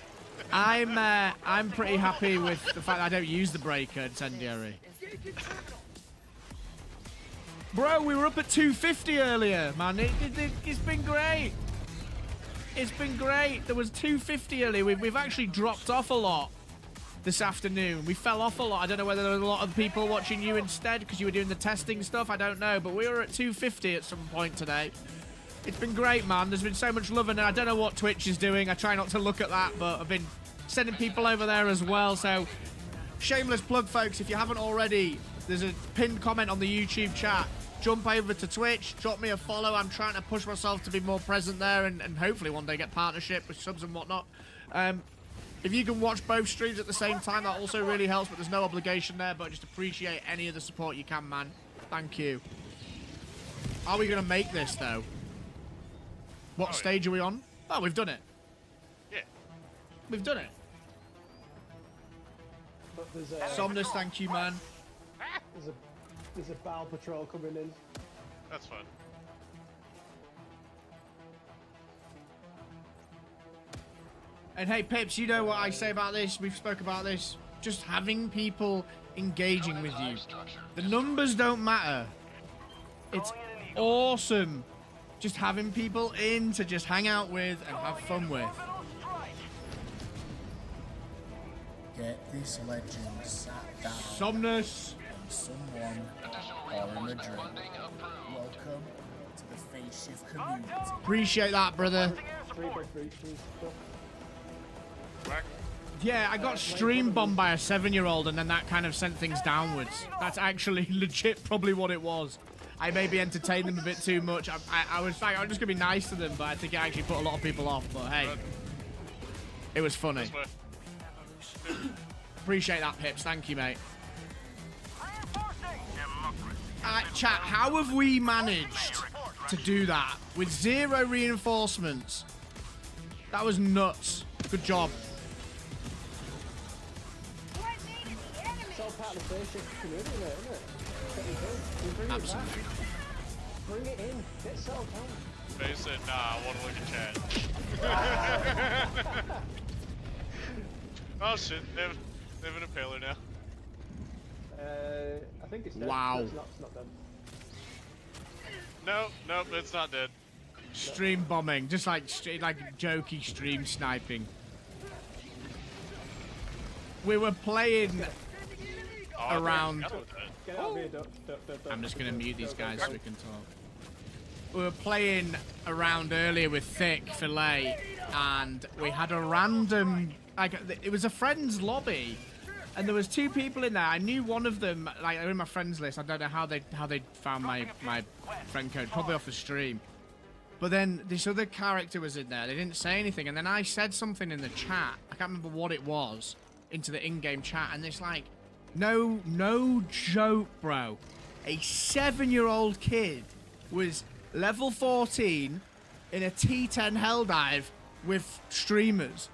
I'm pretty happy with the fact that I don't use the breaker incendiary. Bro, we were up at 250 earlier, man. It's been great. It's been great. There was 250 earlier. We've actually dropped off a lot this afternoon. We fell off a lot. I don't know whether there were a lot of people watching you instead because you were doing the testing stuff. I don't know, but we were at 250 at some point today. It's been great, man. There's been so much love, and I don't know what Twitch is doing. I try not to look at that, but I've been sending people over there as well. So, shameless plug, folks. If you haven't already, there's a pinned comment on the YouTube chat. Jump over to Twitch, drop me a follow. I'm trying to push myself to be more present there, and hopefully one day get partnership with subs and whatnot. If you can watch both streams at the same time, that also really helps, but there's no obligation there, but just appreciate any of the support you can, man. Thank you. Are we going to make this, though? What stage are we on? Oh, we've done it. Yeah. We've done it. But there's Somnus, thank you, man. There's a battle patrol coming in. That's fun. And hey, Pips, you know what I say about this? We've spoke about this. Just having people engaging with you. The numbers don't matter. It's awesome. Just having people in to just hang out with and have fun with. Get this legend sat down. Somnus. And someone or in a drink. Welcome to the Face Shift community. Appreciate that, brother. 3x3, Yeah, I got stream bombed by a 7-year-old and then that kind of sent things downwards. That's actually legit probably what it was. I maybe entertained them a bit too much. I was like, I'm just going to be nice to them, but I think it actually put a lot of people off. But hey, it was funny. Appreciate that, Pips. Thank you, mate. Chat, how have we managed to do that with 0 reinforcements? That was nuts. Good job. It's all part of the Face Shift community, mate, isn't it? Bring Absolutely. It back. Bring it in. Get settled down. Face said, nah, I want to look at chat. Oh shit, they have an impaler now. I think it's dead. Wow. No, it's not dead. Nope, it's not dead. Stream bombing, just like jokey stream sniping. We were playing around. Get out of here, don't. I'm just gonna mute these guys so we can talk. We were playing around earlier with Thick Filet, and we had a random, like, it was a friend's lobby, and there was 2 people in there. I knew one of them, like, they're in my friends list. I don't know how they found my friend code, probably off the stream. But then this other character was in there. They didn't say anything, and then I said something in the chat. I can't remember what it was, into the in-game chat, and it's like, no joke, bro. A 7-year-old kid was level 14 in a T10 Helldive with streamers.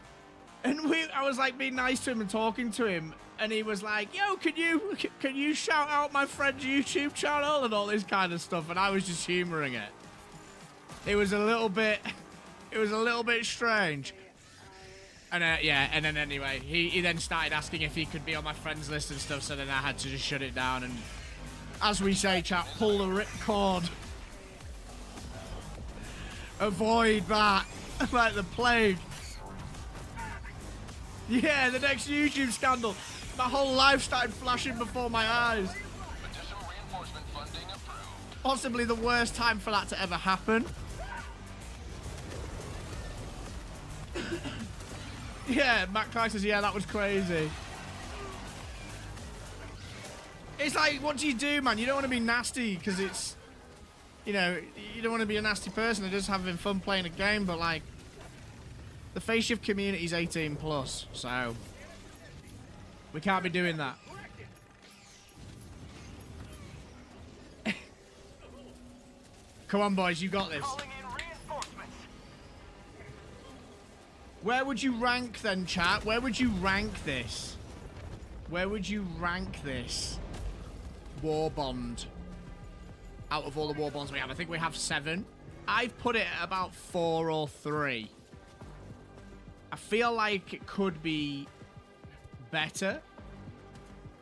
And I was like being nice to him and talking to him, and he was like, yo, can you shout out my friend's YouTube channel and all this kind of stuff, and I was just humoring it. It was a little bit strange. And yeah, and then anyway, he then started asking if he could be on my friends list and stuff, so then I had to just shut it down and, as we say, chat, pull the ripcord. Avoid that like the plague. Yeah, the next YouTube scandal. My whole life started flashing before my eyes. Possibly the worst time for that to ever happen. Yeah, Matt Clark says, yeah, that was crazy. It's like, what do you do, man? You don't want to be nasty because it's, you know, you don't want to be a nasty person. They're just having fun playing a game, but like, the Face Shift community is 18 plus, so we can't be doing that. Come on, boys, you got this. Where would you rank then, chat? Where would you rank this? Where would you rank this Warbond? Out of all the Warbonds we have, I think we have 7. I've put it at about 4 or 3. I feel like it could be better.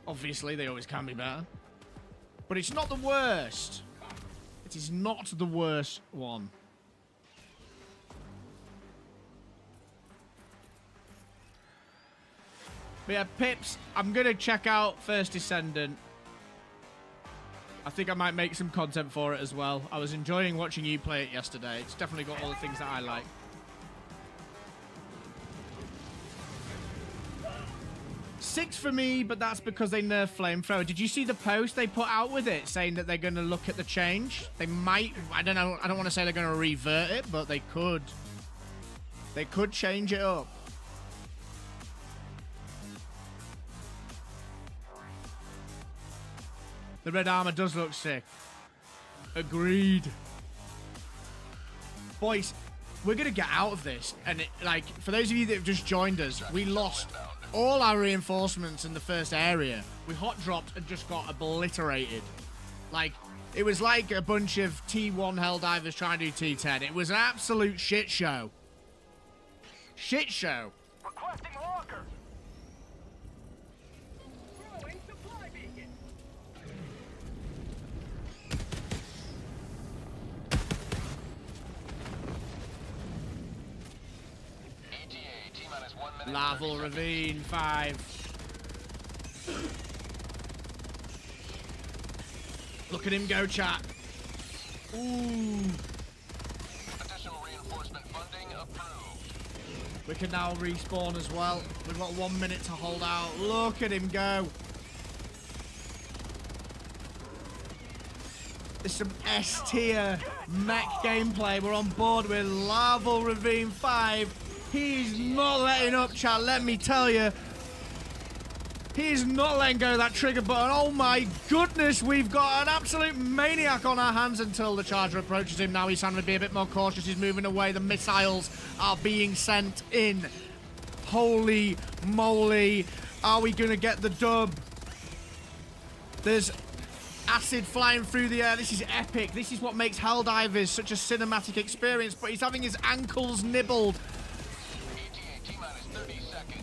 Obviously, they always can be better. But it's not the worst. It is not the worst one. But yeah, Pips, I'm going to check out First Descendant. I think I might make some content for it as well. I was enjoying watching you play it yesterday. It's definitely got all the things that I like. Six for me, but that's because they nerfed Flamethrower. Did you see the post they put out with it saying that they're going to look at the change? They might, I don't know, I don't want to say they're going to revert it, but they could. They could change it up. The red armor does look sick. Agreed. Boys, we're going to get out of this. And, like, for those of you that have just joined us, we lost all our reinforcements in the first area. We hot dropped and just got obliterated. Like, it was like a bunch of T1 Helldivers trying to do T10. It was an absolute shit show. Shit show. Larval Ravine 5. Look at him go, chat. Ooh. Additional reinforcement funding approved. We can now respawn as well. We've got 1 minute to hold out. Look at him go. There's some S-tier mech gameplay. We're on board with Larval Ravine 5. He's not letting up, chat, let me tell you. He's not letting go of that trigger button. Oh my goodness, we've got an absolute maniac on our hands until the charger approaches him. Now he's having to be a bit more cautious. He's moving away. The missiles are being sent in. Holy moly. Are we going to get the dub? There's acid flying through the air. This is epic. This is what makes Helldivers such a cinematic experience. But he's having his ankles nibbled.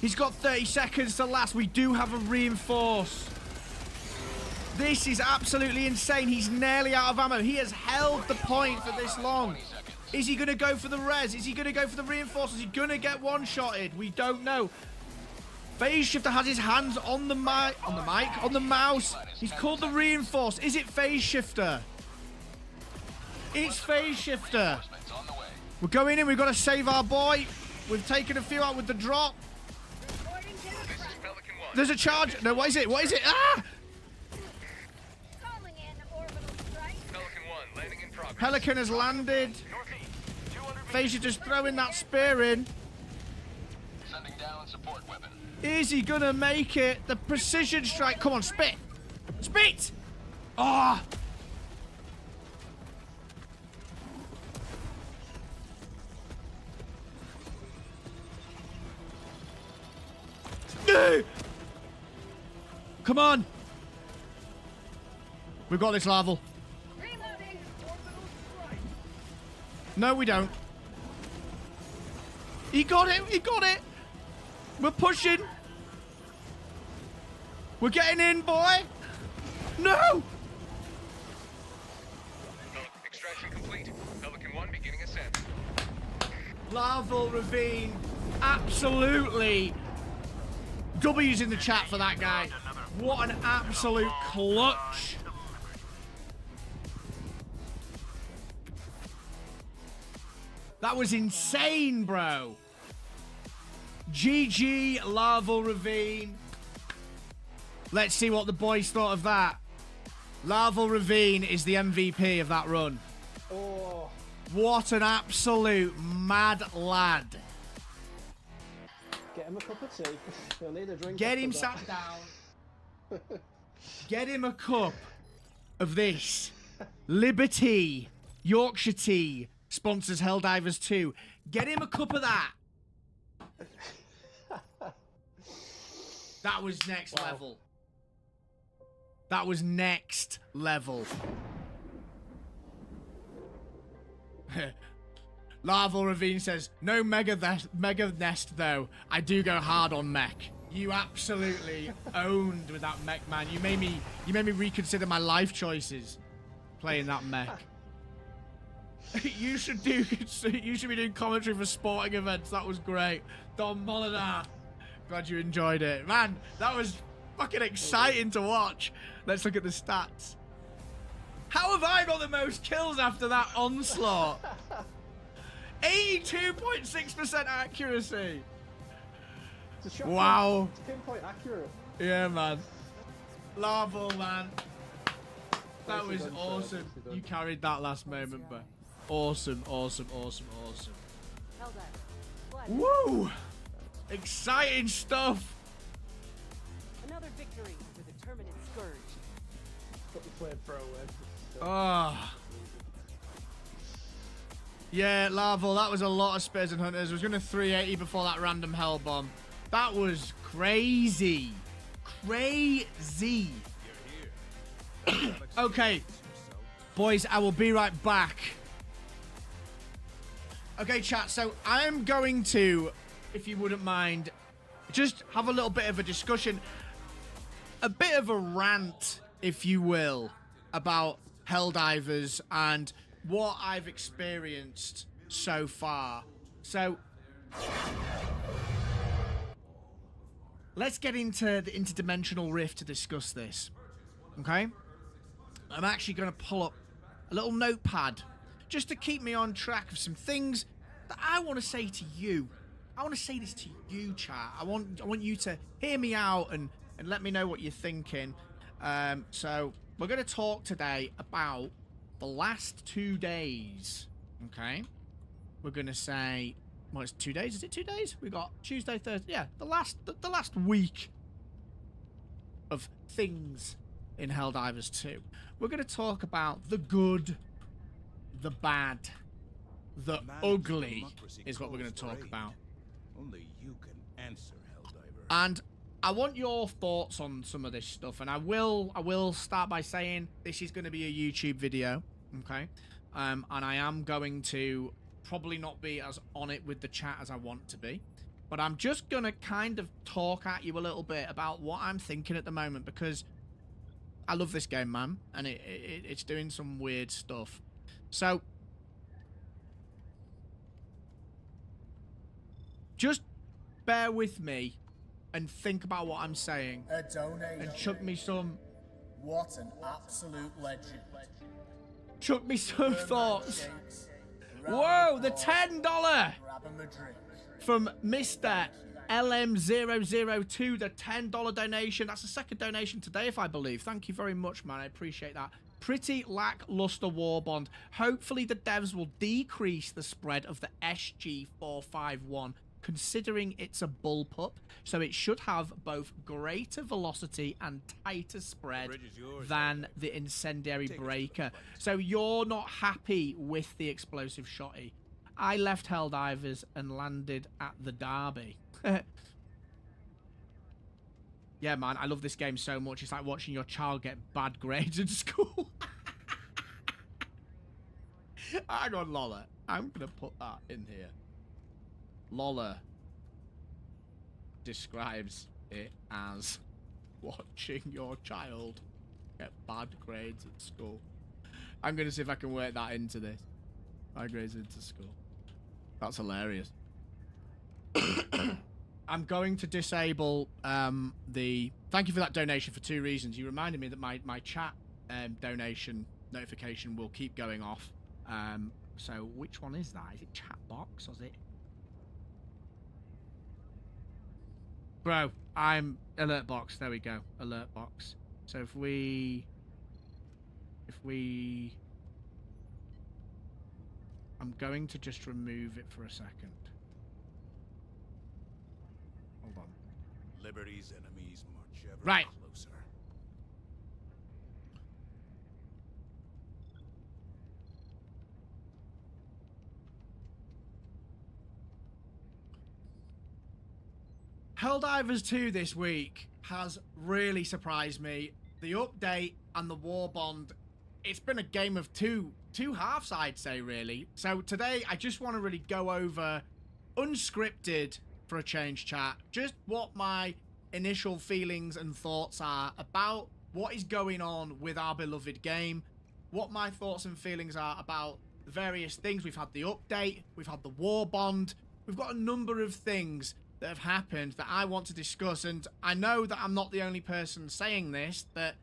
He's got 30 seconds to last. We do have a reinforce. This is absolutely insane. He's nearly out of ammo. He has held the point for this long. Is he going to go for the res? Is he going to go for the reinforce? Is he going to get one-shotted? We don't know. Phase Shifter has his hands on the mic, on the mouse. He's called the reinforce. Is it Phase Shifter? It's Phase Shifter. We're going in. We've got to save our boy. We've taken a few out with the drop. There's a charge. No, what is it? What is it? Ah! Pelican has landed. Phase Shifter's throwing that spear in. Sending down support weapon. Is he gonna make it? The precision strike. Come on, spit. Spit! Ah! Come on! We've got this, Larval. No, we don't. He got it! He got it! We're pushing! We're getting in, boy! No! Extraction complete. Pelican 1 beginning ascent. Larval Ravine. Absolutely. W's in the chat for that guy. What an absolute clutch. That was insane, bro. GG, Larval Ravine. Let's see what the boys thought of that. Larval Ravine is the MVP of that run. Oh. What an absolute mad lad. Get him a cup of tea. He'll need a drink. Get him after sat that. down. Get him a cup of this. Liberty Yorkshire tea sponsors Helldivers 2. Get him a cup of that. That was next level. That was next level. Larval Ravine says, no mega nest though. I do go hard on mech. You absolutely owned with that mech, man. You made me reconsider my life choices playing that mech. You should be doing commentary for sporting events. That was great. Don Molinar. Glad you enjoyed it. Man, that was fucking exciting to watch. Let's look at the stats. How have I got the most kills after that onslaught? 82.6% accuracy. Wow. It's pinpoint accurate. Yeah, man. Larval, man. That was awesome. You carried that last moment, but awesome, awesome, awesome, awesome. Woo! Exciting stuff. Another victory with a terminate scourge. Put the flamethrower in. Ah. Yeah, Larval, that was a lot of Spears and Hunters. I was going to 380 before that random hell bomb. That was crazy. Crazy. Okay. Boys, I will be right back. Okay, chat, so I'm going to, if you wouldn't mind, just have a little bit of a discussion. A bit of a rant, if you will, about Helldivers and what I've experienced so far. So, let's get into the interdimensional rift to discuss this. Okay? I'm actually going to pull up a little notepad just to keep me on track of some things that I want to say to you. I want to say this to you, chat. I want you to hear me out and let me know what you're thinking. So we're going to talk today about the last 2 days. Okay? We're going to say, well, it's 2 days. Is it 2 days? We got Tuesday, Thursday. Yeah, the last week of things in Helldivers 2. We're going to talk about the good, the bad, the ugly is what we're going to talk about. Only you can answer, Helldiver. And I want your thoughts on some of this stuff, and I will start by saying this is going to be a YouTube video, okay? And I am going to probably not be as on it with the chat as I want to be, but I'm just going to kind of talk at you a little bit about what I'm thinking at the moment, because I love this game, man, and it's doing some weird stuff. So just bear with me and think about what I'm saying. A donation. And chuck me some... What an absolute legend. Chuck me some thoughts. Whoa, the $10 from Mr. LM002, the $10 donation. That's the second donation today, if I believe. Thank you very much, man. I appreciate that. Pretty lackluster Warbond. Hopefully the devs will decrease the spread of the SG451, considering it's a bullpup, so it should have both greater velocity and tighter spread than the incendiary breaker. So you're not happy with the explosive shotty. I left Helldivers and landed at the Derby. Yeah, man, I love this game so much. It's like watching your child get bad grades in school. Hang on, Lola. I'm going to put that in here. Lola describes it as watching your child get bad grades at school. I'm going to see if I can work that into this. Bad grades into school. That's hilarious. I'm going to disable the... Thank you for that donation for 2 reasons. You reminded me that my chat donation notification will keep going off. So which one is that? Is it chat box or is it... Bro, I'm alert box. There we go. Alert box. So if we I'm going to just remove it for a second. Hold on. Liberty's enemies march ever right. closer. Helldivers 2 this week has really surprised me. The update and the Warbond, it's been a game of two halves, I'd say, really. So today, I just want to really go over, unscripted for a change, chat, just what my initial feelings and thoughts are about what is going on with our beloved game, what my thoughts and feelings are about the various things. We've had the update, we've had the Warbond, we've got a number of things that have happened that I want to discuss, and I know that I'm not the only person saying this, that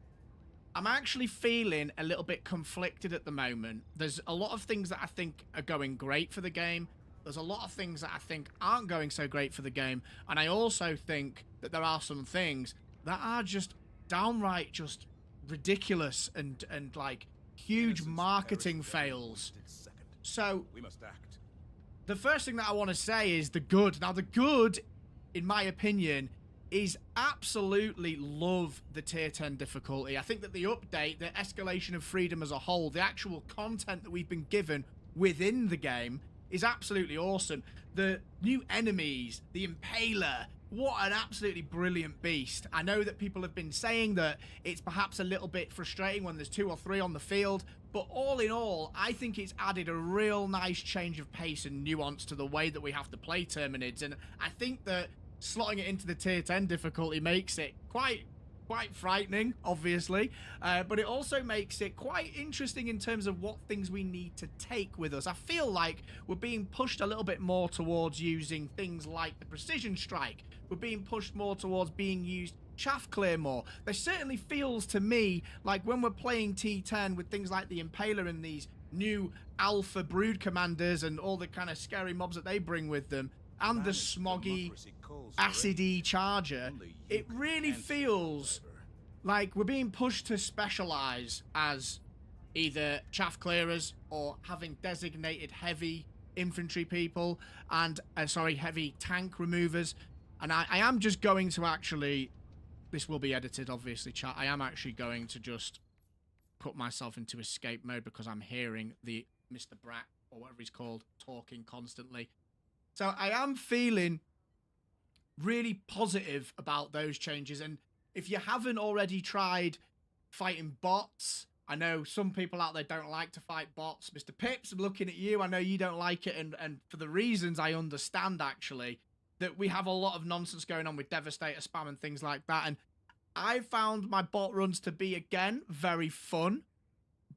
I'm actually feeling a little bit conflicted at the moment. There's a lot of things that I think are going great for the game. There's a lot of things that I think aren't going so great for the game, and I also think that there are some things that are just downright just ridiculous and like huge marketing fails. So we must act. The first thing that I want to say is the good. Now, the good, in my opinion, is absolutely love the tier 10 difficulty. I think that the update, the escalation of freedom as a whole, the actual content that we've been given within the game is absolutely awesome. The new enemies, the Impaler, what an absolutely brilliant beast. I know that people have been saying that it's perhaps a little bit frustrating when there's 2 or 3 on the field, but all in all, I think it's added a real nice change of pace and nuance to the way that we have to play Terminids, and I think that slotting it into the tier 10 difficulty makes it quite quite frightening, obviously, but it also makes it quite interesting in terms of what things we need to take with us. I feel like we're being pushed a little bit more towards using things like the precision strike. We're being pushed more towards being used chaff clear more. There certainly feels to me like when we're playing T10 with things like the Impaler and these new alpha brood commanders and all the kind of scary mobs that they bring with them, and the smoggy acidy charger, it really feels like we're being pushed to specialize as either chaff clearers or having designated heavy infantry people and heavy tank removers. And I am just going to actually, this will be edited obviously, chat, I am actually going to just put myself into escape mode because I'm hearing the Mr. Brack or whatever he's called talking constantly. So I am feeling really positive about those changes. And if you haven't already tried fighting bots, I know some people out there don't like to fight bots. Mr. Pips, I'm looking at you. I know you don't like it. And for the reasons I understand, actually, that we have a lot of nonsense going on with Devastator spam and things like that. And I found my bot runs to be, again, very fun.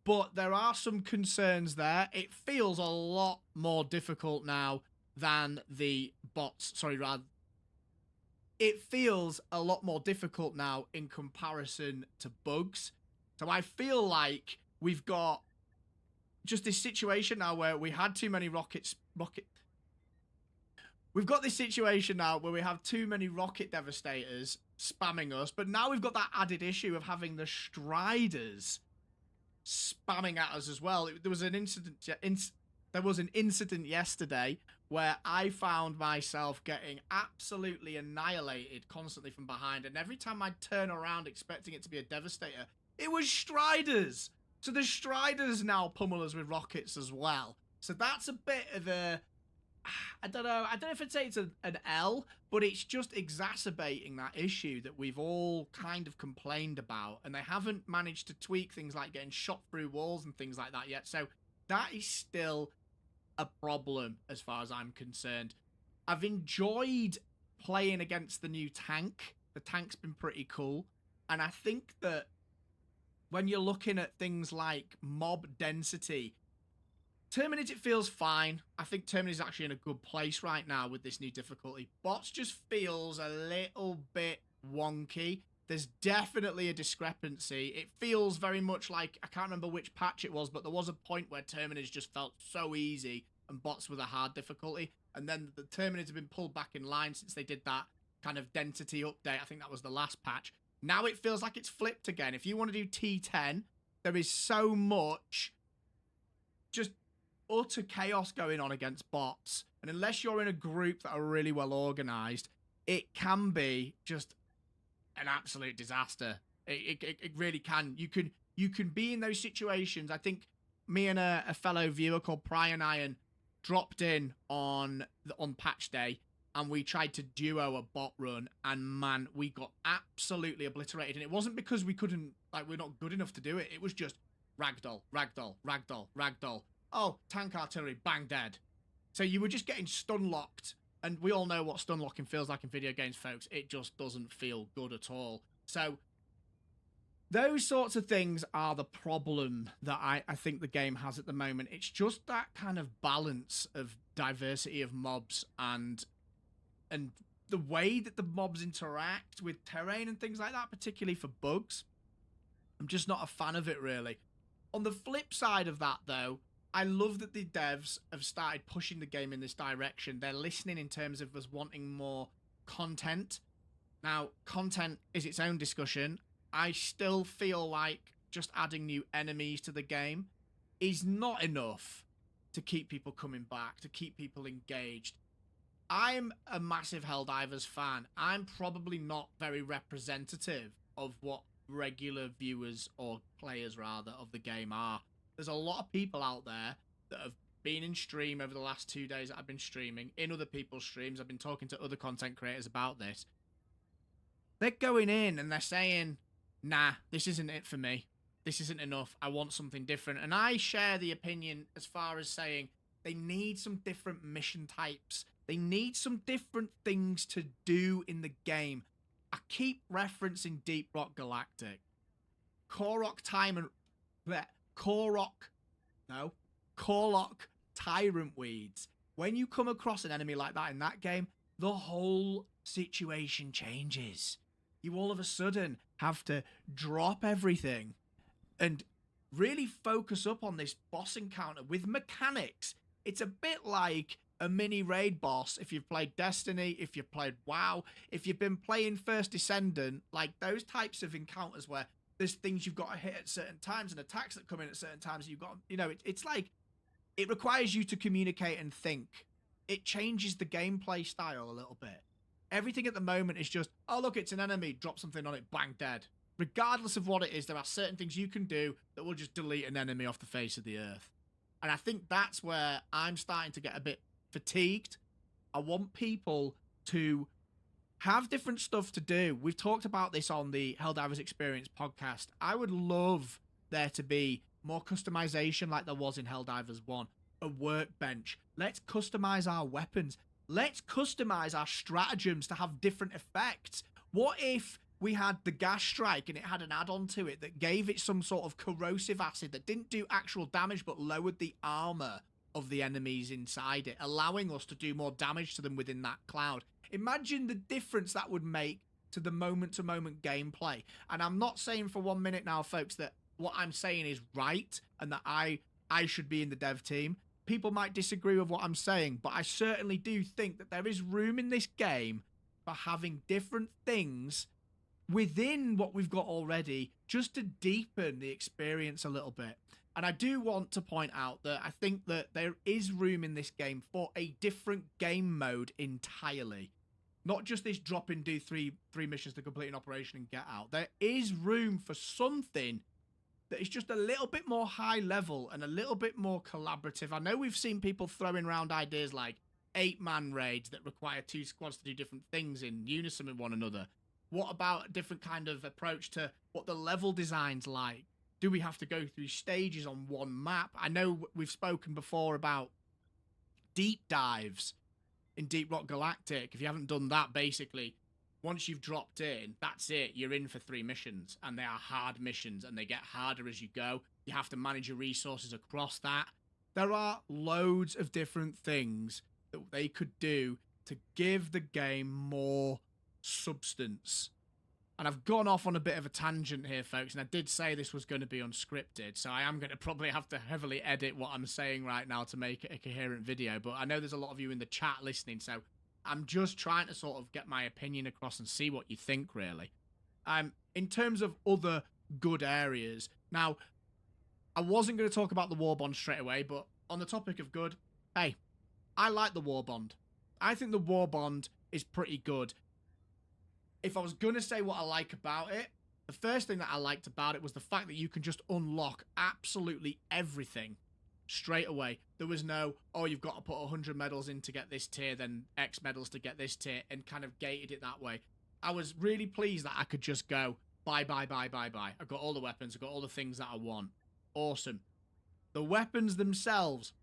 But there are some concerns there. It feels a lot more difficult now than the bots. It feels a lot more difficult now in comparison to bugs. So I feel like we've got just this situation now where we had too many We've got this situation now where we have too many rocket devastators spamming us, but now we've got that added issue of having the Striders spamming at us as well. There was an incident yesterday where I found myself getting absolutely annihilated constantly from behind, and every time I'd turn around expecting it to be a Devastator, it was Striders. So the Striders now pummel us with rockets as well. So that's a bit of a, I don't know if I'd say it's an L, but it's just exacerbating that issue that we've all kind of complained about, and they haven't managed to tweak things like getting shot through walls and things like that yet. So that is still a problem as far as I'm concerned. I've enjoyed playing against the new tank. The tank's been pretty cool, and I think that when you're looking at things like mob density, Terminate, it feels fine. I think Terminate is actually in a good place right now with this new difficulty. Bots just feels a little bit wonky. There's definitely a discrepancy. It feels very much like, I can't remember which patch it was, but there was a point where Terminate just felt so easy and bots were the hard difficulty. And then the Terminate have been pulled back in line since they did that kind of density update. I think that was the last patch. Now it feels like it's flipped again. If you want to do T10, there is so much just utter chaos going on against bots, and unless you're in a group that are really well organized, it can be just an absolute disaster. It really can. You can be in those situations. I think me and a fellow viewer called Brian Iron dropped in on patch day, and we tried to duo a bot run, and man, we got absolutely obliterated. And it wasn't because we couldn't, like, we're not good enough to do it. It was just ragdoll, ragdoll, ragdoll, ragdoll. Oh, tank artillery, bang, dead. So you were just getting stun locked, and we all know what stun locking feels like in video games, folks. It just doesn't feel good at all. So those sorts of things are the problem that I think the game has at the moment. It's just that kind of balance of diversity of mobs and the way that the mobs interact with terrain and things like that, particularly for bugs. I'm just not a fan of it, really. On the flip side of that, though, I love that the devs have started pushing the game in this direction. They're listening in terms of us wanting more content. Now, content is its own discussion. I still feel like just adding new enemies to the game is not enough to keep people coming back, to keep people engaged. I'm a massive Helldivers fan. I'm probably not very representative of what regular viewers, or players rather, of the game are. There's a lot of people out there that have been in stream over the last 2 days that I've been streaming, in other people's streams. I've been talking to other content creators about this. They're going in and they're saying, nah, this isn't it for me. This isn't enough. I want something different. And I share the opinion as far as saying they need some different mission types. They need some different things to do in the game. I keep referencing Deep Rock Galactic. Korok Tyrant Weeds. When you come across an enemy like that in that game, the whole situation changes. You all of a sudden have to drop everything and really focus up on this boss encounter with mechanics. It's a bit like a mini raid boss if you've played Destiny, if you've played WoW, if you've been playing First Descendant, like those types of encounters where there's things you've got to hit at certain times and attacks that come in at certain times. You've got, you know, it's like, it requires you to communicate and think. It changes the gameplay style a little bit. Everything at the moment is just, oh, look, it's an enemy, drop something on it, bang, dead. Regardless of what it is, there are certain things you can do that will just delete an enemy off the face of the earth. And I think that's where I'm starting to get a bit fatigued. I want people to have different stuff to do. We've talked about this on the Helldivers Experience podcast. I would love there to be more customization like there was in Helldivers 1. A workbench. Let's customize our weapons. Let's customize our stratagems to have different effects. What if we had the gas strike and it had an add-on to it that gave it some sort of corrosive acid that didn't do actual damage but lowered the armor of the enemies inside it, allowing us to do more damage to them within that cloud? Imagine the difference that would make to the moment-to-moment gameplay. And I'm not saying for 1 minute now, folks, that what I'm saying is right and that I should be in the dev team. People might disagree with what I'm saying, but I certainly do think that there is room in this game for having different things within what we've got already, just to deepen the experience a little bit. And I do want to point out that I think that there is room in this game for a different game mode entirely. Not just this drop in, do three missions to complete an operation and get out. There is room for something that is just a little bit more high level and a little bit more collaborative. I know we've seen people throwing around ideas like 8-man raids that require 2 squads to do different things in unison with one another. What about a different kind of approach to what the level design's like? Do we have to go through stages on one map? I know we've spoken before about deep dives in Deep Rock Galactic. If you haven't done that, basically, once you've dropped in, that's it. You're in for 3 missions, and they are hard missions, and they get harder as you go. You have to manage your resources across that. There are loads of different things that they could do to give the game more substance. And I've gone off on a bit of a tangent here, folks, and I did say this was going to be unscripted, so I am going to probably have to heavily edit what I'm saying right now to make it a coherent video, but I know there's a lot of you in the chat listening, so I'm just trying to sort of get my opinion across and see what you think, really. In terms of other good areas, now, I wasn't going to talk about the Warbond straight away, but on the topic of good, hey, I like the Warbond. I think the Warbond is pretty good. If I was going to say what I like about it, the first thing that I liked about it was the fact that you can just unlock absolutely everything straight away. There was no, oh, you've got to put 100 medals in to get this tier, then X medals to get this tier, and kind of gated it that way. I was really pleased that I could just go, buy. I've got all the weapons, I've got all the things that I want. Awesome. The weapons themselves,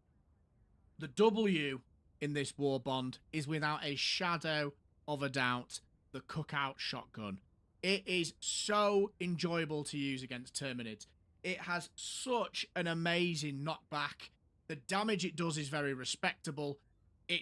the W in this Warbond is without a shadow of a doubt the cookout shotgun. It is so enjoyable to use against Terminids. It has such an amazing knockback. The damage it does is very respectable. It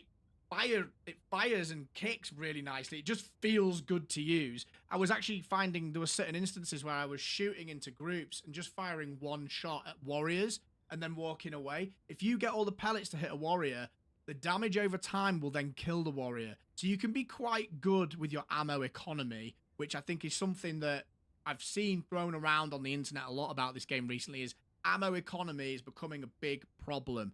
fires and kicks really nicely. It just feels good to use. I was actually finding there were certain instances where I was shooting into groups and just firing one shot at warriors and then walking away. If you get all the pellets to hit a warrior, the damage over time will then kill the warrior. So you can be quite good with your ammo economy, which I think is something that I've seen thrown around on the internet a lot about this game recently, is ammo economy is becoming a big problem.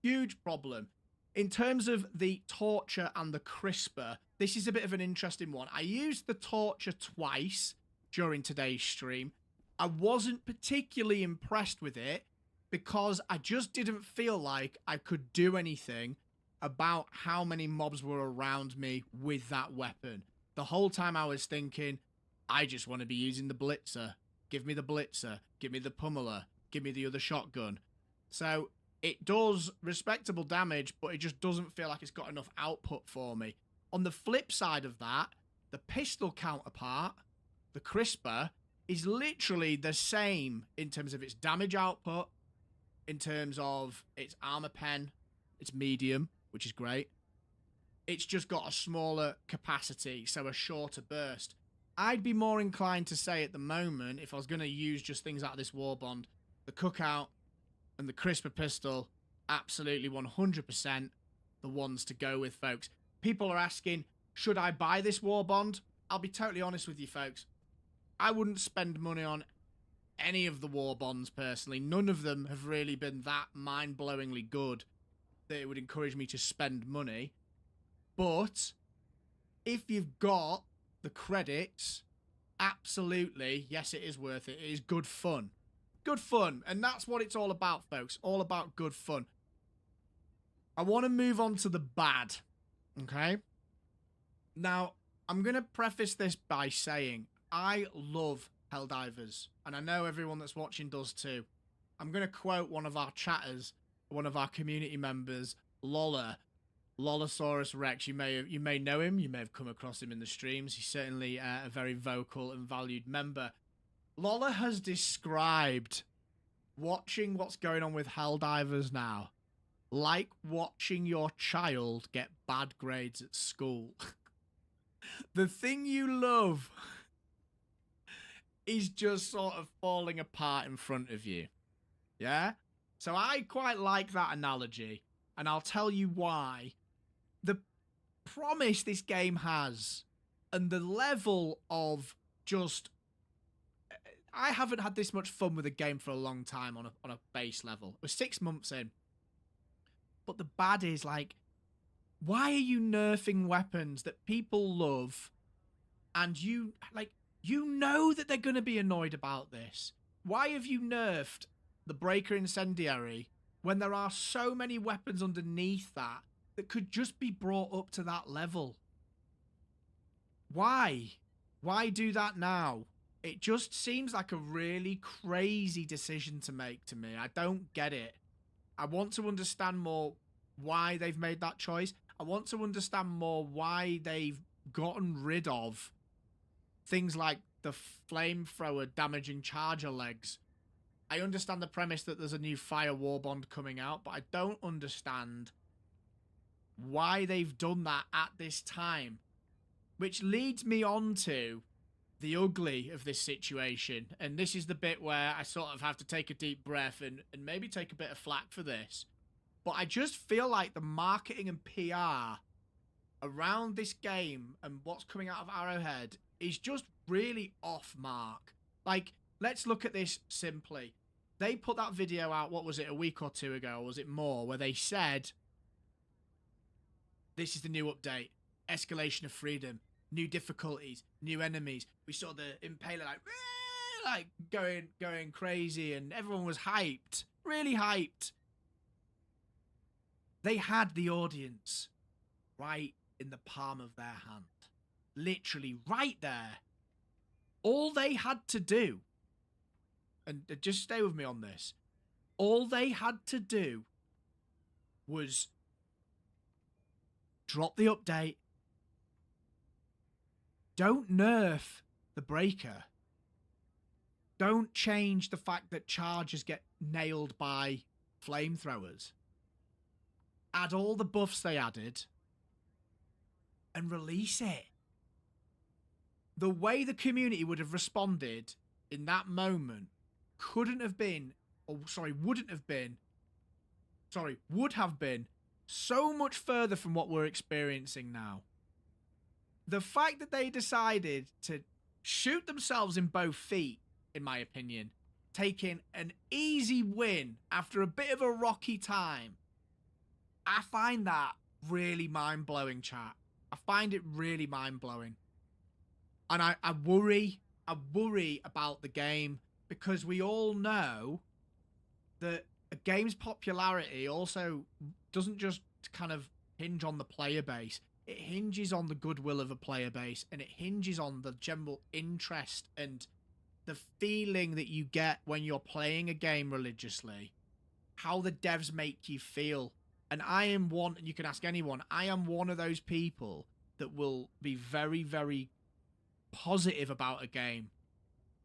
Huge problem. In terms of the Torture and the Crisper, this is a bit of an interesting one. I used the Torture twice during today's stream. I wasn't particularly impressed with it because I just didn't feel like I could do anything about how many mobs were around me with that weapon. The whole time I was thinking, I just want to be using the Blitzer. Give me the Blitzer. Give me the Pummeler. Give me the other shotgun. So it does respectable damage, but it just doesn't feel like it's got enough output for me. On the flip side of that, The pistol counterpart, the crisper, is literally the same in terms of its damage output, in terms of its armor pen. It's medium, which is great. It's just got a smaller capacity, so a shorter burst. I'd be more inclined to say at the moment, if I was going to use just things out of this Warbond, the cookout and the crisper pistol, absolutely 100% the ones to go with, folks. People are asking, should I buy this Warbond? I'll be totally honest with you, folks. I wouldn't spend money on any of the Warbonds personally. None of them have really been that mind-blowingly good that it would encourage me to spend money. But if you've got the credits, absolutely, yes, it is worth it. It is good fun. Good fun. And that's what it's all about, folks. All about good fun. I want to move on to the bad. Okay? Now, I'm going to preface this by saying I love Helldivers. And I know everyone that's watching does too. I'm going to quote one of our chatters, one of our community members, Lolasaurus Rex. You may know him. You may have come across him in the streams. He's certainly a very vocal and valued member. Lola has described watching what's going on with Helldivers now like watching your child get bad grades at school. The thing you love is just sort of falling apart in front of you. Yeah? So I quite like that analogy, and I'll tell you why. The promise this game has, and the level of just... I haven't had this much fun with a game for a long time on a base level. We're 6 months in. But the bad is, like, why are you nerfing weapons that people love, and you know that they're going to be annoyed about this? Why have you nerfed the Breaker Incendiary when there are so many weapons underneath that could just be brought up to that level? Why? Why do that now? It just seems like a really crazy decision to make to me. I don't get it. I want to understand more why they've made that choice. I want to understand more why they've gotten rid of things like the flamethrower damaging charger legs. I understand the premise that there's a new Fire Warbond coming out, but I don't understand why they've done that at this time. Which leads me on to the ugly of this situation. And this is the bit where I sort of have to take a deep breath and maybe take a bit of flack for this. But I just feel like the marketing and PR around this game and what's coming out of Arrowhead is just really off mark. Like, let's look at this simply. They put that video out, what was it, a week or two ago, or was it more, where they said, this is the new update, Escalation of Freedom, new difficulties, new enemies. We saw the Impaler like going crazy, and everyone was hyped, really hyped. They had the audience right in the palm of their hand, literally right there. All they had to do, and just stay with me on this, all they had to do was drop the update. Don't nerf the Breaker. Don't change the fact that chargers get nailed by flamethrowers. Add all the buffs they added and release it. The way the community would have responded in that moment would have been so much further from what we're experiencing now. The fact that they decided to shoot themselves in both feet, in my opinion, taking an easy win after a bit of a rocky time, I find that really mind-blowing, chat. I find it really mind-blowing. And I worry about the game, because we all know that a game's popularity also doesn't just kind of hinge on the player base. It hinges on the goodwill of a player base, and it hinges on the general interest and the feeling that you get when you're playing a game religiously, how the devs make you feel. And I am one, and you can ask anyone, I am one of those people that will be very, very positive about a game,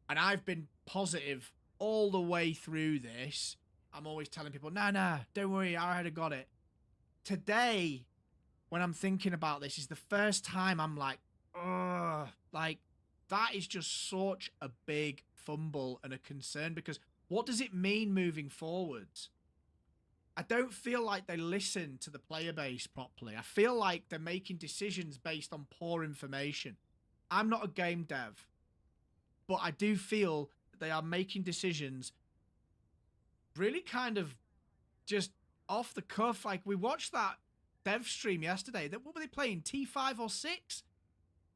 and I've been positive all the way through this, I'm always telling people, nah, don't worry, I already got it. Today, when I'm thinking about this, is the first time I'm like, ugh, like, that is just such a big fumble and a concern, because what does it mean moving forwards? I don't feel like they listen to the player base properly. I feel like they're making decisions based on poor information. I'm not a game dev, but I do feel that they are making decisions really kind of just off the cuff. Like, we watched that dev stream yesterday. What were they playing, T5 or 6?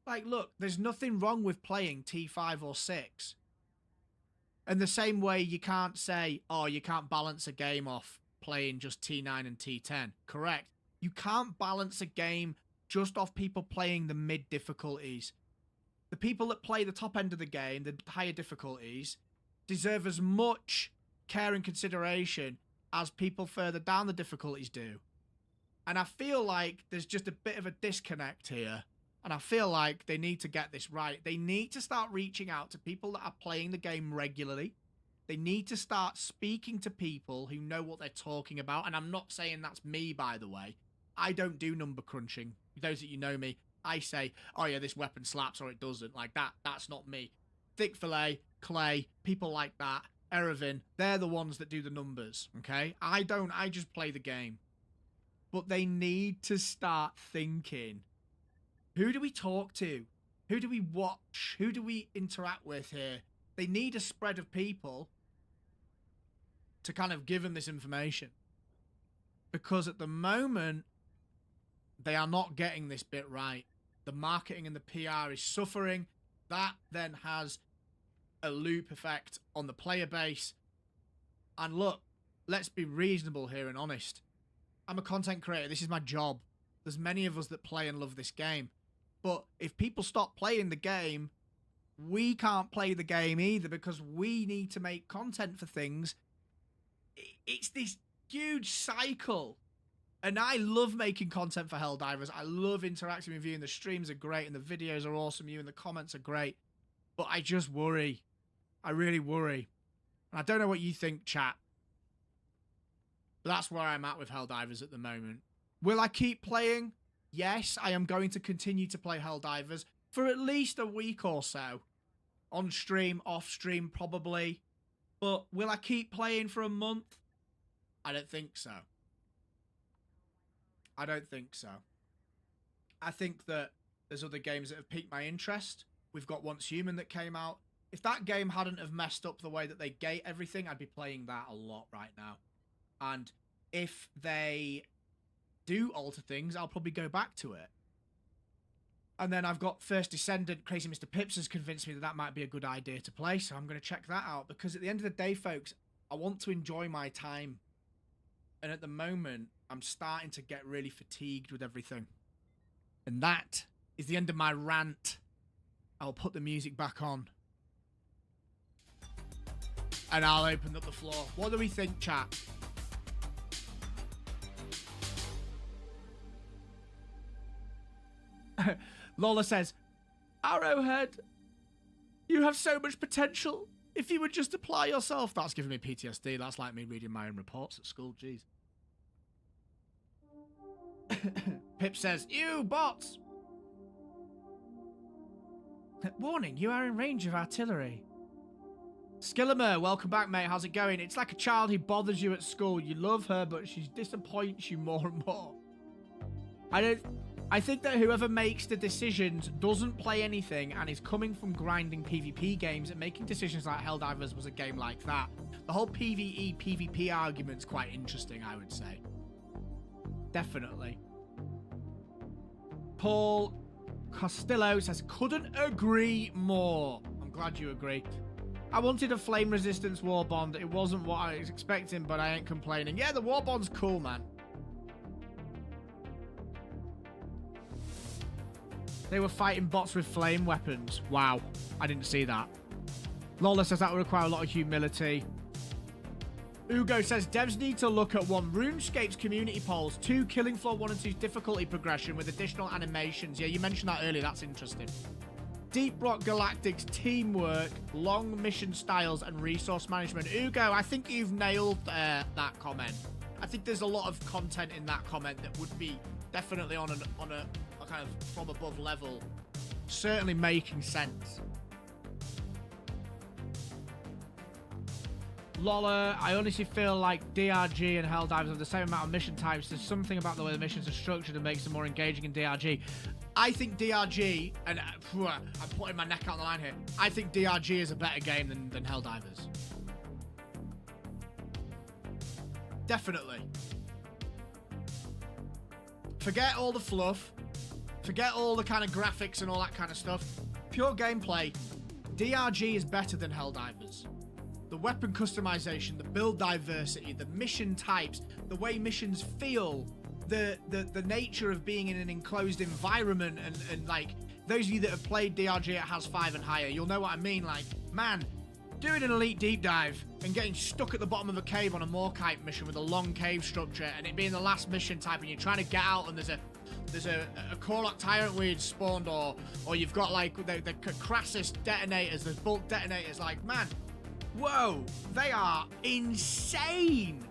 Like, look, there's nothing wrong with playing T5 or 6. And the same way you can't say, oh, you can't balance a game off playing just T9 and T10. Correct. You can't balance a game just off people playing the mid difficulties. The people that play the top end of the game, the higher difficulties, deserve as much care and consideration as people further down the difficulties do. And I feel like there's just a bit of a disconnect here. And I feel like they need to get this right. They need to start reaching out to people that are playing the game regularly. They need to start speaking to people who know what they're talking about. And I'm not saying that's me, by the way. I don't do number crunching. Those that you know me, I say, oh yeah, this weapon slaps or it doesn't. Like, that's not me. Thick Fillet, Clay, people like that, Eravin, they're the ones that do the numbers, okay? I don't, I just play the game. But they need to start thinking, who do we talk to? Who do we watch? Who do we interact with here? They need a spread of people to kind of give them this information. Because at the moment, they are not getting this bit right. The marketing and the PR is suffering. That then has a loop effect on the player base. And look, let's be reasonable here and honest. I'm a content creator. This is my job. There's many of us that play and love this game. But if people stop playing the game, we can't play the game either, because we need to make content for things. It's this huge cycle. And I love making content for Helldivers. I love interacting with you, and the streams are great, and the videos are awesome, you and the comments are great. But I just worry. I really worry. And I don't know what you think, chat. But that's where I'm at with Helldivers at the moment. Will I keep playing? Yes, I am going to continue to play Helldivers for at least a week or so. On stream, off stream, probably. But will I keep playing for a month? I don't think so. I don't think so. I think that there's other games that have piqued my interest. We've got Once Human that came out. If that game hadn't have messed up the way that they gate everything, I'd be playing that a lot right now. And if they do alter things, I'll probably go back to it. And then I've got First Descendant. Crazy Mr. Pips has convinced me that that might be a good idea to play, so I'm going to check that out. Because at the end of the day, folks, I want to enjoy my time. And at the moment, I'm starting to get really fatigued with everything. And that is the end of my rant. I'll put the music back on. And I'll open up the floor. What do we think, chat? Lola says, Arrowhead, you have so much potential. If you would just apply yourself. That's giving me PTSD. That's like me reading my own reports at school. Jeez. Pip says, you bots. Warning, you are in range of artillery. Skillimer, welcome back, mate. How's it going? It's like a child who bothers you at school. You love her, but she disappoints you more and more. I think that whoever makes the decisions doesn't play anything and is coming from grinding PvP games and making decisions like Helldivers was a game like that. The whole PvE, PvP argument's quite interesting, I would say. Definitely. Paul Costello says, couldn't agree more. I'm glad you agree. I wanted a flame resistance Warbond. It wasn't what I was expecting, but I ain't complaining. Yeah, the Warbond's cool, man. They were fighting bots with flame weapons. Wow. I didn't see that. Lola says that would require a lot of humility. Ugo says devs need to look at 1, RuneScape's community polls, 2, Killing Floor 1 and 2's difficulty progression with additional animations. Yeah, you mentioned that earlier. That's interesting. Deep Rock Galactic's teamwork, long mission styles, and resource management. Ugo, I think you've nailed that comment. I think there's a lot of content in that comment that would be definitely on a kind of from above level, certainly making sense. Lola, I honestly feel like DRG and Helldivers have the same amount of mission types. There's something about the way the missions are structured that makes them more engaging in DRG. I think DRG, and I'm putting my neck out on the line here, I think DRG is a better game than Helldivers. Definitely. Forget all the fluff. Forget all the kind of graphics and all that kind of stuff. Pure gameplay. DRG is better than Helldivers. The weapon customization, the build diversity, the mission types, the way missions feel, the nature of being in an enclosed environment, and like, those of you that have played DRG at Has 5 and higher, you'll know what I mean. Like, man, doing an elite deep dive and getting stuck at the bottom of a cave on a Morkite mission with a long cave structure, and it being the last mission type, and you're trying to get out, and there's a Korlock Tyrant weird spawned, or you've got like the crassest detonators, the bulk detonators. Like, man, whoa, they are insane.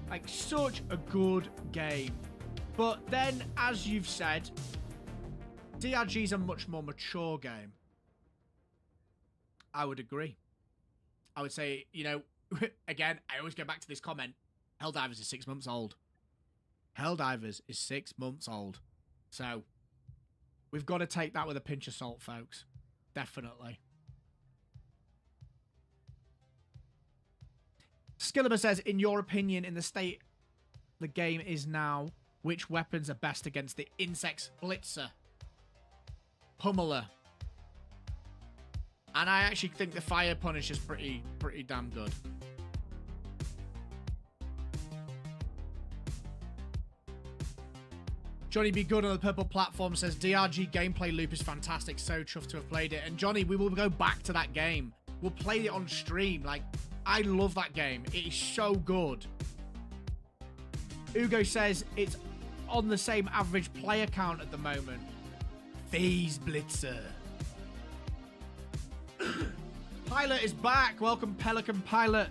Like, such a good game. But then, as you've said, DRG's a much more mature game. I would agree. I would say, you know, again, I always go back to this comment. Helldivers is 6 months old. Helldivers is 6 months old. So, we've got to take that with a pinch of salt, folks. Definitely. Skillaba says, in your opinion, in the state the game is now, which weapons are best against the Insects Blitzer? Pummeler. And I actually think the Fire Punish is pretty damn good. Johnny B. Good on the purple platform says, DRG gameplay loop is fantastic. So chuffed to have played it. And Johnny, we will go back to that game. We'll play it on stream. Like, I love that game. It is so good. Ugo says it's on the same average player count at the moment. Phase Blitzer. Pilot is back. Welcome, Pelican Pilot.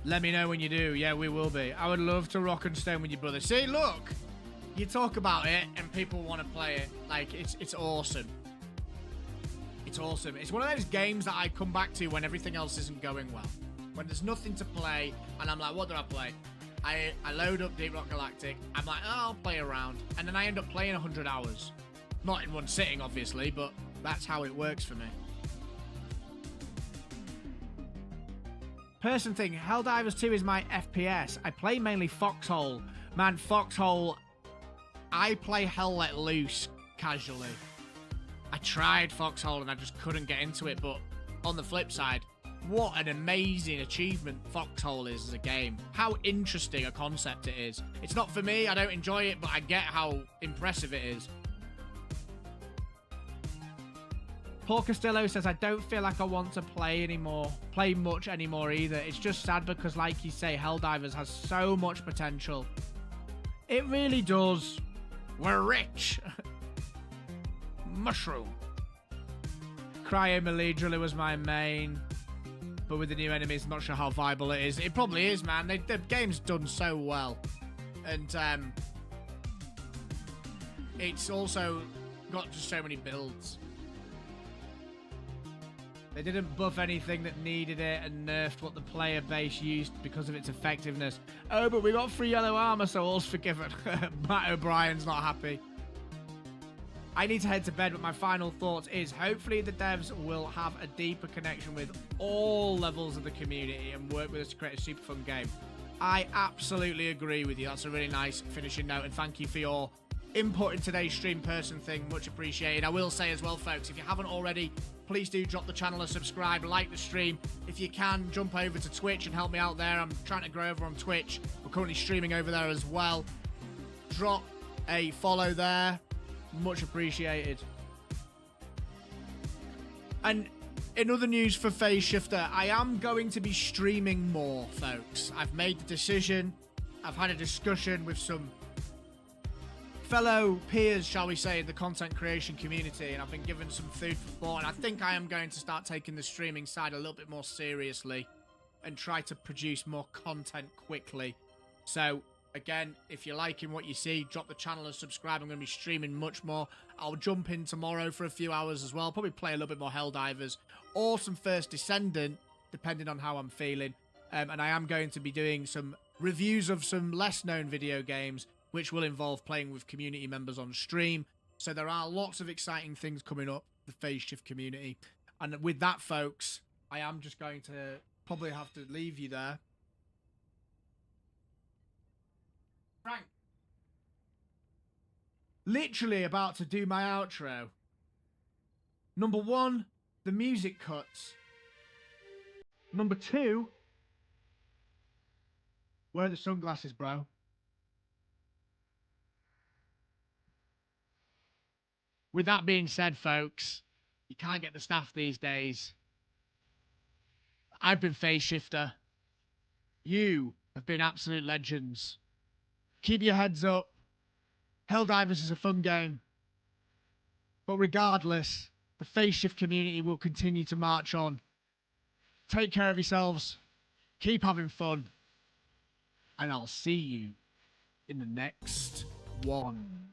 Let me know when you do. Yeah, we will be. I would love to rock and stone with you, brother. See, look. You talk about it and people want to play it. Like, it's awesome. It's awesome. It's one of those games that I come back to when everything else isn't going well. When there's nothing to play and I'm like, what do I play? I load up Deep Rock Galactic. I'm like, oh, I'll play around. And then I end up playing 100 hours. Not in one sitting, obviously, but that's how it works for me. Person thing, Helldivers 2 is my FPS. I play mainly Foxhole. Man, Foxhole, I play Hell Let Loose casually. I tried Foxhole and I just couldn't get into it, but on the flip side, what an amazing achievement Foxhole is as a game. How interesting a concept it is. It's not for me, I don't enjoy it, but I get how impressive it is. Paul Castillo says, I don't feel like I want to play much anymore either. It's just sad because, like you say, Helldivers has so much potential. It really does. We're rich. Mushroom. Cryo Melee Driller was my main, but with the new enemies, I'm not sure how viable it is. It probably is, man. The game's done so well. And it's also got just so many builds. They didn't buff anything that needed it and nerfed what the player base used because of its effectiveness. Oh, but we got free yellow armor, so all's forgiven. Matt O'Brien's not happy. I need to head to bed, but my final thoughts is hopefully the devs will have a deeper connection with all levels of the community and work with us to create a super fun game. I absolutely agree with you. That's a really nice finishing note, and thank you for your input in today's stream. Person thing, much appreciated. I will say as well, folks, if you haven't already, please do drop the channel a subscribe, like the stream. If you can, jump over to Twitch and help me out there. I'm trying to grow over on Twitch. We're currently streaming over there as well. Drop a follow there. Much appreciated. And in other news for Phase Shifter, I am going to be streaming more, folks. I've made the decision. I've had a discussion with some fellow peers, shall we say, in the content creation community, and I've been given some food for thought, and I think I am going to start taking the streaming side a little bit more seriously and try to produce more content quickly. So, again, if you're liking what you see, drop the channel and subscribe. I'm going to be streaming much more. I'll jump in tomorrow for a few hours as well, probably play a little bit more Helldivers or some First Descendant, depending on how I'm feeling. And I am going to be doing some reviews of some less-known video games, which will involve playing with community members on stream. So there are lots of exciting things coming up, the Phase Shift community. And with that, folks, I am just going to probably have to leave you there. Frank. Literally about to do my outro. Number 1, the music cuts. Number 2, where are the sunglasses, bro? With that being said, folks, you can't get the staff these days. I've been Phase Shifter. You have been absolute legends. Keep your heads up. Helldivers is a fun game. But regardless, the Phase Shift community will continue to march on. Take care of yourselves. Keep having fun. And I'll see you in the next one.